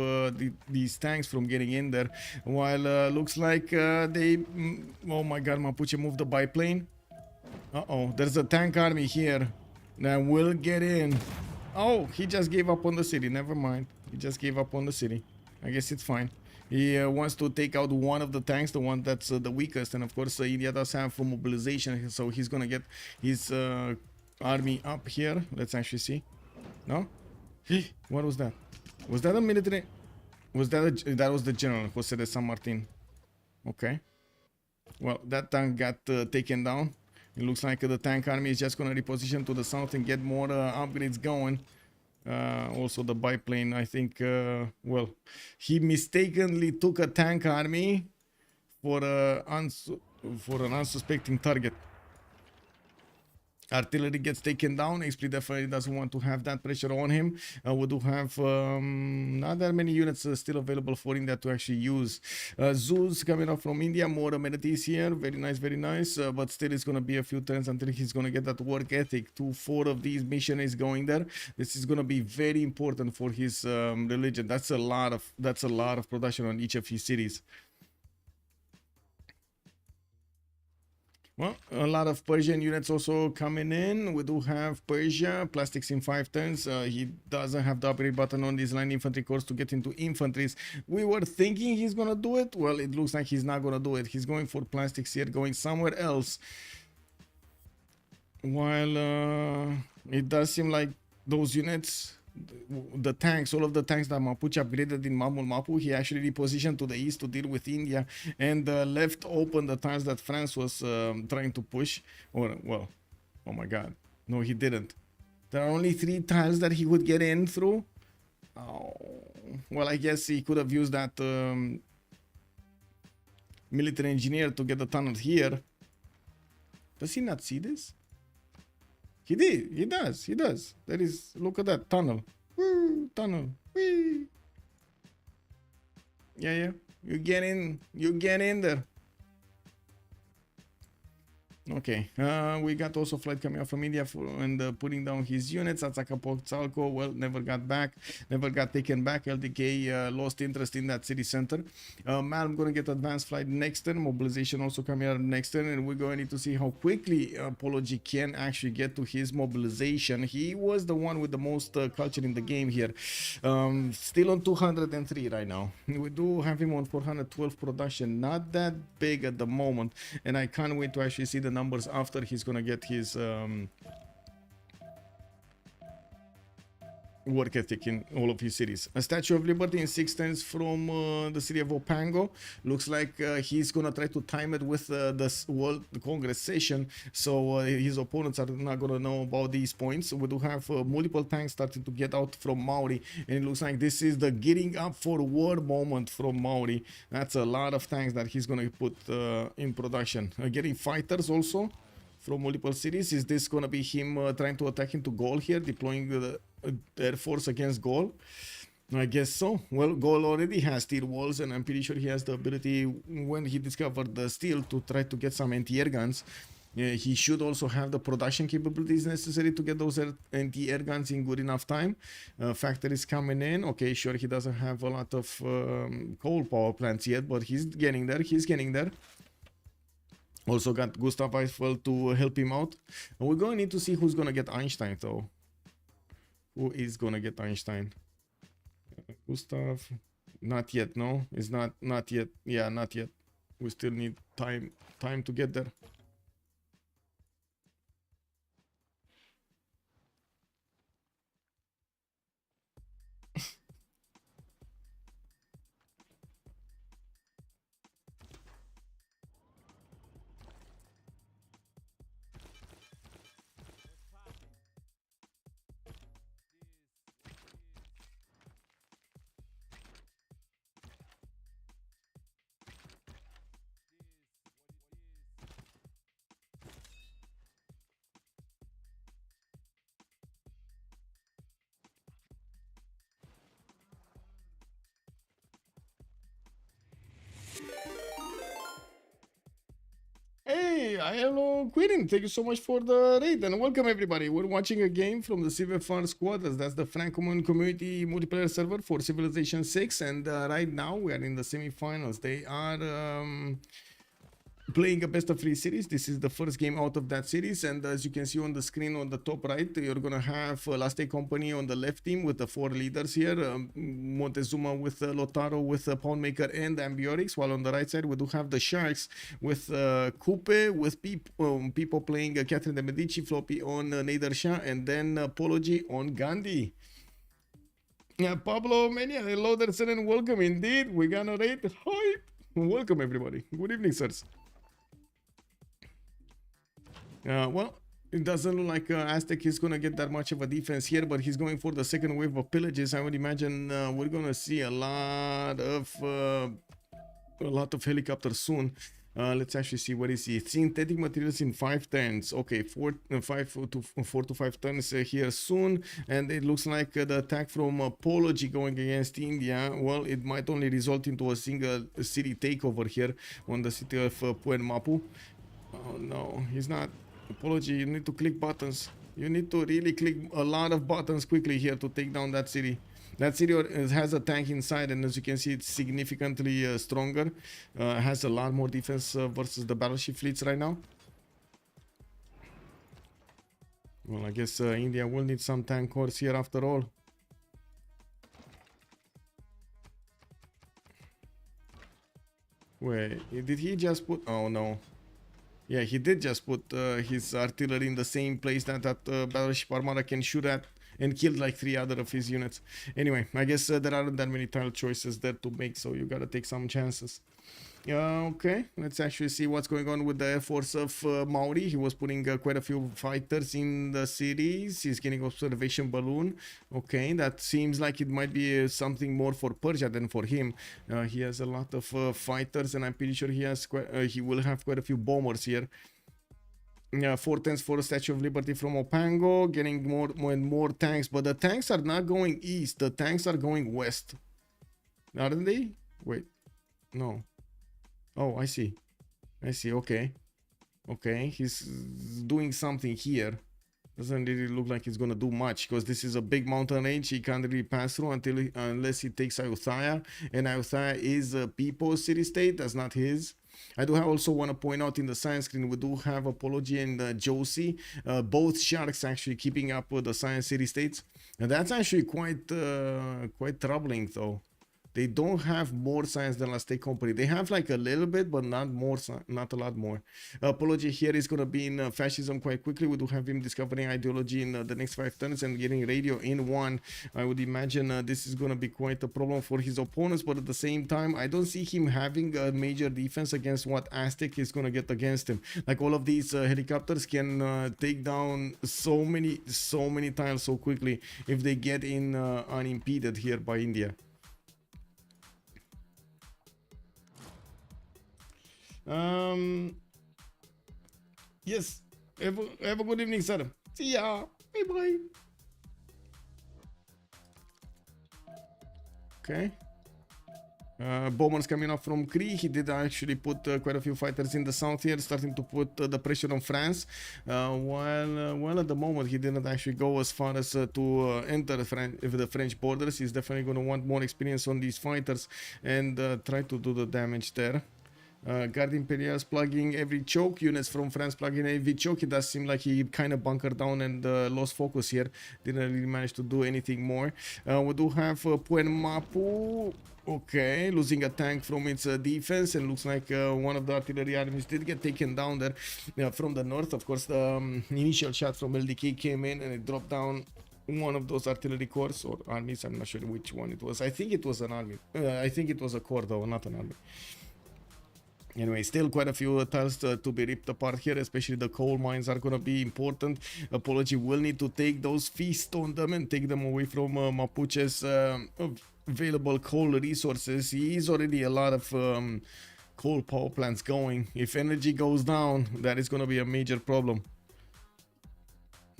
these tanks from getting in there. While looks like oh my god, Mapuche moved the biplane. Uh-oh, there's a tank army here that will get in. Oh, he just gave up on the city. Never mind. He just gave up on the city. I guess it's fine. He wants to take out one of the tanks, the one that's the weakest, and of course India does have full mobilization, so he's gonna get his army up here. Let's actually see. No? What was that? Was that a military? Was that that was the general Jose de San Martin? Okay. Well, that tank got taken down. It looks like the tank army is just gonna reposition to the south and get more upgrades going. Also the biplane, I think, well, he mistakenly took a tank army for an unsuspecting target. Artillery gets taken down. XP definitely doesn't want to have that pressure on him. We do have not that many units still available for India to actually use. Zeus coming up from India, more amenities here. Very nice, very nice. But still, it's going to be a few turns until he's going to get that work ethic. 4 of these missionaries going there. This is going to be very important for his religion. That's a lot of production on each of his cities. Well, a lot of Persian units also coming in. We do have Persia, plastics in 5 turns. He doesn't have the upgrade button on these line infantry corps to get into infantries. We were thinking he's gonna do it. Well, it looks like he's not gonna do it. He's going for plastics here, going somewhere else. While it does seem like those units, the tanks, all of the tanks that Mapuche upgraded in Mamul Mapu, he actually repositioned to the east to deal with India and left open the tiles that France was trying to push. Or, well, oh my god, no, he didn't. There are only 3 tiles that he would get in through. Oh, well, I guess he could have used that military engineer to get the tunnel here. Does he not see this? He did. He does. He does. There is. Look at that tunnel. Woo, tunnel. Whee. Yeah, yeah. You get in. You get in there. Okay, we got also flight coming out from India and putting down his units. Azcapotzalco, well, never got back, never got taken back. LDK lost interest in that city center. Malm gonna get advanced flight next turn. Mobilization also coming out next turn, and we're going to need to see how quickly Apology can actually get to his mobilization. He was the one with the most culture in the game here. Still on 203 right now. We do have him on 412 production, not that big at the moment, and I can't wait to actually see the numbers after he's gonna get his work ethic in all of his cities. A Statue of Liberty in 6 turns from the city of Opango. Looks like he's gonna try to time it with the World Congress session, so his opponents are not gonna know about these points. We do have multiple tanks starting to get out from Maori, and it looks like this is the getting up for war moment from Maori. That's a lot of tanks that he's gonna put in production. Getting fighters also from multiple cities. Is this gonna be him trying to attack into Gaul here, deploying the Air Force against Gaul? I guess so. Well, Gaul already has steel walls, and I'm pretty sure he has the ability, when he discovered the steel, to try to get some anti-air guns. He should also have the production capabilities necessary to get those anti-air guns in good enough time. Factories coming in. Okay, sure, he doesn't have a lot of coal power plants yet, but he's getting there. He's getting there. Also got Gustav Eiffel to help him out. And we're going to need to see who's going to get Einstein, though. Who is going to get Einstein? Gustav? Not yet, no? It's not yet. Yeah, not yet. We still need time to get there. Hey, hello, Queen. Thank you so much for the raid and welcome everybody. We're watching a game from the CivFR Squadrons. That's the Francophone community multiplayer server for Civilization 6, and right now we are in the semi-finals. They are playing a best of 3 series. This is the first game out of that series, and as you can see on the screen on the top right, you're gonna have Last Day Company on the left team with the 4 leaders here, Montezuma with Lotaro with Poundmaker and Ambiorix, while on the right side we do have the Sharks with Coupe, with people playing Catherine de Medici, Floppy on Nader Shah, and then Apology on Gandhi. Yeah, Pablo Mania, hello there, sir, and welcome indeed. We're gonna rate. Hi, welcome everybody. Good evening, sirs. Well, it doesn't look like Aztec is going to get that much of a defense here, but he's going for the second wave of pillages. I would imagine we're going to see a lot of helicopters soon. Let's actually see what is he. Synthetic materials in 5 turns. Okay, 4 to 5 turns here soon, and it looks like the attack from Apology going against India. Well, it might only result into a single city takeover here on the city of Puenmapu. Oh no, he's not. Apology, you need to click buttons. You need to really click a lot of buttons quickly here to take down that city. That city has a tank inside, and as you can see, it's significantly stronger. Has a lot more defense versus the battleship fleets right now. Well, I guess India will need some tank cores here after all. Wait, did he just put... Oh no. Yeah, he did just put his artillery in the same place that Battleship Armada can shoot at, and killed like 3 other of his units. Anyway, I guess there aren't that many tile choices there to make, so you gotta take some chances. Okay, let's actually see what's going on with the Air Force of Maori. He was putting quite a few fighters in the cities. He's getting observation balloon. Okay, that seems like it might be something more for Persia than for him. He has a lot of fighters, and I'm pretty sure he has he will have quite a few bombers here. 4 turns for a Statue of Liberty from Opango, getting more and more tanks, but the tanks are not going east. The tanks are going west, aren't they? Wait, no. Oh, I see. Okay. Okay, he's doing something here. Doesn't really look like he's gonna do much because this is a big mountain range. He can't really pass through unless he takes Ayutthaya, and Ayutthaya is a people's city state. That's not his. I do also want to point out in the science screen we do have Apology and Josie, both sharks actually keeping up with the science city states, and that's actually quite troubling though. They don't have more science than Last State Company. They have like a little bit, but not more, not a lot more. Apology here is going to be in fascism quite quickly. We do have him discovering ideology in the next 5 turns and getting radio in 1. I would imagine this is going to be quite a problem for his opponents, but at the same time, I don't see him having a major defense against what Aztec is going to get against him. Like all of these helicopters can take down so many tiles so quickly if they get in unimpeded here by India. Yes, have a good evening, sir. See ya. Bye bye. Okay. Bowman's coming up from Cree. He did actually put quite a few fighters in the south here, starting to put the pressure on France. While at the moment he didn't actually go as far as to enter the French borders. He's definitely going to want more experience on these fighters and try to do the damage there. Guard Imperials plugging every choke. Units from France plugging every choke. It does seem like he kind of bunkered down and lost focus here. Didn't really manage to do anything more. We do have Mapu. Okay, losing a tank from its defense, and looks like one of the artillery armies did get taken down there from the north. Of course, the initial shot from LDK came in and it dropped down one of those artillery corps or armies. I'm not sure which one it was. I think it was an army. I think it was a corps though, not an army. Anyway, still quite a few tiles to be ripped apart here, especially the coal mines are going to be important. Apology will need to take those feast on them and take them away from Mapuche's available coal resources. He is already a lot of coal power plants going. If energy goes down, that is going to be a major problem.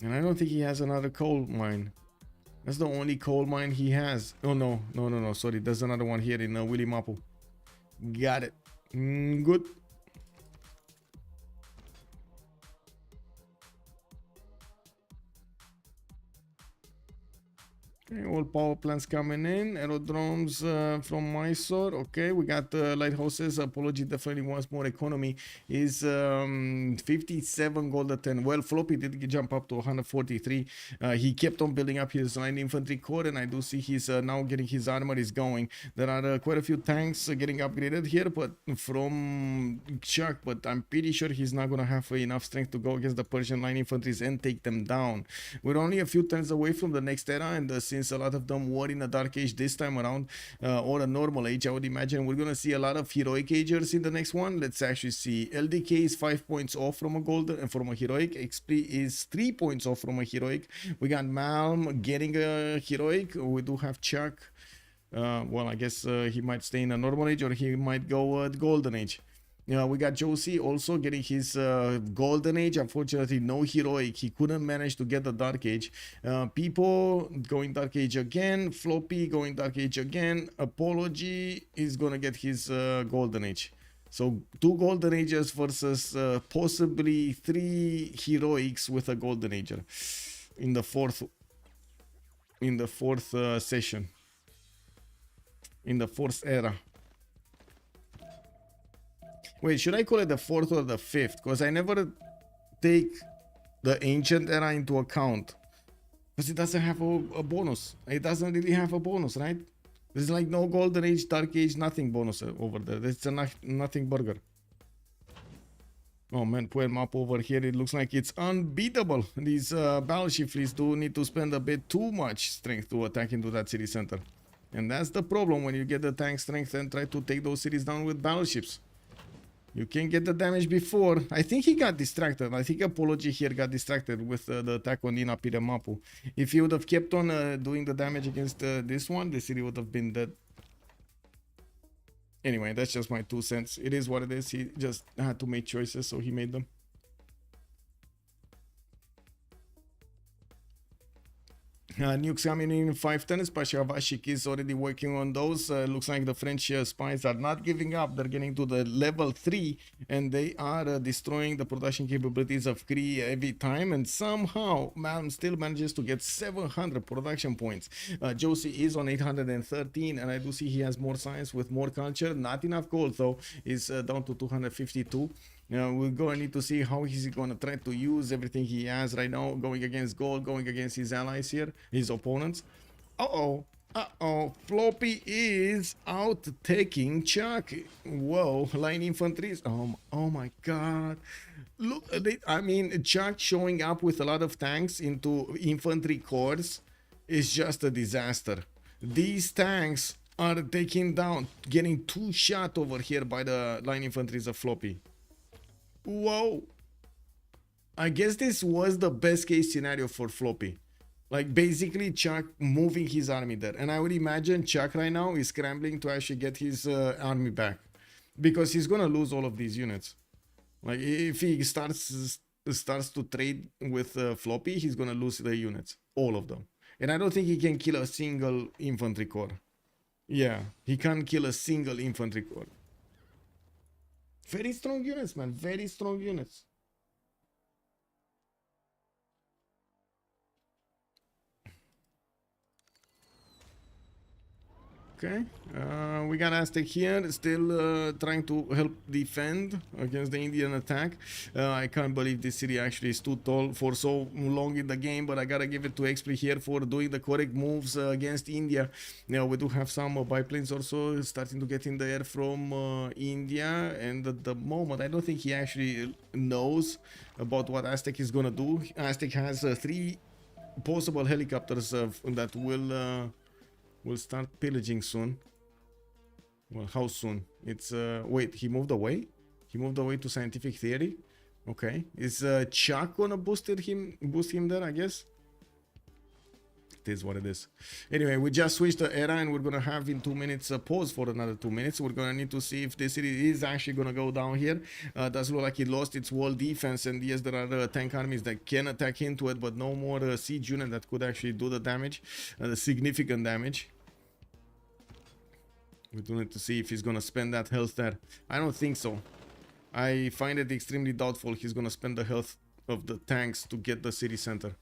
And I don't think he has another coal mine. That's the only coal mine he has. Oh, no. Sorry, there's another one here in Willy Mapu. Got it. Good. Okay, all power plants coming in. Aerodromes from Mysore. Okay, we got lighthouses. Apology definitely wants more economy. Is 57 gold at 10. Well, Floppy did jump up to 143. He kept on building up his line infantry corps, and I do see he's now getting his armor is going. There are quite a few tanks getting upgraded here, but from Chuck, but I'm pretty sure he's not gonna have enough strength to go against the Persian line infantries and take them down. We're only a few turns away from the next era, and since a lot of them were in a dark age this time around, or a normal age, I would imagine we're gonna see a lot of heroic agers in the next one. Let's actually see. LDK is 5 points off from a golden and from a heroic. XP is 3 points off from a heroic. We got Malm getting a heroic. We do have Chuck. Well, I guess he might stay in a normal age or he might go at golden age. We got Josie also getting his golden age. Unfortunately, no heroic. He couldn't manage to get the dark age. People going dark age again. Floppy going dark age again. Apology is gonna get his golden age. So 2 golden ages versus possibly 3 heroics with a golden ager in the fourth session, in the 4th era. Wait, should I call it the 4th or the 5th? Because I never take the ancient era into account. Because it doesn't have a bonus. It doesn't really have a bonus, right? There's like no golden age, dark age, nothing bonus over there. It's a nothing burger. Oh man, poor map over here. It looks like it's unbeatable. These battleship fleets do need to spend a bit too much strength to attack into that city center. And that's the problem when you get the tank strength and try to take those cities down with battleships. You can get the damage before. I think he got distracted. I think Apology here got distracted with the attack on Nina Piremapu. If he would have kept on doing the damage against this one, the city would have been dead. Anyway, that's just my 2 cents. It is what it is. He just had to make choices, so he made them. Nukes coming in 5 turns. Pashavashik is already working on those. Looks like the French spies are not giving up. They're getting to the level 3 and they are destroying the production capabilities of Kree every time. And somehow, man still manages to get 700 production points. Josie is on 813 and I do see he has more science with more culture. Not enough gold though. Is down to 252. We're going to need to see how he's going to try to use everything he has right now, going against gold, going against his allies here, his opponents. Floppy is out taking Chuck. Whoa, line infantry. Oh my god. Look, I mean, Chuck showing up with a lot of tanks into infantry corps is just a disaster. These tanks are taking down, getting 2 shot over here by the line infantries of Floppy. Whoa. I guess this was the best case scenario for Floppy. Like basically Chuck moving his army there. And I would imagine Chuck right now is scrambling to actually get his army back. Because he's gonna lose all of these units. Like if he starts to trade with Floppy, he's gonna lose the units. All of them. And I don't think he can kill a single infantry corps. Yeah, he can't kill a single infantry corps. Very strong units, man. Very strong units. Okay. We got Aztec here. Still trying to help defend against the Indian attack. I can't believe this city actually stood tall for so long in the game. But I gotta give it to XP here for doing the correct moves against India. Now we do have some biplanes also starting to get in the air from India. And at the moment, I don't think he actually knows about what Aztec is gonna do. Aztec has 3 possible helicopters that will start pillaging soon. Well, how soon? It's wait, he moved away? He moved away to scientific theory? Okay. Is Chuck gonna boost him there, I guess? It is what it is. Anyway, we just switched the era and we're gonna have in 2 minutes a pause for another 2 minutes. We're gonna need to see if this city is actually gonna go down here. Does look like it lost its wall defense, and yes, there are tank armies that can attack into it, but no more siege unit that could actually do the damage, the significant damage. We do need to see if he's gonna spend that health there. I don't think so. I find it extremely doubtful he's gonna spend the health of the tanks to get the city center.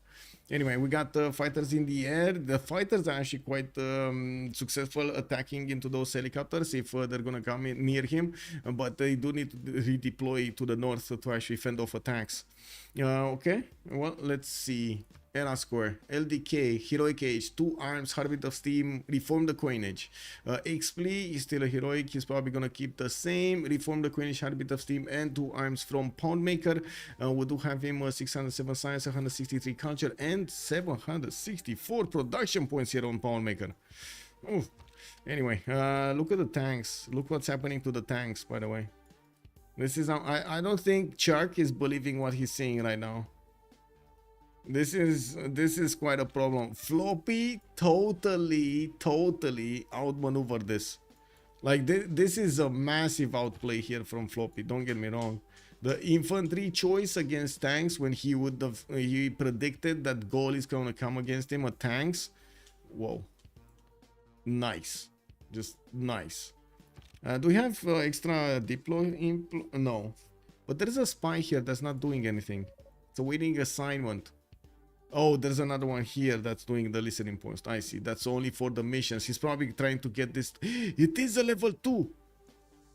Anyway, we got the fighters in the air. The fighters are actually quite successful attacking into those helicopters if they're gonna come in near him, but they do need to redeploy to the north to actually fend off attacks. Okay, well, let's see. Era score, LDK, Heroic Age, 2 arms, Heartbeat of Steam, Reform the Coinage. Xpli is still a Heroic, he's probably gonna keep the same. Reform the Coinage, Heartbeat of Steam, and 2 arms from Poundmaker. We do have him 607 science, 163 culture, and 764 production points here on Poundmaker. Oof. Anyway, look at the tanks. Look what's happening to the tanks, by the way. This is I don't think Chuck is believing what he's saying right now. This is quite a problem. Floppy totally outmaneuvered this. Like this is a massive outplay here from Floppy. Don't get me wrong. The infantry choice against tanks when he predicted that goal is gonna come against him at tanks. Whoa, nice, just nice. Do we have extra deploy? No, but there's a spy here that's not doing anything. It's a waiting assignment. Oh, there's another one here that's doing the listening post. I see. That's only for the missions. He's probably trying to get this. It is a level 2.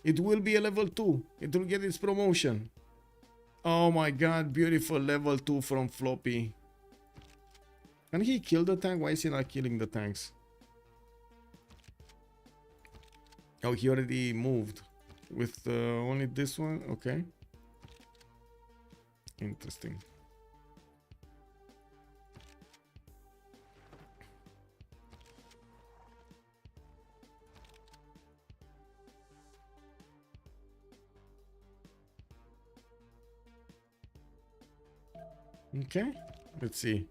It will be a level 2. It will get its promotion. Oh my god, beautiful level 2 from Floppy. Can he kill the tank? Why is he not killing the tanks? Oh, he already moved with only this one. Okay. Interesting. Okay, let's see.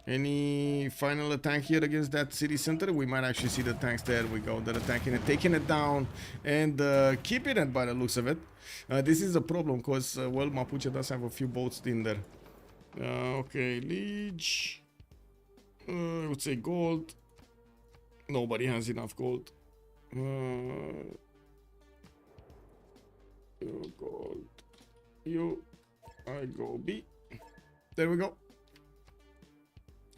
Any final attack here against that city center? We might actually see the tanks. There we go. They're attacking it, taking it down, and keeping it by the looks of it. This is a problem because, well, Mapuche does have a few boats in there. Okay, Liege. I would say gold. Nobody has enough gold. You gold. You. I go B. There we go.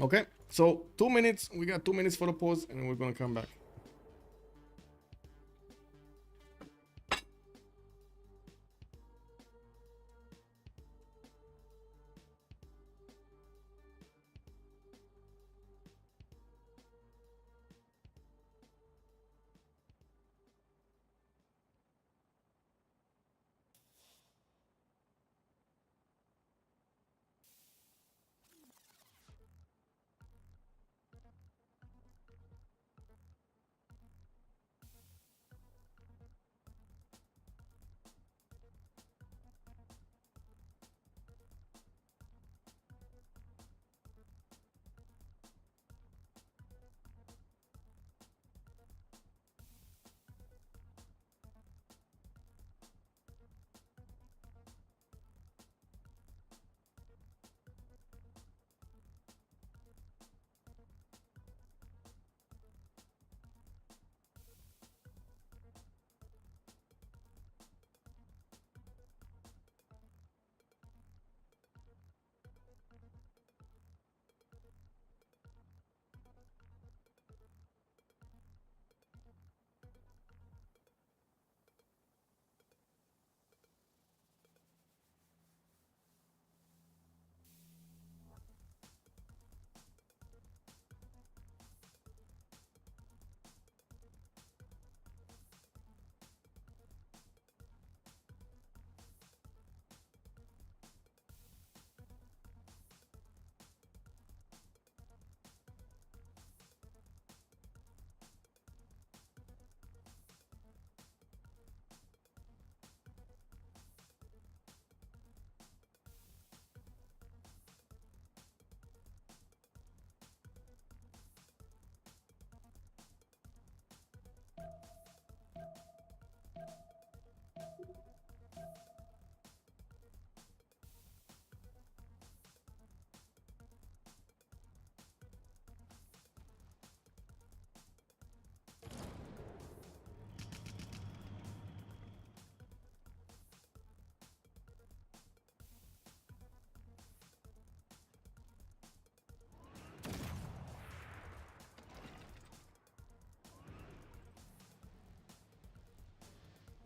Okay, so 2 minutes. We got 2 minutes for a pause, and we're gonna come back.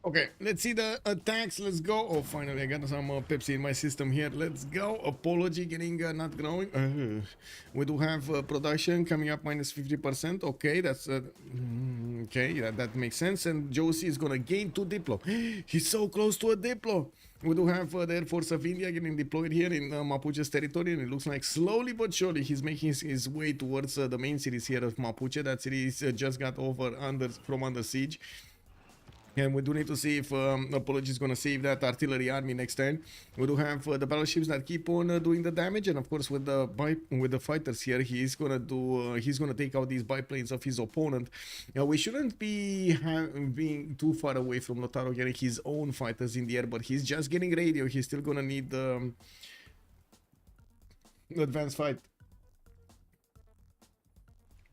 Okay, let's see the attacks. Let's go. Oh, finally, I got some Pepsi in my system here. Let's go. Apology getting not growing. We do have production coming up minus 50%. Okay, that's okay. That makes sense. And Josie is gonna gain 2 Diplo. He's so close to a Diplo. We do have the Air Force of India getting deployed here in Mapuche's territory, and it looks like slowly but surely he's making his way towards the main cities here of Mapuche. That city just got from under siege. And we do need to see if Apology is going to save that artillery army next turn. We do have the battleships that keep on doing the damage, and of course with the fighters here, he's going to take out these biplanes of his opponent. We shouldn't be being too far away from Lotaro getting his own fighters in the air, but he's just getting radio. He's still going to need the advanced fight.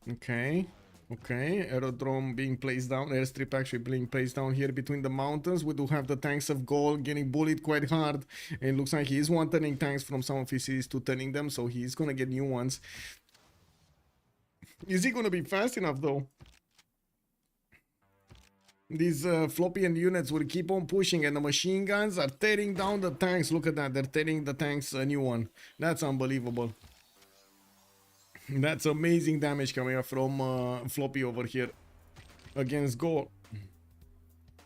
Okay, aerodrome being placed down, airstrip actually being placed down here between the mountains. We do have the tanks of gold getting bullied quite hard. It looks like he is one-turning tanks from some of his cities to turning them, so he's gonna get new ones. Is he gonna be fast enough though? These floppy end units will keep on pushing, and the machine guns are tearing down the tanks. Look at that, they're tearing the tanks a new one. That's unbelievable. That's amazing damage coming up from Floppy over here against Goal.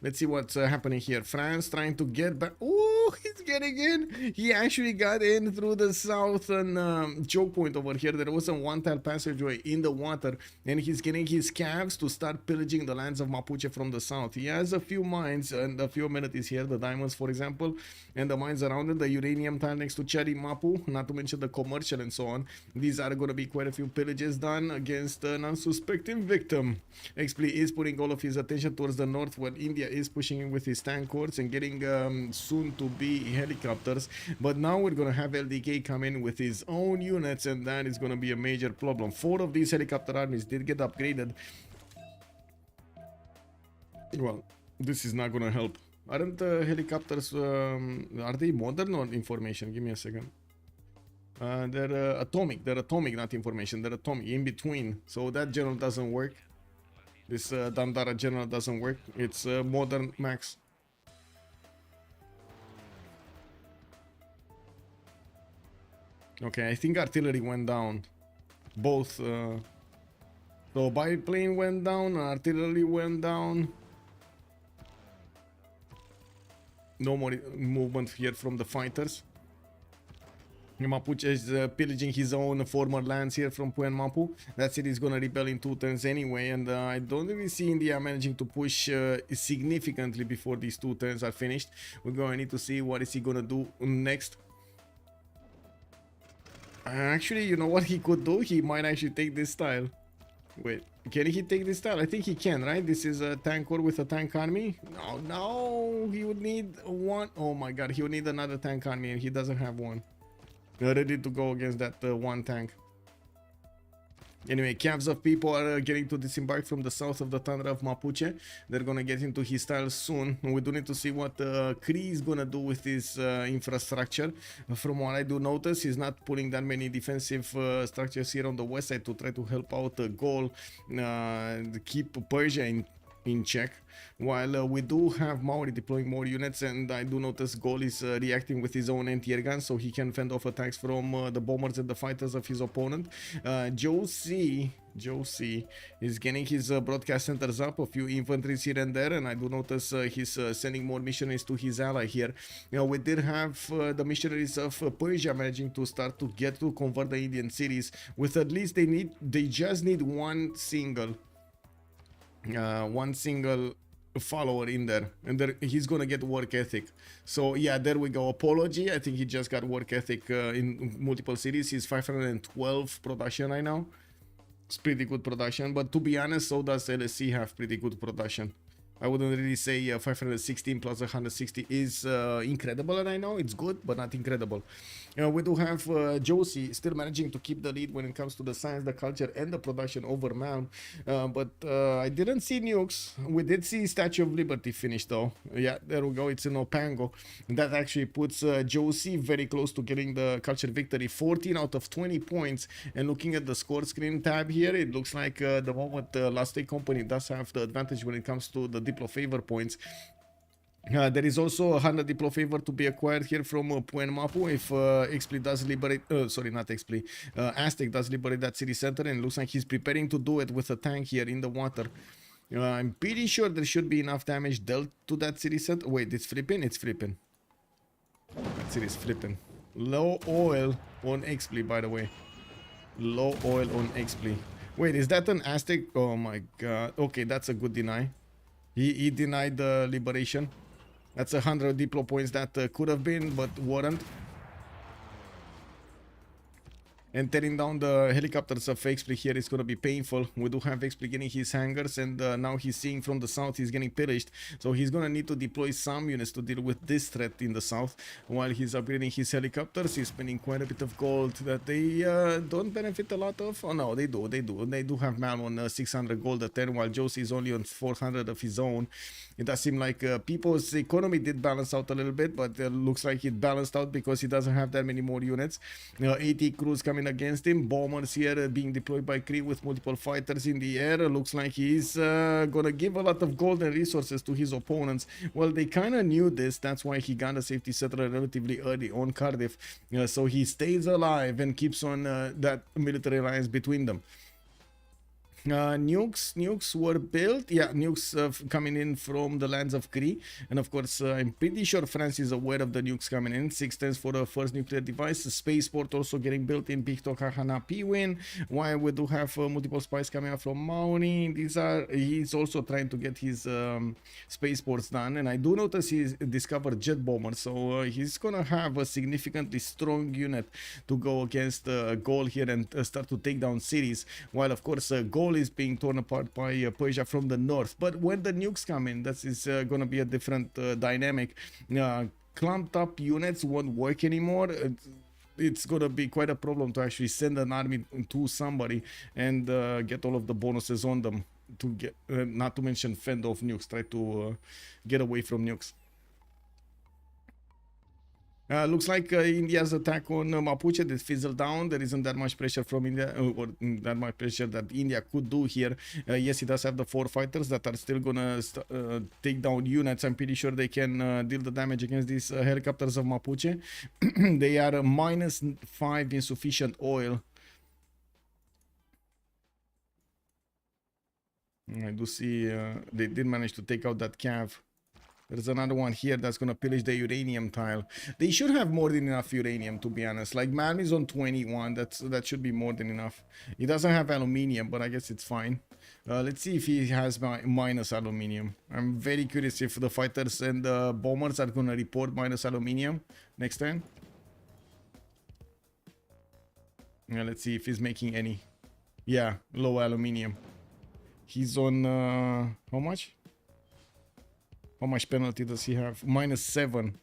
Let's see what's happening here. France trying to get back. Oh, he's getting in. He actually got in through the southern choke point over here. There was a one-tile passageway in the water, and he's getting his scavs to start pillaging the lands of Mapuche from the south. He has a few mines and a few amenities here, the diamonds, for example, and the mines around it, the uranium tile next to Cherry Mapu, not to mention the commercial and so on. These are going to be quite a few pillages done against an unsuspecting victim. XP is putting all of his attention towards the north, where India is pushing in with his tank corps and getting soon to be helicopters, but now we're gonna have LDK come in with his own units, and that is gonna be a major problem. 4 of these helicopter armies did get upgraded. Well, this is not gonna help. Aren't helicopters, are they modern or information? Give me a second. They're atomic, not information, they're atomic, in between. So that general doesn't work. This Dandara general doesn't work. It's modern max. Okay, I think artillery went down. Both. So biplane went down, artillery went down. No more movement here from the fighters. Mapuche is pillaging his own former lands here from Puen Mapu. That city is gonna rebel in 2 turns anyway, and I don't really see India managing to push significantly before these 2 turns are finished. We're gonna need to see what is he gonna do next. Actually, you know what he could do? He might actually take this style. Wait, can he take this style? I think he can, right? This is a tank war with a tank army. No, he would need one. Oh my god, he would need another tank army, and he doesn't have one. Ready to go against that one tank. Anyway, camps of people are getting to disembark from the south of the tundra of Mapuche. They're gonna get into his style soon. We do need to see what Kree is gonna do with his infrastructure. From what I do notice, he's not putting that many defensive structures here on the west side to try to help out the goal, keep Persia in check, while we do have Maori deploying more units, and I do notice Gol is reacting with his own anti-air guns, so he can fend off attacks from the bombers and the fighters of his opponent. Josie is getting his broadcast centers up, a few infantries here and there, and I do notice he's sending more missionaries to his ally here. We did have the missionaries of Persia managing to start to get to convert the Indian cities, with at least they just need one single follower in there, and he's gonna get work ethic. So yeah, there we go. Apology, I think he just got work ethic in multiple cities. He's 512 production right now. It's pretty good production, but to be honest, so does LSC have pretty good production. I wouldn't really say 516 plus 160 is incredible right now. It's good, but not incredible. We do have Josie still managing to keep the lead when it comes to the science, the culture, and the production over Malm. But I didn't see nukes. We did see Statue of Liberty finish though. Yeah, there we go. It's in Opango. That actually puts Josie very close to getting the culture victory. 14 out of 20 points. And looking at the score screen tab here, it looks like the moment Last Day Company does have the advantage when it comes to the Diplo favor points. There is also 100 Diplo favor to be acquired here from Puen Mapu if Expli does liberate, sorry, not Expli, Aztec does liberate that city center, and it looks like he's preparing to do it with a tank here in the water. I'm pretty sure there should be enough damage dealt to that city center. Wait, it's flipping? It's flipping. That city's flipping. Low oil on Expli, by the way. Low oil on Expli. Wait, is that an Aztec? Oh my god. Okay, that's a good deny. He denied the liberation. That's 100 Diplo points that could have been, but weren't. And tearing down the helicopters of Expli here is going to be painful. We do have Expli getting his hangars, and now he's seeing from the south he's getting pillaged. So he's going to need to deploy some units to deal with this threat in the south. While he's upgrading his helicopters, he's spending quite a bit of gold that they don't benefit a lot of. Oh no, they do. They do have Malm on 600 gold a turn, while Josie is only on 400 of his own. It does seem like people's economy did balance out a little bit, but it looks like it balanced out because he doesn't have that many more units. 80 crews coming against him. Bombers here being deployed by Kree with multiple fighters in the air. Looks like he's gonna give a lot of gold and resources to his opponents. Well, they kind of knew this. That's why he got a safety settler relatively early on Cardiff. So he stays alive and keeps on that military alliance between them. Nukes were built. Yeah, nukes coming in from the lands of Kree, and of course I'm pretty sure France is aware of the nukes coming in. 6 tens for the first nuclear device. The spaceport also getting built in Picto Kahana Piwin, while we do have multiple spies coming out from Maori. He's also trying to get his spaceports done, and I do notice he's discovered jet bombers, so he's gonna have a significantly strong unit to go against Gol here and start to take down cities, while of course Gol is being torn apart by Persia from the north. But when the nukes come in, that is going to be a different dynamic. clumped up units won't work anymore, it's gonna be quite a problem to actually send an army to somebody and get all of the bonuses on them to get, not to mention fend off nukes, try to get away from nukes. Looks like India's attack on Mapuche did fizzle down. There isn't that much pressure from India, or that much pressure that India could do here. Yes, it does have the 4 fighters that are still gonna take down units. I'm pretty sure they can deal the damage against these helicopters of Mapuche. They are -5 insufficient oil. I do see they did manage to take out that cav. There's another one here that's gonna pillage the uranium tile. They should have more than enough uranium, to be honest. Like, man is on 21. That should be more than enough. He doesn't have aluminium, but I guess it's fine. Let's see if he has minus aluminium. I'm very curious if the fighters and the bombers are gonna report minus aluminium next time. Yeah, let's see if he's making any. Yeah, low aluminium. He's on how much? How much penalty does he have? -7.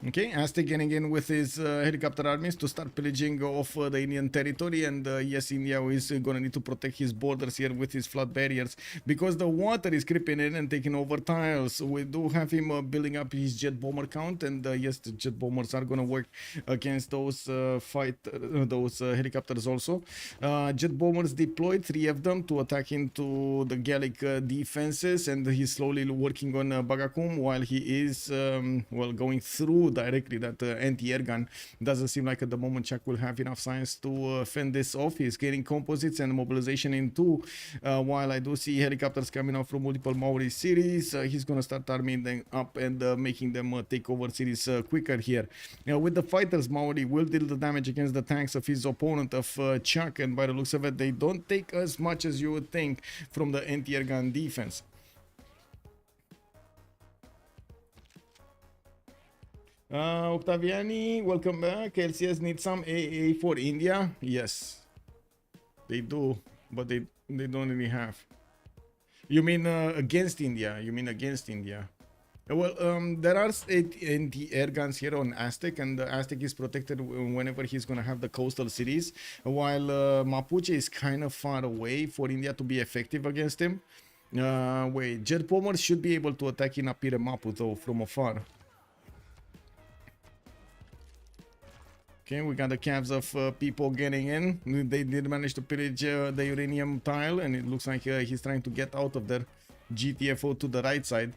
Okay, Aztec getting in with his helicopter armies to start pillaging off the Indian territory, and yes, India is gonna need to protect his borders here with his flood barriers because the water is creeping in and taking over tiles. We do have him building up his jet bomber count, and yes, the jet bombers are gonna work against those helicopters also. Jet bombers deployed, 3 of them, to attack into the Gallic defenses, and he's slowly working on Bagakum while he is well, going through directly that anti-air gun. Doesn't seem like at the moment Chuck will have enough science to fend this off. He's getting composites and mobilization in 2, while I do see helicopters coming out from multiple Maori cities. He's gonna start arming them up and making them take over cities quicker here. With the fighters, Maori will deal the damage against the tanks of his opponent of Chuck, and by the looks of it, they don't take as much as you would think from the anti-air gun defense. Octaviani, welcome back. LCS needs some AA for India. Yes, they do, but they don't really have. You mean against India? You mean against India? Well, there are anti-air guns here on Aztec, and the Aztec is protected whenever he's gonna have the coastal cities, while Mapuche is kind of far away for India to be effective against him. Wait, jet bombers should be able to attack in Apiremapu though from afar. Okay, we got the calves of people getting in. They did manage to pillage the uranium tile, and it looks like he's trying to get out of there. GTFO to the right side.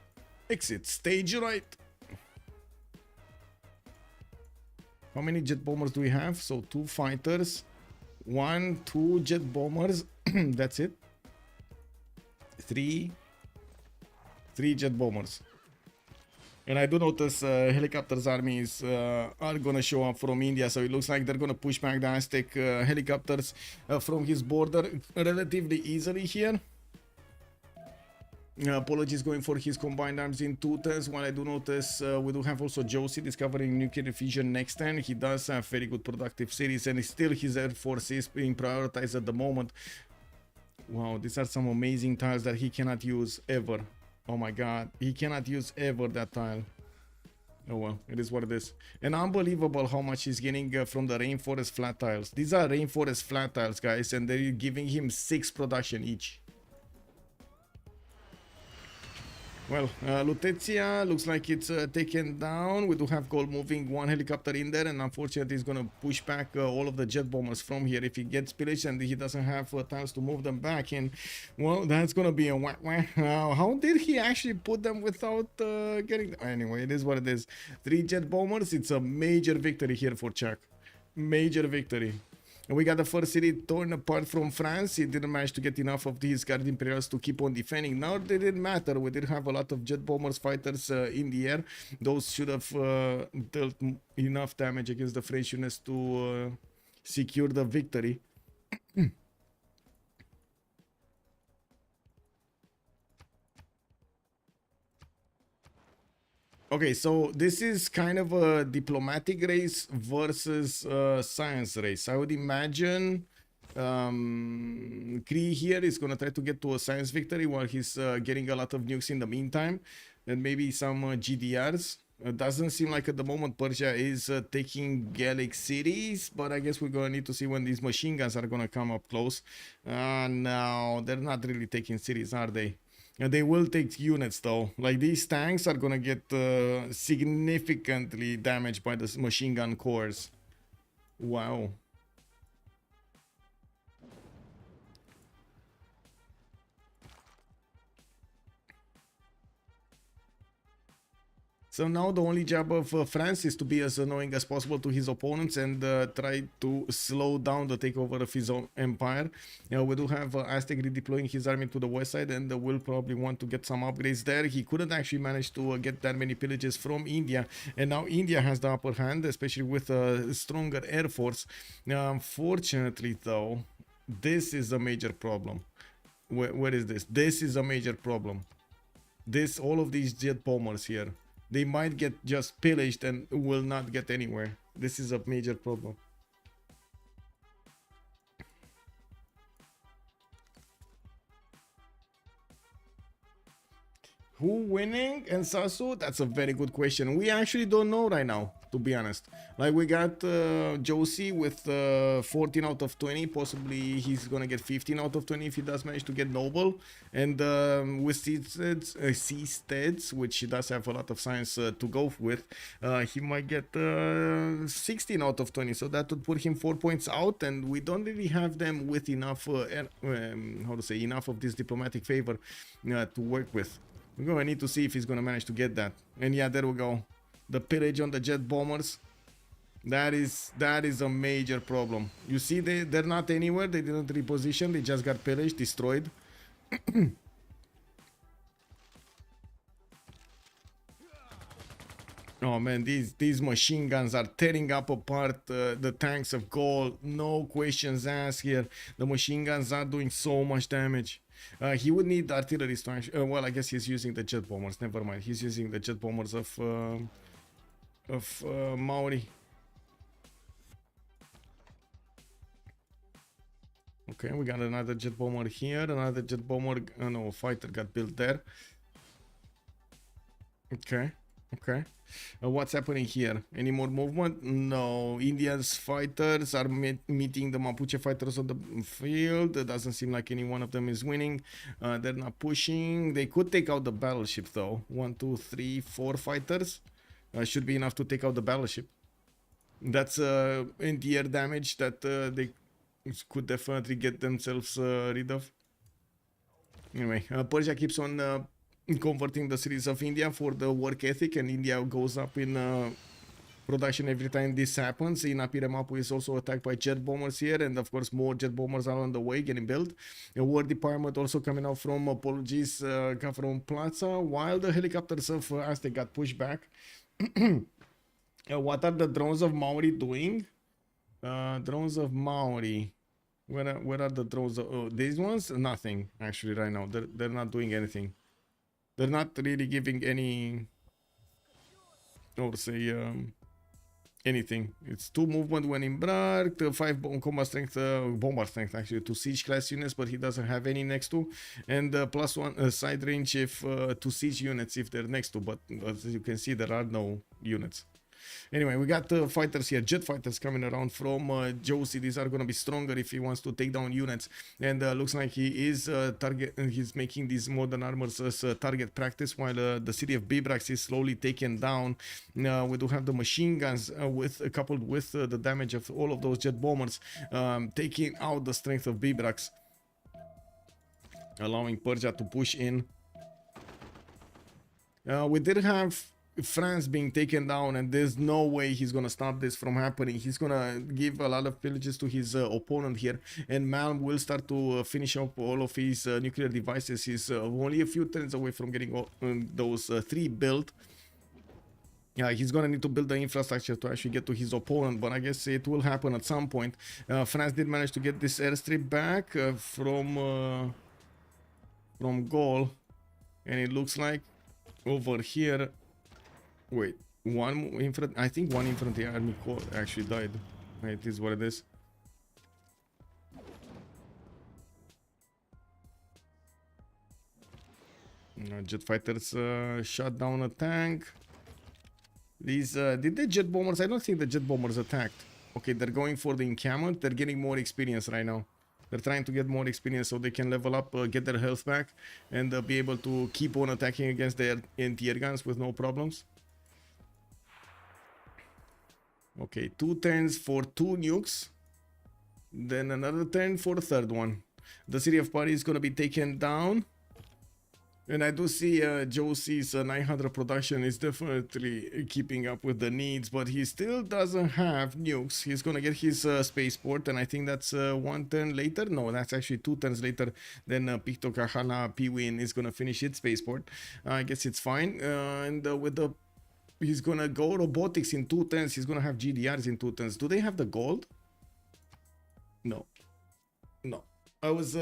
Exit stage right. How many jet bombers do we have? So 2 fighters, 1, 2 jet bombers. That's it. 3 jet bombers. And I do notice helicopters armies are gonna show up from India, so it looks like they're gonna push back the Aztec helicopters from his border relatively easily here. Apologies going for his combined arms in 2 turns, while I do notice we do have also Josie discovering nuclear fusion next turn. He does have very good productive cities, and still his air force is being prioritized at the moment. Wow, these are some amazing tiles that he cannot use ever. Oh my god, he cannot use ever that tile. Oh well, it is what it is. And unbelievable how much he's getting from the rainforest flat tiles. These are rainforest flat tiles, guys, and they're giving him 6 production each. Well, Lutetia looks like it's taken down. We do have gold moving 1 helicopter in there, and unfortunately he's gonna push back all of the jet bombers from here. If he gets pillaged and he doesn't have times to move them back in, well, that's gonna be a whack whack. How did he actually put them without getting... Anyway, it is what it is. 3 jet bombers. It's a major victory here for Chuck. Major victory. And we got the first city torn apart from France. He didn't manage to get enough of these Guard Imperials to keep on defending. Now it didn't matter. We did have a lot of jet bombers fighters in the air. Those should have dealt enough damage against the French units to secure the victory. Okay, so this is kind of a diplomatic race versus science race. I would imagine Kree here is gonna try to get to a science victory while he's getting a lot of nukes in the meantime, and maybe some GDRs. Doesn't seem like at the moment Persia is taking Gallic cities, but I guess we're gonna need to see when these machine guns are gonna come up close. No, they're not really taking cities, are they? They will take units though. Like these tanks are gonna get significantly damaged by the machine gun cores. Wow. So now the only job of France is to be as annoying as possible to his opponents and try to slow down the takeover of his own empire. We do have Aztec redeploying his army to the west side, and will probably want to get some upgrades there. He couldn't actually manage to get that many pillages from India, and now India has the upper hand, especially with a stronger air force. Unfortunately though, this is a major problem. Where is this? This is a major problem. All of these jet bombers here, they might get just pillaged and will not get anywhere. This is a major problem. Who winning and Sasu? That's a very good question. We actually don't know right now, to be honest. Like we got Josie with 14 out of 20. Possibly he's gonna get 15 out of 20 if he does manage to get Noble. And with Seasteads, which he does have a lot of science to go with, he might get 16 out of 20. So that would put him 4 points out, and we don't really have them with enough, enough of this diplomatic favor to work with. We're gonna need to see if he's gonna manage to get that. And yeah, there we go. The pillage on the jet bombers. That is a major problem. You see, they're not anywhere. They didn't reposition. They just got pillaged, destroyed. Oh man, these machine guns are tearing up apart the tanks of gold. No questions asked here. The machine guns are doing so much damage. He would need artillery to actually, well, I guess he's using the jet bombers. Never mind. He's using the jet bombers of Maori. Okay, we got another jet bomber here. Another jet bomber. No, fighter got built there. Okay. Okay. What's happening here? Any more movement? No. India's fighters are meeting the Mapuche fighters on the field. It doesn't seem like any one of them is winning. They're not pushing. They could take out the battleship though. 1, 2, 3, 4 fighters. Should be enough to take out the battleship. That's anti-air damage that they could definitely get themselves rid of. Anyway, Persia keeps on converting the cities of India for the work ethic, and India goes up in production every time this happens. Inapiremapu is also attacked by jet bombers here, and of course more jet bombers are on the way getting built. A war department also coming out from from Plaza, while the helicopters of Aztec got pushed back. What are the drones of Maori doing? Drones of Maori. Where are the drones? Oh, these ones? Nothing actually right now. They're not doing anything. They're not really giving any, or say, anything. It's 2 movement when embarked, 5 combat strength, bombard strength actually, to siege class units, but he doesn't have any next to, and +1 side range if to siege units if they're next to, but as you can see there are no units. Anyway, we got fighters here, jet fighters coming around from Josie. These are gonna be stronger if he wants to take down units, and looks like he is he's making these modern armors as target practice, while the city of Bibrax is slowly taken down. We do have the machine guns coupled with the damage of all of those jet bombers, taking out the strength of Bibrax, allowing Persia to push in. We did have France being taken down, and there's no way he's gonna stop this from happening. He's gonna give a lot of villages to his opponent here, and Malm will start to finish up all of his nuclear devices. He's only a few turns away from getting all, those 3 built. Yeah, he's gonna need to build the infrastructure to actually get to his opponent, but I guess it will happen at some point. France did manage to get this airstrip back from Gaul, and it looks like over here. Wait, I think one infantry army corps actually died. It is what it is. Jet fighters shot down a tank. These did the jet bombers? I don't think the jet bombers attacked. Okay, they're going for the encampment. They're getting more experience right now. They're trying to get more experience so they can level up, get their health back, and be able to keep on attacking against their anti-air guns with no problems. Okay, 2 turns for 2 nukes. Then another turn for the third one. The city of Paris is going to be taken down. And I do see Josie's 900 production is definitely keeping up with the needs, but he still doesn't have nukes. He's gonna get his spaceport, and I think that's 1 turn later. No, that's actually 2 turns later. Then Picto Kahana P-Win is gonna finish its spaceport. I guess it's fine. And with the, he's gonna go robotics in 2 turns. He's gonna have GDRs in 2 turns. Do they have the gold? No, no. I was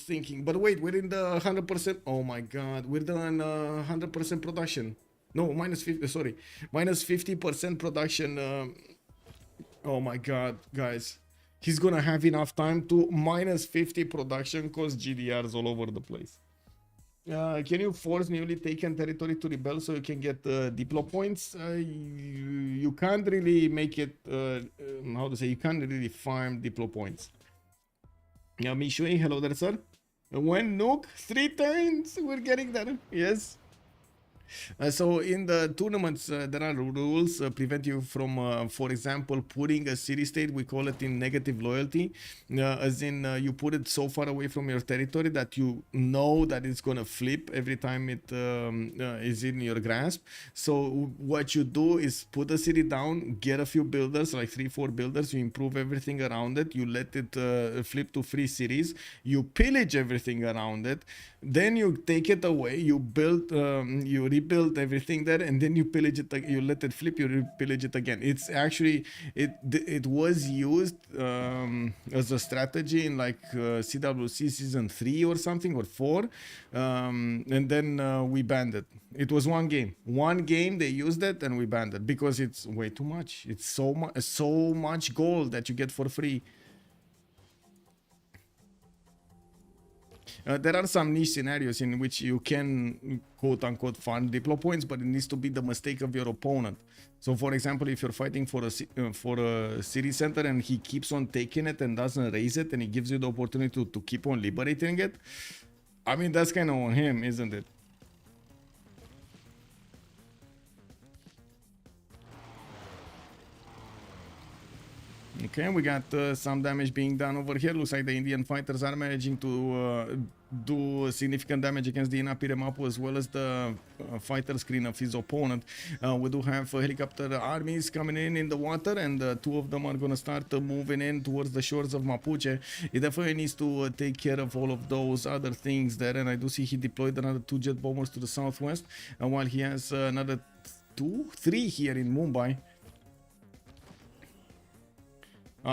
thinking, but wait, we're in the 100%. Oh my god, we're done 100% production. No, minus 50. Sorry, minus 50% production. Oh my god, guys, he's gonna have enough time to minus 50 production cause GDRs all over the place. Can you force newly taken territory to rebel so you can get diplo points? You can't really make it. How to say? You can't really farm diplo points. Yeah, Mishui, hello there, sir. When nuke, 3 turns, we're getting there. Yes. So in the tournaments, there are rules prevent you from, for example, putting a city state. We call it in negative loyalty, as in you put it so far away from your territory that you know that it's gonna flip every time it is in your grasp. So what you do is put the city down, get a few builders, like 3-4 builders. You improve everything around it. You let it flip to free cities. You pillage everything around it. Then you take it away. You build, you rebuild everything there, and then you pillage it. You let it flip. You pillage it again. It's actually it was used as a strategy in like CWC season 3 or something, or 4, and then we banned it. It was one game they used it, and we banned it because it's way too much. It's so much gold that you get for free. There are some niche scenarios in which you can quote-unquote farm diplo points, but it needs to be the mistake of your opponent. So, for example, if you're fighting for a city center and he keeps on taking it and doesn't raise it, and he gives you the opportunity to keep on liberating it, I mean, that's kind of on him, isn't it? Okay, we got some damage being done over here. Looks like the Indian fighters are managing to do significant damage against the Inapi Remapu as well as the fighter screen of his opponent. We do have helicopter armies coming in the water, and 2 of them are going to start moving in towards the shores of Mapuche. He definitely needs to take care of all of those other things there, and I do see he deployed another 2 jet bombers to the southwest, and while he has another 3 here in Mumbai.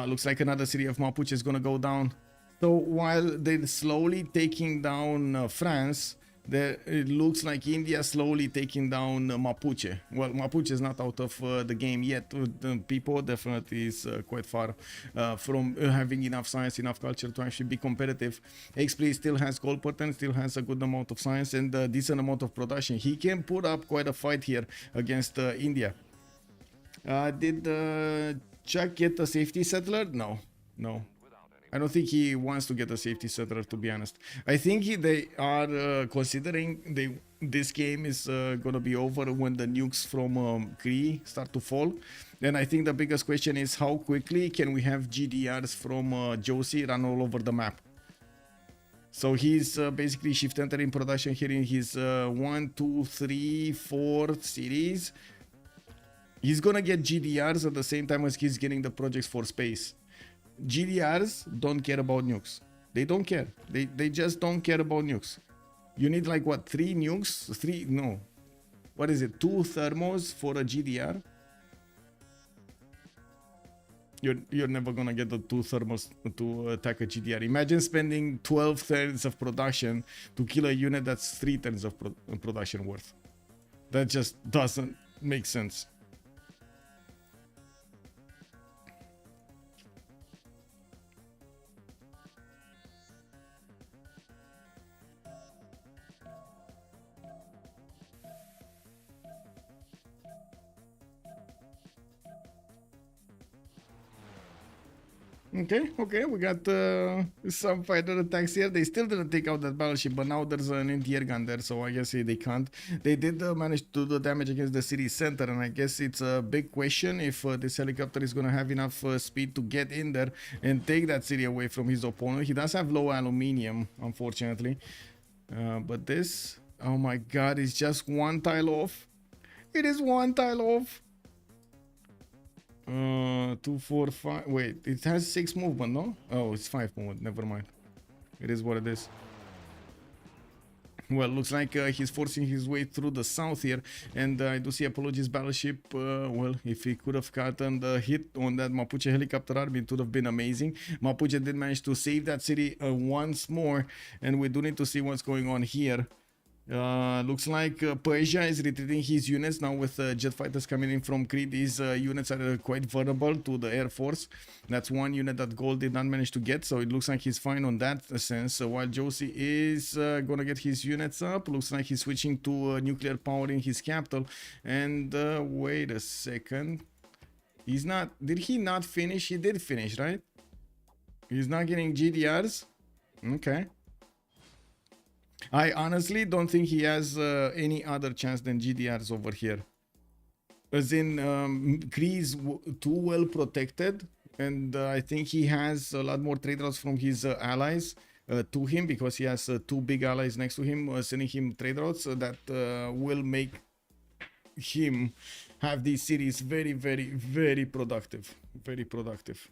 Looks like another city of Mapuche is going to go down. So while they're slowly taking down France, it looks like India slowly taking down Mapuche. Well, Mapuche is not out of the game yet. The people definitely is quite far from having enough science, enough culture to actually be competitive. XP still has gold pattern, still has a good amount of science and a decent amount of production. He can put up quite a fight here against India. Did Chuck get a safety settler? No. I don't think he wants to get a safety settler, to be honest. I think they are considering this game is going to be over when the nukes from Kree start to fall. And I think the biggest question is how quickly can we have GDRs from Josie run all over the map. So he's basically shift entering production here in his 1, 2, 3, 4 cities. He's gonna get GDRs at the same time as he's getting the projects for space. GDRs don't care about nukes. They don't care. They just don't care about nukes. You need like what, 3 nukes? No. What is it? 2 thermos for a GDR? You're never gonna get the 2 thermos to attack a GDR. Imagine spending 12 turns of production to kill a unit that's 3 turns of production worth. That just doesn't make sense. Okay, we got some fighter attacks here. They still didn't take out that battleship, but now there's an anti-air gun there, so I guess they can't. They did manage to do the damage against the city center, and I guess it's a big question if this helicopter is gonna have enough speed to get in there and take that city away from his opponent. He does have low aluminium, unfortunately, but this, oh my god, it's just one tile off. It is one tile off. 2, 4, 5. Wait, it has 6 movement, no? Oh, it's 5 movement. Never mind. It is what it is. Well, looks like he's forcing his way through the south here, and I do see Apology's battleship. Well, if he could have gotten the hit on that Mapuche helicopter army, it would have been amazing. Mapuche did manage to save that city once more, and we do need to see what's going on here. Looks like Persia is retreating his units now with jet fighters coming in from Crete. These units are quite vulnerable to the Air Force. That's one unit that Gold did not manage to get, so it looks like he's fine on that sense. While Josie is gonna get his units up, looks like he's switching to nuclear power in his capital. And wait a second, he's not. Did he not finish? He did finish, right? He's not getting GDRs. Okay. I honestly don't think he has any other chance than GDRs over here. As in, Kree is too well protected, and I think he has a lot more trade routes from his allies to him, because he has 2 big allies next to him sending him trade routes that will make him have these cities very, very, very productive. Very productive.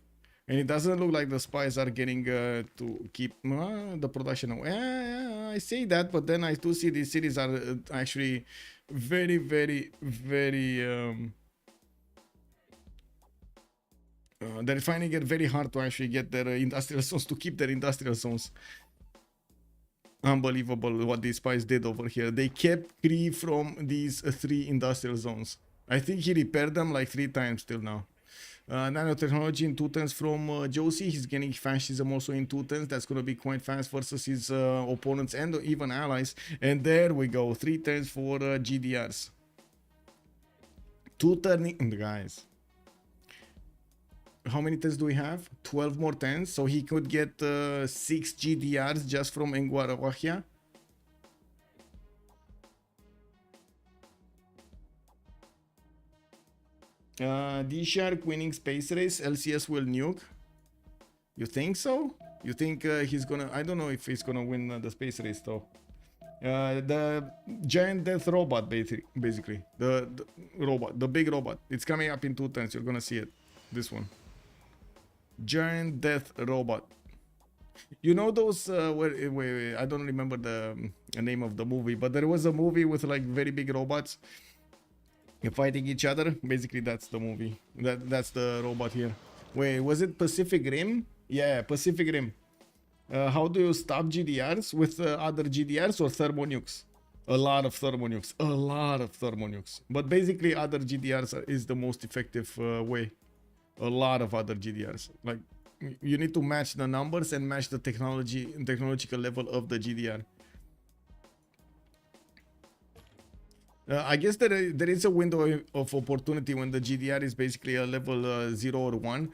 And it doesn't look like the spies are getting to keep the production. I say that, but then I do see these cities are actually very, very, very... they're finding it very hard to actually get their industrial zones, to keep their industrial zones. Unbelievable what these spies did over here. They kept Kree from these 3 industrial zones. I think he repaired them like 3 times till now. Nanotechnology in 2 turns from Josie. He's getting fascism also in 2 turns. That's going to be quite fast versus his opponents and even allies. And there we go. 3 turns for GDRs. 2 turning, guys. How many turns do we have? 12 more turns. So he could get 6 GDRs just from Enguarawahia. DShark winning space race. LCS will nuke. You think so? You think he's gonna... I don't know if he's gonna win the space race though. The giant death robot, basically. The robot. The big robot. It's coming up in 2 turns. You're gonna see it. This one. Giant death robot. You know those... wait, I don't remember the name of the movie. But there was a movie with like very big robots fighting each other. Basically that's the movie. That's the robot here. Wait, was it Pacific Rim? Yeah, Pacific Rim. How do you stop GDRs? With other GDRs or thermonukes? A lot of thermonukes. A lot of thermonukes. But basically other GDRs is the most effective way. A lot of other GDRs. Like, you need to match the numbers and match the technological level of the GDR. I guess there is a window of opportunity when the GDR is basically a level 0 or 1.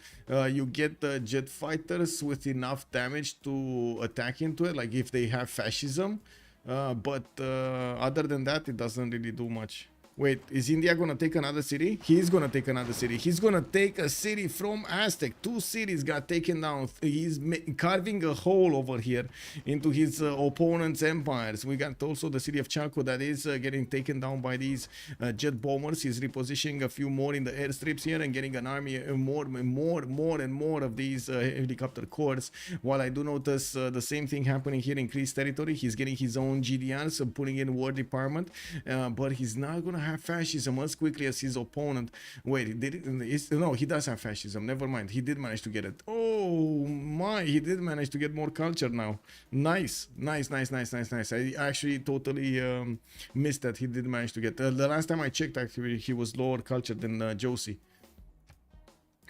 You get the jet fighters with enough damage to attack into it, like if they have fascism. But other than that, it doesn't really do much. Wait, is India gonna take another city? He's gonna take another city. He's gonna take a city from Aztec. 2 cities got taken down. He's carving a hole over here into his opponent's empires. We got also the city of Chaco that is getting taken down by these jet bombers. He's repositioning a few more in the airstrips here and getting an army more and more of these helicopter corps. While I do notice the same thing happening here in Greece territory. He's getting his own GDRs, putting in War Department, but he's not gonna have fascism as quickly as his opponent. Wait, no, he does have fascism. Never mind. He did manage to get it. Oh my, he did manage to get more culture now. Nice. I actually totally missed that he did manage to get. The last time I checked, actually, he was lower culture than Josie.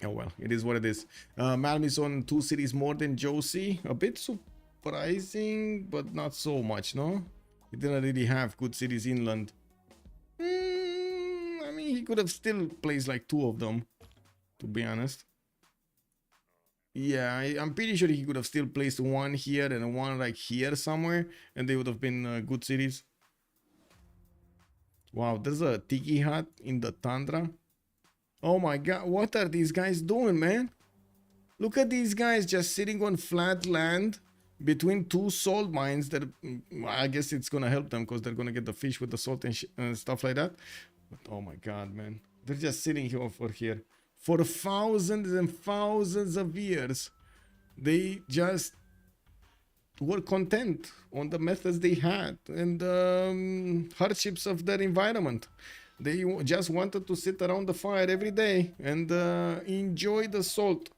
Oh well, it is what it is. Malm is on 2 cities more than Josie. A bit surprising, but not so much, no? He didn't really have good cities inland. I mean, he could have still placed like 2 of them, to be honest. Yeah, I'm pretty sure he could have still placed one here and one like here somewhere, and they would have been good cities. Wow, there's a tiki hut in the tundra. Oh my god, what are these guys doing, man? Look at these guys just sitting on flat land between two salt mines that I guess it's gonna help them because they're gonna get the fish with the salt and stuff like that. But oh my god, man, they're just sitting here over here for thousands and thousands of years. They just were content on the methods they had and the hardships of their environment. They just wanted to sit around the fire every day and enjoy the salt.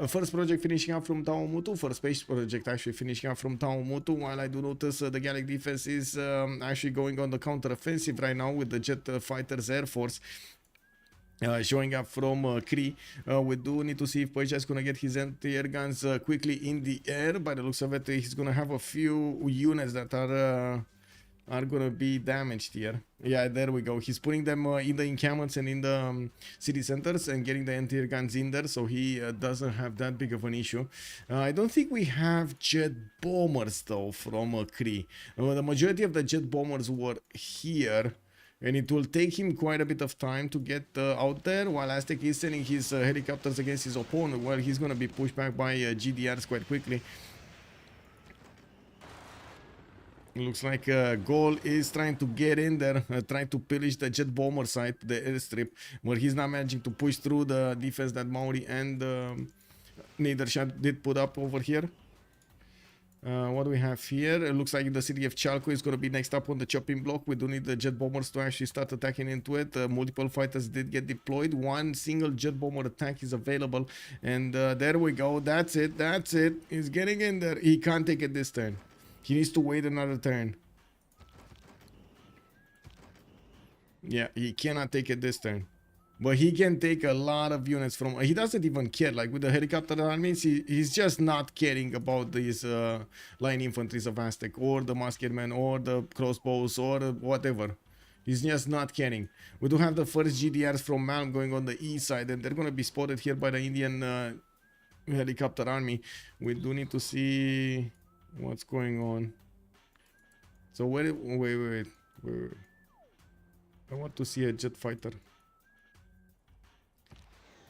First project finishing up from Taumutu. First space project actually finishing up from Taumutu. While I do notice the Gallic defense is actually going on the counter-offensive right now with the jet fighters air force. Showing up from Kree. We do need to see if Peugeot is going to get his anti-air guns quickly in the air. By the looks of it, he's going to have a few units that are going to be damaged here. Yeah, there we go. He's putting them in the encampments and in the city centers and getting the anti-air guns in there, so he doesn't have that big of an issue. I don't think we have jet bombers, though, from Kree. The majority of the jet bombers were here. And it will take him quite a bit of time to get out there, while Aztec is sending his helicopters against his opponent. Well, he's going to be pushed back by GDRs quite quickly. It looks like Gol is trying to get in there, trying to pillage the jet bomber site, the airstrip, but he's not managing to push through the defense that Maori and Nedershot did put up over here. What do we have here? It looks like the city of Chalco is going to be next up on the chopping block. We do need the jet bombers to actually start attacking into it. Multiple fighters did get deployed. One single jet bomber attack is available. And there we go. That's it. That's it. He's getting in there. He can't take it this turn. He needs to wait another turn. Yeah, he cannot take it this turn. But he can take a lot of units from... He doesn't even care. Like with the helicopter armies, he's just not caring about these line infantries of Aztec or the musketmen or the crossbows or whatever. He's just not caring. We do have the first GDRs from Malm going on the east side, and they're going to be spotted here by the Indian helicopter army. We do need to see what's going on. So wait. I want to see a jet fighter.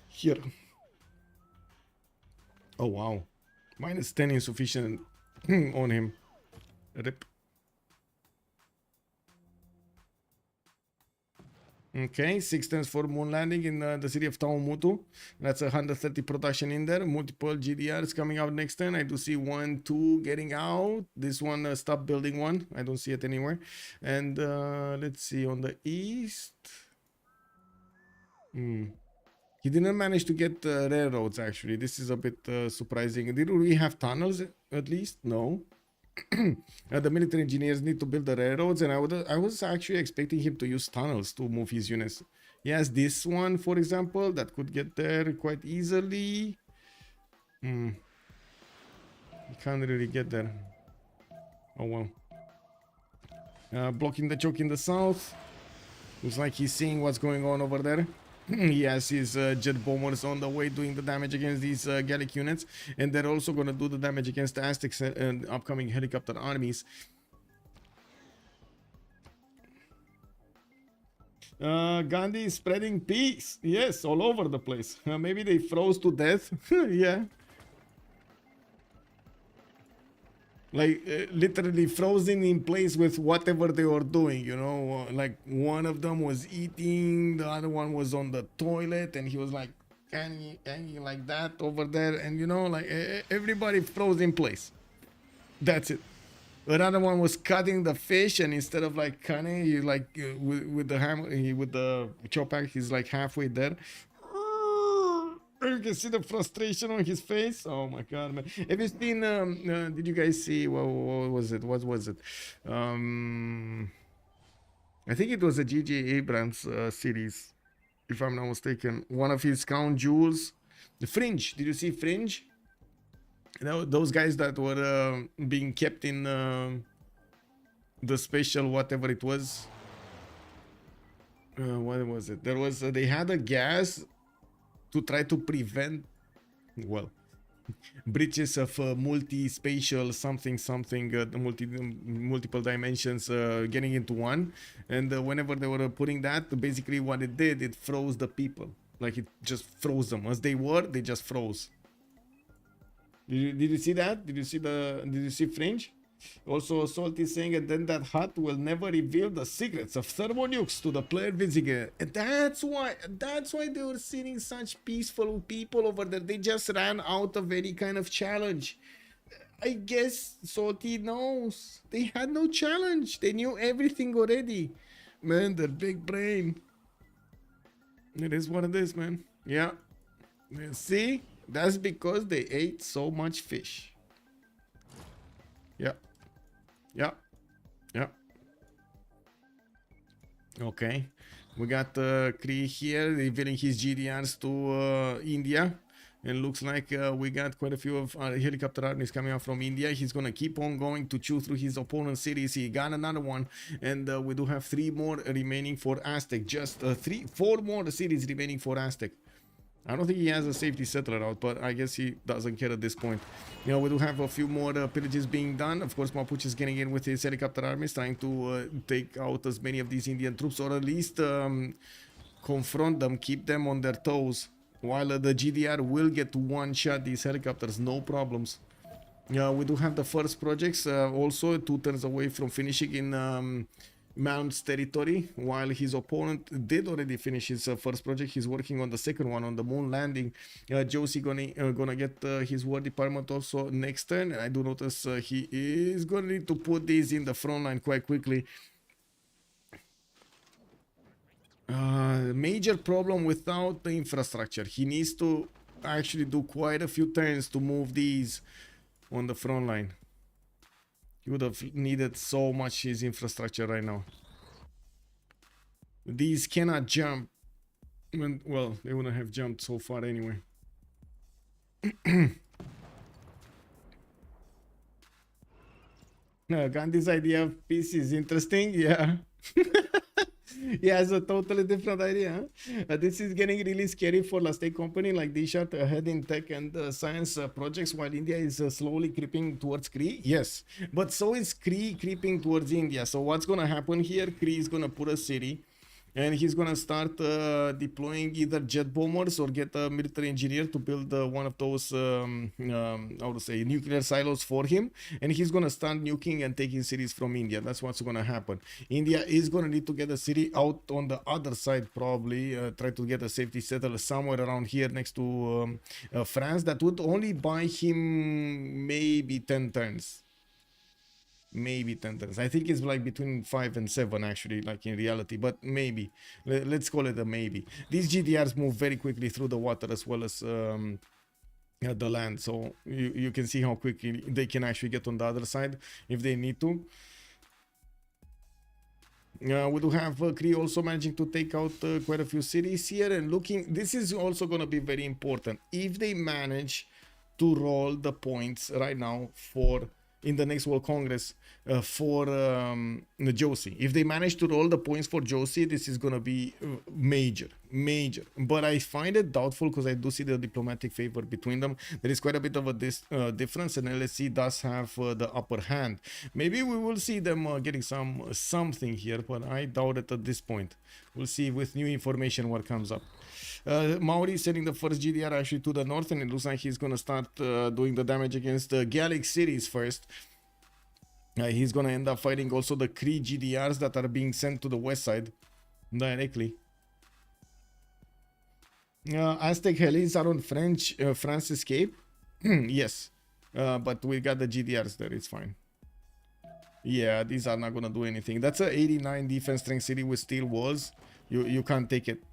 Here. Oh wow. -10 insufficient on him. Rip. Okay, 6 turns for moon landing in the city of Taumutu. That's 130 production in there. Multiple GDRs coming out next turn. I do see 1, 2 getting out. This one stopped building one. I don't see it anywhere. And let's see on the east. He didn't manage to get railroads, actually. This is a bit surprising. Did we have tunnels, at least? No. The military engineers need to build the railroads, and I was actually expecting him to use tunnels to move his units. He has this one, for example, that could get there quite easily. He can't really get there. Oh, well. Blocking the choke in the south. Looks like he's seeing what's going on over there. He has his jet bombers on the way doing the damage against these Gallic units, and they're also going to do the damage against the Aztecs and upcoming helicopter armies. Gandhi is spreading peace. Yes, all over the place. Maybe they froze to death. Yeah. Like literally frozen in place with whatever they were doing, you know. Like one of them was eating, the other one was on the toilet, and he was like hanging like that over there, and you know, like everybody froze in place. That's it. Another one was cutting the fish, and instead of like cutting, he like with the hammer, with the chopper, he's like halfway there. You can see the frustration on his face. Oh my god, man. Have you seen did you guys see what was it? What was it? I think it was a J.J. Abrams series, if I'm not mistaken. One of his Count Jewels. The Fringe. Did you see Fringe? Those guys that were being kept in the special whatever it was. What was it? There was they had a gas to try to prevent, well, breaches of multi-spatial something multiple dimensions getting into one, and whenever they were putting that, basically what it did, it froze the people. Like it just froze them as they just froze. Did you see that? Did you see Fringe? Also, Salt is saying, and then that hut will never reveal the secrets of thermonukes to the player visitor. And that's why they were seeing such peaceful people over there. They just ran out of any kind of challenge. I guess Salty knows. They had no challenge. They knew everything already. Man, their big brain. It is what it is, man. Yeah. See? That's because they ate so much fish. Yeah. Yeah. Yeah. Okay. We got Kree here revealing his GDRs to India. And looks like we got quite a few of helicopter armies coming out from India. He's going to keep on going to chew through his opponent's cities. He got another one. And we do have 3 more remaining for Aztec. Just 4 more cities remaining for Aztec. I don't think he has a safety settler out, but I guess he doesn't care at this point. You know, we do have a few more pillages being done. Of course, Mapuche is getting in with his helicopter armies, trying to take out as many of these Indian troops, or at least confront them, keep them on their toes. While the GDR will get to one-shot these helicopters, no problems. Yeah, we do have the first projects, also 2 turns away from finishing in Mount's territory, while his opponent did already finish his first project. He's working on the second one, on the moon landing. Josie gonna get his war department also next turn. I do notice he is gonna need to put these in the front line quite quickly. Major problem without the infrastructure. He needs to actually do quite a few turns to move these on the front line. He would have needed so much his infrastructure right now. These cannot jump. Well, they wouldn't have jumped so far anyway. Gandhi's idea of peace is interesting. Yeah. Yeah, it's a totally different idea. Huh? This is getting really scary for a state company like DShark ahead in tech and science projects, while India is slowly creeping towards Kree. Yes, but so is Kree creeping towards India. So what's going to happen here? Kree is going to put a city, and he's going to start deploying either jet bombers or get a military engineer to build one of those, how to say, nuclear silos for him. And he's going to start nuking and taking cities from India. That's what's going to happen. India is going to need to get a city out on the other side, probably. Try to get a safety settler somewhere around here next to France. That would only buy him maybe 10 turns. Maybe 10 turns. I think it's like between 5 and 7 actually, like in reality, but maybe. Let's call it a maybe. These GDRs move very quickly through the water as well as the land, so you can see how quickly they can actually get on the other side if they need to. We do have Kree also managing to take out quite a few cities here, and looking, this is also going to be very important. If they manage to roll the points right now for in the next World Congress for Josie. If they manage to roll the points for Josie, this is going to be major. But I find it doubtful because I do see the diplomatic favor between them. There is quite a bit of a difference, and LSC does have the upper hand. Maybe we will see them getting something here, but I doubt it at this point. We'll see with new information what comes up. Maori is sending the first GDR actually to the north, and it looks like he's going to start doing the damage against the Gallic cities first. He's going to end up fighting also the Kree GDRs that are being sent to the west side directly. Aztec helis are on France escape. Yes, but we got the GDRs there, it's fine. Yeah, these are not going to do anything. That's a 89 defense strength city with steel walls. You can't take it.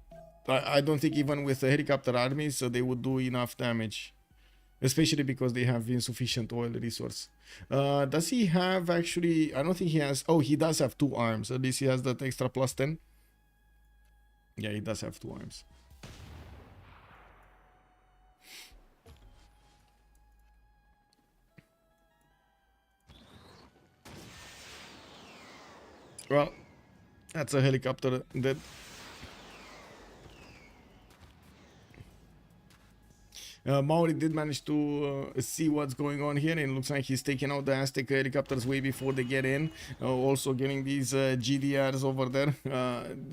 I don't think even with the helicopter armies they would do enough damage, especially because they have insufficient oil resource. Does he have actually? I don't think he has. Oh, he does have 2 arms. At least he has that extra plus 10. Yeah, he does have 2 arms. Well, that's a helicopter that Maori did manage to see what's going on here, and it looks like he's taking out the Aztec helicopters way before they get in. Also getting these GDRs over there,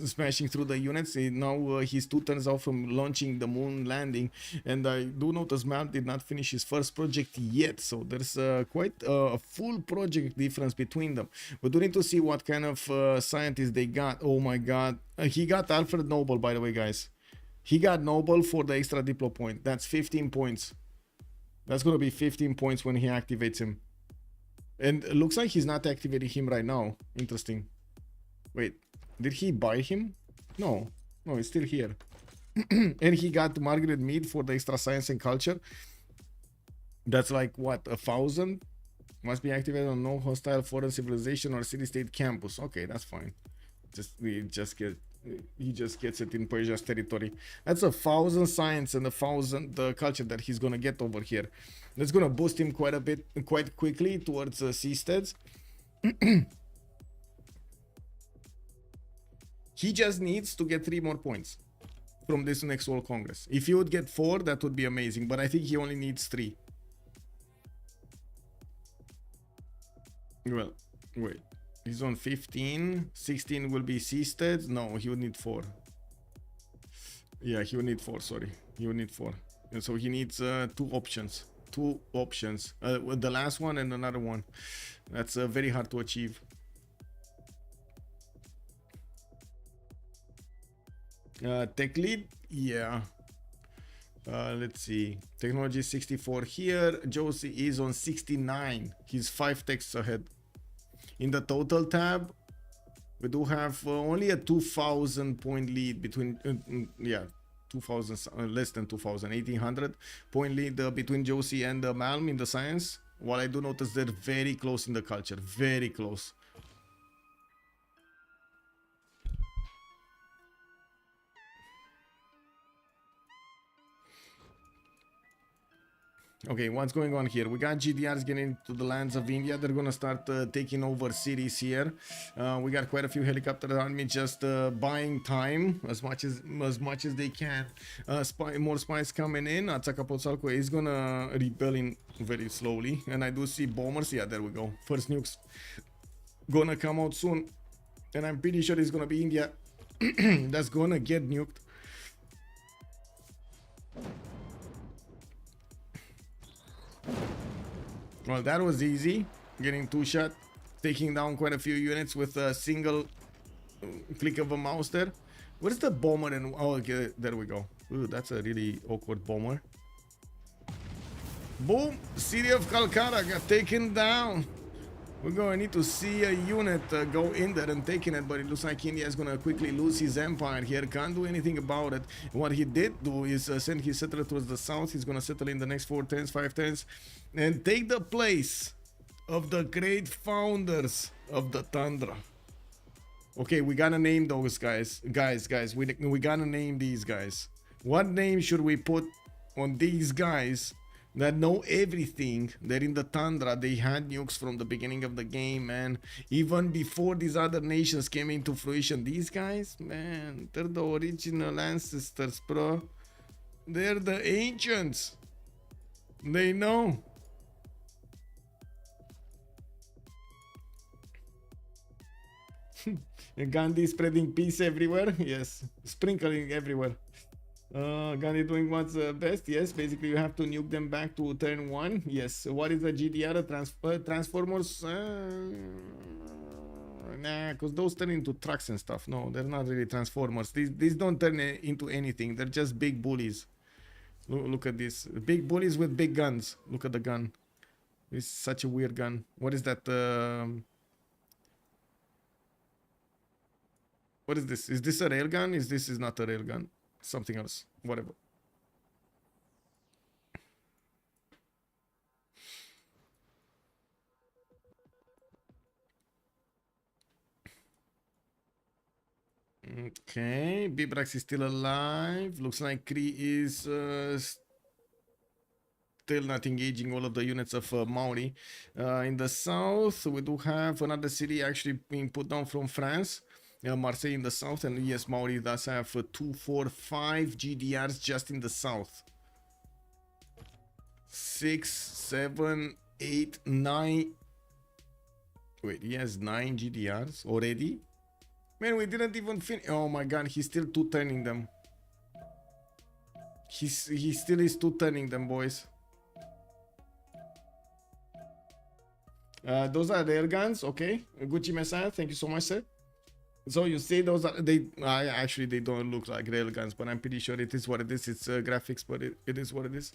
smashing through the units. Now he's 2 turns out from launching the moon landing, and I do notice Mal did not finish his first project yet, so there's quite a full project difference between them. We do need to see what kind of scientists they got. Oh my god, he got Alfred Nobel, by the way, guys. He got Nobel for the extra Diplo point. That's 15 points. That's gonna be 15 points when he activates him. And it looks like he's not activating him right now. Interesting. Wait, did he buy him? No, he's still here. And he got Margaret Mead for the extra science and culture. That's like what, 1,000? Must be activated on no hostile foreign civilization or city-state campus. Okay, that's fine. He just gets it in Persia's territory. That's 1,000 science and 1,000 culture that he's gonna get over here. That's gonna boost him quite a bit, quite quickly towards seasteads. He just needs to get 3 more points from this next World Congress. If he would get 4, that would be amazing, but I think he only needs 3. Well, wait. He's on 15. 16 will be seasteads. No, he would need 4. Yeah, he would need 4. Sorry, he would need 4. And so he needs 2 options. 2 options. The last one and another one. That's very hard to achieve. Tech lead, yeah. Let's see. Technology 64 here. Josie is on 69. He's 5 techs ahead. In the total tab, we do have only a 2,000 point lead between, 2,000, less than 2,000, 1,800 point lead between Josie and Malm in the science. While I do notice they're very close in the culture, very close. Okay, what's going on here? We got GDRs getting into the lands of India. They're gonna start taking over cities here. We got quite a few helicopter army just buying time as much as they can. More spies coming in. Atsakapotsalko is gonna rebel in very slowly, and I do see bombers. Yeah, there we go. First nukes gonna come out soon, and I'm pretty sure it's gonna be India that's gonna get nuked. Well, that was easy. Getting 2 shot, taking down quite a few units with a single click of a mouse there. Where's the bomber? And oh, okay, there we go. Ooh, that's a really awkward bomber. Boom! City of Calcutta got taken down. We're gonna need to see a unit go in there and taking it, but it looks like India is gonna quickly lose his empire here. Can't do anything about it. What he did do is send his settler towards the south. He's gonna settle in the next 4 10s, 5 10s, and take the place of the great founders of the Tundra. Okay, we gotta name those guys. Guys, we gotta name these guys. What name should we put on these guys that know everything? They're in the Tundra. They had nukes from the beginning of the game, man. Even before these other nations came into fruition. These guys, man, they're the original ancestors, bro. They're the ancients. They know. Gandhi spreading peace everywhere. Yes, sprinkling everywhere. Gandhi doing what's best. Yes, basically you have to nuke them back to turn 1. Yes. What is a GDR? Transformers? Nah, because those turn into trucks and stuff. No, they're not really transformers. These don't turn into anything. They're just big bullies. Look at this. Big bullies with big guns. Look at the gun. It's such a weird gun. What is that? What is this? Is this a railgun? This is not a railgun. Something else. Whatever. Okay, Bibrax is still alive. Looks like Kree is still not engaging all of the units of Maori. In the south, we do have another city actually being put down from France. Marseille in the south, and yes, Maori does have 2, 4, 5 GDRs just in the south. 6, 7, 8, 9. Wait, he has 9 GDRs already? Man, we didn't even finish. Oh my god, he's still two-turning them. He still is two-turning them, boys. Those are railguns, okay. Gucci Messiah, thank you so much, sir. So you say those are actually they don't look like railguns, but I'm pretty sure it is what it is. It's graphics, but it is what it is.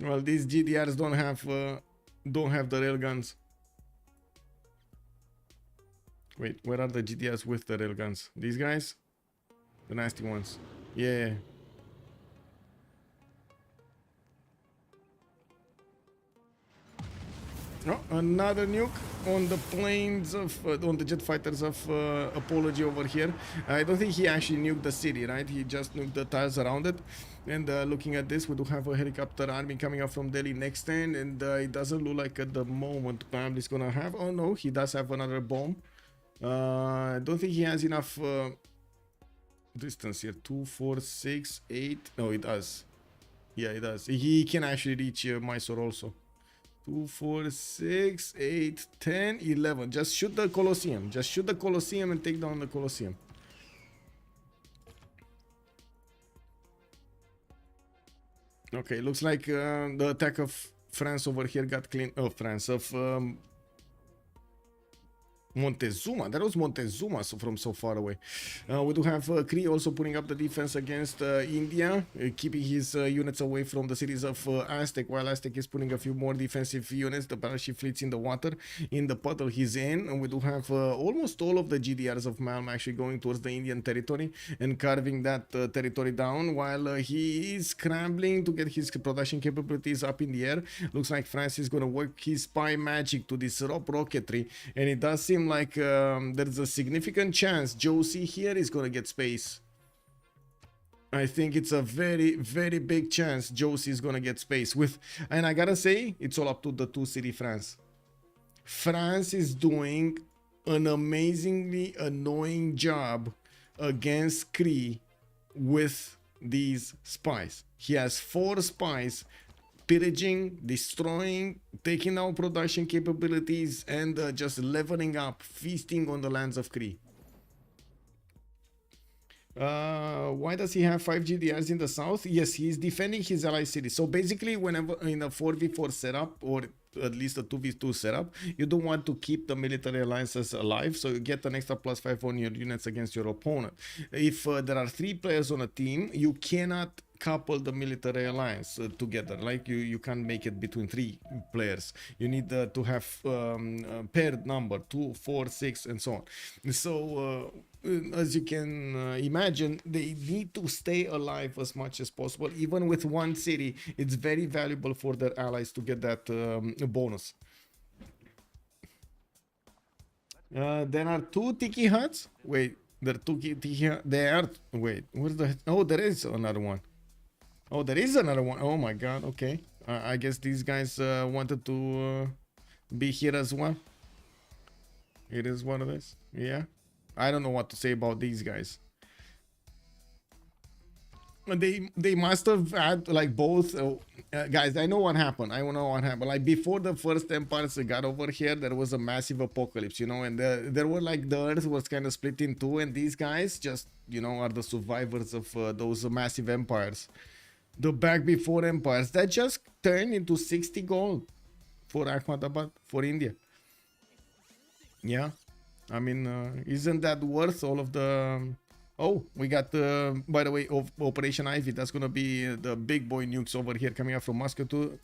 Well, these GDRs don't have the railguns. Wait, where are the GDRs with the railguns? These guys, the nasty ones. Yeah. Oh, another nuke on the planes of on the jet fighters of Apology over here. I don't think he actually nuked the city, right? He just nuked the tiles around it. And looking at this, we do have a helicopter army coming up from Delhi next turn, and it doesn't look like at the moment Pam is gonna have. Oh no, he does have another bomb. I don't think he has enough distance here. 2, 4, 6, 8. No, it does. Yeah, it does. He can actually reach Mysore also. 2, 4, 6, 8, 10, 11. Just shoot the Colosseum. Just shoot the Colosseum and take down the Colosseum. Okay, looks like the attack of France over here got clean. Oh, France of Montezuma. That was Montezuma from so far away. We do have Kree also putting up the defense against India, keeping his units away from the cities of Aztec, while Aztec is putting a few more defensive units. The battleship fleets in the water, in the puddle he's in. And we do have almost all of the GDRs of Malm actually going towards the Indian territory and carving that territory down, while he is scrambling to get his production capabilities up in the air. Looks like France is going to work his spy magic to disrupt rocketry, and it does seem like there's a significant chance Josie here is gonna get space. I think it's a very, very big chance Josie is gonna get space with, and I gotta say, it's all up to the two city France. France is doing an amazingly annoying job against Kree with these spies. He has 4 spies pillaging, destroying, taking out production capabilities, and just leveling up, feasting on the lands of Kree. Why does he have 5 GDRs in the south? Yes, he's defending his ally city. So basically, whenever in a 4v4 setup, or at least a 2v2 setup, you don't want to keep the military alliances alive, so you get an extra +5 on your units against your opponent. If there are 3 players on a team, you cannot couple the military alliance together. Like you can't make it between 3 players. You need to have paired number 2, 4, 6, and so on. So as you can imagine, they need to stay alive as much as possible. Even with 1 city, it's very valuable for their allies to get that bonus. There are 2 tiki huts. Wait, there are 2 tiki huts. There are. Wait, where's the? Oh, there is another one. Oh, there is another one. Oh my god. Okay. I guess these guys wanted to be here as well. It is one of this. Yeah. I don't know what to say about these guys. They must have had like both. Guys, I know what happened. I know what happened. Like before the first empires got over here, there was a massive apocalypse, you know, and there were like the earth was kind of split in 2, and these guys just, you know, are the survivors of those massive empires. The back before empires that just turned into 60 gold for Ahmedabad, for India. Yeah, I mean, isn't that worth all of the? Oh, we got by the way, Operation Ivy. That's gonna be the big boy nukes over here coming up from Moscow too.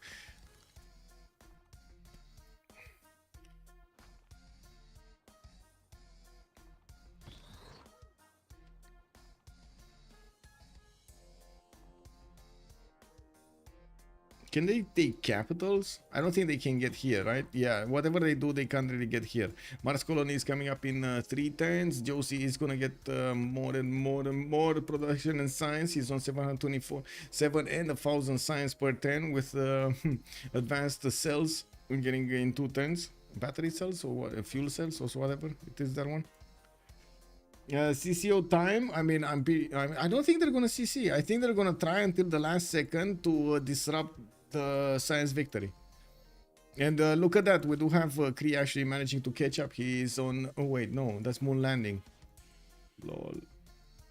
Can they take capitals? I don't think they can get here, right? Yeah, whatever they do, they can't really get here. Mars Colony is coming up in 3 turns. Josie is gonna get more and more production and science. He's on 724 and 1,000 science per turn with advanced cells getting in 2 turns. battery cells or what, fuel cells or whatever it is, that one. CCO time, I mean, I don't think they're gonna CC. I think they're gonna try until the last second to disrupt the science victory. And look at that, we do have Kree actually managing to catch up. He is on, oh wait, no, that's moon landing. Lol.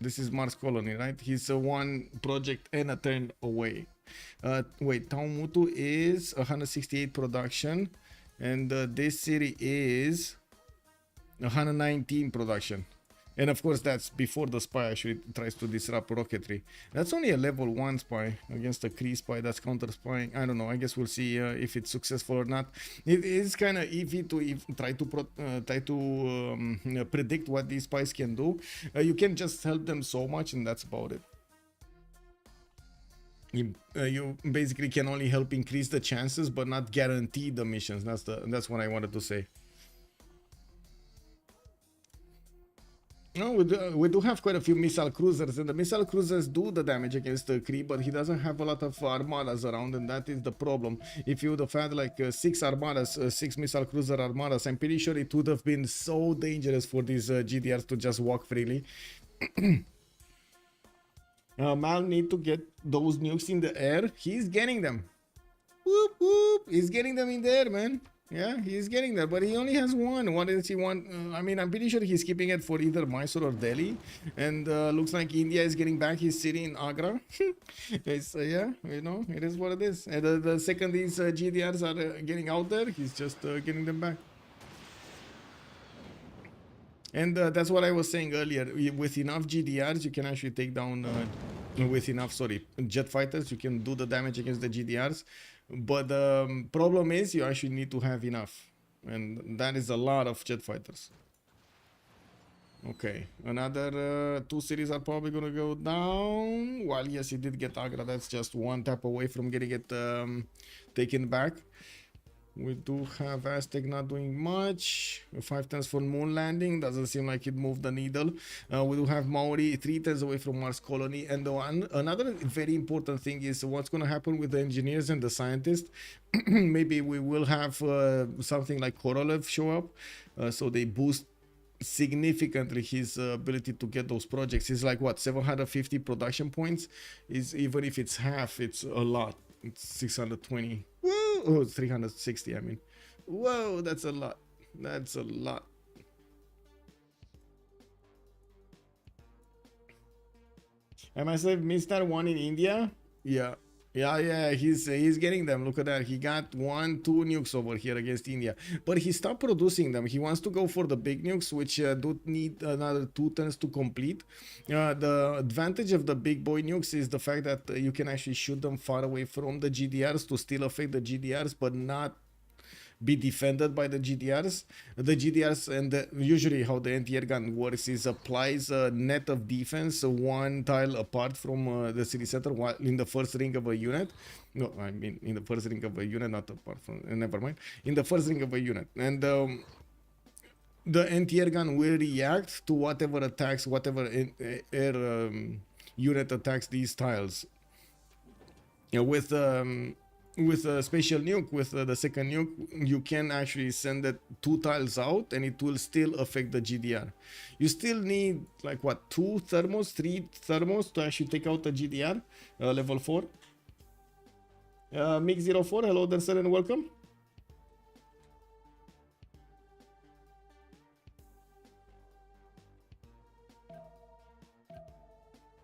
This is Mars colony, right? He's one project and a turn away. Wait, Taumutu is 168 production, and this city is 119 production. And of course, that's before the spy actually tries to disrupt rocketry. That's only a level 1 spy against a Kree spy that's counter spying. I don't know. I guess we'll see if it's successful or not. It is kind of easy to try to predict what these spies can do. You can just help them so much, and that's about it. You basically can only help increase the chances, but not guarantee the missions. That's what I wanted to say. No, we do have quite a few missile cruisers, and the missile cruisers do the damage against the Kree, but he doesn't have a lot of armadas around, and that is the problem. If you would have had like 6 armadas, 6 missile cruiser armadas, I'm pretty sure it would have been so dangerous for these GDRs to just walk freely. Mal need to get those nukes in the air. He's getting them. Whoop, whoop. He's getting them in the air, man. Yeah, he's getting there, but he only has one. What does he want? I mean, I'm pretty sure he's keeping it for either Mysore or Delhi. And looks like India is getting back his city in Agra. It's, yeah, you know, it is what it is. And the second these GDRs are getting out there, he's just getting them back. And that's what I was saying earlier. With enough GDRs, you can actually take down, with enough, jet fighters, you can do the damage against the GDRs. But the problem is you actually need to have enough. And that is a lot of jet fighters. Okay, another 2 cities are probably going to go down. While yes, he did get Agra. That's just one tap away from getting it taken back. We do have Aztec not doing much. 5 turns for moon landing. Doesn't seem like it moved the needle. We do have Maori 3 turns away from Mars colony. And another very important thing is what's going to happen with the engineers and the scientists. Maybe we will have something like Korolev show up. So they boost significantly his ability to get those projects. It's like what, 750 production points? Is even if it's half, it's a lot. It's 620. Woo! Oh, 360, I mean. Whoa, that's a lot. That's a lot. I must have missed that one in India. Yeah. Yeah, he's getting them. Look at that. He got 1, 2 nukes over here against India. But he stopped producing them. He wants to go for the big nukes, which do need another 2 turns to complete. The advantage of the big boy nukes is the fact that you can actually shoot them far away from the GDRs to still affect the GDRs, but not be defended by the GDRs. The GDRs, and usually how the anti-air gun works is applies a net of defense 1 tile apart from the city center in the first ring of a unit. No, I mean in the first ring of a unit, not apart from, never mind. In the first ring of a unit. And the anti-air gun will react to whatever attacks, whatever air unit attacks these tiles. You know, with a special nuke, with the second nuke, you can actually send that 2 tiles out and it will still affect the GDR. You still need like what, 2 thermos, 3 thermos to actually take out the GDR, level 4. Mix04, hello there sir and welcome.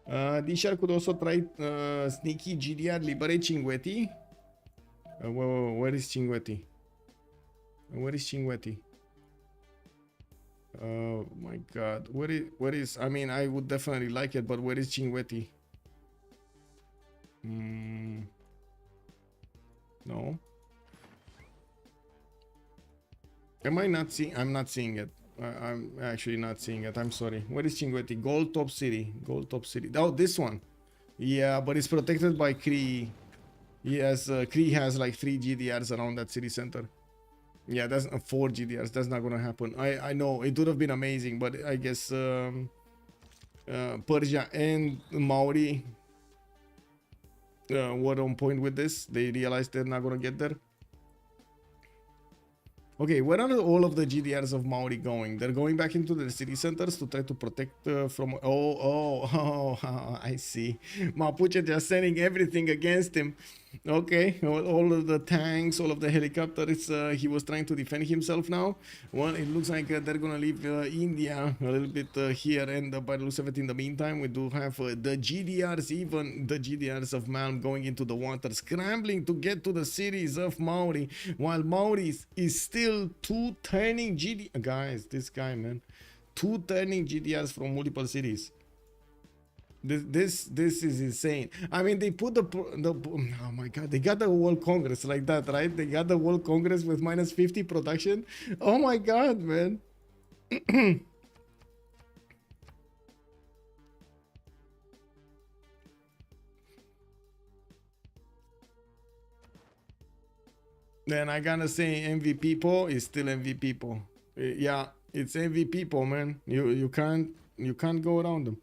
DShark could also try sneaky GDR liberate Cinguetti. Where is Cinguetti? Where is Cinguetti? Oh my god. Where is I mean, I would definitely like it, but where is Cinguetti? No. Am I not seeing? I'm not seeing it. I'm actually not seeing it. I'm sorry. Where is Cinguetti? Gold Top City. Gold Top City. Oh, this one. Yeah, but it's protected by Kree. Yes, Kree has like 3 GDRs around that city center. Yeah, that's 4 GDRs. That's not gonna happen. I know it would have been amazing, but I guess Persia and Maori were on point with this. They realized they're not gonna get there. Okay, where are all of the GDRs of Maori going? They're going back into the city centers to try to protect from... Oh, I see. Mapuche just sending everything against him. Okay, all of the tanks, all of the helicopters, he was trying to defend himself now. Well, it looks like they're gonna leave India a little bit here, and by the looks of it, in the meantime, we do have the GDRs, even the GDRs of Malm going into the water, scrambling to get to the cities of Maori, while Maori is still two turning GD... Guys, this guy, man. Two turning GDRs from multiple cities. This is insane. I mean, they put the oh my god, they got the World Congress like that, right? They got the World Congress with minus 50 production. Oh my god, man. Then I gotta say MVP po is still MVP po. Yeah, it's MVP po, man. You can't go around them.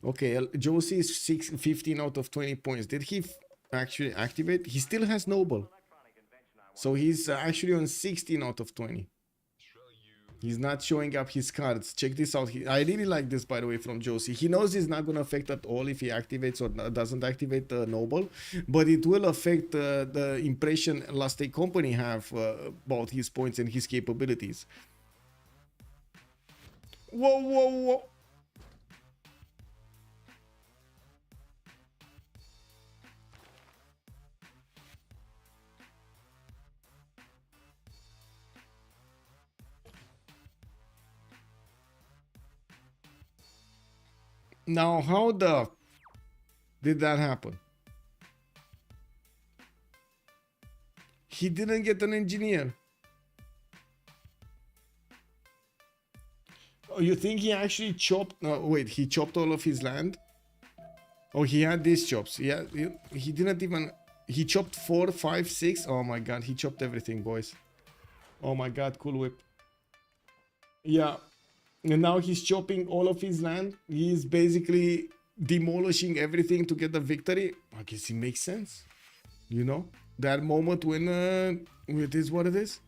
Okay, Josie is 15 out of 20 points. Did he actually activate? He still has Noble. So he's actually on 16 out of 20. He's not showing up his cards. Check this out. I really like this, by the way, from Josie. He knows it's not going to affect at all if he activates or doesn't activate the Noble. But it will affect the impression Last Day Company have about his points and his capabilities. Whoa. Now, how the did that happen? He didn't get an engineer. Oh, you think he actually chopped? No, wait, he chopped all of his land? Oh, he had these chops. Yeah, he didn't even... He chopped 4, 5, 6. Oh my god, he chopped everything, boys. Oh my god, cool whip. Yeah. And now he's chopping all of his land. He's basically demolishing everything to get the victory. I guess it makes sense. You know? That moment when it is what it is.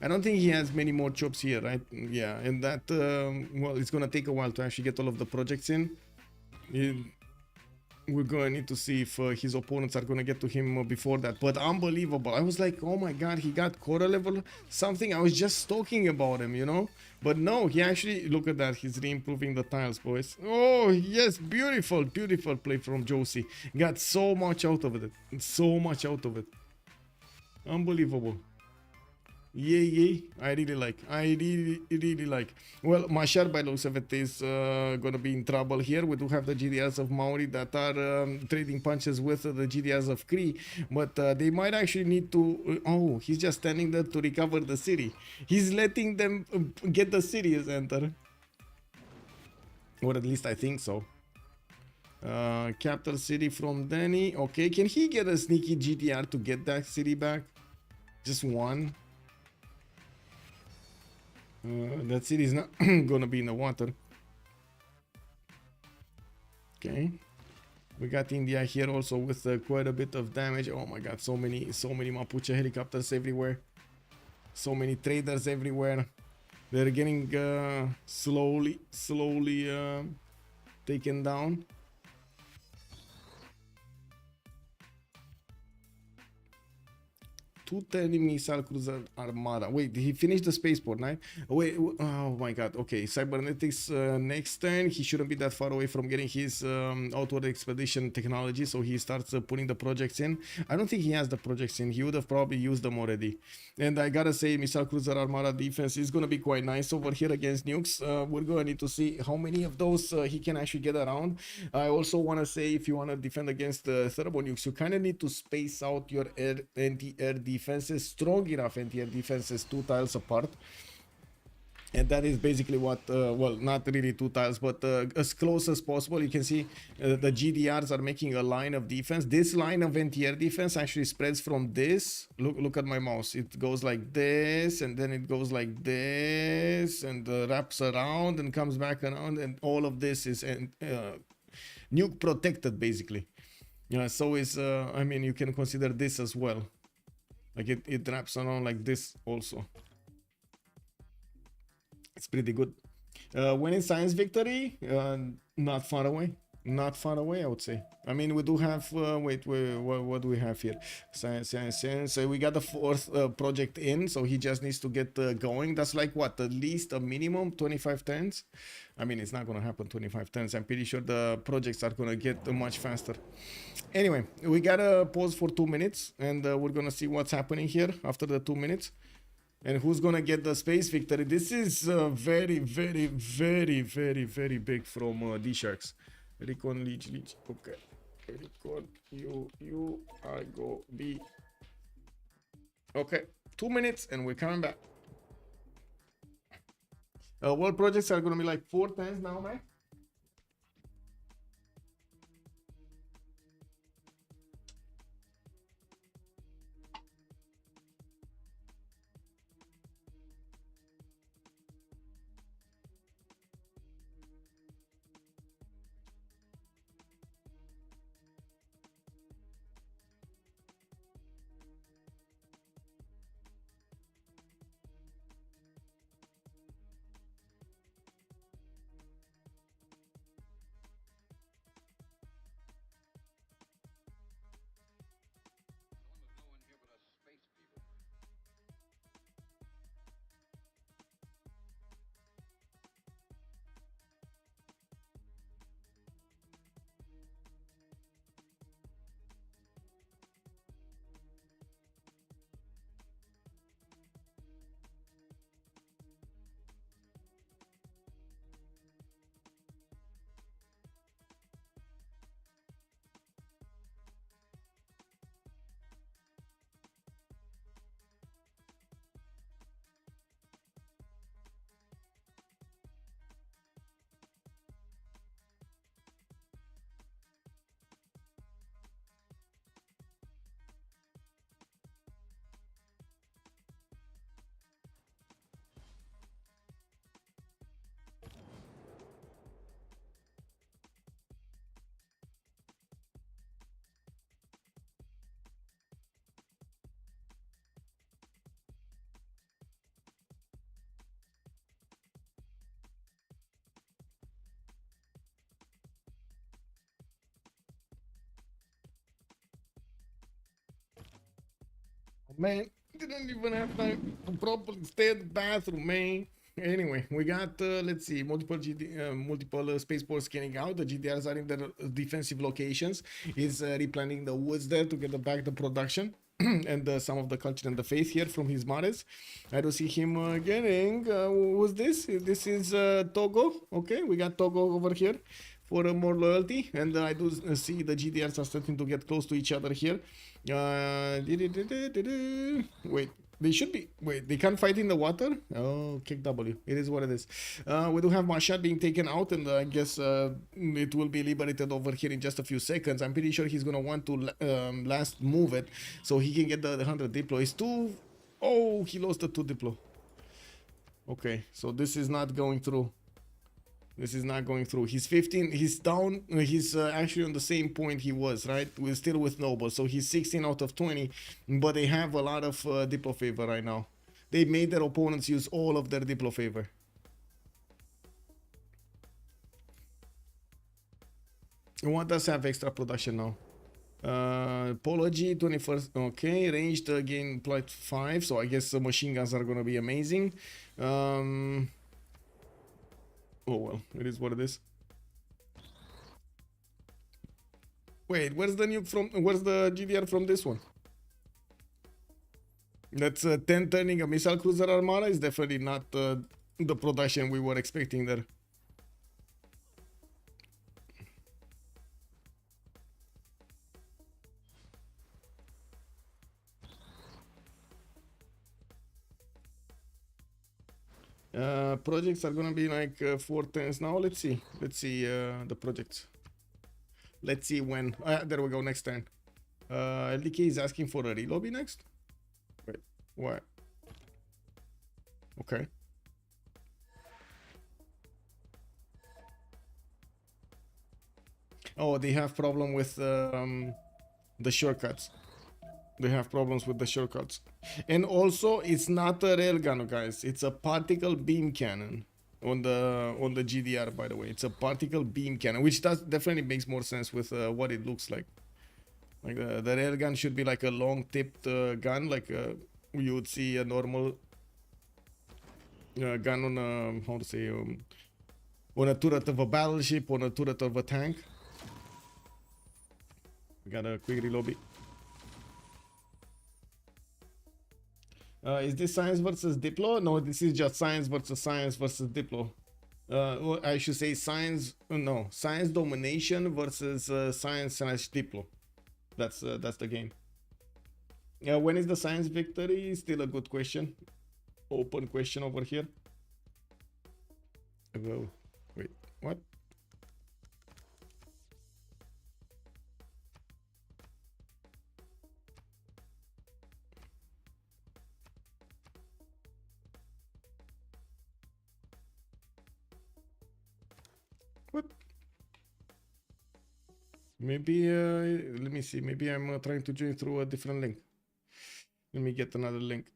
I don't think he has many more chops here, right? Yeah, and that, well, it's gonna take a while to actually get all of the projects in. We're gonna need to see if his opponents are gonna get to him before that. But unbelievable. I was like, oh my god, he got quarter level something. I was just talking about him, you know. But no, he actually, look at that, he's re-improving the tiles, boys. Oh yes, beautiful play from Josie. Got so much out of it. So much out of it. Unbelievable. Yay. I really like. Well, Mashar by looks of it is gonna be in trouble here. We do have the GDRs of Maori that are trading punches with the GDRs of Cree, but they might actually need to... oh, he's just standing there to recover the city. He's letting them get the city as enter. Or at least I think so. Capital city from Danny. Okay, can he get a sneaky GDR to get that city back? Just one. That city is not gonna be in the water. Okay, we got India here also with quite a bit of damage. Oh my god, so many Mapuche helicopters everywhere, so many traders everywhere. They're getting slowly taken down. Two missile cruiser armada. Wait, did he finish the spaceport, right? Wait, oh my god. Okay, cybernetics next turn. He shouldn't be that far away from getting his outward expedition technology, so he starts putting the projects in. I don't think he has the projects in. He would have probably used them already. And I gotta say, missile cruiser armada defense is gonna be quite nice over here against nukes. We're gonna need to see how many of those he can actually get around. I also want to say, if you want to defend against turbo nukes, you kind of need to space out your anti-air defenses, strong enough anti-air defenses, 2 tiles apart. And that is basically what, well, not really 2 tiles, but as close as possible. You can see the GDRs are making a line of defense. This line of anti-air defense actually spreads from this. Look at my mouse. It goes like this, and then it goes like this, and wraps around and comes back around, and all of this is nuke protected, basically. Yeah, so is, I mean, you can consider this as well. Like it wraps around like this also. It's pretty good. When it's science victory, not far away. Not far away, I would say. I mean, we do have. Wait, what do we have here? Science. We got the fourth project in, so he just needs to get going. That's like what, at least a minimum 25 turns. I mean, it's not gonna happen 25 turns. I'm pretty sure the projects are gonna get much faster. Anyway, we gotta pause for 2 minutes, and we're gonna see what's happening here after the 2 minutes. And who's gonna get the space victory? This is very, very, very, very, very big from DSharks. Recon, Leech. Okay. Recon, you, I go B. Okay, 2 minutes and we're coming back. World projects are gonna be like 4 times now, man. Man, didn't even have time to properly stay at the bathroom, man. Anyway, we got, let's see, multiple spaceports scanning out. The GDRs are in their defensive locations. He's replanting the woods there to get back the production. And some of the culture and the faith here from his mothers. I do see him getting, who's this? This is Togo. Okay, we got Togo over here for more loyalty. And I do see the GDRs are starting to get close to each other here. Wait, they should be. Wait, they can't fight in the water? Oh, kick W. It is what it is. We do have Mashat being taken out, and I guess it will be liberated over here in just a few seconds. I'm pretty sure he's gonna want to last move it so he can get the 100 diplo. It's two. Oh, he lost the 2 diplo. Okay, so this is not going through. This is not going through. He's 15. He's down. He's actually on the same point he was, right? We're still with Noble. So he's 16 out of 20. But they have a lot of Diplo favor right now. They made their opponents use all of their Diplo favor. What does have extra production now? Apology 21st. Okay, ranged again +5. So I guess the machine guns are gonna be amazing. Oh well, it is what it is. Wait, where's the nuke from? Where's the GDR from this one? That's 10 turning a missile cruiser armada is definitely not the production we were expecting there. Projects are gonna be like 4 turns now. Let's see the projects. Let's see when. There we go. Next turn. LDK is asking for a relobby next. Wait, what? Okay. Oh, they have problem with the shortcuts. They have problems with the shortcuts. And also, it's not a railgun, guys. It's a particle beam cannon on the GDR, by the way. It's a particle beam cannon, which definitely makes more sense with what it looks like. Like the railgun should be like a long-tipped gun, like you would see a normal gun on a, how to say, on a turret of a battleship, on a turret of a tank. Got a quick reload. Is this science versus Diplo? No, this is just science versus Diplo. Or I should say science, no, science domination versus science/Diplo. That's the game. When is the science victory? Still a good question. Open question over here. Whoa, wait, what? What? Maybe, let me see. Maybe I'm trying to join through a different link. Let me get another link.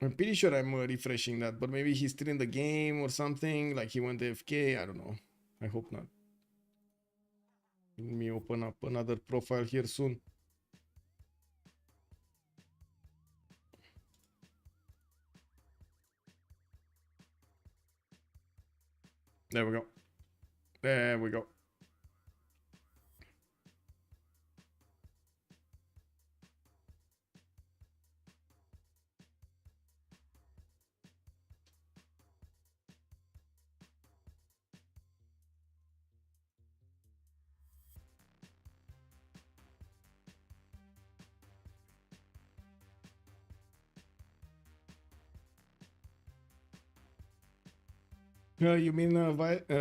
I'm pretty sure I'm refreshing that, but maybe he's still in the game or something. Like he went AFK. I don't know. I hope not. Let me open up another profile here soon. There we go. There we go. You mean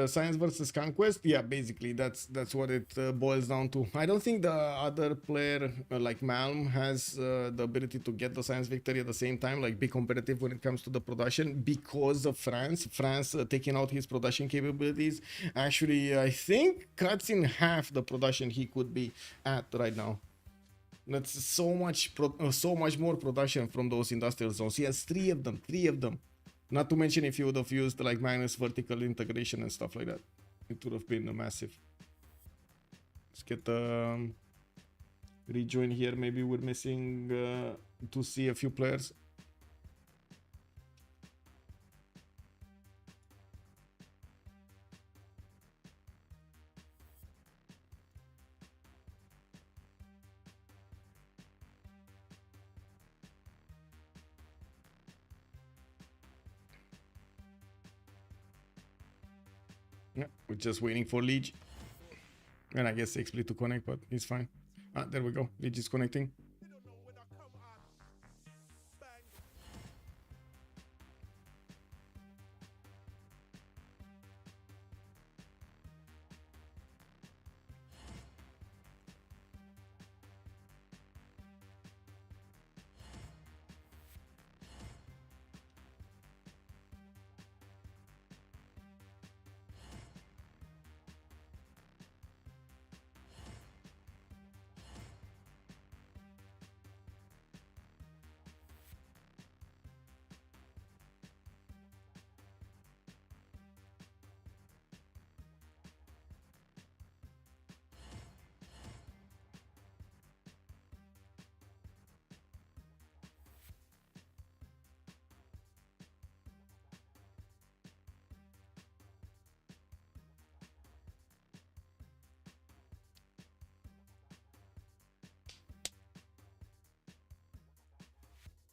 science versus conquest? Yeah, basically that's what it boils down to. I don't think the other player like Malm has the ability to get the science victory at the same time, like be competitive when it comes to the production because of France. France taking out his production capabilities actually, I think, cuts in half the production he could be at right now. That's so much more production from those industrial zones. He has three of them. Not to mention if you would have used like Magnus vertical integration and stuff like that, it would have been massive. Let's get the rejoin here. Maybe we're missing to see a few players. Yeah, we're just waiting for Liege. And I guess XSplit to connect, but he's fine. Ah, there we go. Liege is connecting.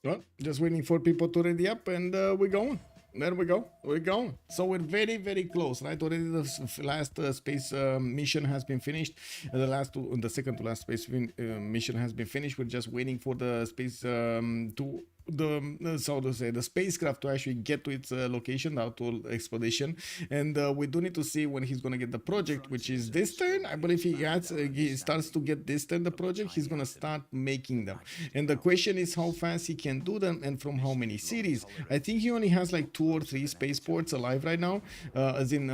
Well, just waiting for people to ready up and we're going. There we go. We're going. So we're very, very close, right? Already the last space mission has been finished. The second to last space mission has been finished. We're just waiting for the space the spacecraft to actually get to its location, the outdoor expedition, and we do need to see when he's gonna get the project, which is this turn. I believe he starts to get this turn the project. He's gonna start making them, and the question is how fast he can do them and from how many cities. I think he only has like 2 or 3 spaceports alive right now, as in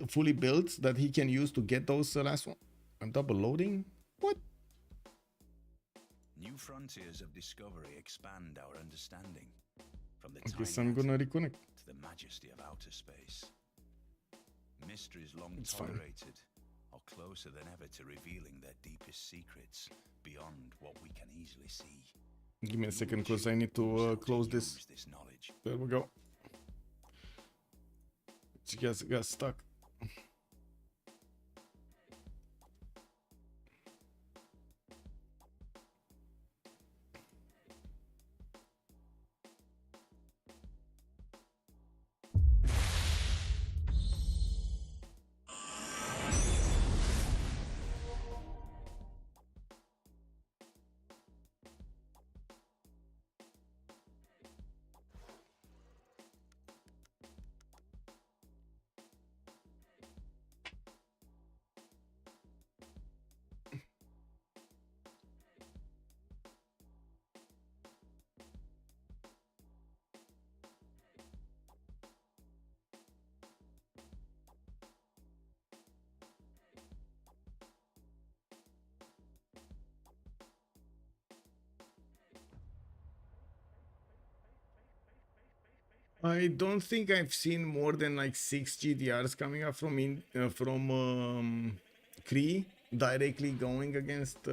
fully built, that he can use to get those last one. I'm double loading. What? New frontiers of discovery expand our understanding. From the I guess tiny I'm gonna atom reconnect. to the majesty of outer space. Mysteries long It's fine. tolerated are closer than ever to revealing their deepest secrets beyond what we can easily see. Give me a You second will because I surely need to knows how close this. use this knowledge. There we go. It just got stuck. I don't think I've seen more than like 6 GDRs coming up from Kree directly going against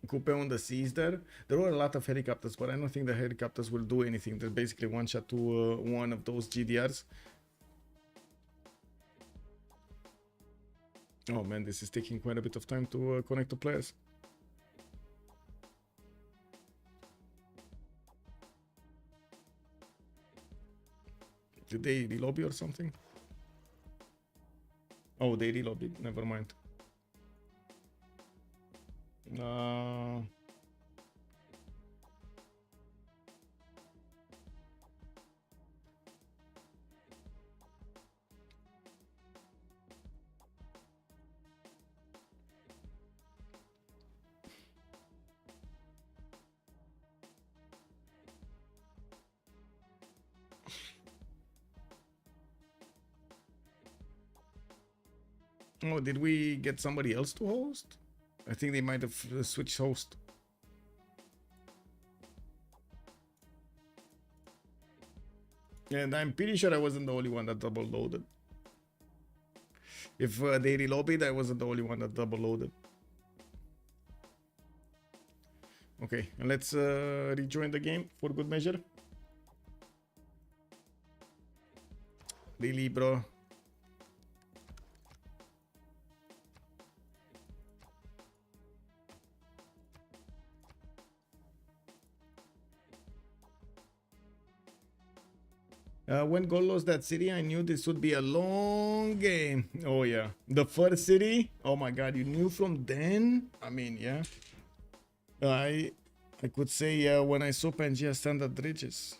Coupe on the seas there. There were a lot of helicopters, but I don't think the helicopters will do anything. They're basically one shot to one of those GDRs. Oh man, this is taking quite a bit of time to connect to players. Did they relobby or something? Oh, they relobbied. Never mind. Oh, did we get somebody else to host? I think they might have switched host. And I'm pretty sure I wasn't the only one that double loaded. If they relobbied, I wasn't the only one that double loaded. Okay, and let's rejoin the game for good measure. Really, bro. When Gold lost that city, I knew this would be a long game. Oh yeah, the first city. Oh my god, you knew from then. I mean, yeah. I could say when I saw Pangea Standard Ridges,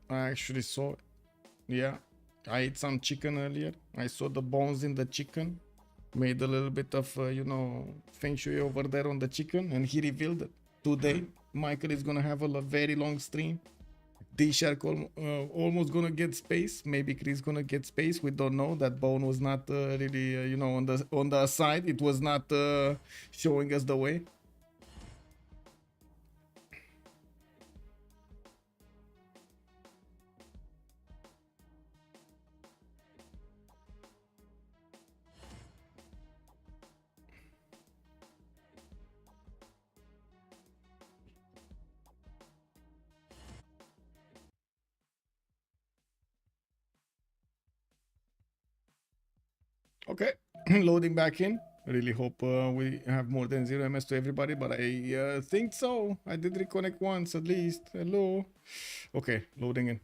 I actually saw it. Yeah, I ate some chicken earlier. I saw the bones in the chicken. Made a little bit of you know, feng shui over there on the chicken, and he revealed it. Today, Michael is gonna have a very long stream. DShark almost gonna get space. Maybe Chris gonna get space. We don't know. That bone was not really, you know, on the side. It was not showing us the way. Okay, loading back in. Really hope we have more than 0 MS to everybody, but I think so. I did reconnect once at least. Hello. Okay, loading in.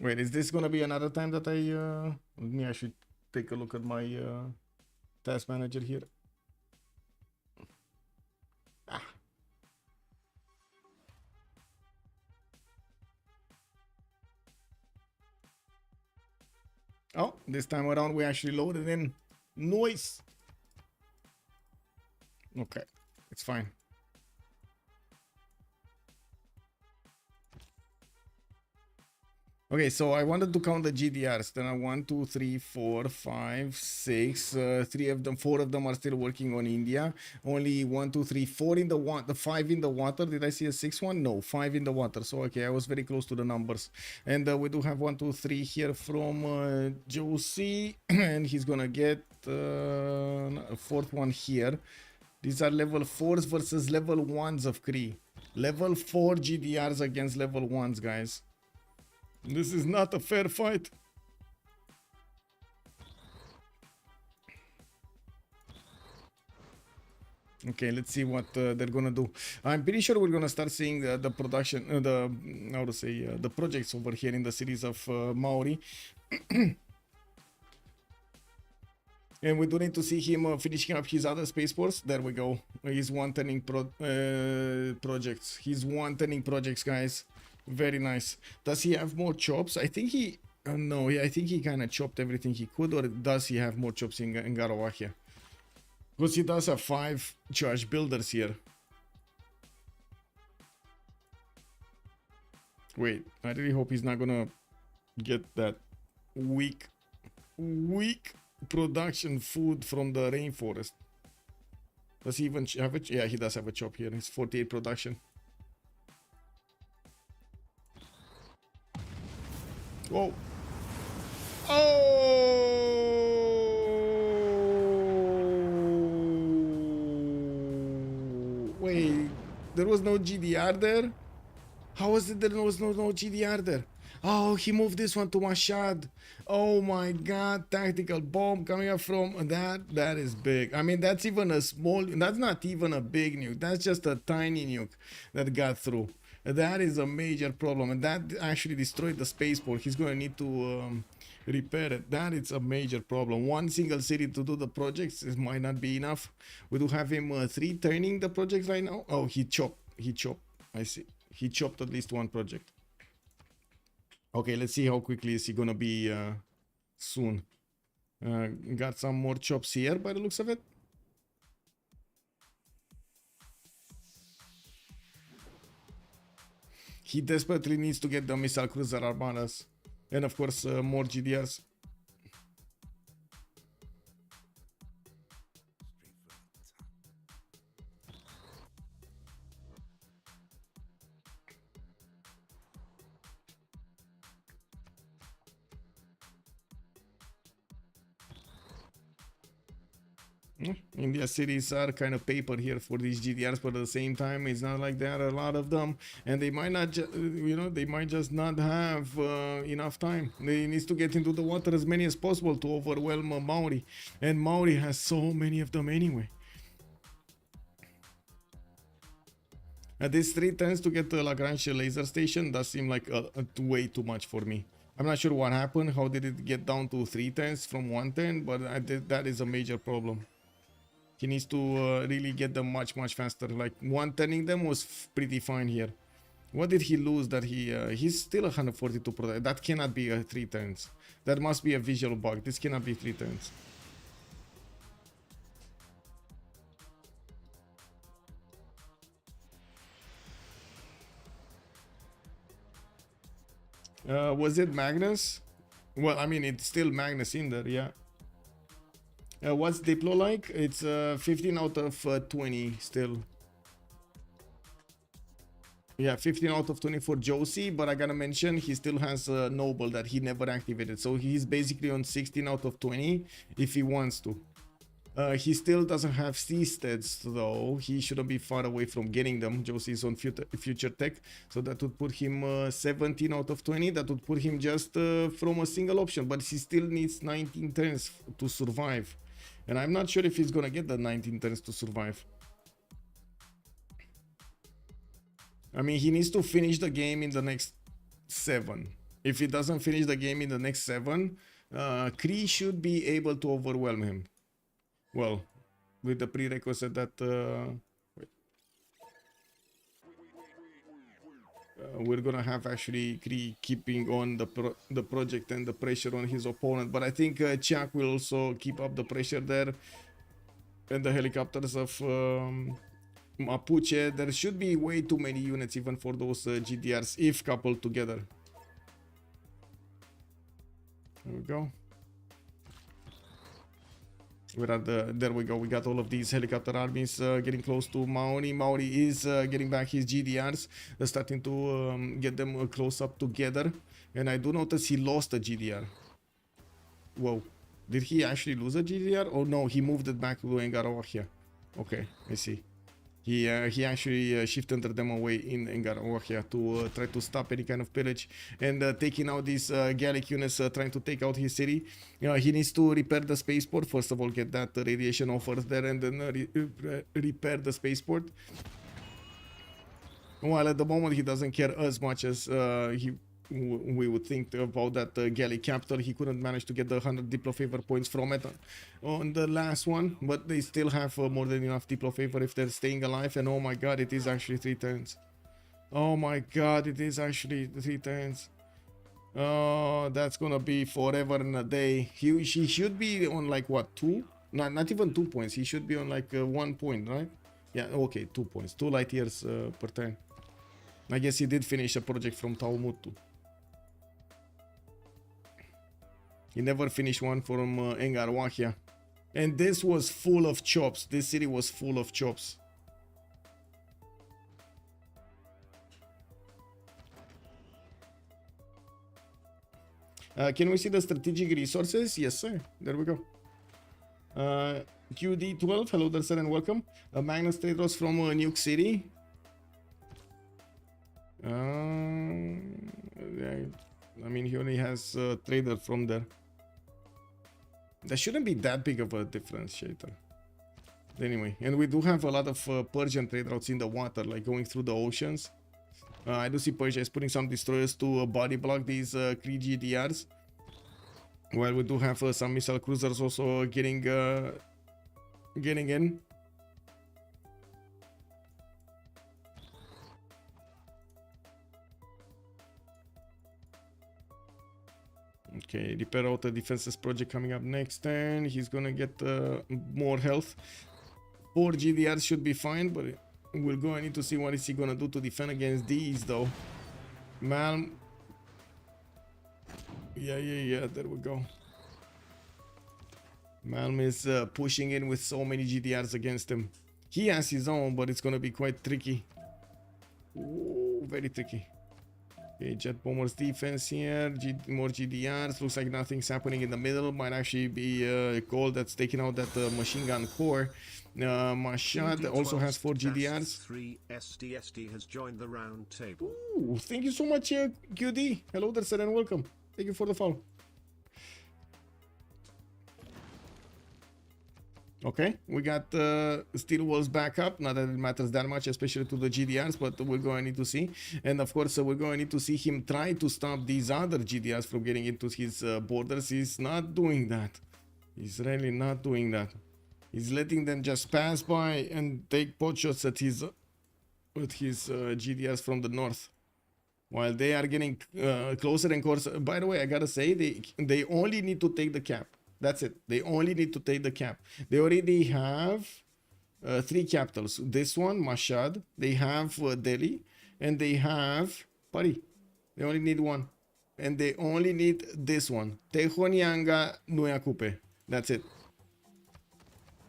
Wait, is this gonna be another time that I should take a look at my task manager here. Oh, this time around we actually loaded in noise. Okay, it's fine. Okay, so I wanted to count the GDRs. Then I 1, 2, 3, 4, 5, 6. 3 of them, 4 of them are still working on India. Only 1, 2, 3, 4 in the water. The 5 in the water. Did I see a 6 one? No, 5 in the water. So okay, I was very close to the numbers. And we do have 1, 2, 3 here from Josie, and he's gonna get a 4th one here. These are level 4s versus level 1s of Kree. Level 4 GDRs against level 1s, guys. This is not a fair fight. Okay, let's see what they're gonna do. I'm pretty sure we're gonna start seeing the production, the projects over here in the series of Maori. And we do need to see him finishing up his other spaceports. There we go. He's one-turning projects. He's one-turning projects, guys. Very nice. Does he have more chops? I think he... no, I think he kind of chopped everything he could. Or does he have more chops in Garawahia? Because he does have 5 charge builders here. Wait, I really hope he's not gonna get that weak production food from the rainforest. Does he even have it? Yeah, he does have a chop here. It's 48 production. Whoa. Oh! Wait, there was no GDR there? How was it there was no GDR there? Oh, he moved this one to Mashad. Oh my god, tactical bomb coming up from that. That is big. I mean, that's even a small, that's not even a big nuke. That's just a tiny nuke that got through. That is a major problem, and that actually destroyed the spaceport. He's going to need to repair it. That is a major problem. One single city to do the projects, it might not be enough. We do have him 3-turning the projects right now. Oh, he chopped. I see. He chopped at least one project. Okay, let's see how quickly is he going to be soon. Got some more chops here by the looks of it. He desperately needs to get the missile cruiser armadas. And of course, more GDRs. India cities are kind of paper here for these GDRs, but at the same time, it's not like there are a lot of them, and they might not, they might just not have enough time. They need to get into the water as many as possible to overwhelm Maori, and Maori has so many of them anyway. At this 3 turns to get the Lagrange laser station does seem like way too much for me. I'm not sure what happened. How did it get down to 3 turns from 1 turn? But that is a major problem. He needs to really get them much faster. Like 1 turning them was pretty fine here. What did he lose that he's still 142 product? That cannot be 3 turns. That must be a visual bug. This cannot be 3 turns. Was it Magnus? Well, I mean, it's still Magnus in there, yeah. What's Diplo like? It's 15 out of 20 still. Yeah, 15 out of 20 for Josie, but I gotta mention he still has a Noble that he never activated. So he's basically on 16 out of 20 if he wants to. He still doesn't have C-Steads though. He shouldn't be far away from getting them. Josie is on future tech. So that would put him 17 out of 20. That would put him just from a single option. But he still needs 19 turns to survive. And I'm not sure if he's gonna get the 19 turns to survive. I mean, he needs to finish the game in the next 7. If he doesn't finish the game in the next 7, Kree should be able to overwhelm him. Well, with the prerequisite that we're gonna have actually Kree keeping on the project and the pressure on his opponent. But I think Chuck will also keep up the pressure there. And the helicopters of Mapuche, there should be way too many units even for those GDRs if coupled together. There we go. Where are the? There we go. We got all of these helicopter armies getting close to Maori. Maori is getting back his GDRs, starting to get them close up together. And I do notice he lost a GDR. Whoa. Did he actually lose a GDR? Oh no, he moved it back to Engarawahia. Okay, I see. He actually shifted them away in Engarawahia to try to stop any kind of pillage and taking out these Gallic units trying to take out his city. He needs to repair the spaceport. First of all, get that radiation off Earth there and then repair the spaceport. While at the moment he doesn't care as much as we would think about that Gallic capital. He couldn't manage to get the 100 Diplo favor points from it on the last one, but they still have more than enough Diplo favor if they're staying alive. And oh my god, it is actually 3 turns. Oh my god, it is actually 3 turns. Oh, that's gonna be forever and a day. He should be on like what, 2? Not even 2 points. He should be on like 1 point, right? Yeah, okay, 2 points, 2 light years per turn. I guess he did finish a project from Taumutu. He never finished one from Engarawahia. And this was full of chops. This city was full of chops. Can we see the strategic resources? Yes, sir. There we go. QD12, hello there, sir, and welcome. Magnus Tradros from Nuke City. I mean, he only has a trader from there. That shouldn't be that big of a differentiator. Anyway, and we do have a lot of Persian trade routes in the water, like going through the oceans. I do see Persia is putting some destroyers to body block these Kree GDRs. While we do have some missile cruisers also getting in. Okay, repair out the defenses project coming up next turn. He's gonna get more health. 4 GDRs should be fine, but we'll go. I need to see what is he gonna do to defend against these though. Malm. Yeah, there we go. Malm is pushing in with so many GDRs against him. He has his own, but it's gonna be quite tricky. Ooh, very tricky. Okay, Jet Bomber's defense here, more GDRs, looks like nothing's happening in the middle, might actually be a goal that's taking out that machine gun core. Mashad also has 4 GDRs. 3 SDSD has joined the round table. Ooh, thank you so much, QD. Hello there, sir, and welcome. Thank you for the follow. Okay, we got steel walls back up. Not that it matters that much, especially to the GDRs, but we're going to need to see. And of course, we're going to need to see him try to stop these other GDRs from getting into his borders. He's not doing that. He's really not doing that. He's letting them just pass by and take pot shots at his GDRs from the north. While they are getting closer and closer. By the way, I gotta say, they only need to take the cap. That's it. They only need to take the cap. They already have 3 capitals. This one, Mashhad. They have Delhi. And they have Pari. They only need 1. And they only need this one. Tehonyanga Nuyakupe. That's it.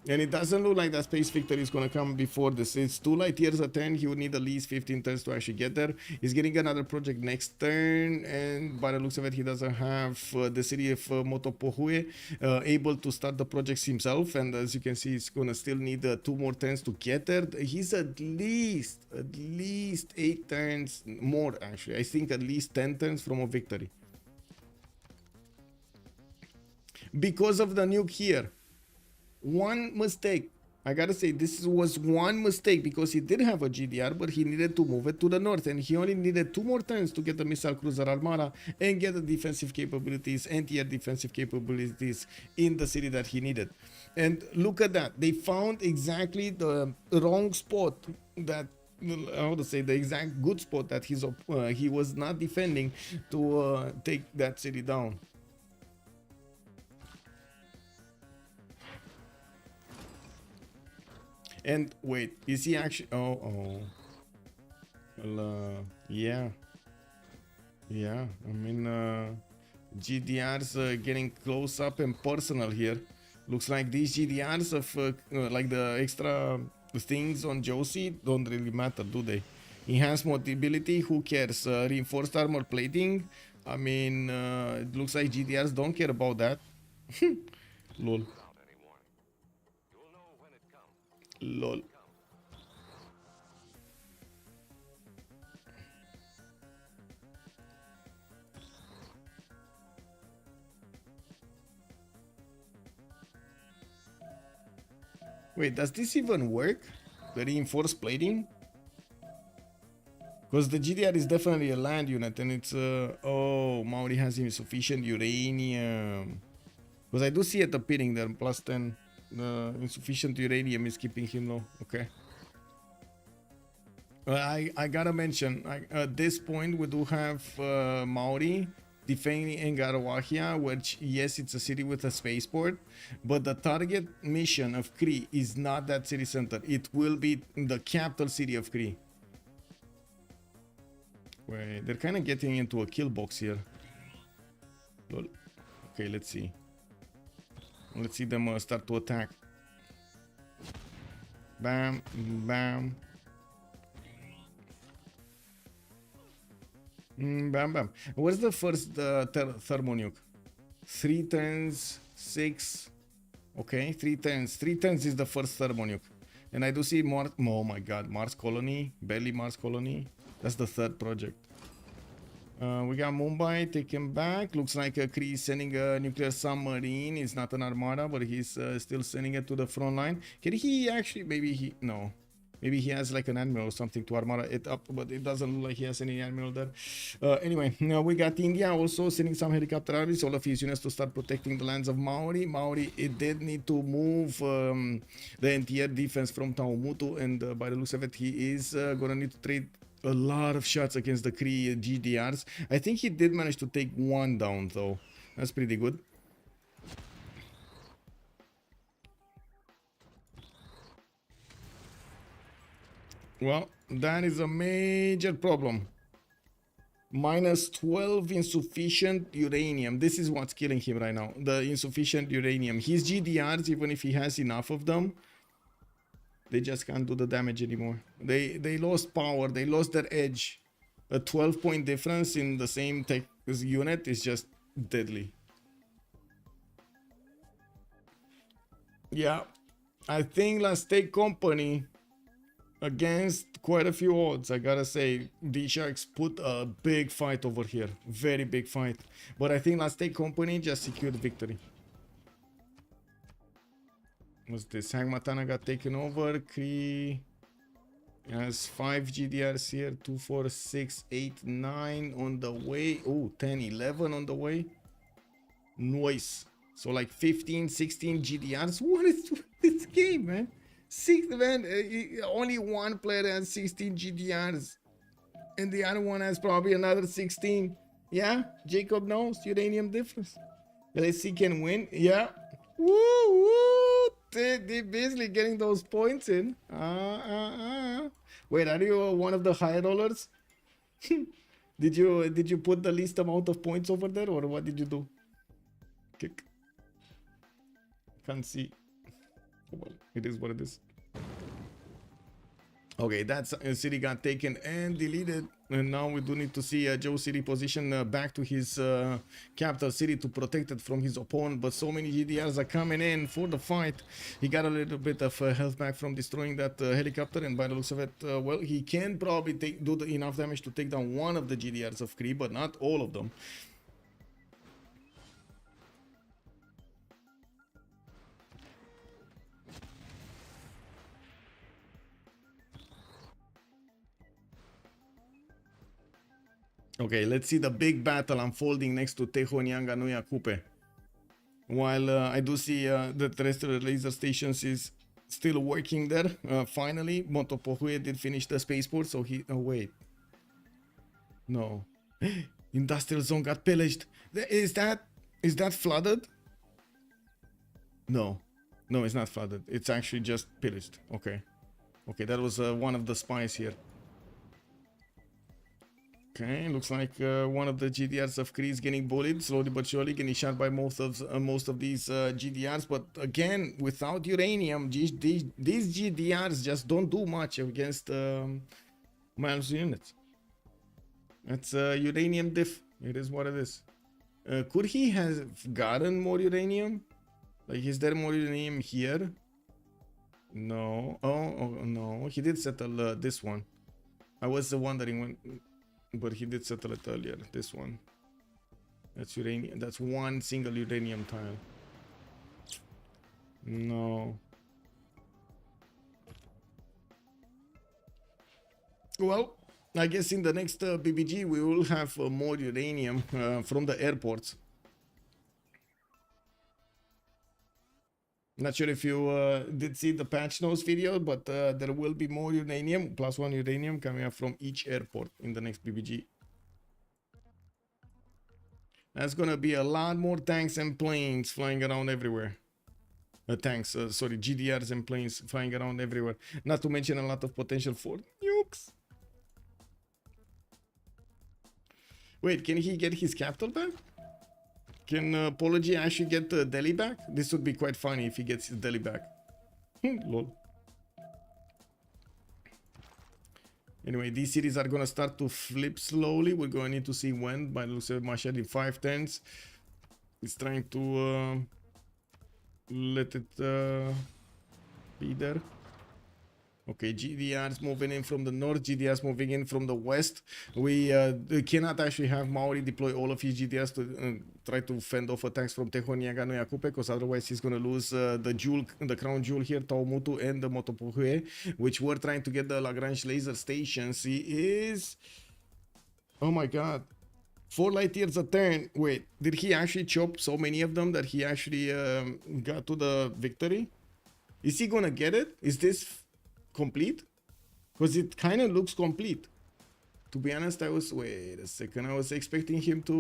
And it doesn't look like that space victory is going to come before this. It's 2 light years a turn. He would need at least 15 turns to actually get there. He's getting another project next turn. And by the looks of it, he doesn't have the city of Motopohue able to start the projects himself. And as you can see, he's going to still need 2 more turns to get there. He's at least 8 turns more, actually. I think at least 10 turns from a victory. Because of the nuke here. One mistake. I gotta say, this was one mistake because he did have a GDR, but he needed to move it to the north, and he only needed 2 more turns to get the missile cruiser Armada and get the defensive capabilities, anti-air defensive capabilities in the city that he needed. And look at that. They found exactly the wrong spot that, how to say, the exact good spot that he was not defending to take that city down. And wait, is he actually? Oh. Well, yeah. I mean, GDRs getting close up and personal here. Looks like these GDRs of like the extra things on Josie don't really matter, do they? Enhanced mobility, who cares? Reinforced armor plating, I mean, it looks like GDRs don't care about that. Lol. Lol. Wait, does this even work? The reinforced plating? Because the GDR is definitely a land unit and it's oh, Maori has insufficient uranium. Because I do see it appearing there, plus 10. Insufficient uranium is keeping him low. Okay. I gotta mention, at this point we do have Maori defending Engarawahia, which yes, it's a city with a spaceport, but the target mission of Kree is not that city center. It will be the capital city of Kree. Wait, they're kind of getting into a kill box here. Lol. Okay, let's see. Let's see them start to attack. Bam, bam. Bam, bam. What's the first thermo nuke? 3 turns, 6. Okay, 3 turns. 3 turns is the first thermo nuke. And I do see more. Oh my god, Mars Colony. Barely Mars Colony. That's the third project. We got Mumbai taken back. Looks like Kree is sending a nuclear submarine. It's not an armada, but he's still sending it to the front line. Can he actually? Maybe he. No. Maybe he has like an admiral or something to armada it up, but it doesn't look like he has any admiral there. Anyway, now we got India also sending some helicopter armies, all of his units to start protecting the lands of Maori. Maori, it did need to move the entire defense from Taumutu, and by the looks of it, he is gonna need to trade a lot of shots against the Kree GDRs. I think he did manage to take one down though. That's pretty good. Well, that is a major problem. Minus 12 insufficient uranium. This is what's killing him right now. The insufficient uranium. His GDRs, even if he has enough of them, they just can't do the damage anymore. They lost power. They lost their edge. A 12-point difference in the same tech unit is just deadly. Yeah, I think let's take company against quite a few odds. I gotta say, DSharks put a big fight over here. Very big fight. But I think let's take company just secured victory. What's this? Hangmatana got taken over. Kree has 5 GDRs here. 2, 4, 6, 8, 9 on the way. Oh, 10, 11 on the way. Nice. So like 15, 16 GDRs. What is this game, man? Only one player has 16 GDRs. And the other one has probably another 16. Yeah, Jacob knows uranium difference. LSC can win. Yeah. Woo, woo. They're basically getting those points in. Wait, are you one of the high rollers? Did you put the least amount of points over there, or what did you do? Kick. Can't see. Well, it is what it is. Okay, that city got taken and deleted, and now we do need to see Joe City position back to his capital city to protect it from his opponent. But so many GDRs are coming in for the fight. He got a little bit of health back from destroying that helicopter, and by the looks of it, well, he can probably do enough damage to take down one of the GDRs of Kree, but not all of them. Okay, let's see the big battle unfolding next to Tehonyanga Nuya Kupe. While I do see the terrestrial laser stations is still working there. Finally, Motopohue did finish the spaceport, so he... Oh, wait. No. Industrial zone got pillaged. Is that flooded? No. No, it's not flooded. It's actually just pillaged. Okay. Okay, that was one of the spies here. Okay, looks like one of the GDRs of Kree is getting bullied slowly but surely, getting shot by most of these GDRs. But again, without uranium, these GDRs just don't do much against Miles units. It's uranium diff. It is what it is. Could he have gotten more uranium? Like, is there more uranium here? No. Oh no, he did settle this one. I was wondering when, but he did settle it earlier. This one. That's uranium. That's one single uranium tile. No. Well, I guess in the next BBG we will have more uranium from the airports. Not sure if you did see the patch notes video, but there will be more uranium, +1 uranium coming up from each airport in the next BBG. That's gonna be a lot more tanks and planes flying around everywhere. Sorry, GDRs and planes flying around everywhere. Not to mention a lot of potential for nukes. Wait, can he get his capital back? Can Apology actually get Delhi back? This would be quite funny if he gets his Delhi back. Lol. Anyway, these cities are gonna start to flip slowly. We're gonna need to see when. By the looks of it, Mashhad in 5/10s. He's trying to let it be there. Okay, GDRs moving in from the north, GDRs moving in from the west. We cannot actually have Maori deploy all of his GDRs to try to fend off attacks from Tehoniaga no Yakupe, because otherwise he's going to lose the crown jewel here, Taumutu, and the Motopuhue, which we're trying to get the Lagrange laser stations. He is... Oh my god. 4 light years a turn. Wait, did he actually chop so many of them that he actually got to the victory? Is he going to get it? Is this... complete? Because it kind of looks complete. To be honest, wait a second, I was expecting him to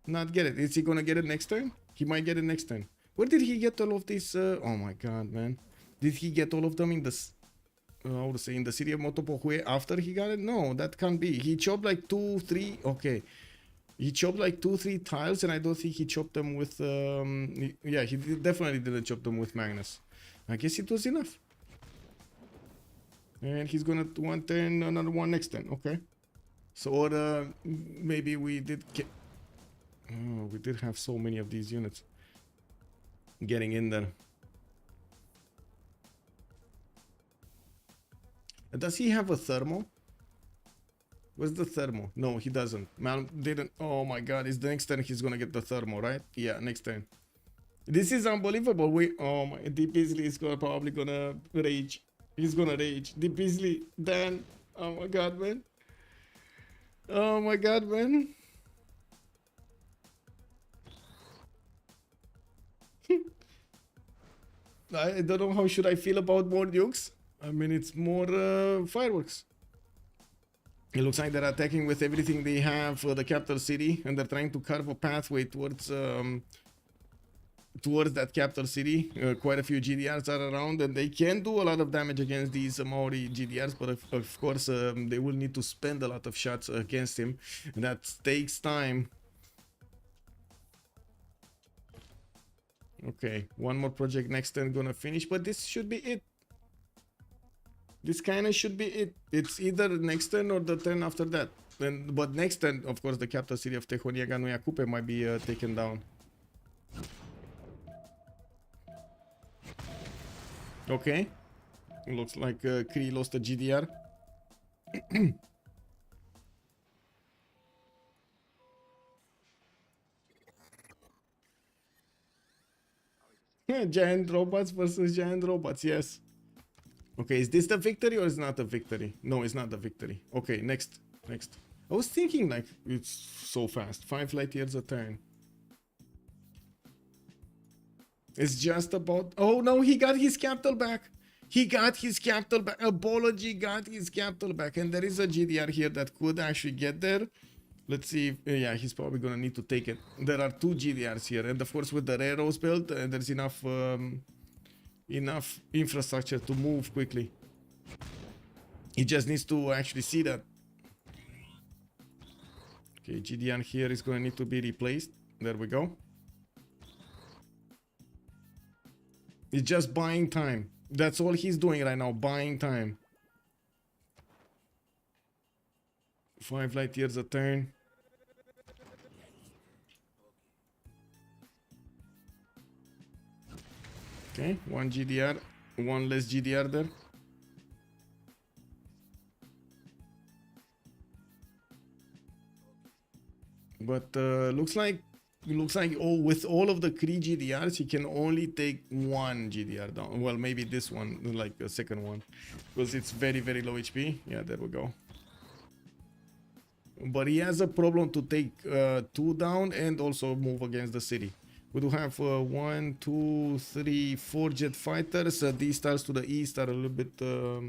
not get it. Is he gonna get it next turn? He might get it next turn. Where did he get all of these? Oh my god, man. Did he get all of them in the I would say in the city of Motopohue after he got it? No, that can't be. He chopped like 2-3. Okay, he chopped like 2-3 tiles, and I don't think he chopped them with yeah, he definitely didn't chop them with Magnus. I guess it was enough. And he's gonna one turn, another one next turn. Okay. So or maybe we did get... Oh, we did have so many of these units getting in there. Does he have a thermo? Where's the thermo? No, he doesn't. Man didn't... Oh my god, is the next turn he's gonna get the thermo, right? Yeah, next turn. This is unbelievable. Oh my... Deep Beasley is probably gonna rage. He's gonna rage. Deep Beasley, Dan. Oh my god, man. Oh my god, man. I don't know how should I feel about more nukes. I mean, it's more fireworks. It looks like they're attacking with everything they have for the capital city, and they're trying to carve a pathway towards that capital city. Quite a few GDRs are around, and they can do a lot of damage against these Maori GDRs, but of course they will need to spend a lot of shots against him, and that takes time. Okay, one more project next turn gonna finish, but this should be it. This kind of should be it. It's either next turn or the turn after that. But next turn, of course, the capital city of Tehoniaga no Yakupe might be taken down. Okay, it looks like Kree lost a GDR. Giant robots versus giant robots, yes. Okay, is this the victory or is not a victory? No, it's not the victory. Okay, next. I was thinking like it's so fast. 5 light years a turn. It's just about... Oh no, he got his capital back. He got his capital back. Apology got his capital back. And there is a GDR here that could actually get there. Let's see if... yeah, he's probably gonna need to take it. There are 2 GDRs here. And of course with the Raros build, there's enough infrastructure to move quickly. He just needs to actually see that. Okay, GDN here is gonna need to be replaced. There we go. He's just buying time. That's all he's doing right now, buying time. 5 light years a turn. Okay, 1 GDR, 1 less GDR there. But looks like with all of the Kree GDRs, he can only take 1 GDR down. Well, maybe this one, like the second one, because it's very, very low HP. Yeah, there we go. But he has a problem to take 2 down and also move against the city. We do have 1, 2, 3, 4 jet fighters. These stars to the east are a little bit, I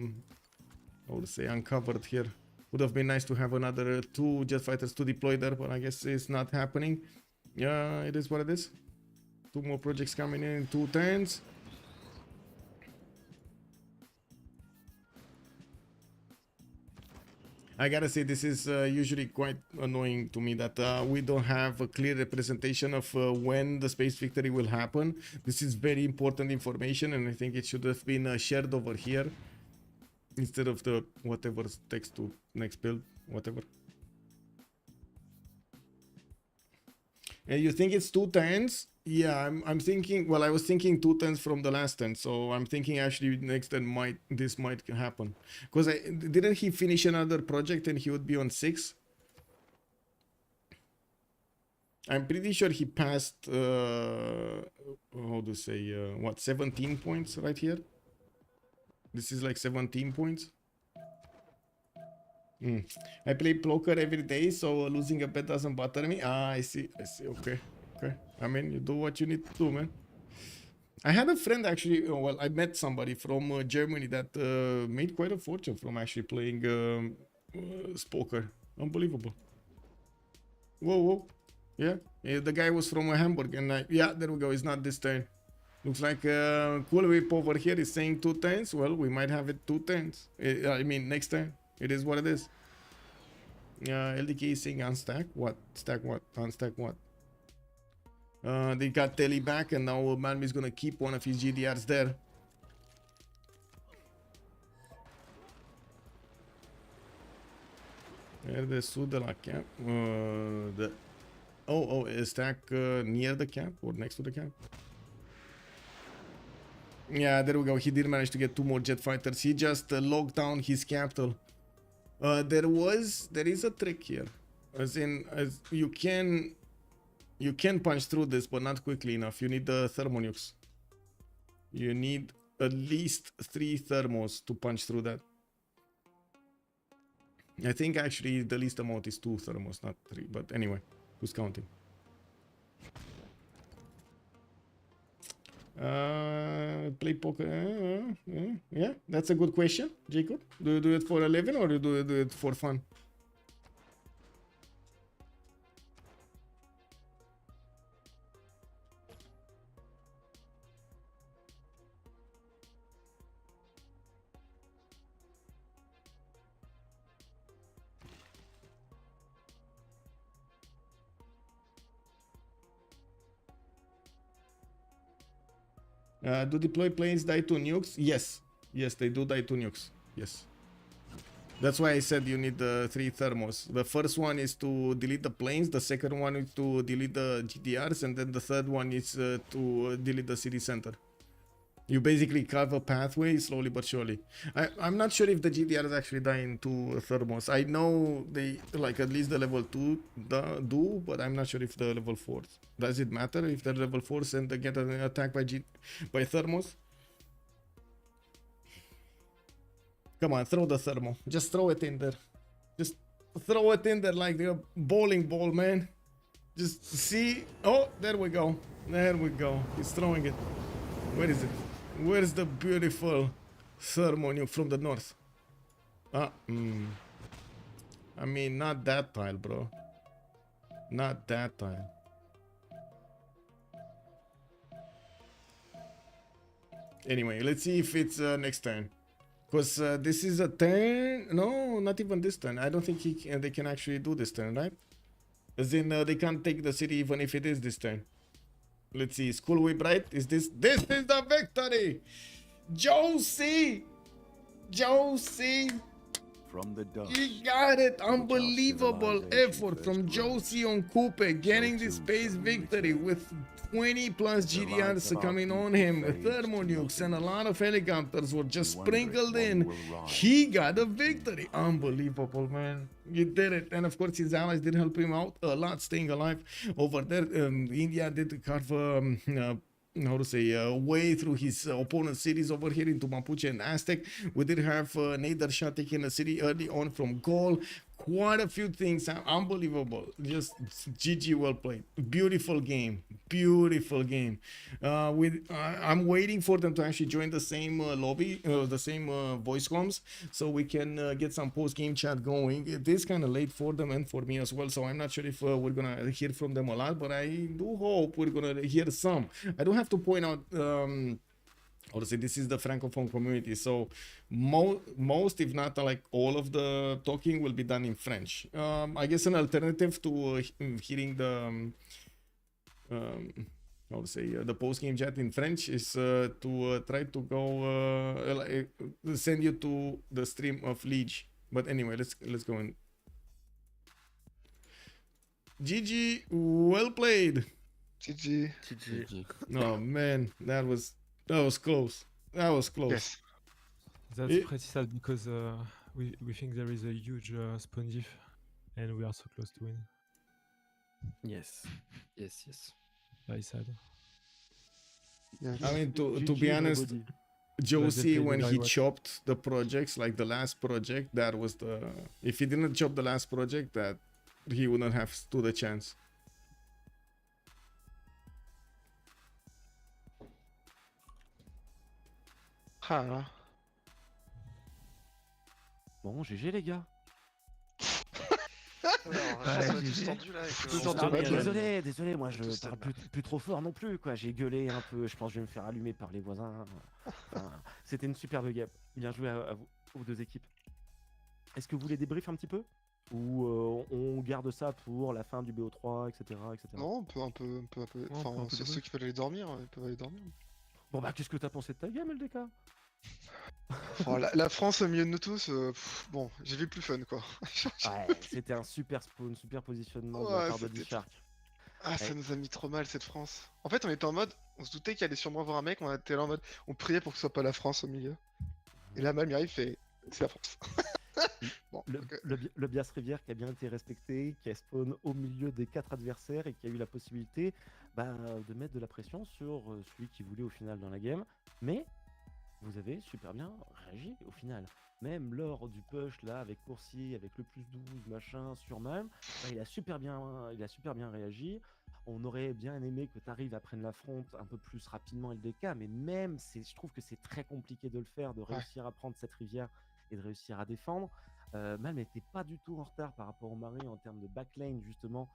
would say, uncovered here. Would have been nice to have another 2 jet fighters to deploy there, but I guess it's not happening. Yeah, it is what it is. 2 more projects coming in 2 turns. I gotta say, this is usually quite annoying to me that we don't have a clear representation of when the space victory will happen. This is very important information, and I think it should have been shared over here instead of the whatever text to next build, whatever. And you think it's 2 turns? Yeah, I'm thinking. Well, I was thinking 2 turns from the last turn, so I'm thinking actually next turn this might happen. Because didn't he finish another project and he would be on 6? I'm pretty sure he passed. How to say? What, 17 points right here? This is like 17 points. I play poker every day, so losing a bet doesn't bother me. Ah, I see. Okay. I mean, you do what you need to do, man. I had a friend actually, well, I met somebody from Germany that made quite a fortune from actually playing poker. Unbelievable. Whoa. Yeah, the guy was from Hamburg, and yeah, there we go. It's not this turn. Looks like Cool Whip over here is saying 2 turns. Well, we might have it 2 turns. I mean, next turn. It is what it is. LDK is saying unstack. What? Stack what? Unstack what? They got Telly back, and now Malmi is gonna keep one of his GDRs there. Where the Sud de la camp? Stack near the camp or next to the camp? Yeah, there we go. He did manage to get 2 more jet fighters. He just locked down his capital. There is a trick here, as you can punch through this, but not quickly enough. You need the thermonukes. You need at least 3 thermos to punch through that. I think actually the least amount is 2 thermos, not 3. But anyway, who's counting? Play poker. Yeah, that's a good question, Jacob. Do you do it for a living or do you do it for fun? Do deploy planes die to nukes? Yes, they do die to nukes. Yes. That's why I said you need the 3 thermos. The first one is to delete the planes, the second one is to delete the GDRs, and then the third one is to delete the city center. You basically carve a pathway slowly but surely. I'm not sure if the GDRs actually die into thermos. I know they, like, at least the level 2 do, but I'm not sure if the level 4s. Does it matter if they're level 4s and they get an attack by thermos? Come on, throw the thermo. Just throw it in there. Just throw it in there like a bowling ball, man. Just see. Oh, there we go. There we go. He's throwing it. Where is it? Where's the beautiful thermo nuke from the north? I mean, not that tile, bro. Not that tile. Anyway, let's see if it's next turn. Because this is a turn. No, not even this turn. I don't think they can actually do this turn, right? As in, they can't take the city even if it is this turn. Let's see. School whip, right? Is this? This is the victory! Josie! Josie! From the dust. You got it! our Unbelievable civilization effort first from grows. Josie on Coupe, getting So this too space shall we victory return. with 20 plus The GDRs lives of our coming on people him. fades Thermonukes to and a lot of helicopters were just We wonder if sprinkled one in. will rise He got to a victory. Unbelievable, man. You did it. And of course, his allies did help him out a lot, staying alive over there. India did carve how to say, way through his opponent's cities over here into Mapuche and Aztec. We did have DShark taking a city early on from goal. Quite a few things, unbelievable. Just GG, well played. Beautiful game, beautiful game. I'm waiting for them to actually join the same lobby, the same voice comms, so we can get some post-game chat going. It is kind of late for them and for me as well, so I'm not sure if we're gonna hear from them a lot, but I do hope we're gonna hear some. I do have to point out. Honestly, this is the Francophone community, so most, if not like all of the talking will be done in French. I guess an alternative to hearing the how to say the post-game chat in French is to try to go send you to the stream of Liege. But anyway, let's go in. GG, well played. GG. GG. Oh man, that was close. That was close. Yes. That's It- pretty sad because we think there is a huge spawn diff and we are so close to win. Yes. Yes, yes. Very sad. Yes. I mean, to GG, be honest, everybody. Josie, played when very he well. chopped the projects, like the last project, that was the. If he didn't chop the last project, that he wouldn't have stood a chance. Ah, là. Bon, GG les gars. Désolé, moi je parle plus trop fort non plus, quoi. J'ai gueulé un peu, je pense que je vais me faire allumer par les voisins. Enfin, c'était une superbe game. Bien joué à vous, aux deux équipes. Est-ce que vous voulez débrief un petit peu? Ou on garde ça pour la fin du BO3, etc. Non, on peut un peu. on peut Enfin, un peu ceux qui veulent aller dormir, ils peuvent aller dormir. Bon bah qu'est-ce que t'as pensé de ta game, LDK? Oh, la France au milieu de nous tous, bon, j'ai vu plus fun quoi. Ouais, c'était un super spawn, super positionnement de Ouais, la part de c'était- DShark. Ah, ça Ouais. nous a mis trop mal cette France. En fait, on était en mode, on se doutait qu'il allait sûrement voir un mec, on était là en mode, on priait pour que ce soit pas la France au milieu. Et là, même, il arrive, fait, c'est la France. Bon, ok. Le Bias Rivière qui a bien été respecté, qui a spawn au milieu des 4 adversaires et qui a eu la possibilité de mettre de la pression sur celui qui voulait au final dans la game. Mais vous avez super bien réagi au final. Même lors du push là avec Coursier, avec le plus 12 machin sur Malm, il a super bien réagi. On aurait bien aimé que tu arrives à prendre la front un peu plus rapidement LDK, mais même je trouve que c'est très compliqué de le faire, de réussir à prendre cette rivière et de réussir à défendre. Malm n'était pas du tout en retard par rapport au Marais en termes de backlane justement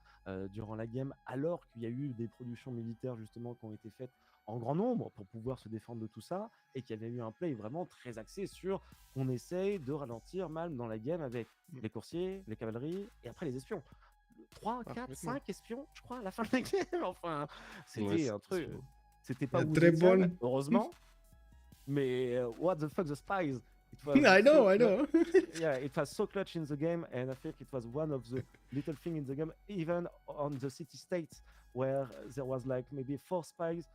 durant la game, alors qu'il y a eu des productions militaires justement qui ont été faites en grand nombre pour pouvoir se défendre de tout ça, et qu'il y avait eu un play vraiment très axé sur on essaye de ralentir Malm dans la game avec les coursiers, les cavaleries et après les espions. 3, 4, complètement. 5 espions, je crois, à la fin de la game. Enfin, c'était Ouais, un truc. C'était pas Yeah, vous très étiez seul, bonne. heureusement. Mais what the fuck, the spies? It was I know, so I know. yeah, it was so clutch in the game, and I think it was one of the little thing in the game, even on the city states, where there was like maybe 4 spies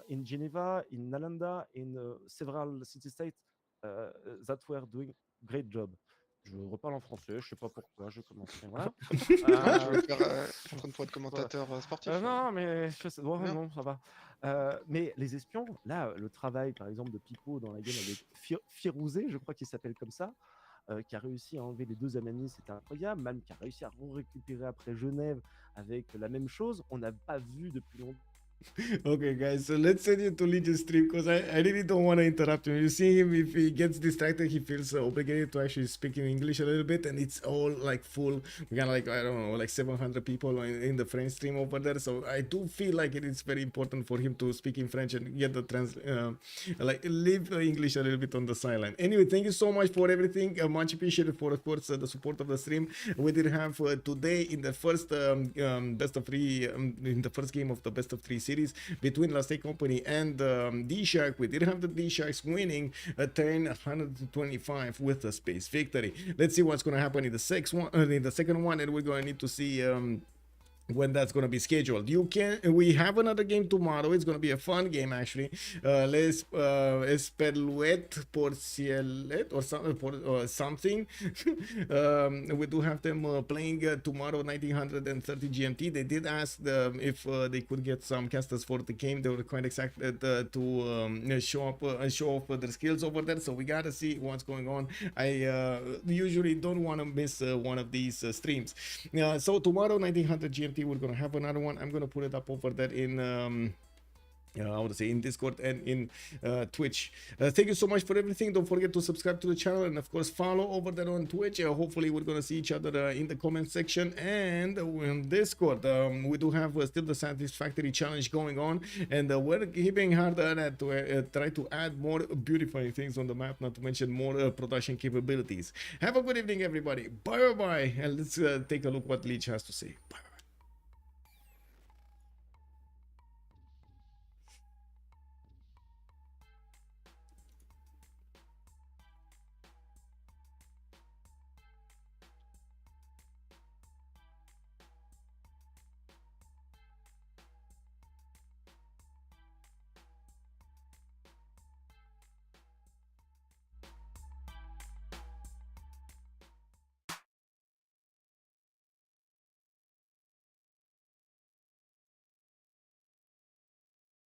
in Geneva, in Nalanda, in several city states that were doing great job. Je reparle en français, je sais pas pourquoi, je commence. Voilà. Ah, je vais faire, en train de pour être commentateur sportif. Non, mais je sais, ouais, Bien. non, ça va. Mais les espions, là, le travail, par exemple, de Pipo dans la game avec Firouzé, je crois qu'il s'appelle comme ça, qui a réussi à enlever les 2 Ananis, c'était incroyable. Même qui a réussi à récupérer après Genève avec la même chose. On n'a pas vu depuis longtemps Okay, guys, so let's send you to Legion's stream because I really don't want to interrupt him. You see him, if he gets distracted, he feels obligated to actually speak in English a little bit, and it's all like full. We got like, I don't know, like 700 people in the French stream over there. So I do feel like it is very important for him to speak in French and get the like leave the English a little bit on the sideline. Anyway, thank you so much for everything. Much appreciated for, of course, the support of the stream. We did have today in the first best of three, in the first game of the best of three series between Last Day Company and DShark. We did have the DSharks winning a turn 125 with a space victory. Let's see what's going to happen in the second one, and we're going to need to see when that's going to be scheduled. We have another game tomorrow. It's going to be a fun game, actually. Les Esperluet por Cielet or something. We do have them playing tomorrow 1930 GMT. They did ask if they could get some casters for the game. They were quite excited to show off their skills over there. So we got to see what's going on. I usually don't want to miss one of these streams. So tomorrow 1900 GMT, we're gonna have another one. I'm gonna put it up over there in I would say in Discord and in Twitch. Thank you so much for everything. Don't forget to subscribe to the channel and of course follow over there on Twitch. Hopefully we're gonna see each other in the comment section and in Discord. We do have still the Satisfactory challenge going on, and we're keeping hard at to try to add more beautifying things on the map, not to mention more production capabilities. Have a good evening, everybody. Bye bye, and let's take a look what Leech has to say. Bye.